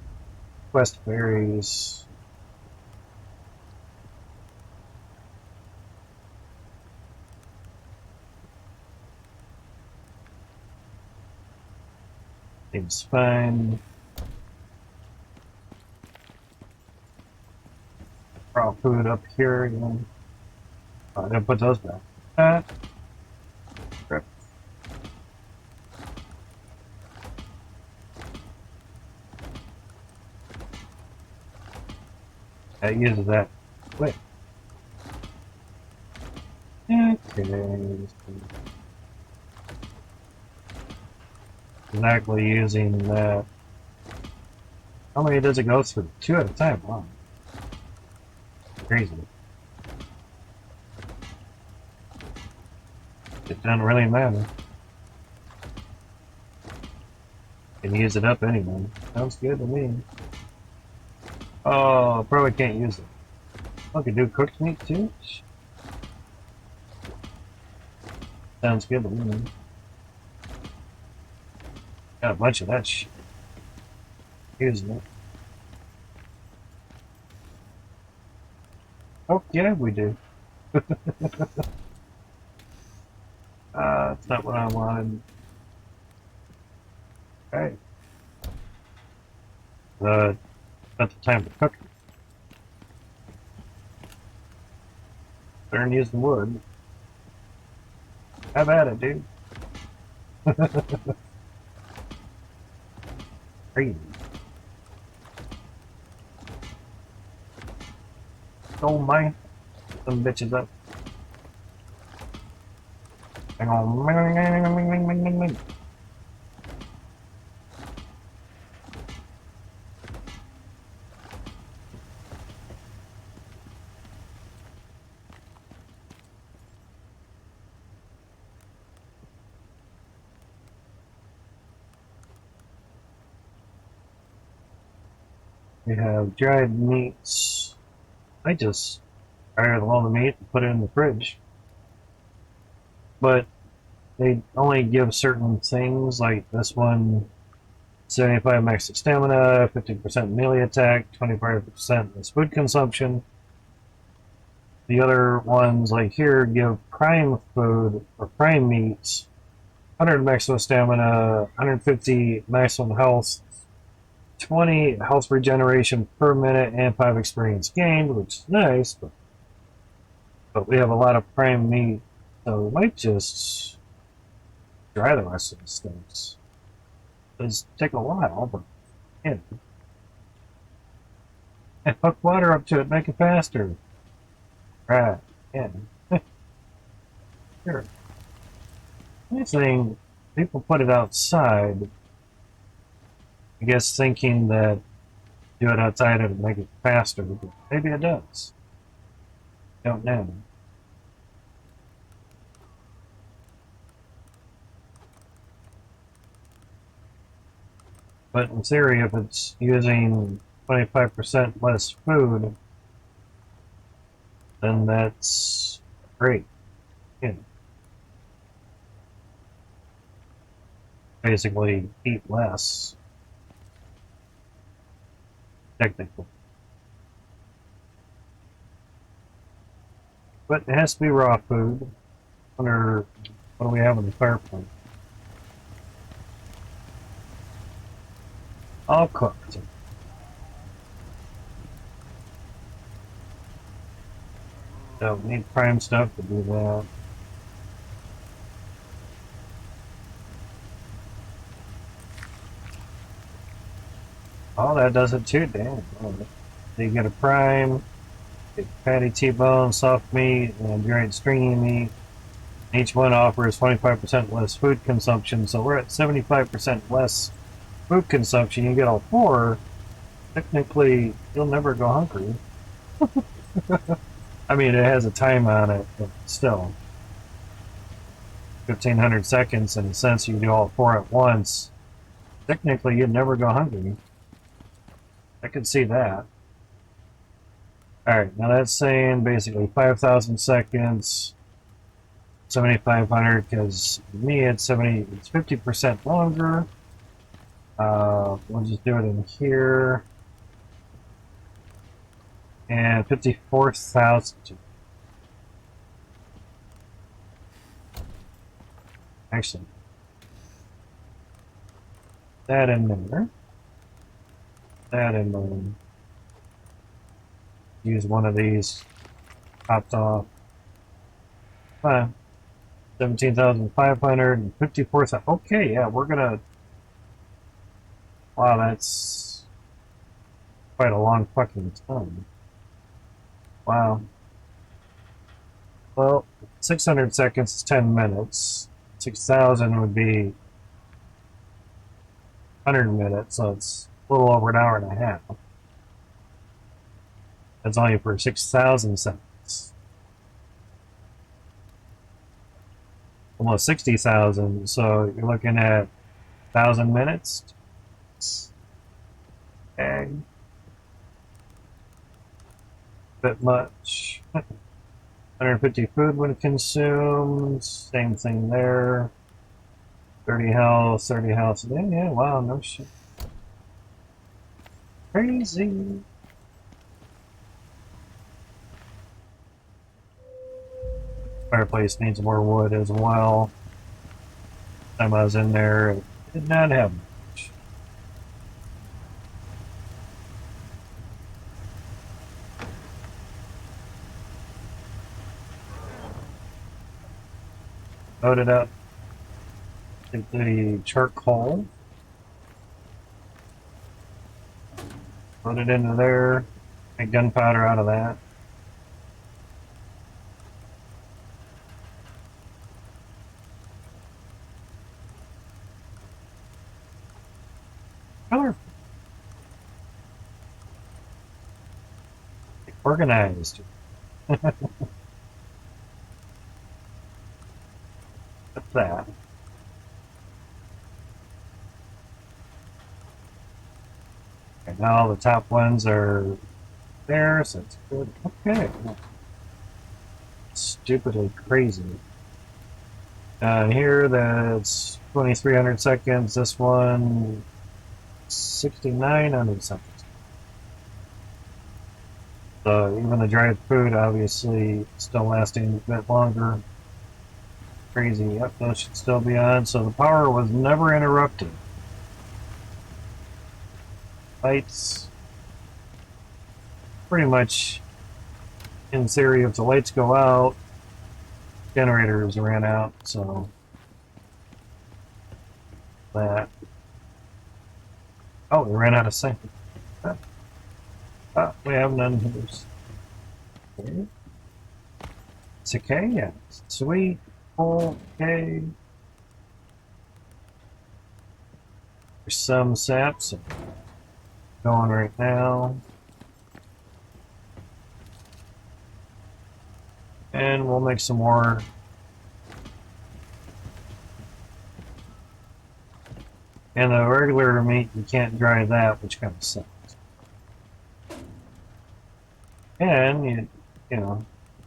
quest berries. Seems fine. Raw food up here again. Oh, I didn't put those back. Crap. I uses that. Wait. Okay. Exactly using that. How many does it go through? 2 at a time. Wow. Crazy. It doesn't really matter. Can use it up anyway. Sounds good to me. Oh, probably can't use it. I can do cooked meat too? Sounds good to me. Got a bunch of that shit. Using it. Oh, yeah, we do. That's not what I wanted. Okay. Not the time to cook it. Learn to use the wood. Have at it, dude. Crazy. Don't mind some bitches up. Hang on. We have dried meats. I just fire all the meat and put it in the fridge. But they only give certain things, like this one, 75 max stamina, 50% melee attack, 25% less food consumption. The other ones, like here, give prime food or prime meats, 100 maximum stamina, 150 maximum health, 20 health regeneration per minute, and 5 experience gained, which is nice, but we have a lot of prime meat, so we might just try the rest of these things. It'll take a while, but yeah. And hook water up to it, make it faster. Right, yeah. Sure. Next thing, people put it outside, I guess thinking that do it outside and make it faster, but maybe it does. Don't know. But in theory, if it's using 25% less food, then that's great. Yeah. Basically, eat less, technically. But it has to be raw food. Under what do we have in the fireplace? All cooked. Don't need prime stuff to do that. Oh, that does it too, damn. Oh, so you get a prime, get fatty T-bone, soft meat, and dried stringy meat. Each one offers 25% less food consumption, so we're at 75% less food consumption. You get all four, technically you'll never go hungry. I mean, it has a time on it, but still. 1,500 seconds, in a sense, you do all four at once. Technically, you'd never go hungry. I can see that. Alright, now that's saying basically 5,000 seconds, 7,500, because me it's 50% longer. We'll just do it in here. And 54,000. Actually, that in there. That in there. Use one of these. Popped off. Fine. 17,500 and 54,000. Okay, yeah, we're gonna. Wow, that's quite a long fucking time. Wow. Well, 600 seconds is 10 minutes. 6,000 would be 100 minutes, so it's a little over an hour and a half. That's only for 6,000 seconds. Almost 60,000, so you're looking at 1,000 minutes. Okay. Bit much. 150 food when consumed. Same thing there. 30 health, 30 health. Yeah, wow, no shit. Crazy. Fireplace needs more wood as well. Time I was in there, it did not have much. load it up. Take the charcoal. Put it into there. Make gunpowder out of that. Colorful. Organized. What's that? Okay, now the top ones are there, so it's good. Okay. Stupidly crazy. Here, that's 2,300 seconds. This one, 6,900 seconds. So even the dried food, obviously, still lasting a bit longer. Crazy. Yep, those should still be on. So the power was never interrupted. Lights. Pretty much, in theory, if the lights go out, generators ran out, so that. Oh, we ran out of sync. We have none here. It's okay, yeah. Sweet. Okay. There's some saps going right now. And we'll make some more. And the regular meat, you can't dry that, which kind of sucks. And you know,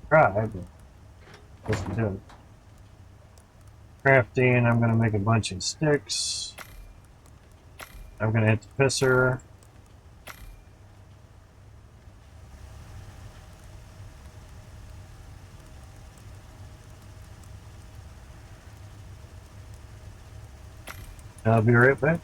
try, but it doesn't do it. Crafting, I'm going to make a bunch of sticks. I'm going to hit the pisser. I'll be right back.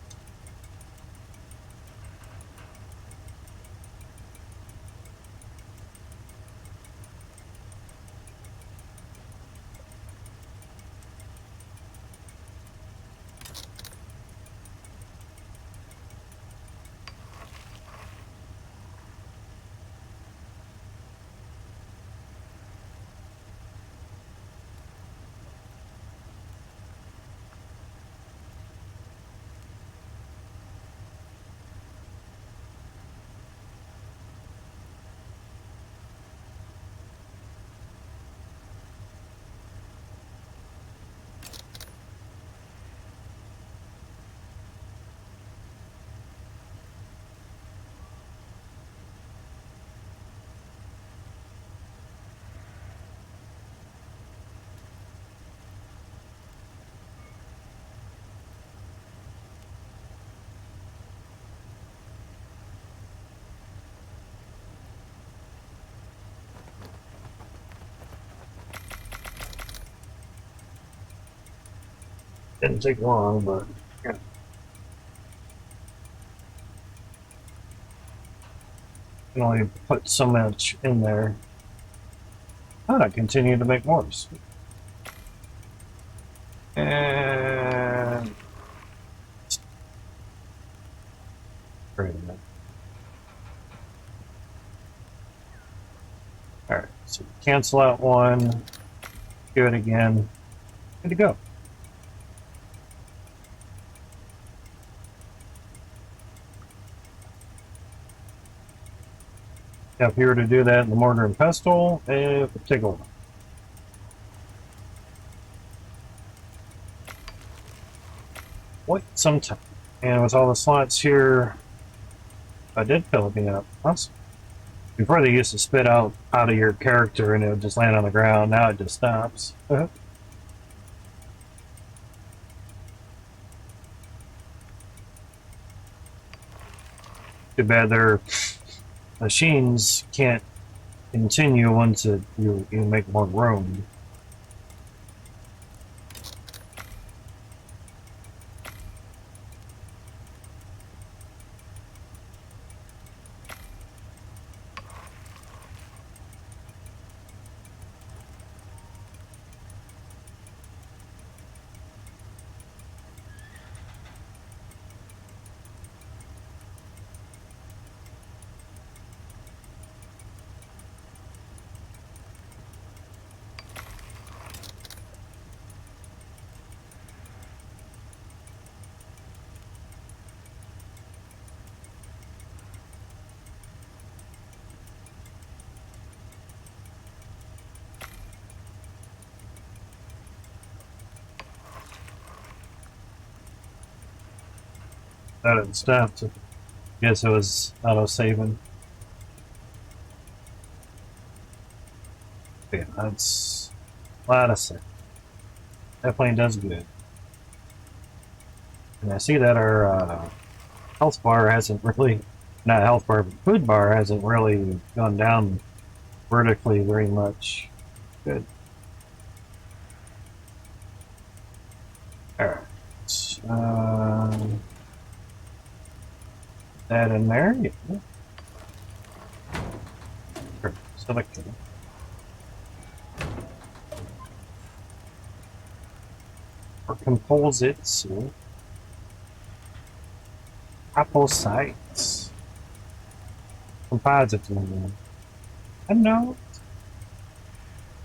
Didn't take long, but yeah. You can only put so much in there. I continue to make more. And wait a minute. Alright, so cancel out one, do it again. Good to go. Now, if you were to do that in the mortar and pestle, it would take a while. Wait some time. And with all the slots here, I did fill me up. Awesome. Before they used to spit out of your character and it would just land on the ground. Now it just stops. Too bad their machines can't continue once you make more room. That it stopped. Guess it was auto-saving. Yeah, that's a lot of sense. Definitely does good. And I see that our health bar hasn't really, not health bar, but food bar hasn't really gone down vertically very much. Good. Alright. That in there? Yeah. Sure. Select it. Or composites. Composites. Composites. I know.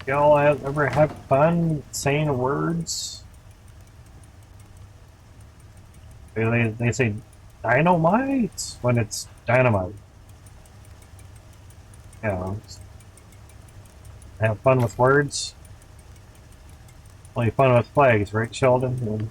Y'all ever have fun saying words? They say dynamite when it's dynamite. You know, have fun with words. Only fun with flags, right, Sheldon?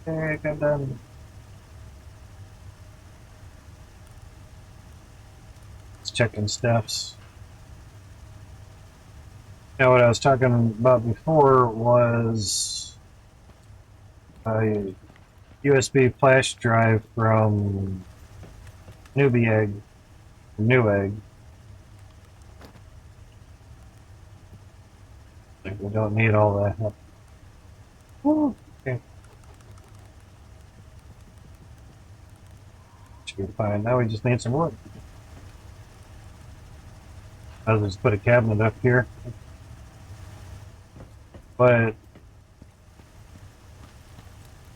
Okay, got done. Just checking stuffs. Now, what I was talking about before was a USB flash drive from Newbie Newegg. We don't need all that. Ooh, okay. Should be fine. Now we just need some wood. I'll just put a cabinet up here. But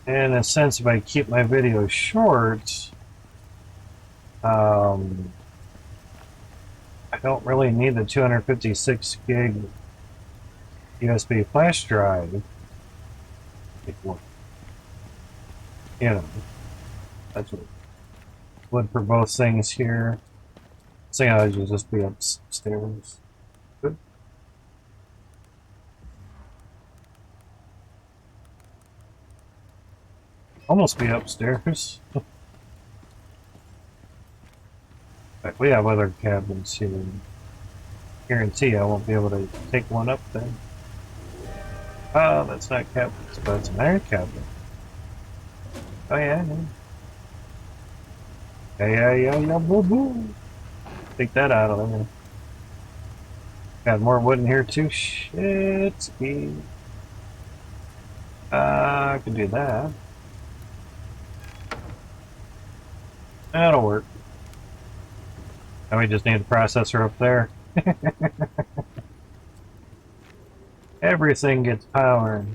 in a sense, if I keep my video short, I don't really need the 256 gig USB flash drive. You know, that's what would for both things here. So I'll just be upstairs. Good. Almost be upstairs. But we have other cabins here. Guarantee I won't be able to take one up then. Oh, that's not cabins, but it's an iron cabinet. Oh yeah, yeah, boo boo. Take that out of there. Got more wood in here too. Shit. I can do that. That'll work. Now we just need the processor up there. Everything gets power.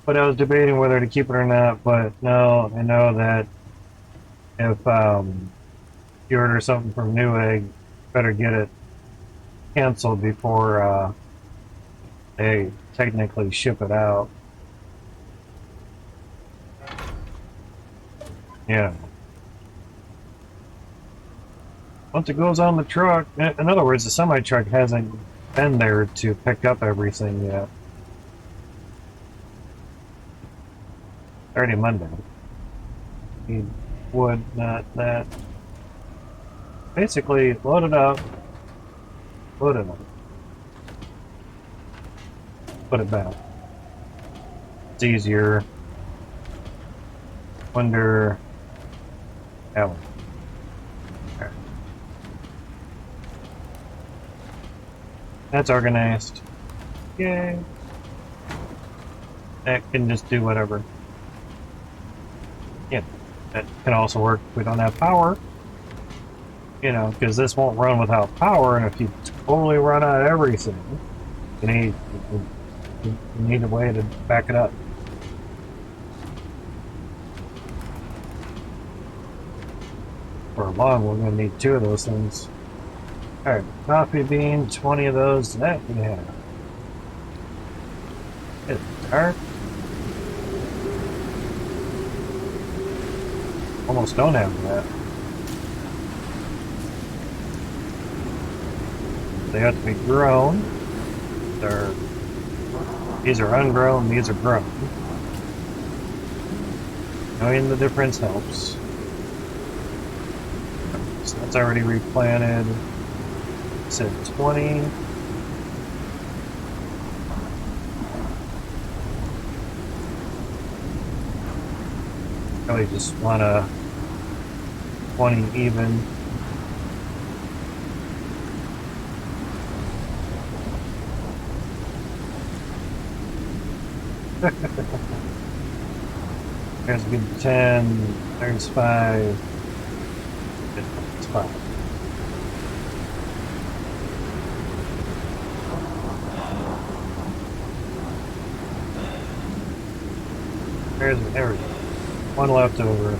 But I was debating whether to keep it or not, but no, I know that if you order something from Newegg, better get it canceled before they technically ship it out. Yeah. Once it goes on the truck, in other words, the semi-truck hasn't been there to pick up everything yet. Already Monday. Need wood, not that. Basically, load it up, put it back. It's easier. Wonder. That one. Okay. That's organized. Yay. That can just do whatever. Yeah, that can also work if we don't have power. You know, because this won't run without power, and if you totally run out of everything, you need a way to back it up. For long, we're going to need 2 of those things. Alright, coffee bean, 20 of those, that we have. It's dark. Almost don't have that. They have to be grown. These are ungrown, these are grown. Knowing the difference helps. So that's already replanted. I said 20. Probably just want a 20 even. There's a good 10, there's 5. It's 5. There's everything. 1 left over.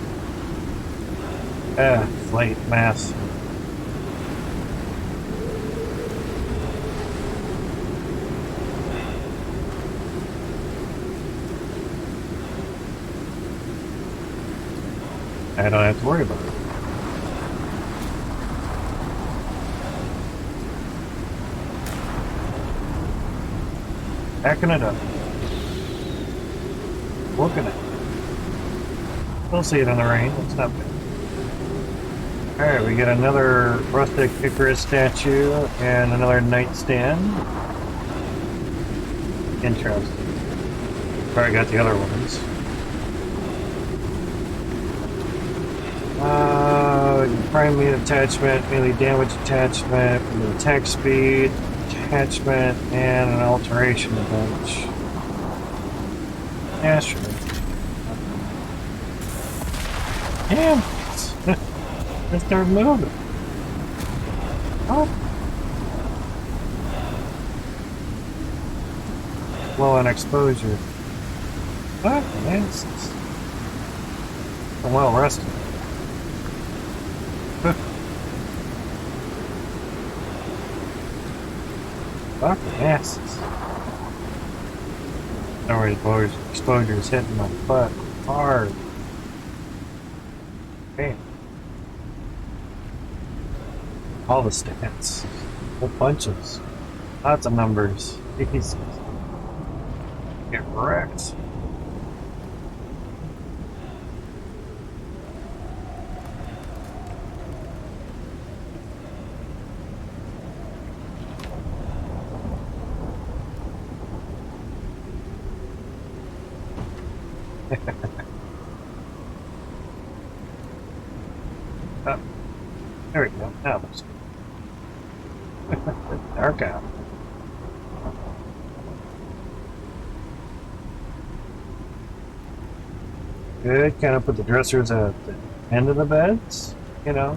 Late mass. I don't have to worry about it. Backing it up. Working it. We'll see it in the rain. It's not bad. Alright, we get another rustic Icarus statue and another nightstand. Interesting. Probably got the other ones. Prime meat attachment, melee damage attachment, attack speed attachment, and an alteration bunch. Yeah, sure. Damn it! Let's start moving. Oh. Low on exposure. What? Yes. I'm well rested. Fucking asses. Alright, exposure is hitting my butt hard. Man. All the stats. Whole bunches. Lots of numbers. Jesus. Get wrecked. Oh, there we go. Now looks good. Dark out. Good. Kind of put the dressers at the end of the beds, you know.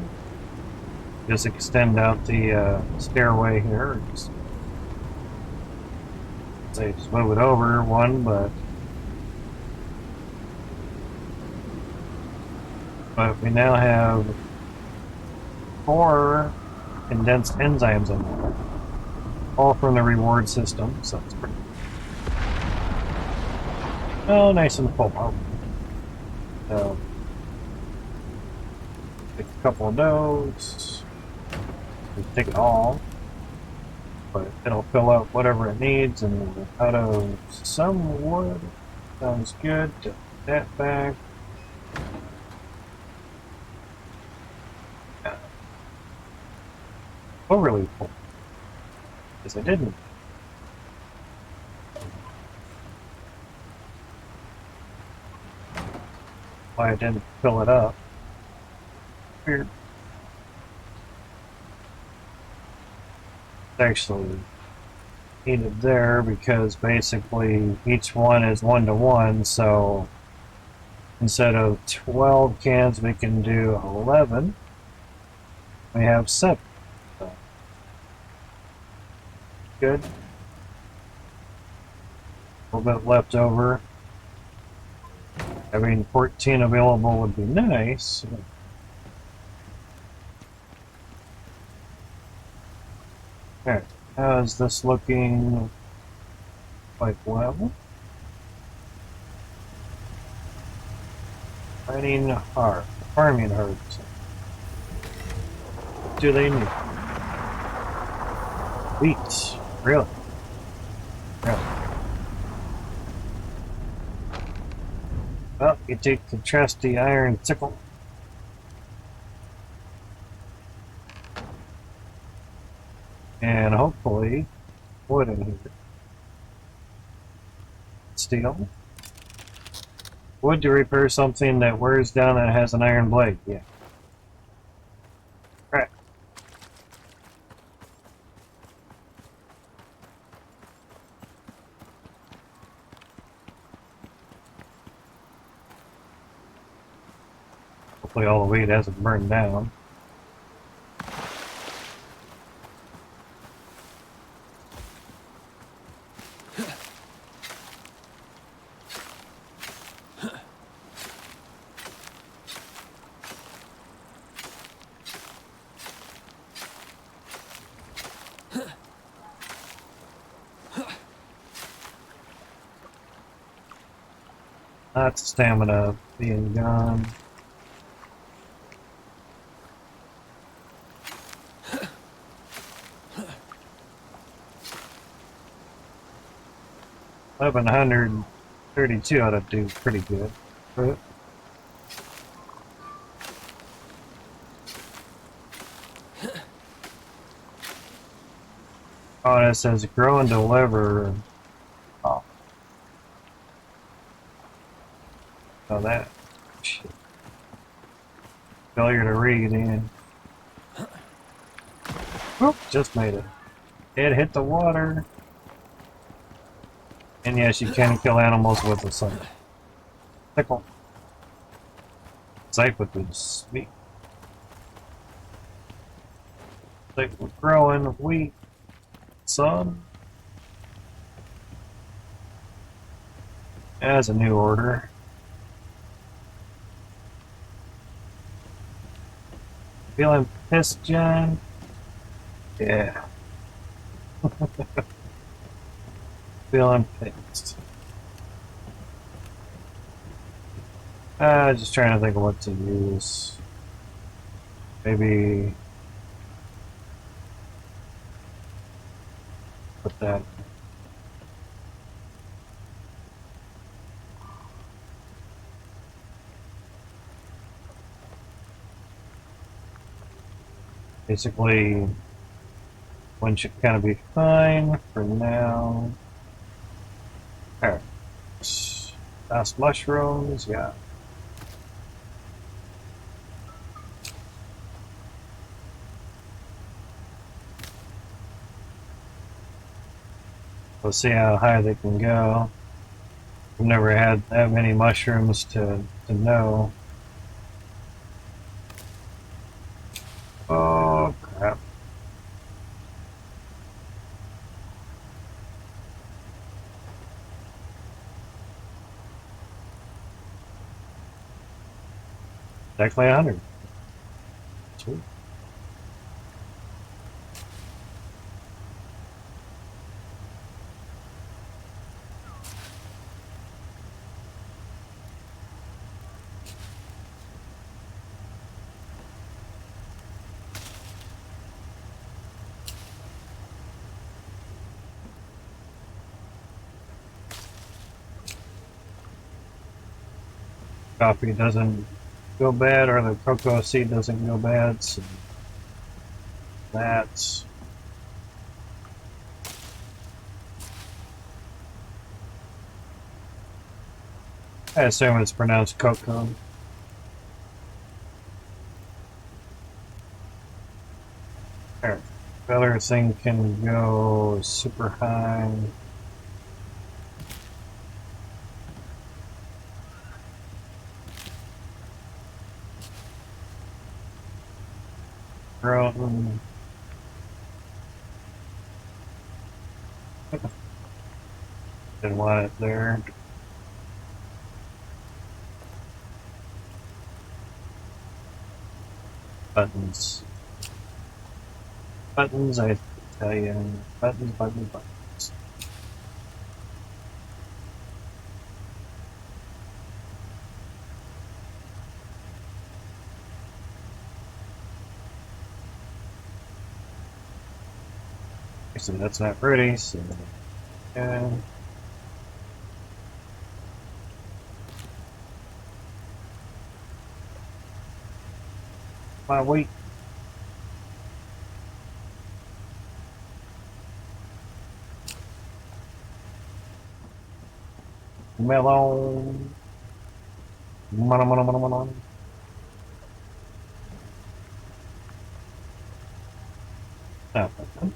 Just extend out the stairway here. Just move it over one, but we now have 4 condensed enzymes in there, all from the reward system, so it's pretty nice and full out. So take a couple of those, take it all, but it'll fill out whatever it needs, and out of some wood, sounds good. Put that back. overly full. Because I didn't. Why I didn't fill it up. Weird. It's actually needed there because basically each one is 1-to-1, so instead of 12 cans we can do 11. We have 7. So good. A little bit left over. Having 14 available would be nice. Alright, how is this looking? Quite well. Farming herbs. What do they need? Wheat. Really? Really? Well, you take the trusty iron sickle. And hopefully wood in here. Steel. Wood to repair something that wears down and has an iron blade. Yeah. Right. Hopefully all the wheat hasn't burned down. That's stamina being gone. $1,132 ought to do pretty good. But oh, and it says grow and deliver. Oh. Oh, that. Shit. Failure to read in. Oop, just made it. It hit the water. And yes, you can kill animals with a sickle. Sight would be sweet. Like we're growing wheat, some. As a new order. Feeling pissed, John? Yeah. Feeling pissed. Just trying to think of what to use. Maybe put that. Basically, one should kind of be fine for now. Alright. Fast mushrooms, yeah. We'll see how high they can go. I've never had that many mushrooms to know. Oh, crap. Exactly 100. Sweet. Coffee doesn't go bad, or the cocoa seed doesn't go bad. So That's... I assume it's pronounced cocoa. There. The other thing can go super high. Drone. Didn't want it there. Buttons. Buttons, I tell you. Buttons, buttons, buttons. So that's not pretty, so... Yeah. My weight. Melon. Mono. Oh, okay.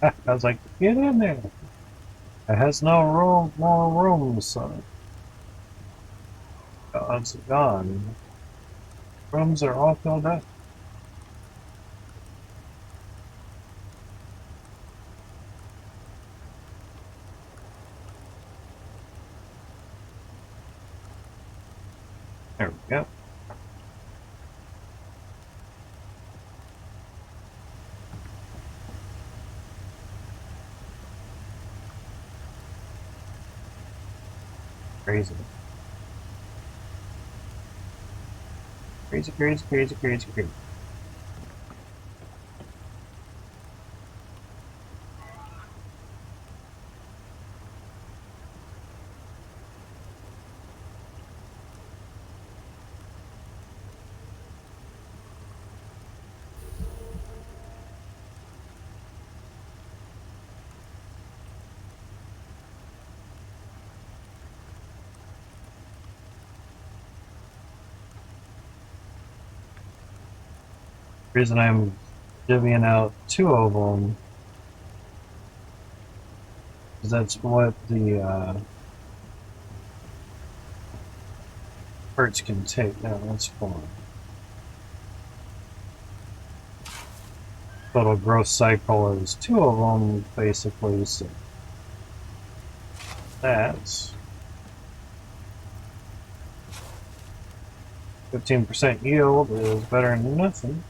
I was like, get in there. It has no room, more room, son. God's gone. Rooms are all filled up. There we go. Crazy. Crazy, crazy, crazy, crazy, crazy. The reason I'm divvying out two of them is that's what the hertz can take. Now that's fine. Total growth cycle is two of them basically, so that's 15% yield is better than nothing.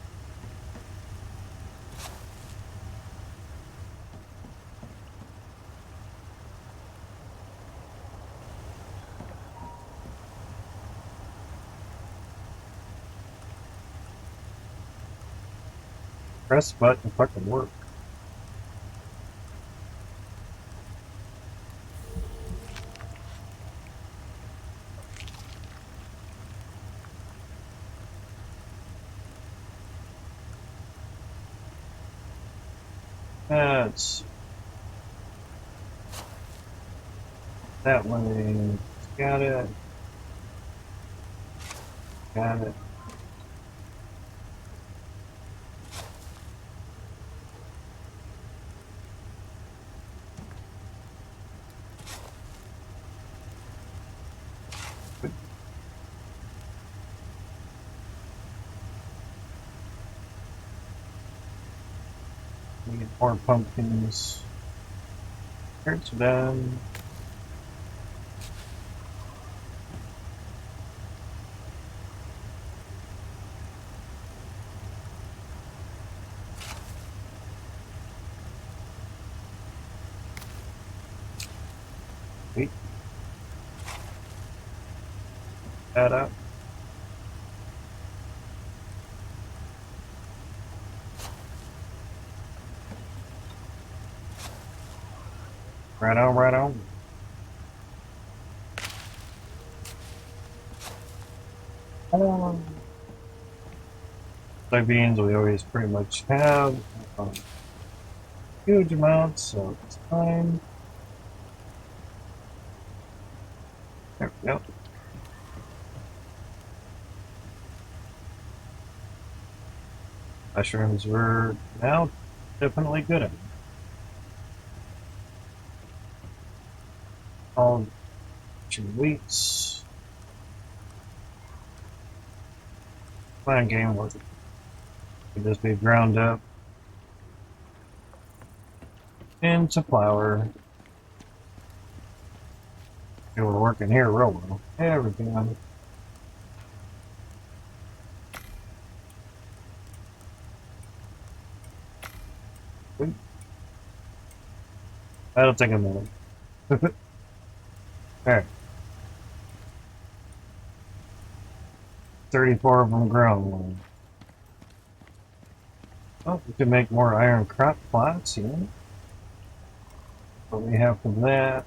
Press the button, fucking work. That's that way. Got it. Got it. Need more pumpkins. Carrots are done. Wait that up. Right on, right on. Soybeans we always pretty much have huge amounts, so it's fine. There we go. Mushrooms we're now definitely good at. All wheats. Fine game with it. Could just be ground up into flour. Okay, we're working here real well. Everything. That'll take a minute. Alright. 34 of them grown. Oh, we can make more iron crop plots, yeah. What we have from that.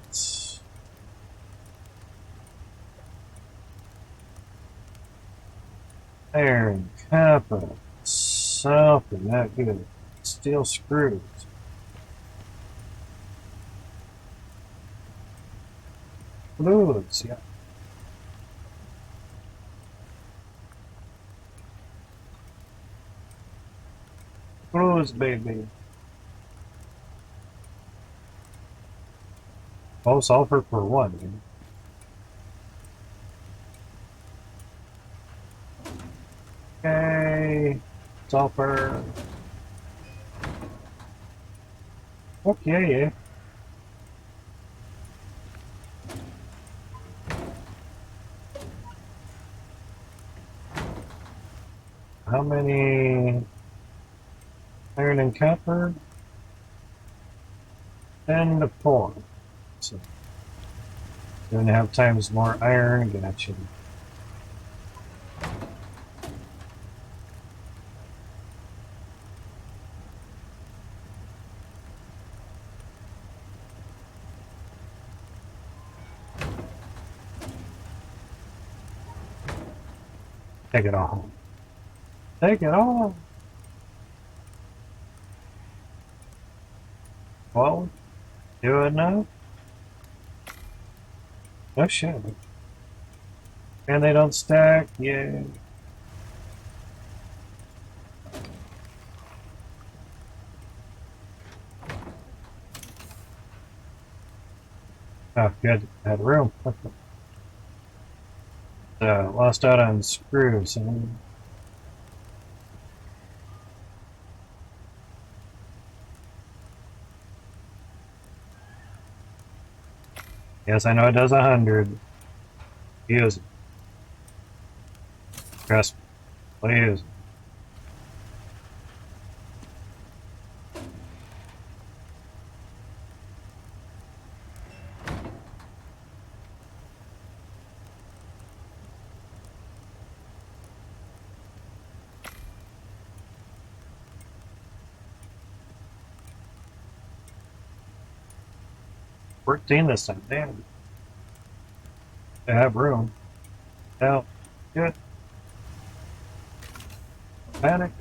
Iron, copper, something that good. Steel screws. Fluids, yeah. Fluids, baby. Oh, sulfur for one, dude. Okay. Sulfur. Okay. How many iron and copper? 10 to 4. So, 2.5 times more iron. Gotcha. Take it all. Take it all. Well, do it now. No shit. And they don't stack. Yeah. Oh, good. Had room. Lost out on screws. Yes, I know it does 100. Use it. Trust me. Please. We're team this time. Damn. They have room. Now, good. Panic.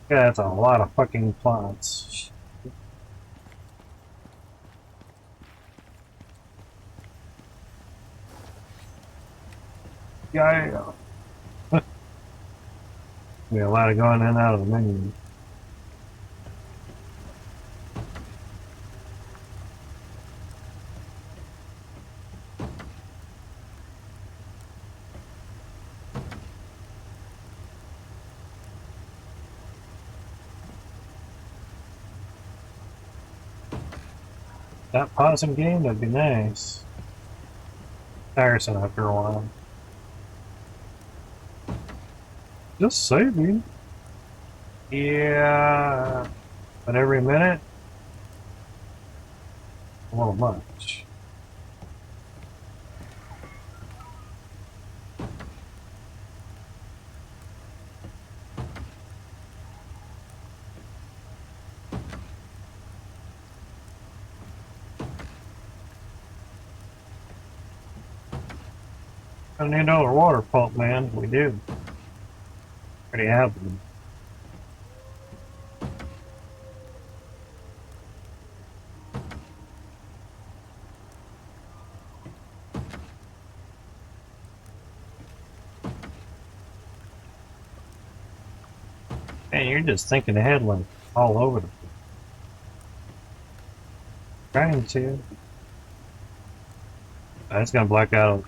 Yeah, that's a lot of fucking plots. Yeah. Be a lot of going in and out of the menu. That pausing game, that'd be nice. Tiresome after a while. Just saving. Yeah, but every minute, a little much. I need another water pump, man. We do. Already have them. Man, you're just thinking ahead like all over the place. Trying to. It's gonna black out.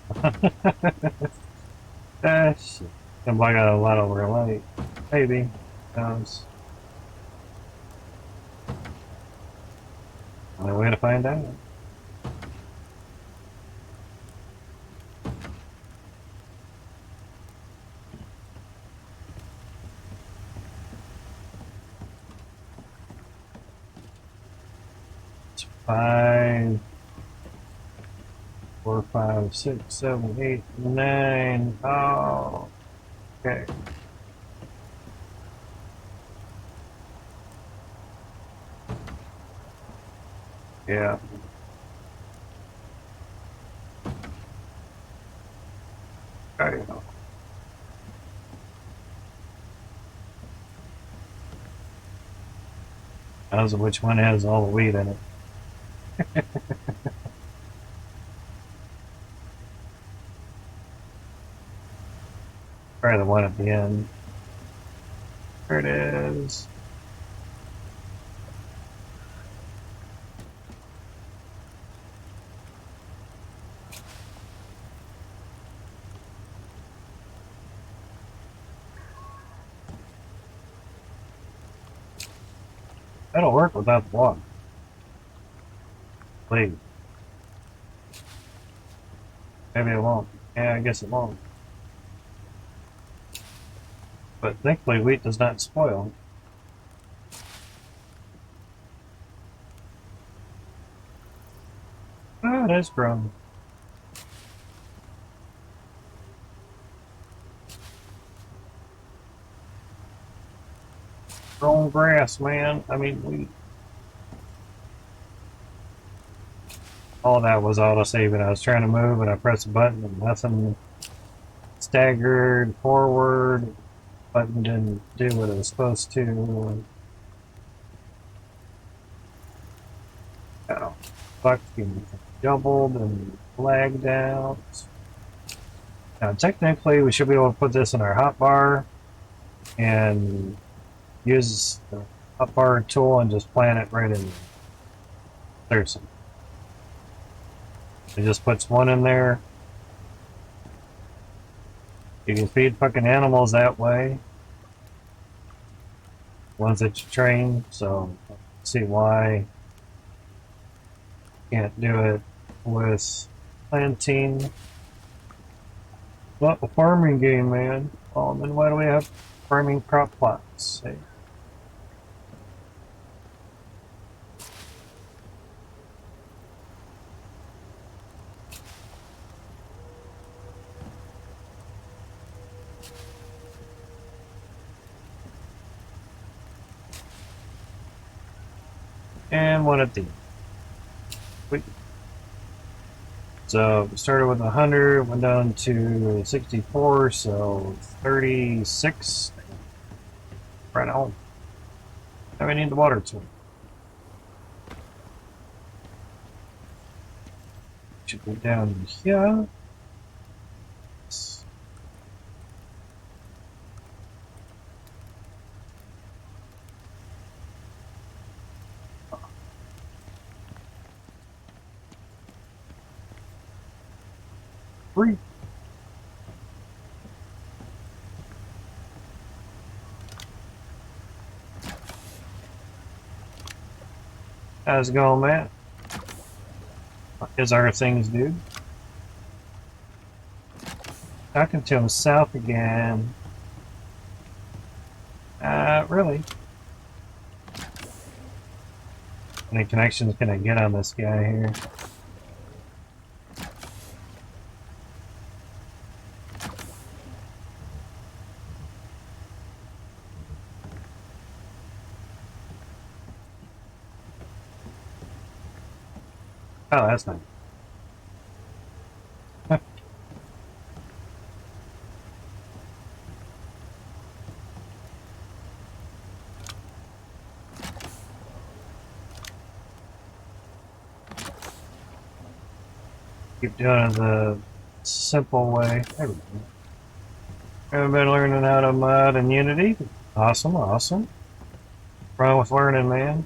Ah, shit. Gonna black out a lot over light. Maybe. Knows. Only way to find out. It's 5, 4, 5, 6, 7, 8, 9. Oh, okay. Yeah. Okay. Knows which one has all the weed in it. Probably the one at the end. There it is. That'll work without the water. Please. Maybe it won't. Yeah, I guess it won't. But thankfully wheat does not spoil. Oh, it is grown. Grown grass, man. I mean, wheat. All that was auto-saving. I was trying to move and I pressed a button and nothing staggered forward. Button didn't do what it was supposed to. Oh, fucking doubled and lagged out. Now, technically, we should be able to put this in our hotbar and use the hotbar tool and just plant it right in there. There's some. It just puts one in there. You can feed fucking animals that way. Ones that you train, so I don't see why you can't do it with planting. Not a farming game, man. Oh, then why do we have farming crop plots? Hey. And one at the end. Wait. So we started with 100, went down to 64, so 36. Right on. Now we need the water tool. Should go down here. Free. How's it going, Matt? Is our things, dude? Talking to himself again. Not really. How many connections can I get on this guy here? Oh, that's nice. Keep doing it the simple way. There we go. Haven't been learning how to mod in Unity. Awesome, awesome. Wrong with learning, man.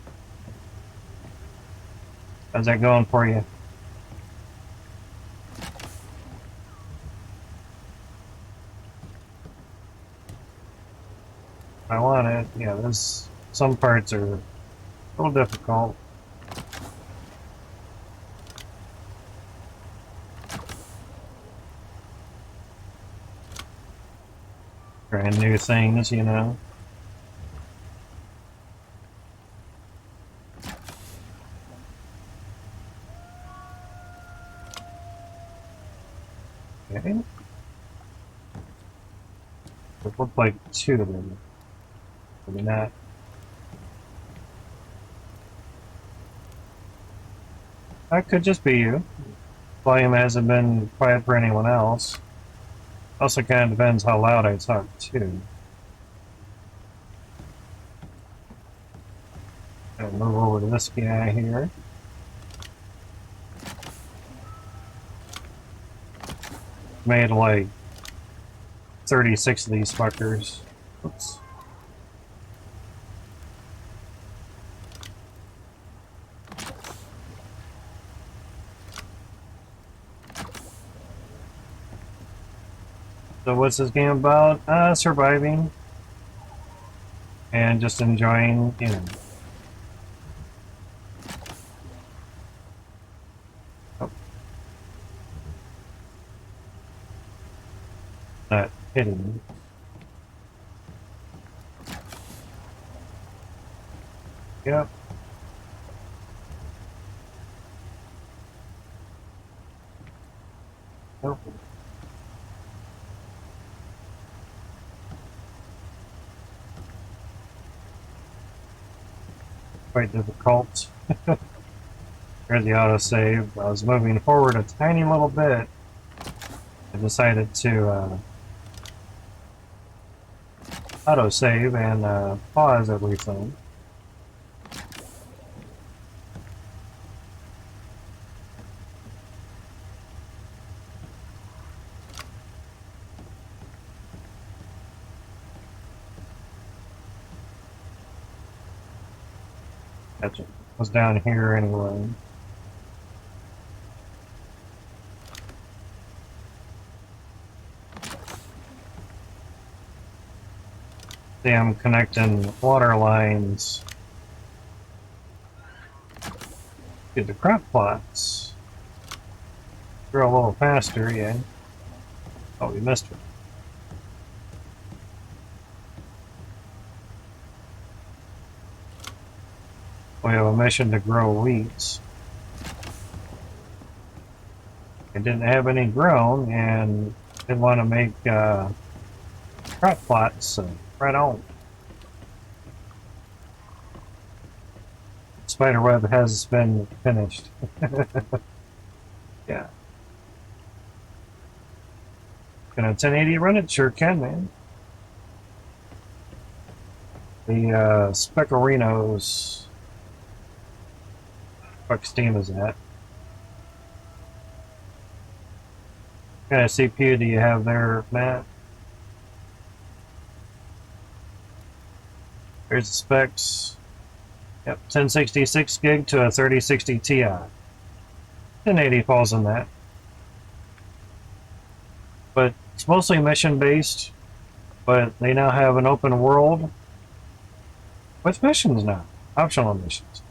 How's that going for you? I want it. Yeah, there's some parts are a little difficult. Brand new things, you know. Okay. It looked like two of them. Maybe not. That could just be you. Volume hasn't been quiet for anyone else. Also kind of depends how loud I talk too. And move over to this guy here. Made like 36 of these fuckers. Oops. So what's this game about? Surviving. And just enjoying, you know. Oh. Not hitting. Yep. Nope. Quite difficult. There's the autosave. I was moving forward a tiny little bit. I decided to autosave and pause everything. Gotcha. Was down here anyway. See, I'm connecting water lines to the crop plots. Grow a little faster, yeah. Oh, we missed it. We have a mission to grow weeds. I didn't have any grown and didn't want to make crop plots, so right on. Spiderweb has been finished. Yeah. Can a 1080 run it? Sure can, man. The Specorinos. What Steam is that? What kind of CPU do you have there, Matt? Here's the specs. Yep, 1066 gig to a 3060 Ti. 1080 falls in that. But it's mostly mission based, but they now have an open world with missions now, optional missions.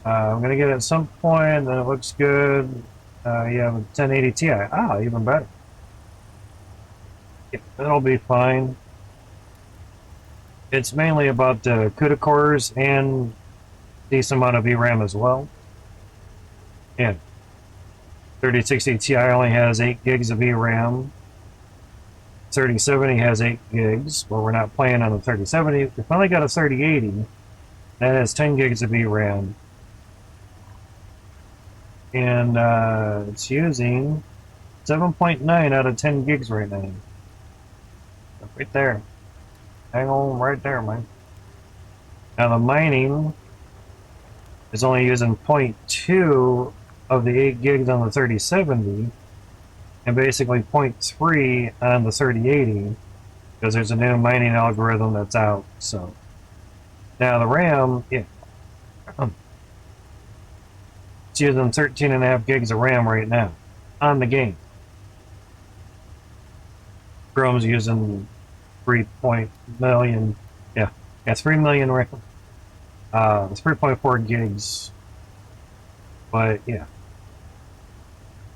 I'm going to get it at some point, and it looks good. You have a 1080 Ti. Ah, even better. Yeah, that'll be fine. It's mainly about the CUDA cores and decent amount of VRAM as well. Yeah, 3060 Ti only has 8 gigs of VRAM. 3070 has 8 gigs, but we're not playing on the 3070. We finally got a 3080 that has 10 gigs of VRAM, and it's using 7.9 out of 10 gigs right now. Right there. Hang on right there, man. Now the mining is only using zero point 0.2 of the 8 gigs on the 3070, and basically 0.3 on the 3080, because there's a new mining algorithm that's out. So now the RAM, yeah, it's using 13.5 gigs of RAM right now on the game. Chrome's using 3 million, yeah, 3 million RAM. It's 3.4 gigs, but yeah,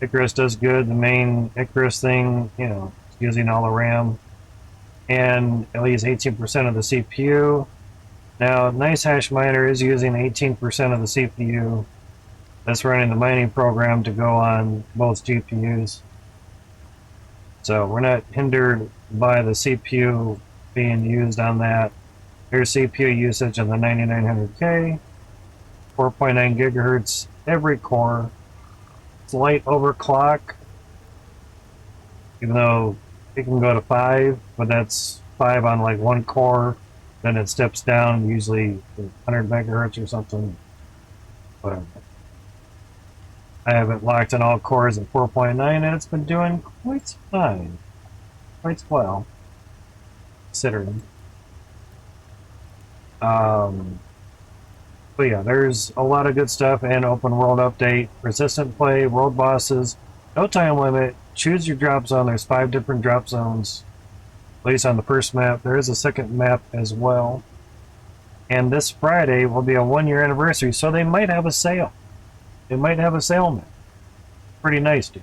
Icarus does good. The main Icarus thing, you know, it's using all the RAM and at least 18% of the CPU. Now, Nice Hash Miner is using 18% of the CPU. That's running the mining program to go on both GPUs. So we're not hindered by the CPU being used on that. There's CPU usage on the 9900K, 4.9 gigahertz every core. It's light overclock, even though it can go to 5, but that's 5 on like one core. Then it steps down, usually 100 megahertz or something. Whatever. I have it locked in all cores at 4.9, and it's been doing quite fine. Quite well, considering. But yeah, there's a lot of good stuff and open world update, resistant play, world bosses, no time limit, choose your drop zone. There's 5 different drop zones, at least on the first map. There is a second map as well. And this Friday will be a 1-year anniversary, so they might have a sale. They might have a sale map. Pretty nice, dude.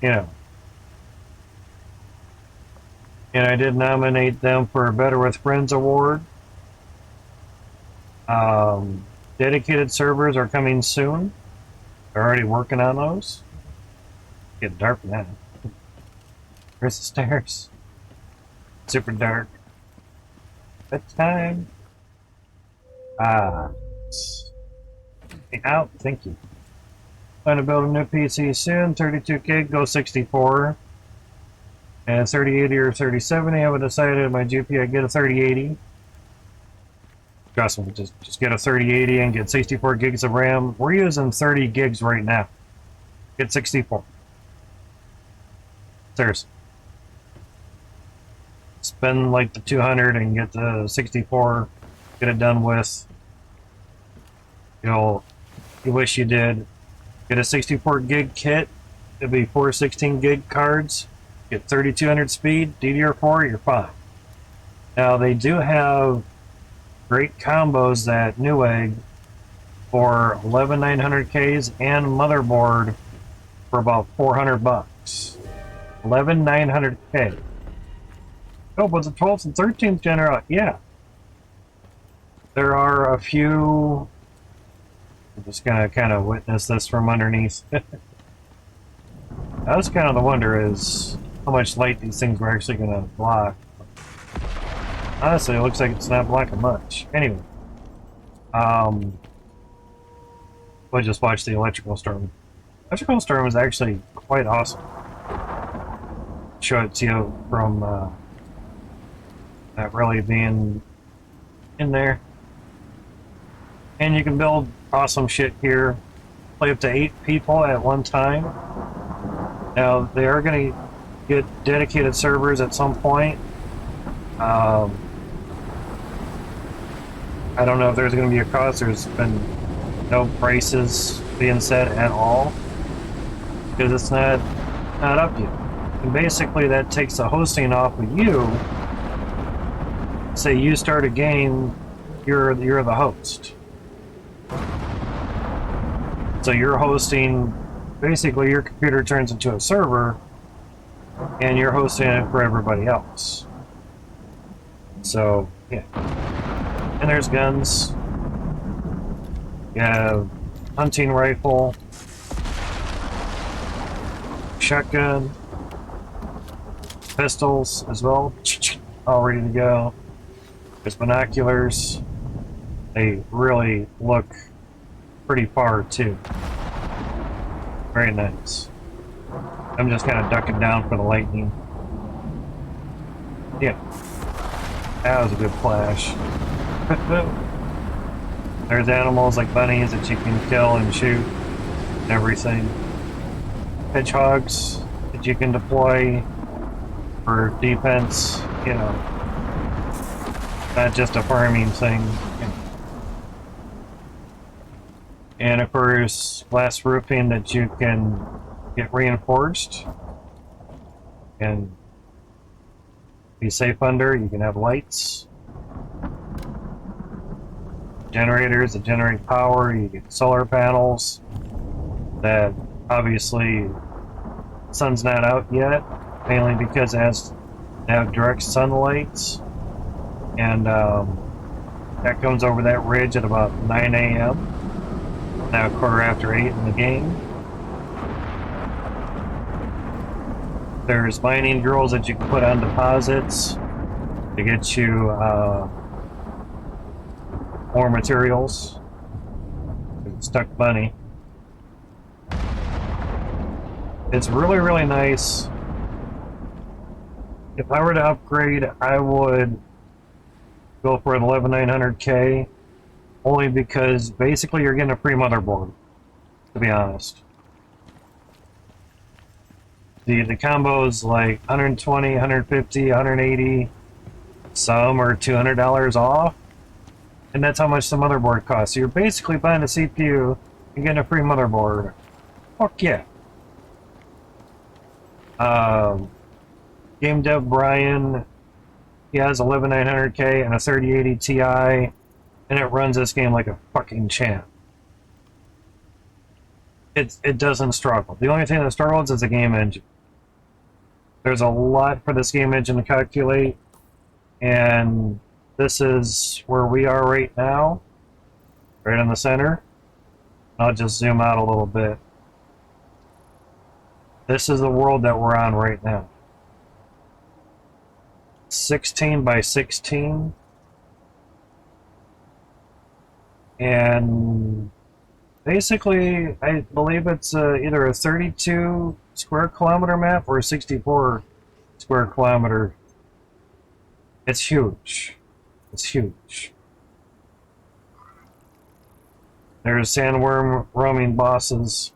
You know. And I did nominate them for a Better with Friends award. Dedicated servers are coming soon. They're already working on those. Getting dark now. Where's the stairs? Super dark. It's time. Out. Thank you. Plan to build a new PC soon. 32 gig, go 64. And 3080 or 3070. I haven't decided my GPU. I get a 3080. Trust me, just get a 3080 and get 64 gigs of RAM. We're using 30 gigs right now. Get 64. Seriously. Spend like the 200 and get the 64. Get it done with. You wish you did. Get a 64 gig kit. It'll be 4 16 gig cards. Get 3200 speed, DDR4, you're fine. Now they do have great combos that Newegg for 11900Ks and motherboard for about 400 bucks. 11900K. Oh, but the 12th and 13th gen are out. Yeah. There are a few. I'm just gonna kind of witness this from underneath. That's kind of the wonder is how much light these things were actually gonna block. Honestly, it looks like it's not blocking much. Anyway, we'll just watch the electrical storm. Electrical storm is actually quite awesome. Show it to you from not really being in there. And you can build awesome shit here. Play up to 8 people at one time. Now, they are going to get dedicated servers at some point. I don't know if there's going to be a cost. There's been no prices being set at all. Because it's not up yet. And basically that takes the hosting off of you. Say you start a game, you're the host. So you're hosting, basically your computer turns into a server and you're hosting it for everybody else. So, yeah. And there's guns. You have hunting rifle, shotgun, pistols as well, all ready to go. There's binoculars. They really look pretty far too. Very nice. I'm just kind of ducking down for the lightning. Yeah, that was a good flash. There's animals like bunnies that you can kill and shoot and everything. Hedgehogs that you can deploy for defense, you know. Not just a farming thing. You know. And of course, glass roofing that you can get reinforced and be safe under. You can have lights, generators that generate power. You get solar panels that obviously sun's not out yet, mainly because it has to have direct sunlight, and that comes over that ridge at about 9 a.m. Now 8:15 in the game. There's mining drills that you can put on deposits to get you more materials. Stuck bunny. It's really, really nice. If I were to upgrade, I would go for an 11900K, only because basically you're getting a free motherboard, to be honest. The combo's like 120, 150, 180, some are $200 off, and that's how much the motherboard costs. So you're basically buying a CPU and getting a free motherboard. Fuck yeah. Game dev Brian, he has 11900K and a 3080 Ti, and it runs this game like a fucking champ. It doesn't struggle. The only thing that struggles is the game engine. There's a lot for this game engine to calculate, and this is where we are right now, right in the center. I'll just zoom out a little bit. This is the world that we're on right now. 16 by 16. And basically, I believe it's either a 32 square kilometer map or a 64 square kilometer. It's huge. It's huge. There's sandworm roaming bosses.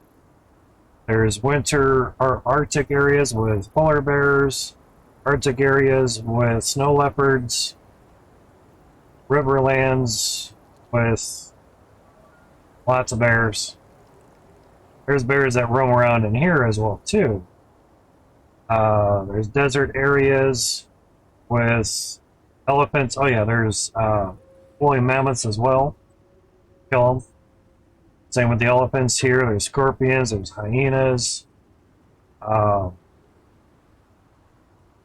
There's winter or Arctic areas with polar bears, Arctic areas with snow leopards, riverlands with lots of bears. There's bears that roam around in here as well too. There's desert areas with elephants. Oh yeah, there's woolly mammoths as well. Kill them. Same with the elephants here. There's scorpions. There's hyenas.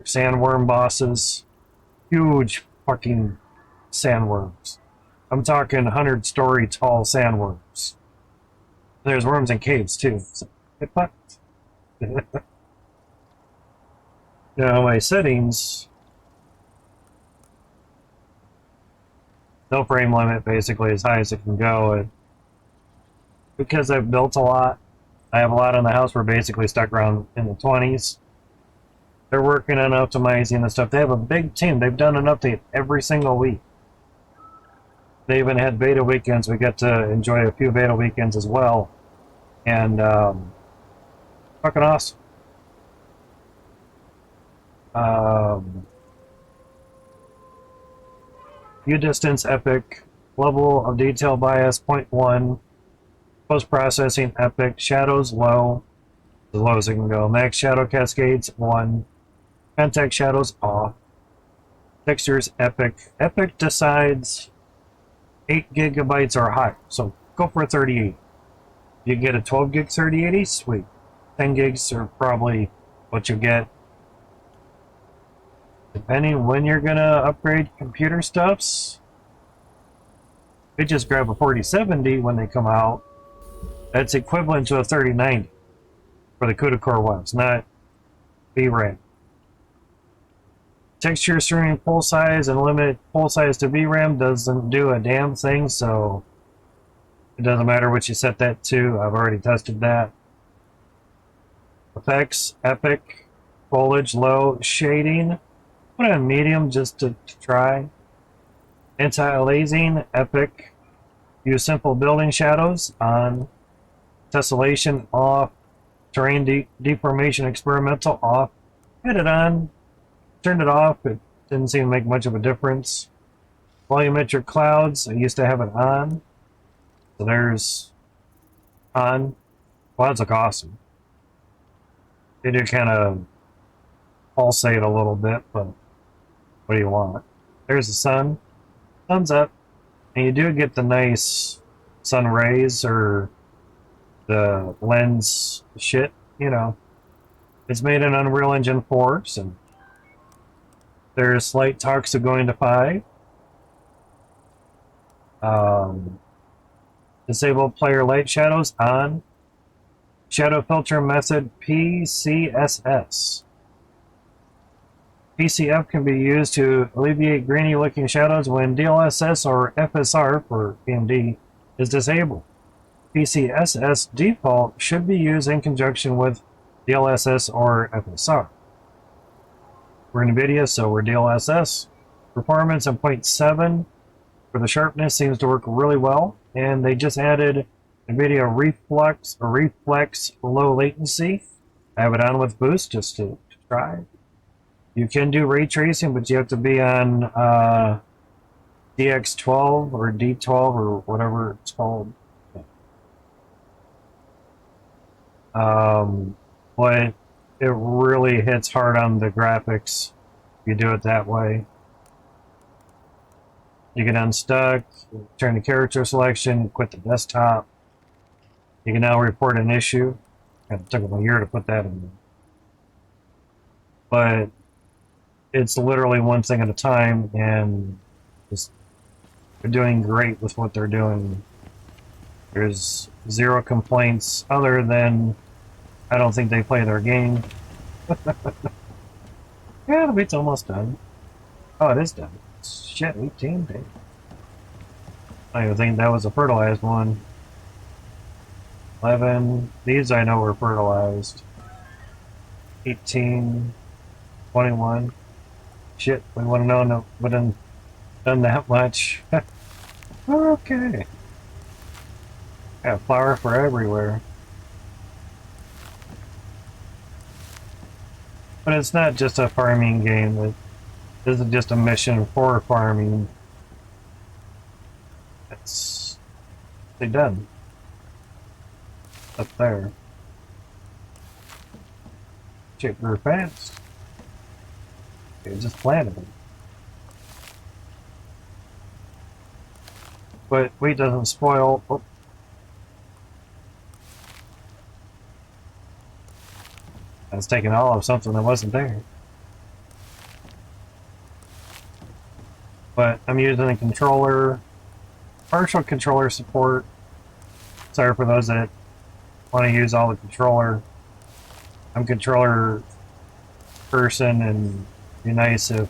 Sandworm bosses. Huge fucking sandworms. I'm talking 100-story tall sandworms. There's worms in caves too. So get fucked. Now my settings. No frame limit, basically as high as it can go. Because I've built a lot, I have a lot in the house. We're basically stuck around in the 20s. They're working on optimizing the stuff. They have a big team. They've done an update every single week. They even had beta weekends. We get to enjoy a few beta weekends as well. And fucking awesome. View distance epic. Level of detail bias 0.1. Post-processing epic. Shadows low. As low as it can go. Max shadow cascades 1. Contact shadows off. Textures epic. Epic decides 8 gigabytes or higher. So go for a 3080. You get a 12 gig 3080, sweet. 10 gigs are probably what you get. Depending when you're gonna upgrade computer stuffs, you just grab a 4070 when they come out. That's equivalent to a 3090 for the CUDA Core ones, not VRAM. Texture streaming pull size and limit pull size to VRAM doesn't do a damn thing, so it doesn't matter what you set that to. I've already tested that. Effects, epic, foliage, low, shading. Put it on medium just to try. Anti-aliasing, epic. Use simple building shadows on. Tessellation off. Terrain deformation experimental off. Had it on. Turned it off. It didn't seem to make much of a difference. Volumetric clouds. I used to have it on. So there's on. Clouds look awesome. They do kind of pulsate a little bit, but what do you want? There's the sun. Sun's up. And you do get the nice sun rays or the lens shit, you know. It's made in Unreal Engine 4, and there's slight talks of going to 5. Disable player light shadows on. Shadow filter method PCSS. PCF can be used to alleviate grainy looking shadows when DLSS or FSR for AMD is disabled. PCSS default should be used in conjunction with DLSS or FSR. We're NVIDIA, so we're DLSS. Performance of 0.7 for the sharpness seems to work really well, and they just added NVIDIA Reflex low latency. I have it on with boost just to try. You can do ray tracing, but you have to be on DX12 or D12 or whatever it's called. But it really hits hard on the graphics if you do it that way. You get unstuck, turn the character selection, quit the desktop. You can now report an issue. It took them a year to put that in there. But it's literally one thing at a time, and they're doing great with what they're doing. There's zero complaints other than I don't think they play their game. Yeah, the beat's almost done. Oh, it is done. Shit, 18, babe. I don't even think that was a fertilized one. 11. These I know were fertilized. 18. 21. Shit, we wouldn't have known it wouldn't done that much. Okay. Got flour for everywhere. But it's not just a farming game. It isn't just a mission for farming. It's they done. Up there. Shit grew fast. They just planted them. But wheat doesn't spoil. Oh. I was taking all of something that wasn't there. But I'm using a controller, partial controller support. Sorry for those that want to use all the controller. I'm a controller person, and it'd be nice if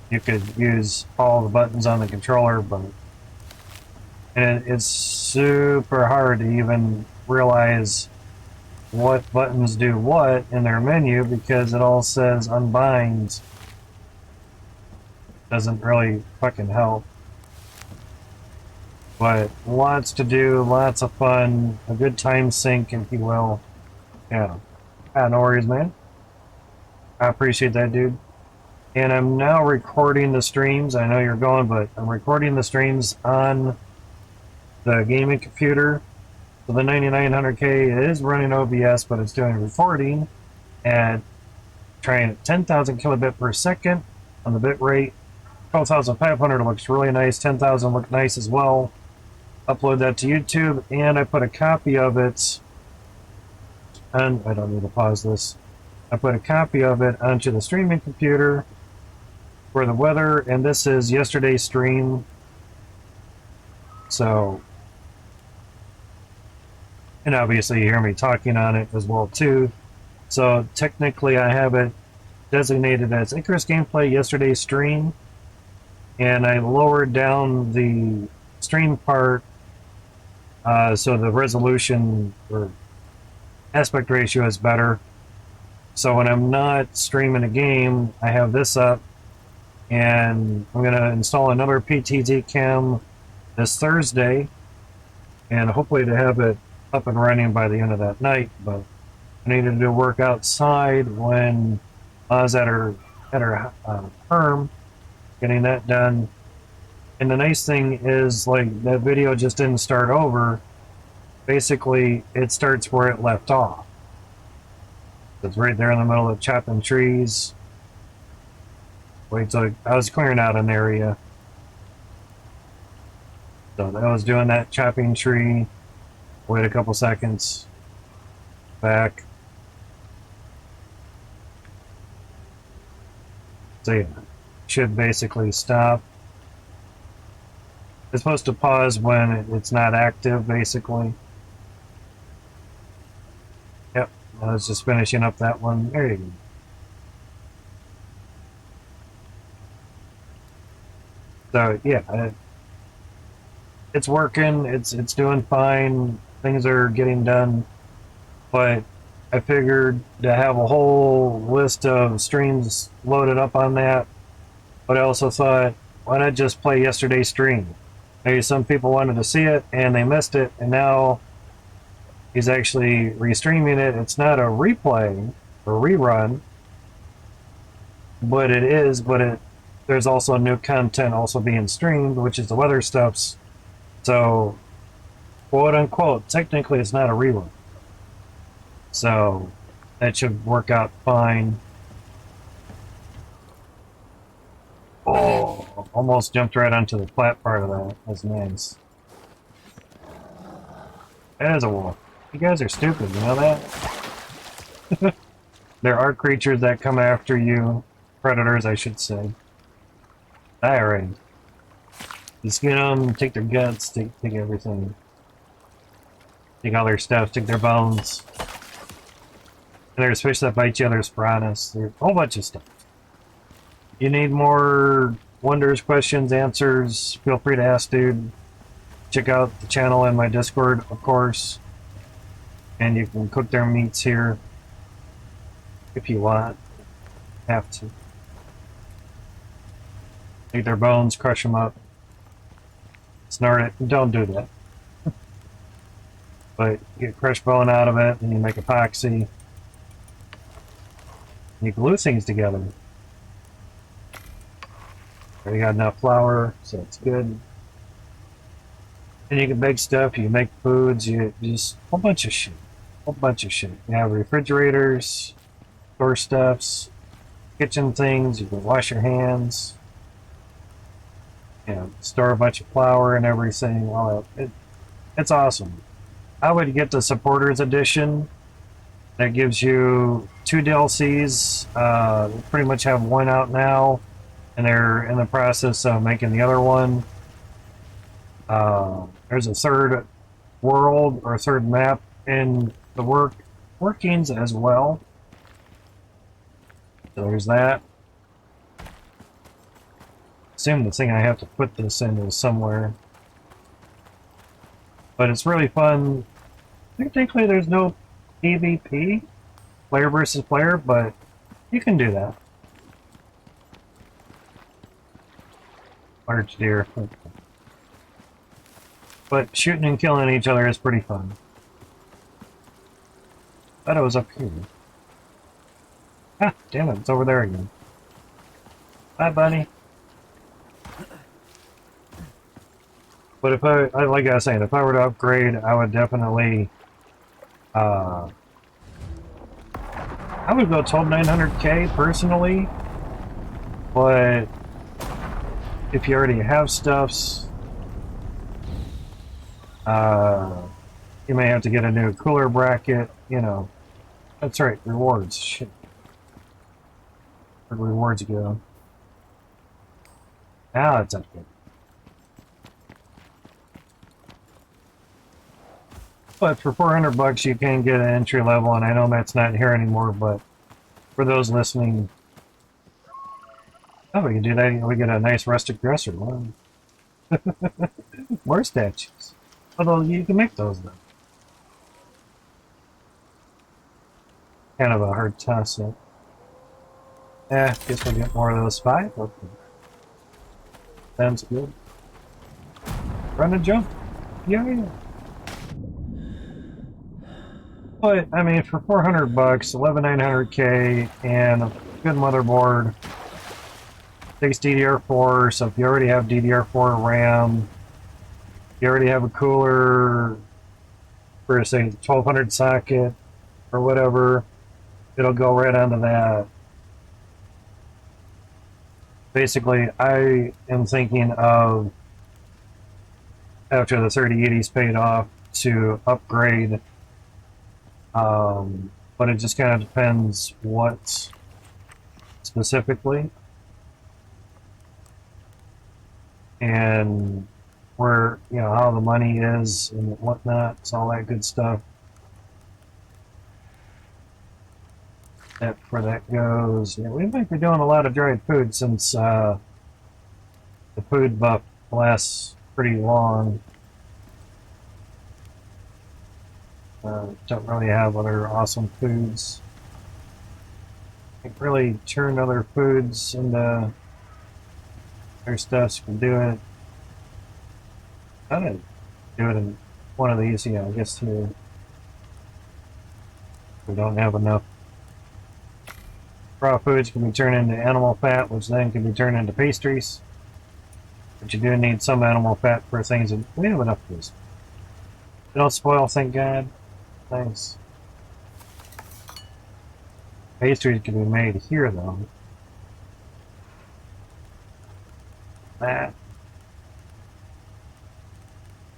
you could use all the buttons on the controller, but it's super hard to even realize what buttons do what in their menu because it all says unbind. Doesn't really fucking help. But lots to do, lots of fun, a good time sink, if you will. Yeah. No worries, man. I appreciate that, dude. And I'm now recording the streams. I know you're going, but I'm recording the streams on the gaming computer. So the 9900K is running OBS, but it's doing recording at trying at 10,000 kilobit per second on the bit rate. 12,500 looks really nice. 10,000 look nice as well. Upload that to YouTube, and I put a copy of it. And I don't need to pause this. I put a copy of it onto the streaming computer, for the weather, and this is yesterday's stream. So, and obviously you hear me talking on it as well too. So technically I have it designated as Icarus gameplay yesterday's stream, and I lowered down the stream part so the resolution or aspect ratio is better. So when I'm not streaming a game, I have this up, and I'm going to install another PTZ cam this Thursday, and hopefully to have it up and running by the end of that night. But I needed to do work outside when I was at her firm, getting that done. And the nice thing is, like, that video just didn't start over. Basically, it starts where it left off. It's right there in the middle of chopping trees. Wait till I was clearing out an area. So I was doing that chopping tree. Wait a couple seconds. Back. So yeah, should basically stop. It's supposed to pause when it's not active, basically. Yep, I was just finishing up that one. There you go. So yeah, it's working. It's doing fine. Things are getting done. But I figured to have a whole list of streams loaded up on that. But I also thought, why not just play yesterday's stream? Maybe some people wanted to see it and they missed it, and now he's actually restreaming it. It's not a replay or rerun, but it is. There's also new content also being streamed, which is the weather stuffs. So, quote unquote, technically it's not a rerun. So that should work out fine. Oh, almost jumped right onto the flat part of that. That's nice. That is a wolf. You guys are stupid, you know that? There are creatures that come after you. Predators, I should say. Die already. Just get them, take their guts, take everything. Take all their stuff, take their bones. And there's fish that bite you, there's piranhas, there's a whole bunch of stuff. You need more wonders, questions, answers, feel free to ask, dude. Check out the channel and my Discord, of course. And you can cook their meats here if you want. Have to. Take their bones, crush them up, snort it. Don't do that. But you get crushed bone out of it, and you make epoxy. You glue things together. Already got enough flour, so it's good. And you can make stuff, you make foods, you just a whole bunch of shit. A whole bunch of shit. You have refrigerators, store stuffs, kitchen things, you can wash your hands. You know, store a bunch of flour and everything. Oh, it's awesome. I would get the supporters edition. That gives you 2 DLCs. We pretty much have one out now, and they're in the process of making the other one. There's a third world or third map in the workings as well. So there's that. Assume the thing I have to put this in is somewhere. But it's really fun. Technically there's no PvP, player versus player, but you can do that. Large deer. But shooting and killing each other is pretty fun. Thought it was up here. Ah, damn it, it's over there again. Bye, buddy. But if like I was saying, if I were to upgrade, I would definitely, I would go 12900K personally, but if you already have stuffs, you may have to get a new cooler bracket, you know. That's right, rewards. Shit. Where'd rewards go? Now it's updated. But for 400 bucks, you can get an entry level, and I know that's not here anymore, but for those listening, oh, we can do that. We get a nice rustic dresser. Wow. More statues. Although you can make those, though. Kind of a hard toss-up. Yeah, guess we'll get more of those 5. Okay. Sounds good. Run and jump. Yeah. But, I mean, for 400 bucks, 11900K, and a good motherboard, 6 DDR4, so if you already have DDR4 RAM, you already have a cooler for, say, 1200 socket or whatever, it'll go right onto that. Basically, I am thinking of, after the 3080's paid off, to upgrade, but it just kind of depends what specifically, and where, you know, how the money is and whatnot, so all that good stuff. That where that goes. Yeah, we might be doing a lot of dried food since the food buff lasts pretty long. Don't really have other awesome foods. I can't really turn other foods into their stuff, so we can do it. I didn't do it in one of these, yeah, I guess here. We don't have enough. Raw foods can be turned into animal fat, which then can be turned into pastries. But you do need some animal fat for things, and we have enough of these. They don't spoil, thank God. Thanks. Pastries can be made here, though. That.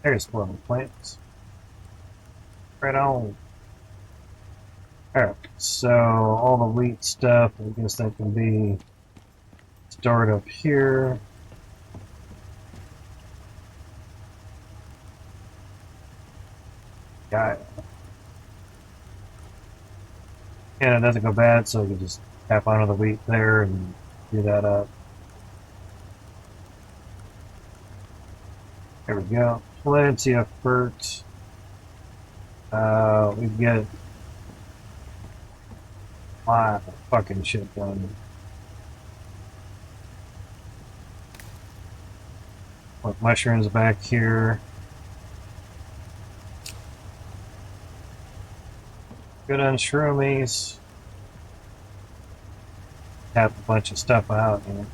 There's spoiled plants. Right on. Alright, so all the wheat stuff, I guess that can be stored up here. Got it. And it doesn't go bad, so you can just tap onto the wheat there and do that up. There we go. Plenty of fruit. We get a lot of fucking shit done. Put mushrooms back here. Good on shroomies. Tap a bunch of stuff out here.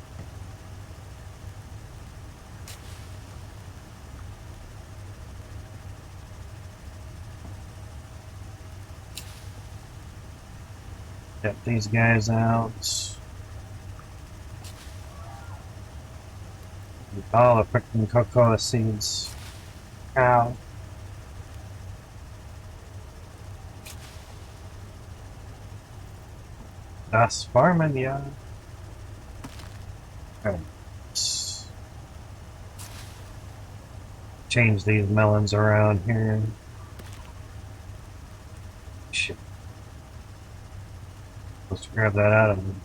Tap these guys out. All the freaking cocoa seeds. Ow. Das Farmen, yeah. Alright. Change these melons around here. Shit. Supposed to grab that out of them.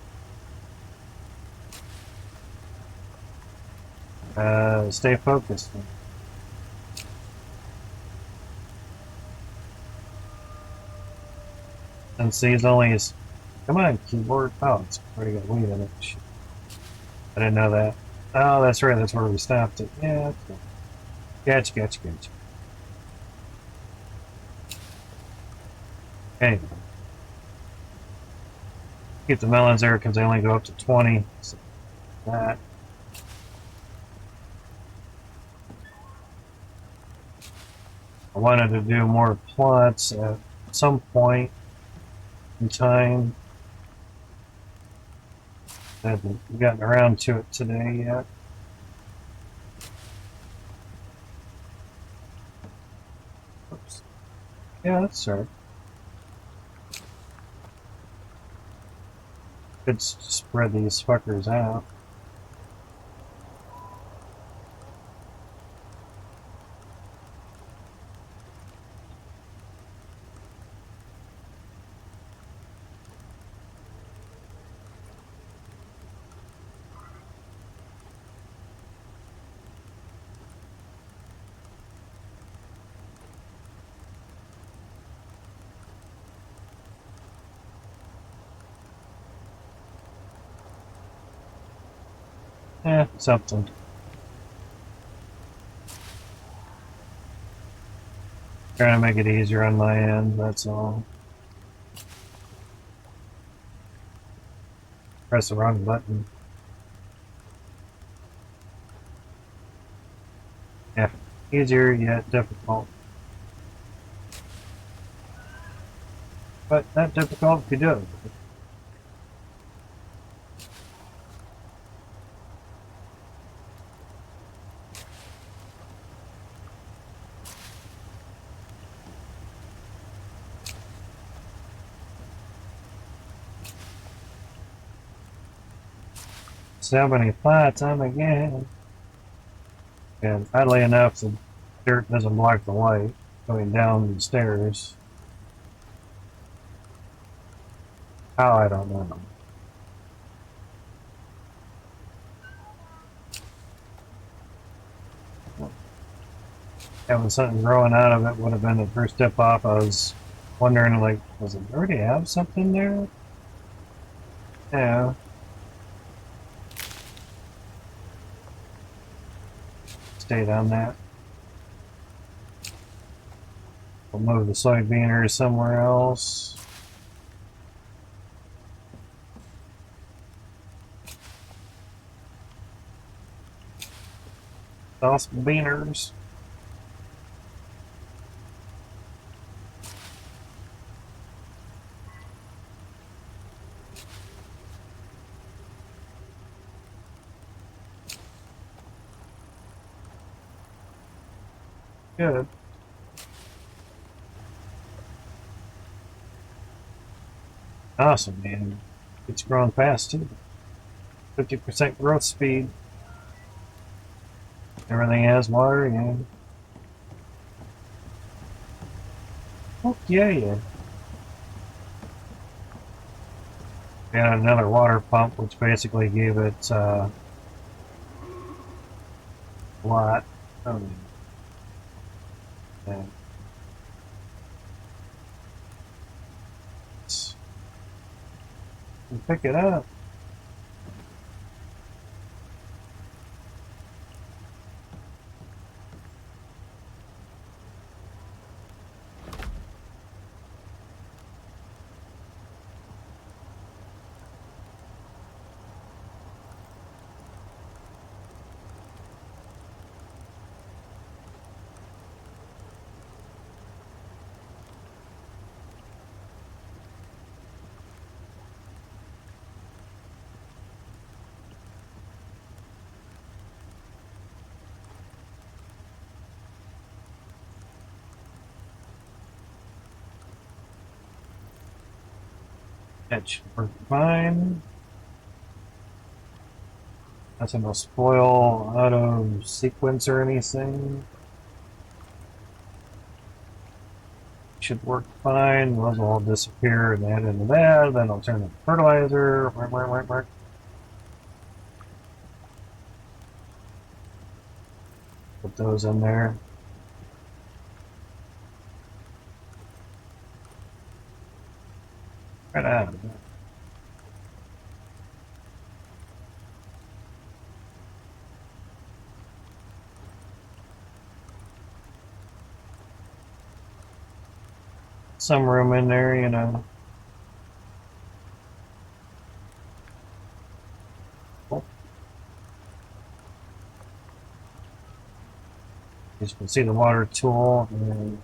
Stay focused. Since these only is. Come on, keyboard. Oh, it's already got weed in it. Shit. I didn't know that. Oh, that's right. That's where we stopped it. Yeah, okay. Gotcha. Okay. Keep the melons there because they only go up to 20. So that. I wanted to do more plots at some point in time. I haven't gotten around to it today yet. Oops. Yeah, that's right. Could spread these fuckers out. Something. Trying to make it easier on my end, that's all. Press the wrong button. Yeah, easier yet difficult. But not difficult if you do it. So many flats I'm again. And oddly enough, the dirt doesn't block the light going down the stairs. How, I don't know. Having something growing out of it would have been the first tip off. I was wondering, like, does it already have something there? Yeah. Stayed on that. We'll move the soybeaners somewhere else. Toss beaners. Good. Awesome, man. It's growing fast, too. 50% growth speed. Everything has water, yeah. Oh, yeah. And another water pump, which basically gave it a lot. Oh, yeah. Pick it up. That should work fine. Nothing will spoil auto sequence or anything. Should work fine. Those will all disappear and add into that. Then I'll turn the fertilizer. Put those in there. Right out of it. Some room in there, you know. Oh. You can see the water tool and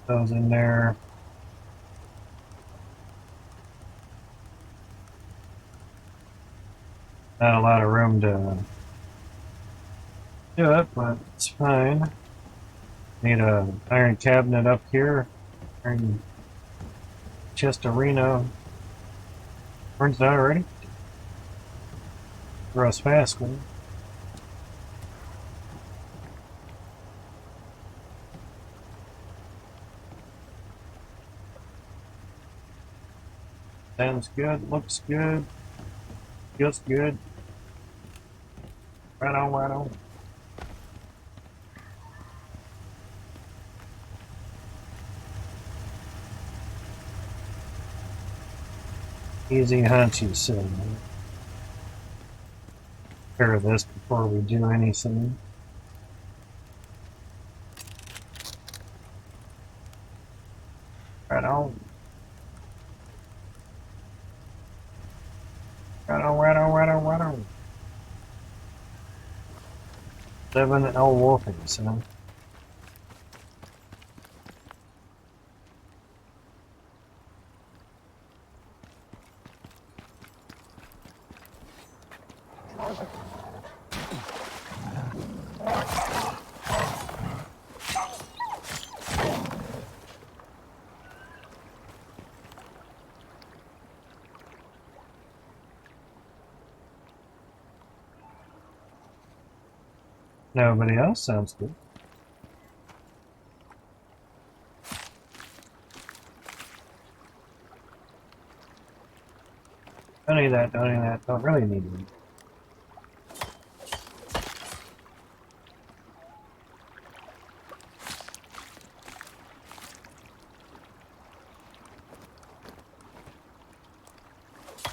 those in there. Not a lot of room to do it, but it's fine. Need a iron cabinet up here. Iron chest arena. Burns out already? Grows fast, man. Sounds good, looks good, feels good. Right on, right on. Easy hunchy, so. care of this before we do anything. Right on. Right on, right on, right on, right on. 7 L Wolfies, huh? Nobody else? Sounds good. Don't need that, don't need that, don't really need it.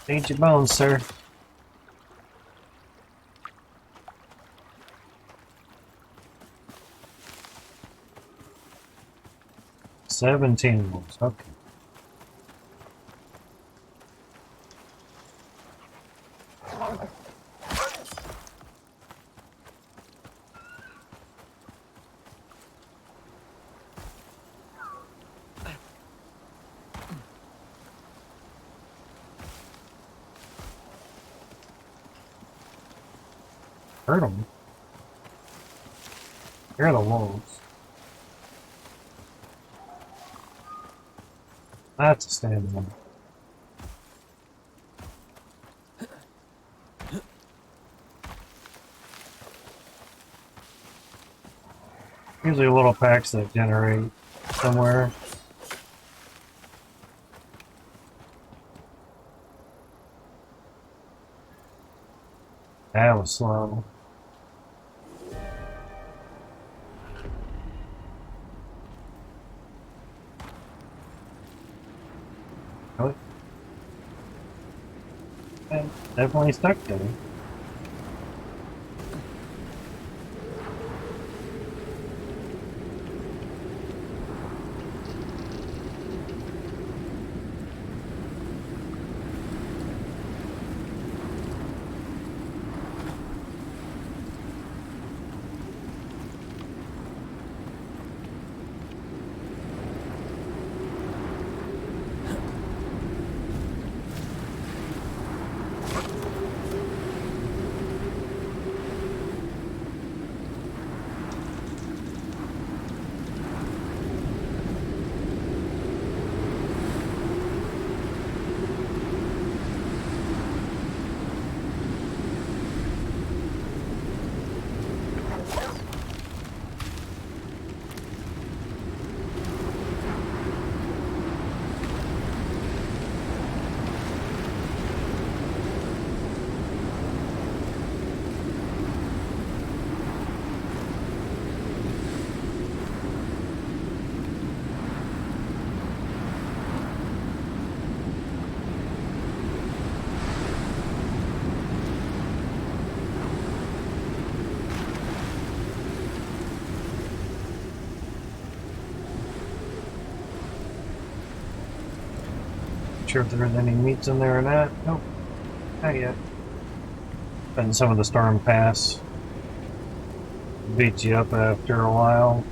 Need your bones, sir. $17 wolves, okay. Hurt them. You're the wolves. That's a standalone. Usually little packs that generate somewhere. That was slow. Really? Yeah, definitely stuck there. Not sure if there's any meats in there or not. Nope, not yet. And some of the storm pass beats you up after a while.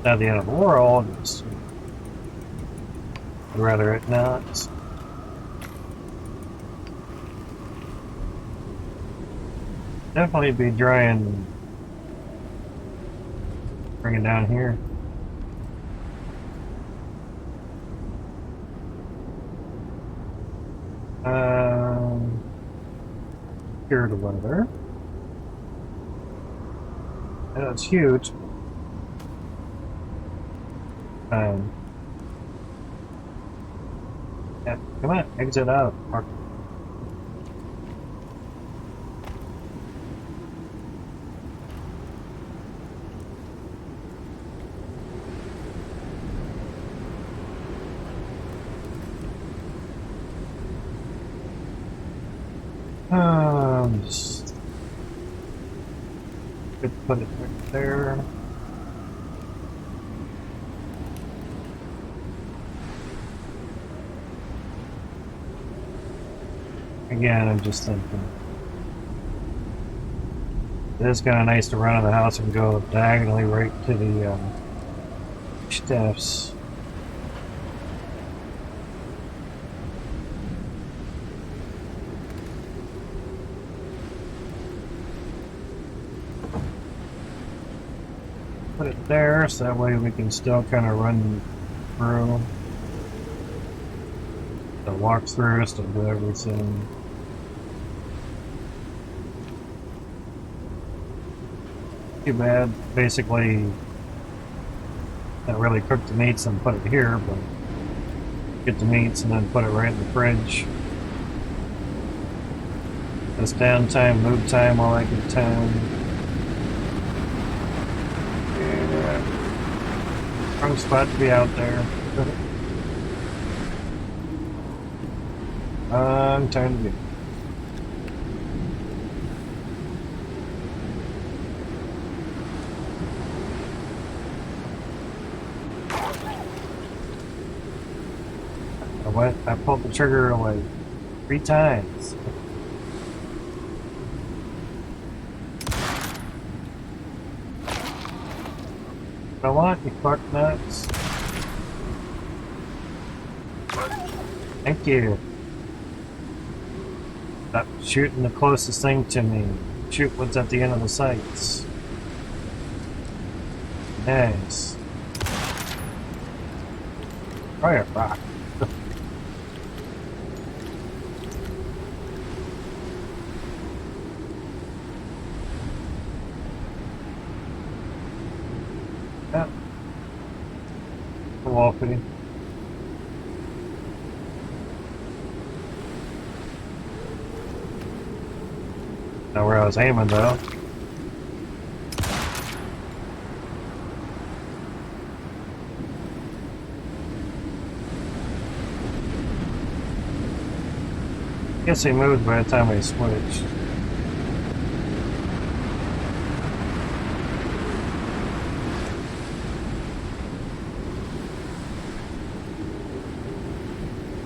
Not the end of the world. I'd rather it not. Definitely be dry and bring it down here. Here the weather. And it's huge. Yeah, come on, exit out of the park. around. Just could put it right there. Again, I'm just thinking. It is kind of nice to run in the house and go diagonally right to the steps. Put it there so that way we can still kind of run through the walkthrough, still do everything. Too bad. Basically, not really cook the meats and put it here, but get the meats and then put it right in the fridge. It's downtime, move time while I get time. Yeah. Wrong spot to be out there. I'm time to get. I pulled the trigger away 3 times. What I want, you fuck nuts. Thank you. Stop shooting the closest thing to me. Shoot what's at the end of the sights. Nice. Try a rock. Yeah. Wolfie. Know where I was aiming though. Guess he moved by the time we switched.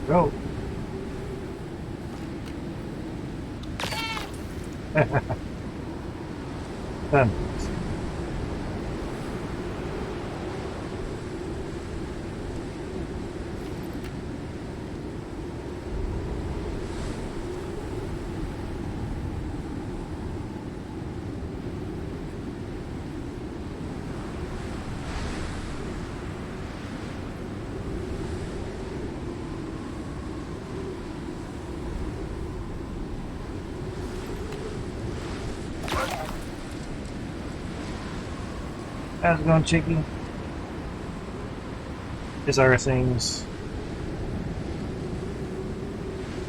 Go. Done. How's it going, Chicky? These are things.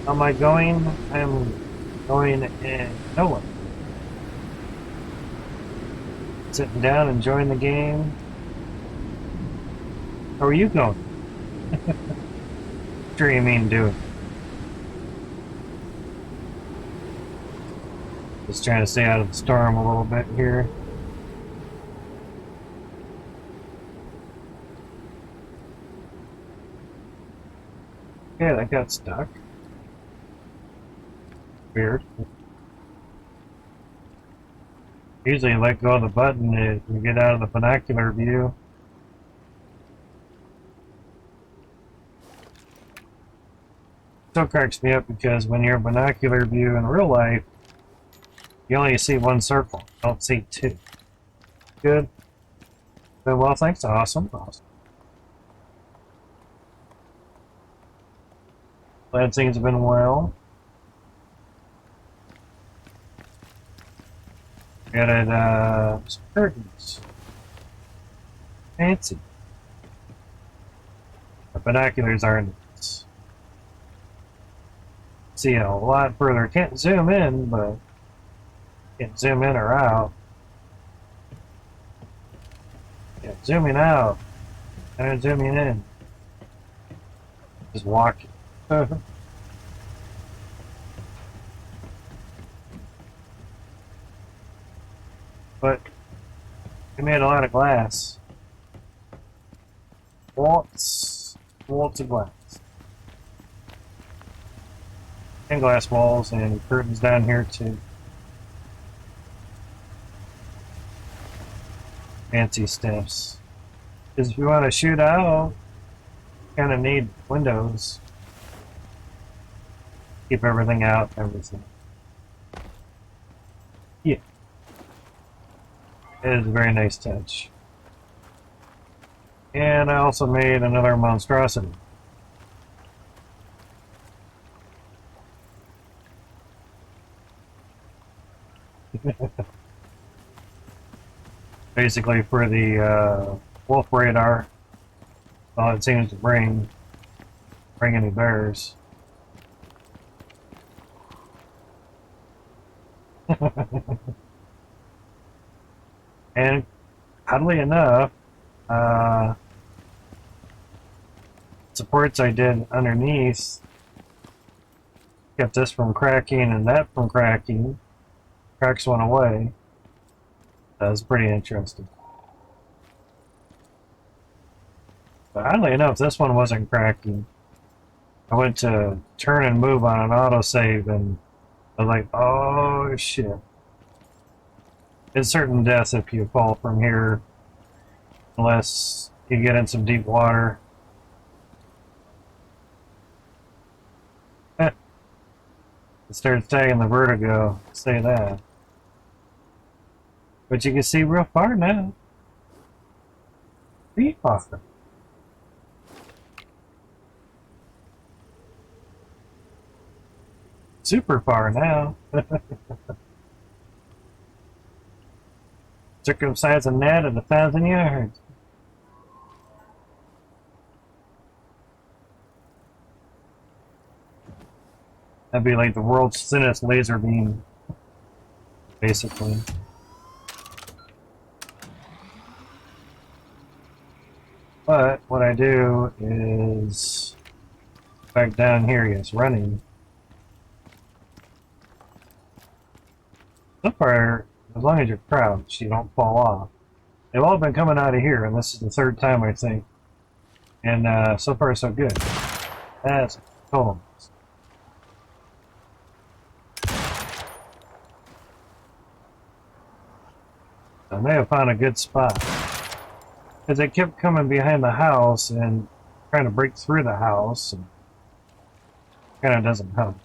How am I going? I'm going in nowhere. Sitting down, enjoying the game. How are you going? Sure you mean doing. Just trying to stay out of the storm a little bit here. Yeah, that got stuck. Weird. Usually you let go of the button and you get out of the binocular view. Still cracks me up because when you're in binocular view in real life, you only see one circle. You don't see 2. Good. Well, thanks. Awesome. Awesome. Glad things have been well. Got some curtains. Fancy. The binoculars aren't. See a lot further. Can't zoom in, but can zoom in or out. Yeah, zooming out and zooming in. Just walking. but we made a lot of glass. Lots of glass. And glass walls and curtains down here too. Fancy steps. Because if you want to shoot out, you kind of need windows. Keep everything out, everything. Yeah. It is a very nice touch. And I also made another monstrosity. Basically for the wolf radar, all it seems to bring any bears. And oddly enough, supports I did underneath kept this from cracking and that from cracking. Cracks went away. That was pretty interesting. But oddly enough, this one wasn't cracking. I went to turn and move on an autosave and I was like, oh shit. It's certain death if you fall from here, unless you get in some deep water. It starts taking the vertigo, say that. But you can see real far now. Pretty far. Super far now. Circumcise a gnat at 1,000 yards. That'd be like the world's thinnest laser beam, basically. But what I do is back down here, yes, running. So far, as long as you're crouched, you don't fall off. They've all been coming out of here, and this is the third time, I think. And so far, so good. That's a total mess. I may have found a good spot. Because they kept coming behind the house and trying to break through the house, and kind of doesn't help.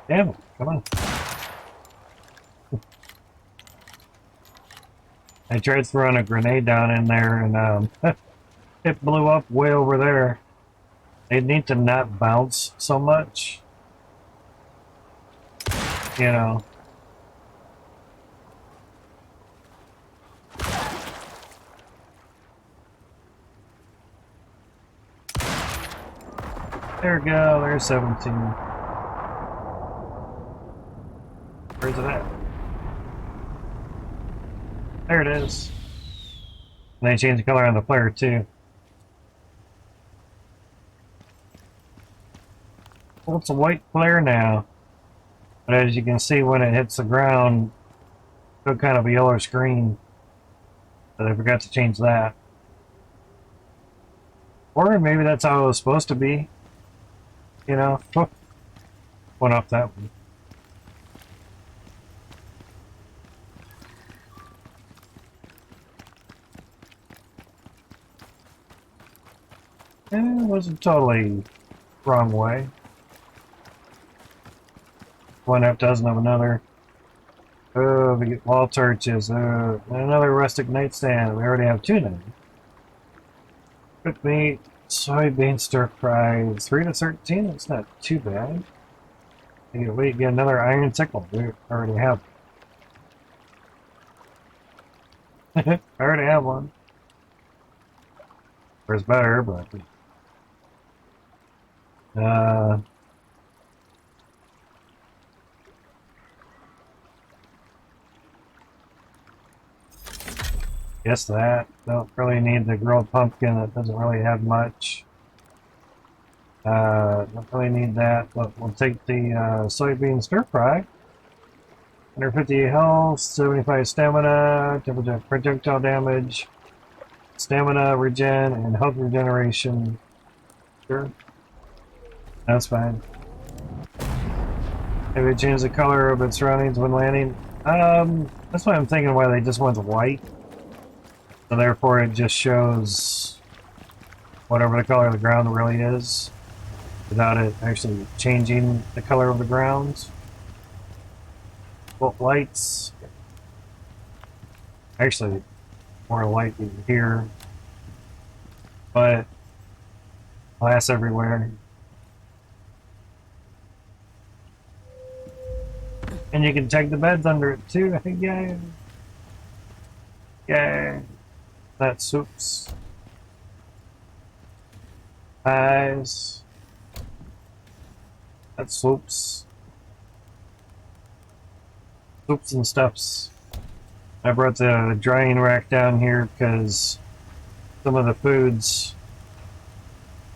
Damn it, come on. I tried throwing a grenade down in there and it blew up way over there. They need to not bounce so much. You know. There we go, there's 17. Where's it at? There it is. And they changed the color on the flare too. Well, it's a white flare now. But as you can see, when it hits the ground, it'll kind of a yellow screen. But I forgot to change that. Or maybe that's how it was supposed to be. You know? Oh, went off that one. It wasn't totally wrong way. One half dozen of another. Oh, we get wall torches. Another rustic nightstand. We already have 2 now. Cooked meat, soybean stir fry. 3 to 13. That's not too bad. We get another iron sickle. We already have. I already have one. There's better, but guess that. Don't really need the grilled pumpkin. That doesn't really have much. Don't really need that, but we'll take the soybean stir fry. 150 health, 75 stamina, projectile damage, stamina regen, and health regeneration. Sure, that's fine. Maybe change the color of its surroundings when landing. That's why I'm thinking why they just went white. So therefore it just shows whatever the color of the ground really is, without it actually changing the color of the ground. Both lights. Actually, more light in here. But glass everywhere. And you can check the beds under it too. Yay. Yay. That soups. Eyes. That soups. Soups and stuffs. I brought the drying rack down here because some of the foods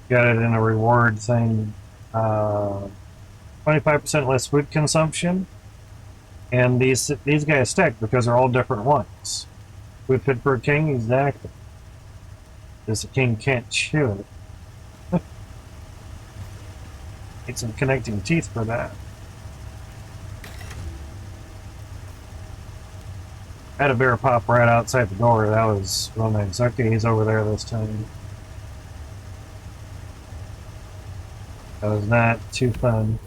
got it in a reward thing. 25% less food consumption. And these guys stick because they're all different ones. Food fit for a king, exactly. Because the king can't chew it. Need some connecting teeth for that. I had a bear pop right outside the door. That was real nice. Okay, he's over there this time. That was not too fun.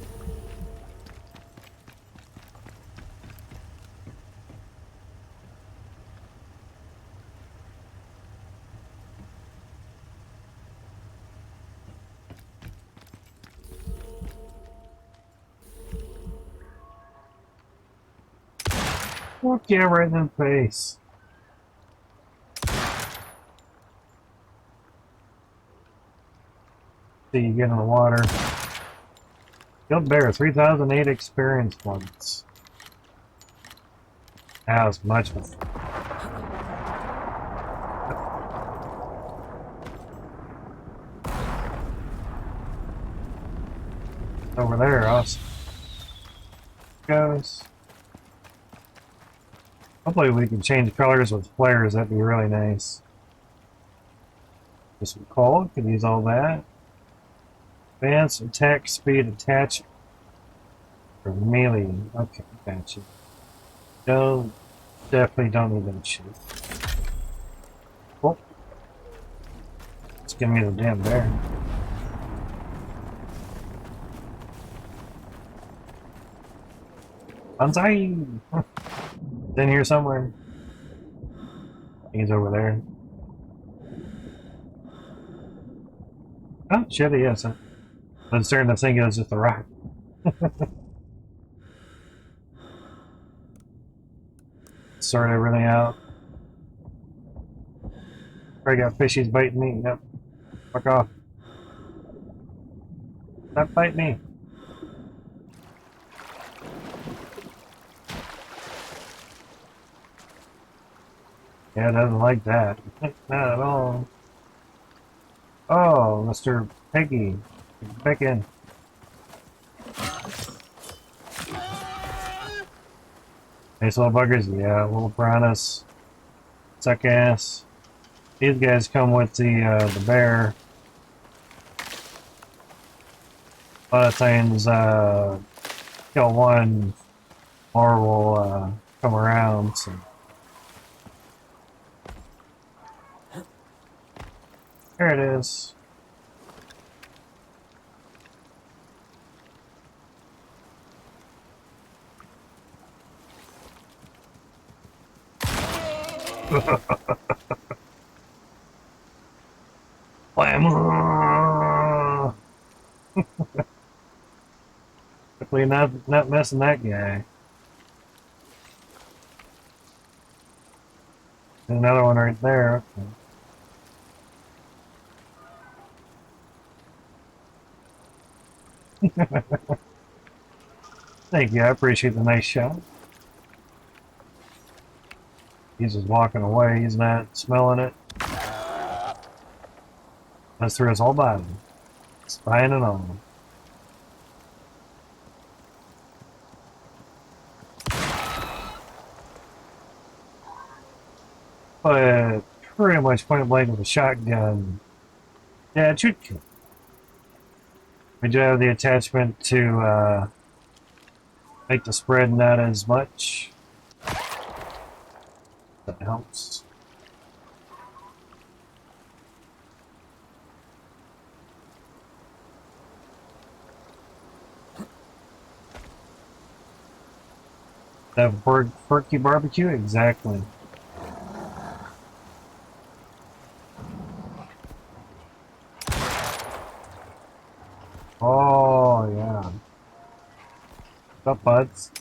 Look, yeah, right in the face. See you get in the water. Killed bear, 3008 experience points. That was much fun. Over there, awesome. Goes. Hopefully we can change colors with flares, that'd be really nice. Just some coal, can use all that. Advanced attack speed attach for melee. Okay, gotcha. No, definitely don't need that shit. Oh. Just give me the damn bear. Banzai! It's in here somewhere. He's over there. Oh, shit, he is. I'm starting to think it was just a rock. Sort everything out. I got fishies biting me. Yep. Fuck off. Stop biting me. Yeah, it doesn't like that. Not at all. Oh, Mr. Piggy. Back in. Nice little buggers. Yeah, little piranhas. Suck ass. These guys come with the bear. A lot of times, kill one, more will come around. So. There it is. Blam! Hopefully not messing that guy. There's another one right there. Okay. Thank you, I appreciate the nice shot. He's just walking away, he's not smelling it. That's through his whole body. Spine and all. But pretty much point blank with a shotgun. Yeah, it should kill. We do have the attachment to make the spread not as much. That helps. That porky barbecue? Exactly. Oh, yeah. What's up, buds?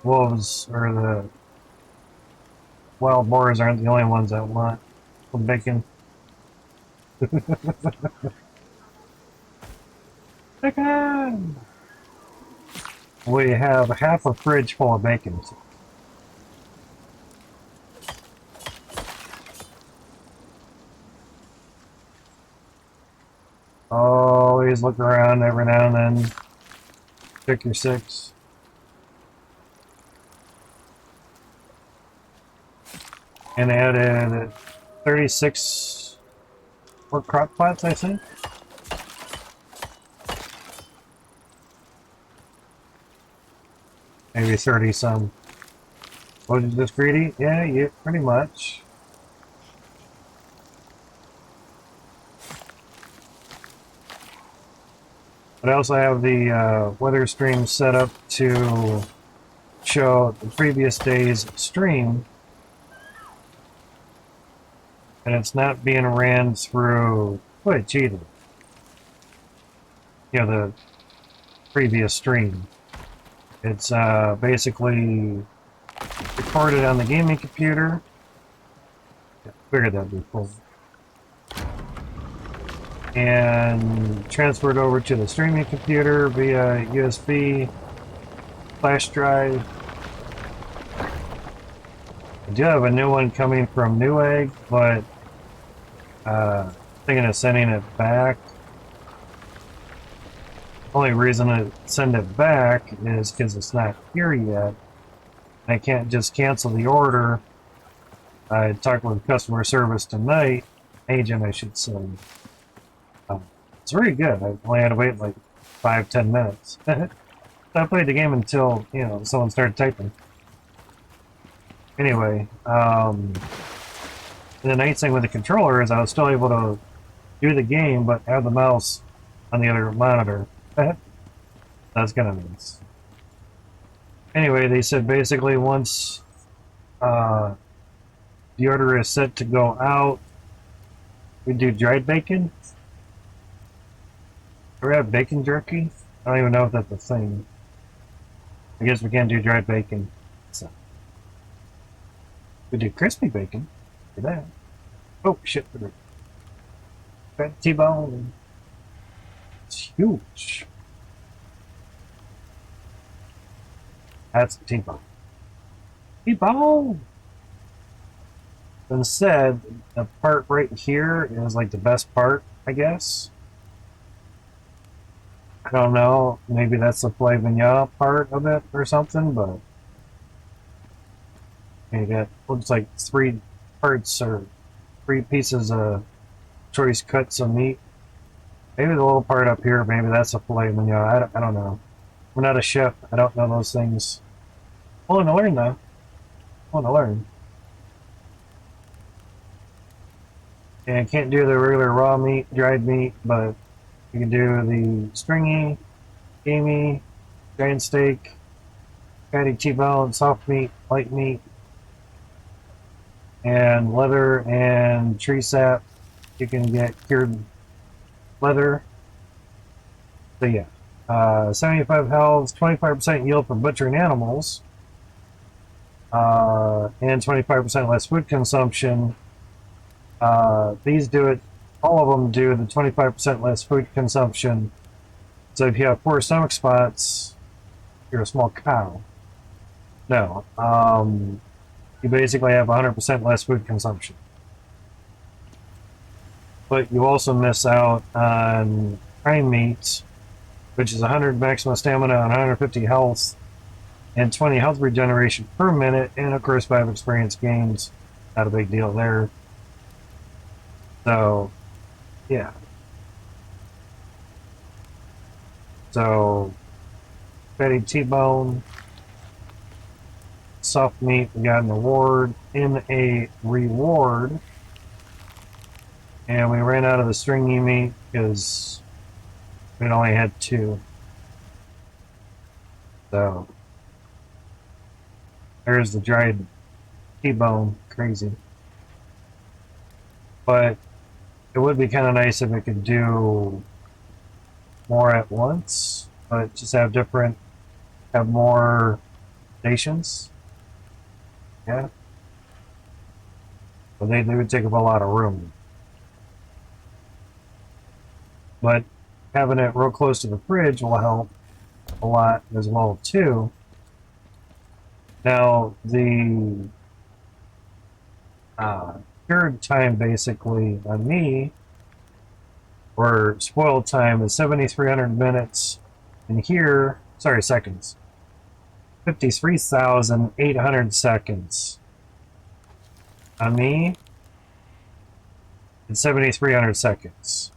Wolves, or the wild boars, aren't the only ones that want some bacon. Bacon! We have half a fridge full of bacon. Always look around every now and then. Check your six. And added 36 more crock pots, I think. Maybe 30 some. Was it just greedy? Yeah, pretty much. But I also have the weather stream set up to show the previous day's stream. And it's not being ran through Twitch either. You know, the previous stream. It's basically recorded on the gaming computer. I figured that'd be cool. And transferred over to the streaming computer via USB flash drive. I do have a new one coming from Newegg, but thinking of sending it back. Only reason to send it back is because it's not here yet. I can't just cancel the order. I talked with customer service tonight, agent I should say. It's very good. I only had to wait like 5-10 minutes. I played the game until, you know, someone started typing. Anyway, and the nice thing with the controller is I was still able to do the game, but have the mouse on the other monitor. That's kind of nice. Anyway, they said basically once the order is set to go out, we do dried bacon. Do we have bacon jerky? I don't even know if that's a thing. I guess we can't do dried bacon. So we do crispy bacon for that. Oh shit! That T-bone. It's huge. That's a T-bone. T-bone! Instead, the part right here is like the best part, I guess. I don't know. Maybe that's the filet mignon part of it or something, but you got looks like 3 parts or 3 pieces of choice cuts of meat. Maybe the little part up here, maybe that's a filet mignon. I don't know. I'm not a chef. I don't know those things. I want to learn, though. I want to learn. And I can't do the regular raw meat, dried meat, but you can do the stringy, gamey, giant steak, fatty T-bone, soft meat, light meat, and leather and tree sap. You can get cured leather. So yeah, 75 health, 25% yield from butchering animals. and 25% less food consumption. These do it, all of them do the 25% less food consumption. So if you have poor stomach spots, you're a small cow. No, you basically have 100% less food consumption. But you also miss out on prime meat, which is 100 maximum stamina and 150 health, and 20 health regeneration per minute, and of course 5 experience gains. Not a big deal there. So, yeah. So, fatty T-bone, soft meat, we got an award in a reward. And we ran out of the stringy meat because we only had 2. So, there's the dried T-bone. Crazy. But it would be kind of nice if it could do more at once, but just have more stations. Yeah. But they would take up a lot of room. But having it real close to the fridge will help a lot as well too. Now the cured time basically on me, or spoiled time, is 7,300 minutes, and here, sorry, seconds, 53,800 seconds. On me, it's 7,300 seconds.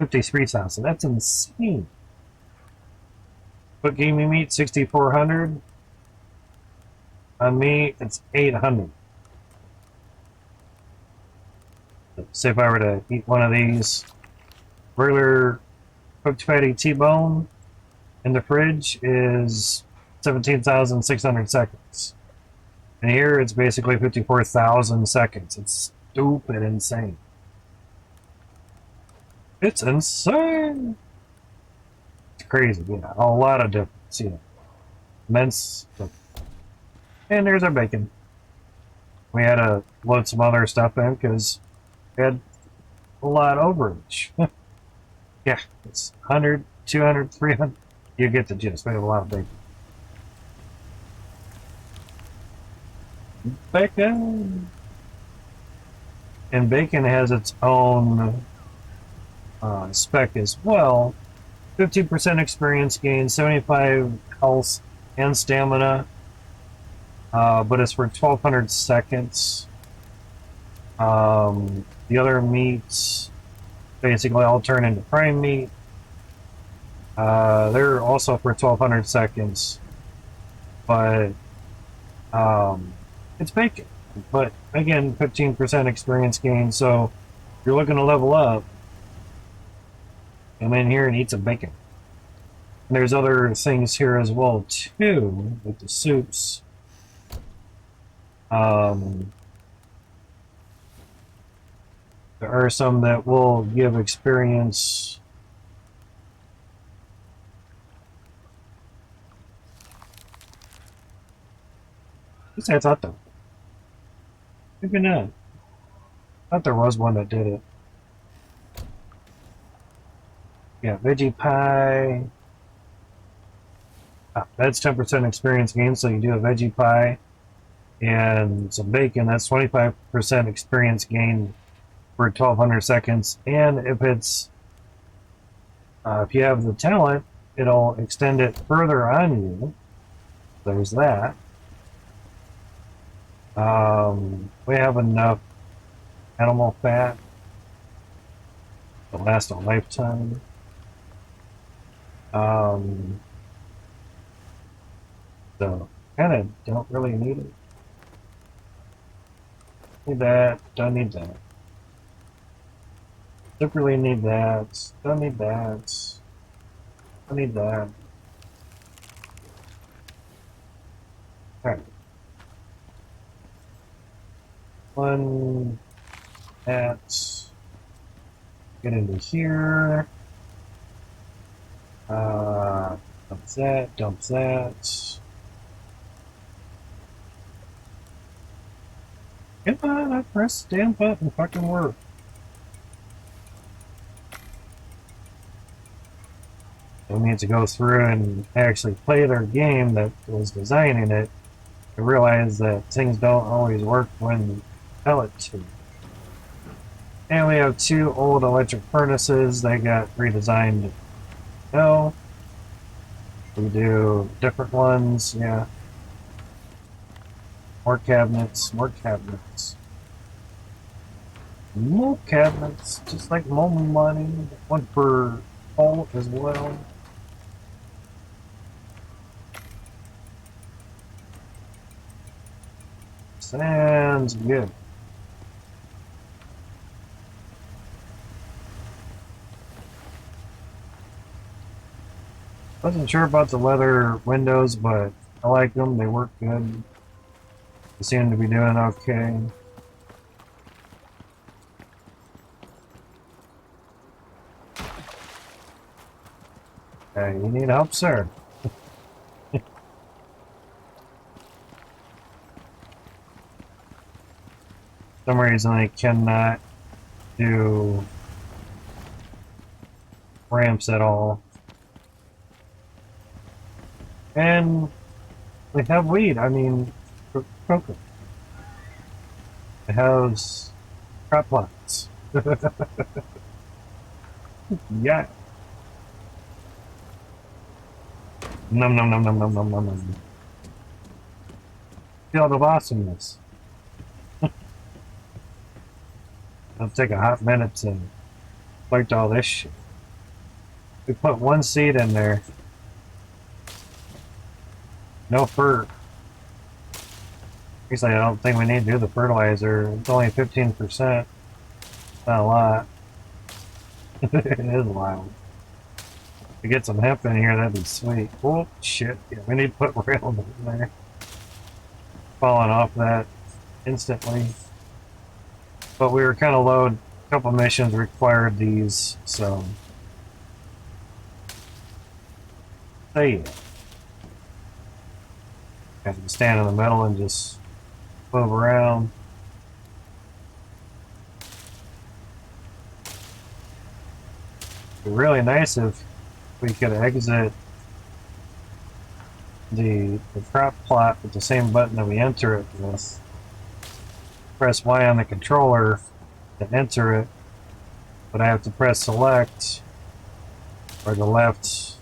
53,000. That's insane. What gaming meat? 6,400. On me, it's 800. Say if I were to eat one of these, regular cooked fatty T-bone in the fridge is 17,600 seconds. And here it's basically 54,000 seconds. It's stupid insane. It's insane. It's crazy, yeah. A lot of difference, yeah. Immense. And there's our bacon. We had to load some other stuff in because we had a lot overage. Yeah, it's 100, 200, 300. You get the gist. We have a lot of bacon. Bacon! And bacon has its own spec as well. 50% experience gain, 75 health and stamina, but it's for 1,200 seconds. The other meats basically all turn into prime meat. They're also for 1,200 seconds, but it's bacon. But again, 15% experience gain, so if you're looking to level up, come in here and eat some bacon. And there's other things here as well too, with the soups. There are some that will give experience. At least I thought though. Maybe not. I thought there was one that did it. Yeah, veggie pie. That's 10% experience gain, so you do a veggie pie and some bacon. That's 25% experience gain for 1,200 seconds. And if it's if you have the talent, it'll extend it further on you. There's that. We have enough animal fat to last a lifetime. So kind of don't really need it. Need that. Don't need that. Don't really need that. Don't need that. Don't need that. Alright. One that. Get into here. Dump that. Dump that. Come on, I pressed the damn button, fucking work. We need to go through and actually play their game that was designing it to realize that things don't always work when you tell it to. And we have two old electric furnaces that got redesigned. No, we do different ones, yeah. More cabinets, more cabinets. More cabinets, just like more money. One for all as well. Sounds good. Wasn't sure about the leather windows, but I like them. They work good. They seem to be doing okay. Hey, you need help, sir? For some reason I cannot do ramps at all. And we have weed. I mean, cocoa. It has crop plots. Yeah. Num num num num num num num num. Field of awesomeness. It'll take a hot minute to collect all this shit. We put one seed in there. No fur. Actually, I don't think we need to do the fertilizer. It's only 15%. Not a lot. It is wild. To get some hemp in here, that'd be sweet. Oh, shit. Yeah, we need to put rail in there. Falling off that instantly. But we were kind of low. A couple missions required these, so. Hey. Have to stand in the middle and just move around. It'd be really nice if we could exit the crop plot with the same button that we enter it with. Press Y on the controller to enter it, but I have to press select or the left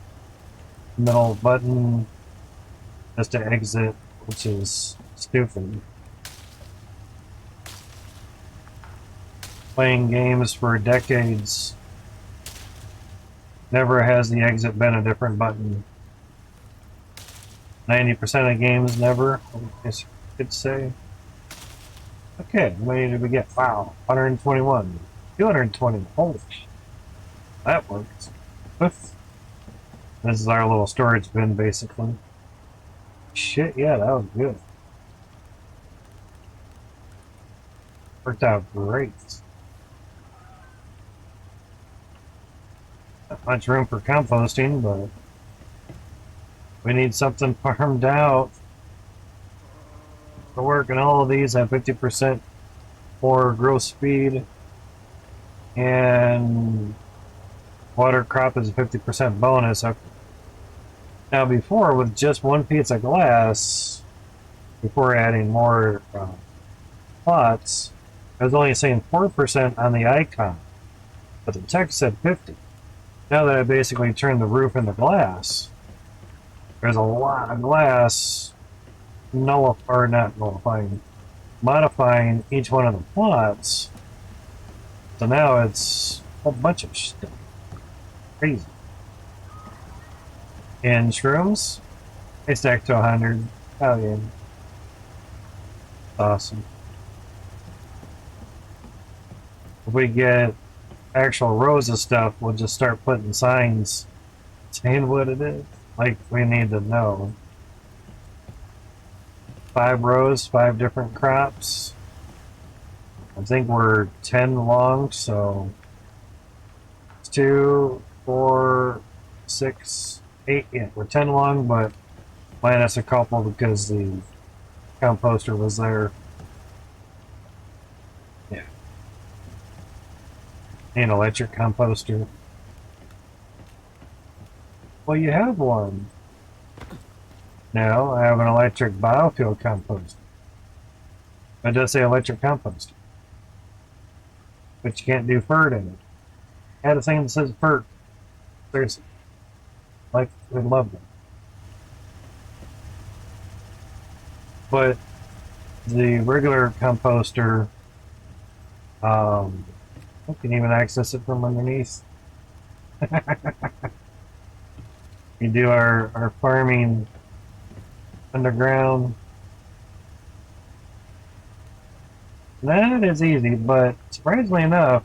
middle button just to exit, which is stupid. Playing games for decades, never has the exit been a different button. 90% of games never, I guess you could say. Okay, how many did we get? Wow, 121. 220. Holy shit. That works. This is our little storage bin, basically. Shit, yeah, that was good. Worked out great. Not much room for composting, but we need something farmed out to work, and all of these have 50% more growth speed, and water crop is a 50% bonus. Now before, with just one piece of glass, before adding more plots, I was only saying 4% on the icon, but the text said 50. Now that I basically turned the roof into glass, there's a lot of glass modifying each one of the plots. So now it's a whole bunch of stuff. Crazy. And shrooms, they stack to 100. Oh yeah. Awesome. If we get actual rows of stuff, we'll just start putting signs saying what it is. Like, we need to know. 5 rows, 5 different crops. I think we're 10 long, so it's 2, 4, 6, 8. Yeah, we're 10 long, but minus a couple because the composter was there. An electric composter. Well, you have one. No, I have an electric biofuel composter. It does say electric composter. But you can't do FERT in it. Add a thing that says FERT. Seriously. Like, we love them. But the regular composter, you can even access it from underneath. We do our farming underground. That is easy, but surprisingly enough,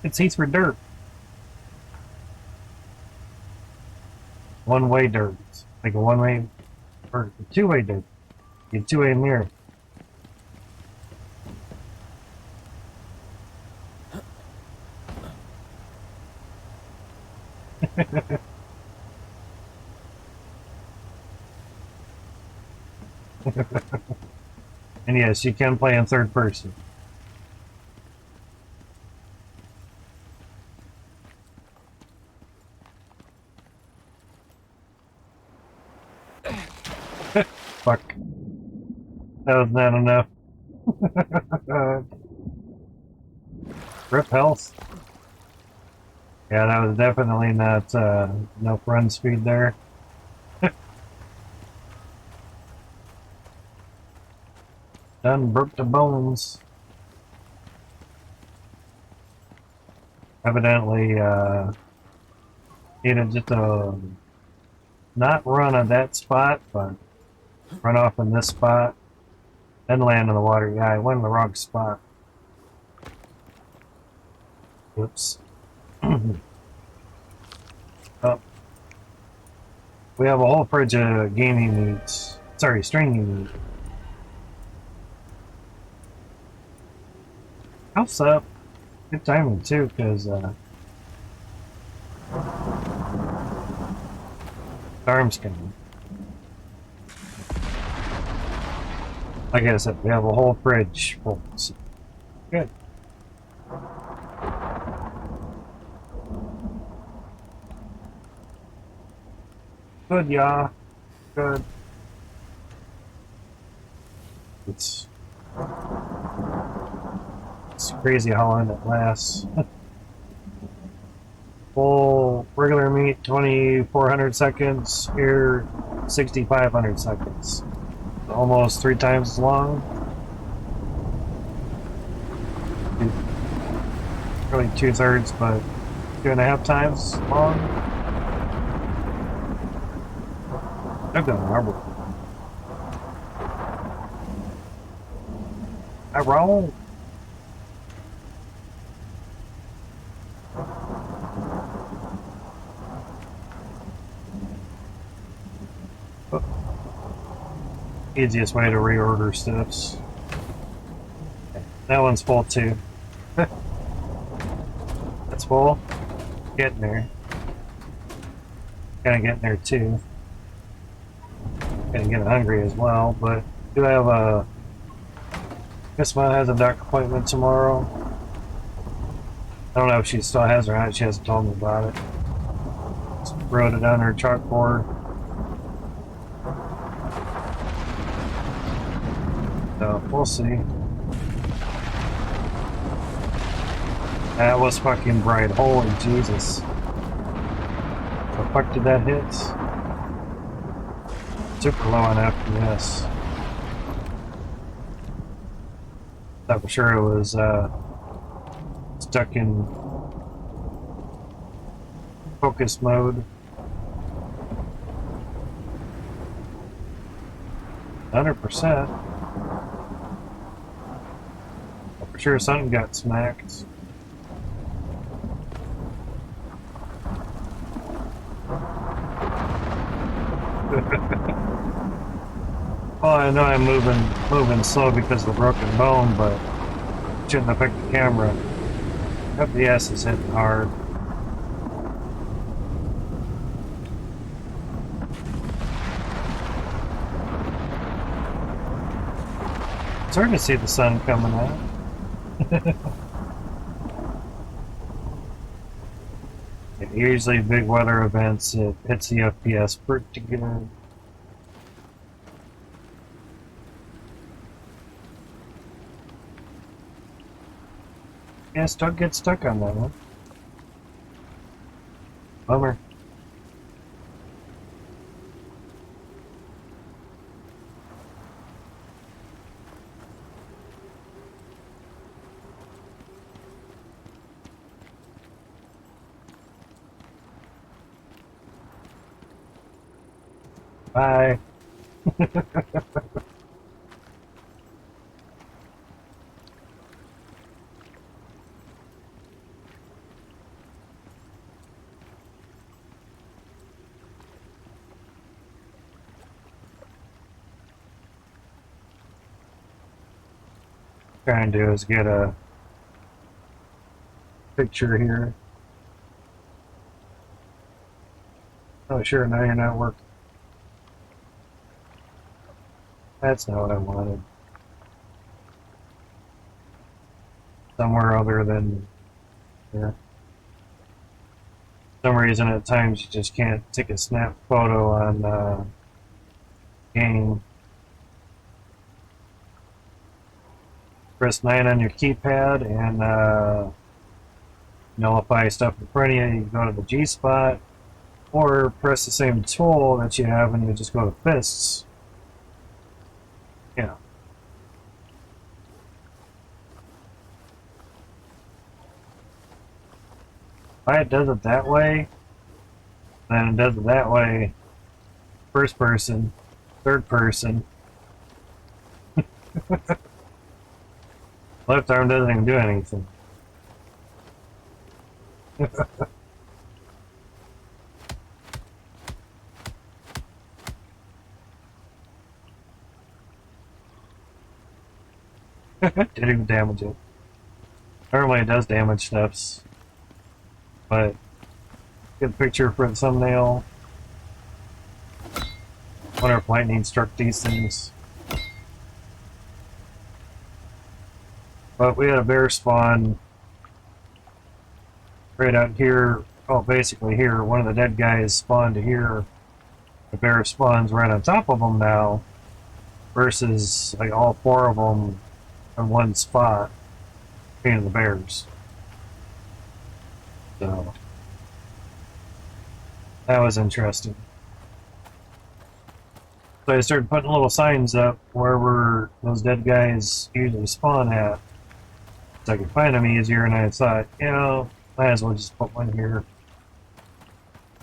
it's easy for dirt. One-way dirt. It's like a one-way or two-way dirt. A two-way mirror. And yes, you can play in third person. Fuck. That was not enough. Rip health. Yeah, that was definitely not enough run speed there. Done broke the bones. Evidently, needed just to not run on that spot, but run off in this spot, then land in the water. Yeah, I went in the wrong spot. Oops. Oh. We have a whole fridge of gaming meats. Sorry, stringing meat. House up. Good timing too, because storm's coming. Like I said, we have a whole fridge full. So good. Good, yeah. Good. It's crazy how long it lasts. Full regular meat, 2,400 seconds. Here, 6,500 seconds. Almost 3 times as long. Really 2/3, but 2.5 times long. I've done marble. I roll. Easiest way to reorder stuffs. Okay. That one's full too. That's full. Getting there. Kinda getting there too. Gonna get hungry as well, but do have a Miss Ma has a doctor appointment tomorrow. I don't know if she still has or not, she hasn't told me about it. Just wrote it on her chalkboard. So we'll see. That was fucking bright. Holy Jesus. The fuck did that hit? Super low on FPS. Thought for sure it was stuck in focus mode. 100%. For sure something got smacked. Well, I know I'm moving slow because of the broken bone, but shouldn't affect the camera. FPS is hitting hard. It's hard to see the sun coming out. Usually big weather events, it hits the FPS pretty good. Yeah, don't get stuck on that one. Bummer. Bye. Trying to do is get a picture here. Oh, sure, now you're not working. That's not what I wanted. Somewhere other than here. For some reason, at times you just can't take a snap photo on game. Press 9 on your keypad and nullify stuff in front of you. You go to the G spot, or press the same tool that you have and you just go to fists. Yeah. Why it does it that way, then it does it that way, first person, third person. Left arm doesn't even do anything. Didn't even damage it. Normally it does damage stuffs, but good picture for the thumbnail. Wonder if lightning struck these things. But we had a bear spawn right out here. Oh, basically here. One of the dead guys spawned to here. The bear spawns right on top of them now, versus like all four of them in one spot, being the bears. So that was interesting. So I started putting little signs up wherever those dead guys usually spawn at, so I could find them easier. And I thought, you know, might as well just put one here.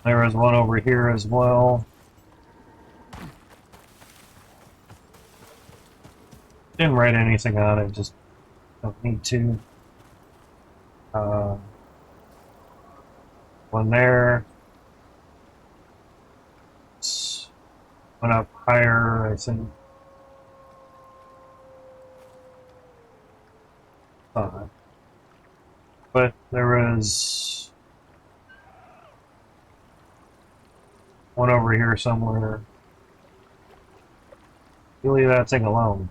There was one over here as well. Didn't write anything on it, just don't need to. One there. Went up higher, I think. But there was one over here somewhere. You leave that thing alone.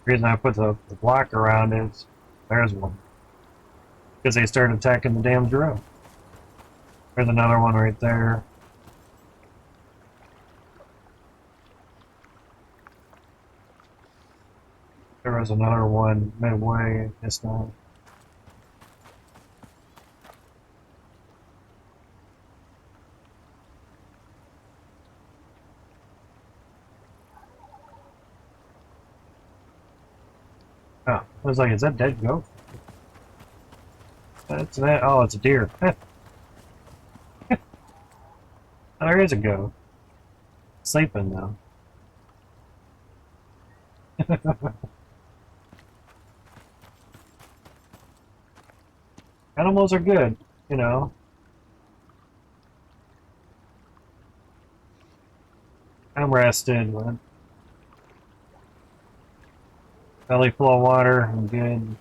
The reason I put the block around it is there's one. Because they started attacking the damn drill. There's another one right there. There was another one midway this time. Oh, I was like, is that dead goat? That's that. Oh, it's a deer. Oh, there is a goat. Sleeping though. Animals are good, you know. I'm rested, man. Belly full of water, I'm good.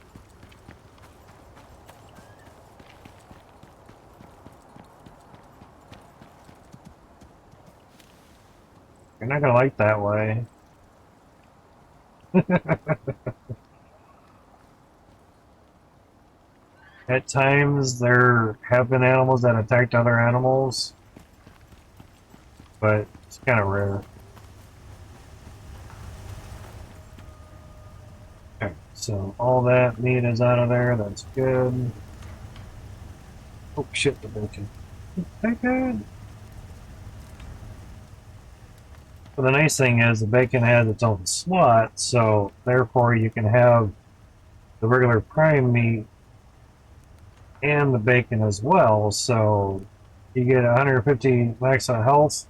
You're not gonna like that way. At times, there have been animals that attacked other animals, but it's kind of rare. Okay, so all that meat is out of there. That's good. Oh shit, the bacon. Bacon! But the nice thing is the bacon has its own slot, so therefore you can have the regular prime meat and the bacon as well. So you get 150 max on health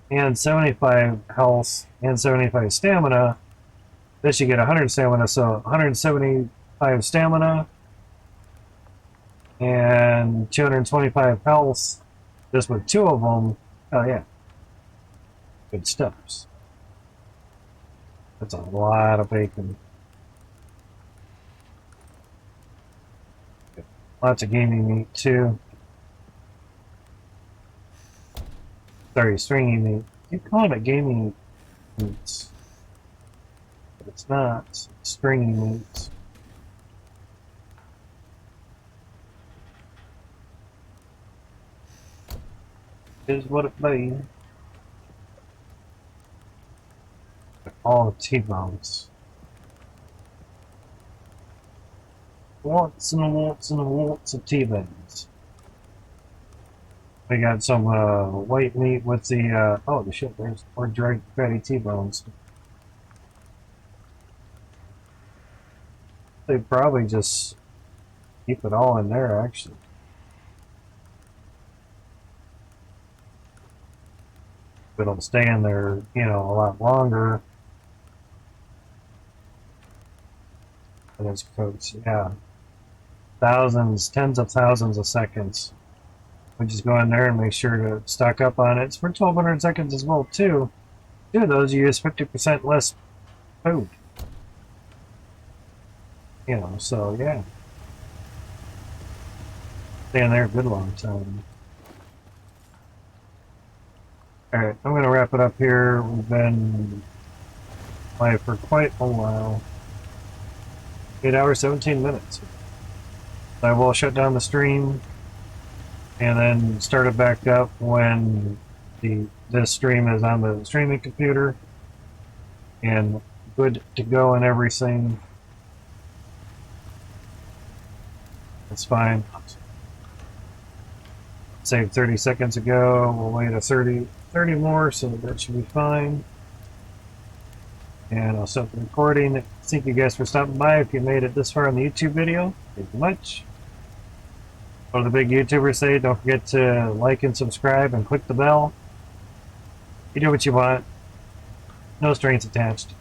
and 75 health and 75 stamina. This you get 100 stamina, so 175 stamina and 225 health. Just with two of them. Oh yeah, good stuff. That's a lot of bacon. Lots of gaming meat too. Sorry, stringy meat. You call it gaming meats, but it's not. It's stringy meats. Is what it be. All T-bones. Lots and lots and lots of T-bones. We got some white meat with the oh the shit, there's more dried fatty T-bones. They probably just keep it all in there actually. It'll stay in there, you know, a lot longer. And it's cooked, yeah. Thousands, tens of thousands of seconds. We just go in there and make sure to stock up on it. It's for 1200 seconds as well too. Two of those you use 50% less food. You know, so yeah. Stay in there a good long time. Alright, I'm gonna wrap it up here. We've been live for quite a while. 8 hours, 17 minutes. I will shut down the stream and then start it back up when this stream is on the streaming computer and good to go and everything. That's fine. Saved 30 seconds ago. We'll wait a 30 more, so that should be fine. And I'll stop the recording. Thank you guys for stopping by. If you made it this far in the YouTube video, thank you much. What do the big YouTubers say? Don't forget to like and subscribe and click the bell. You do what you want. No strings attached.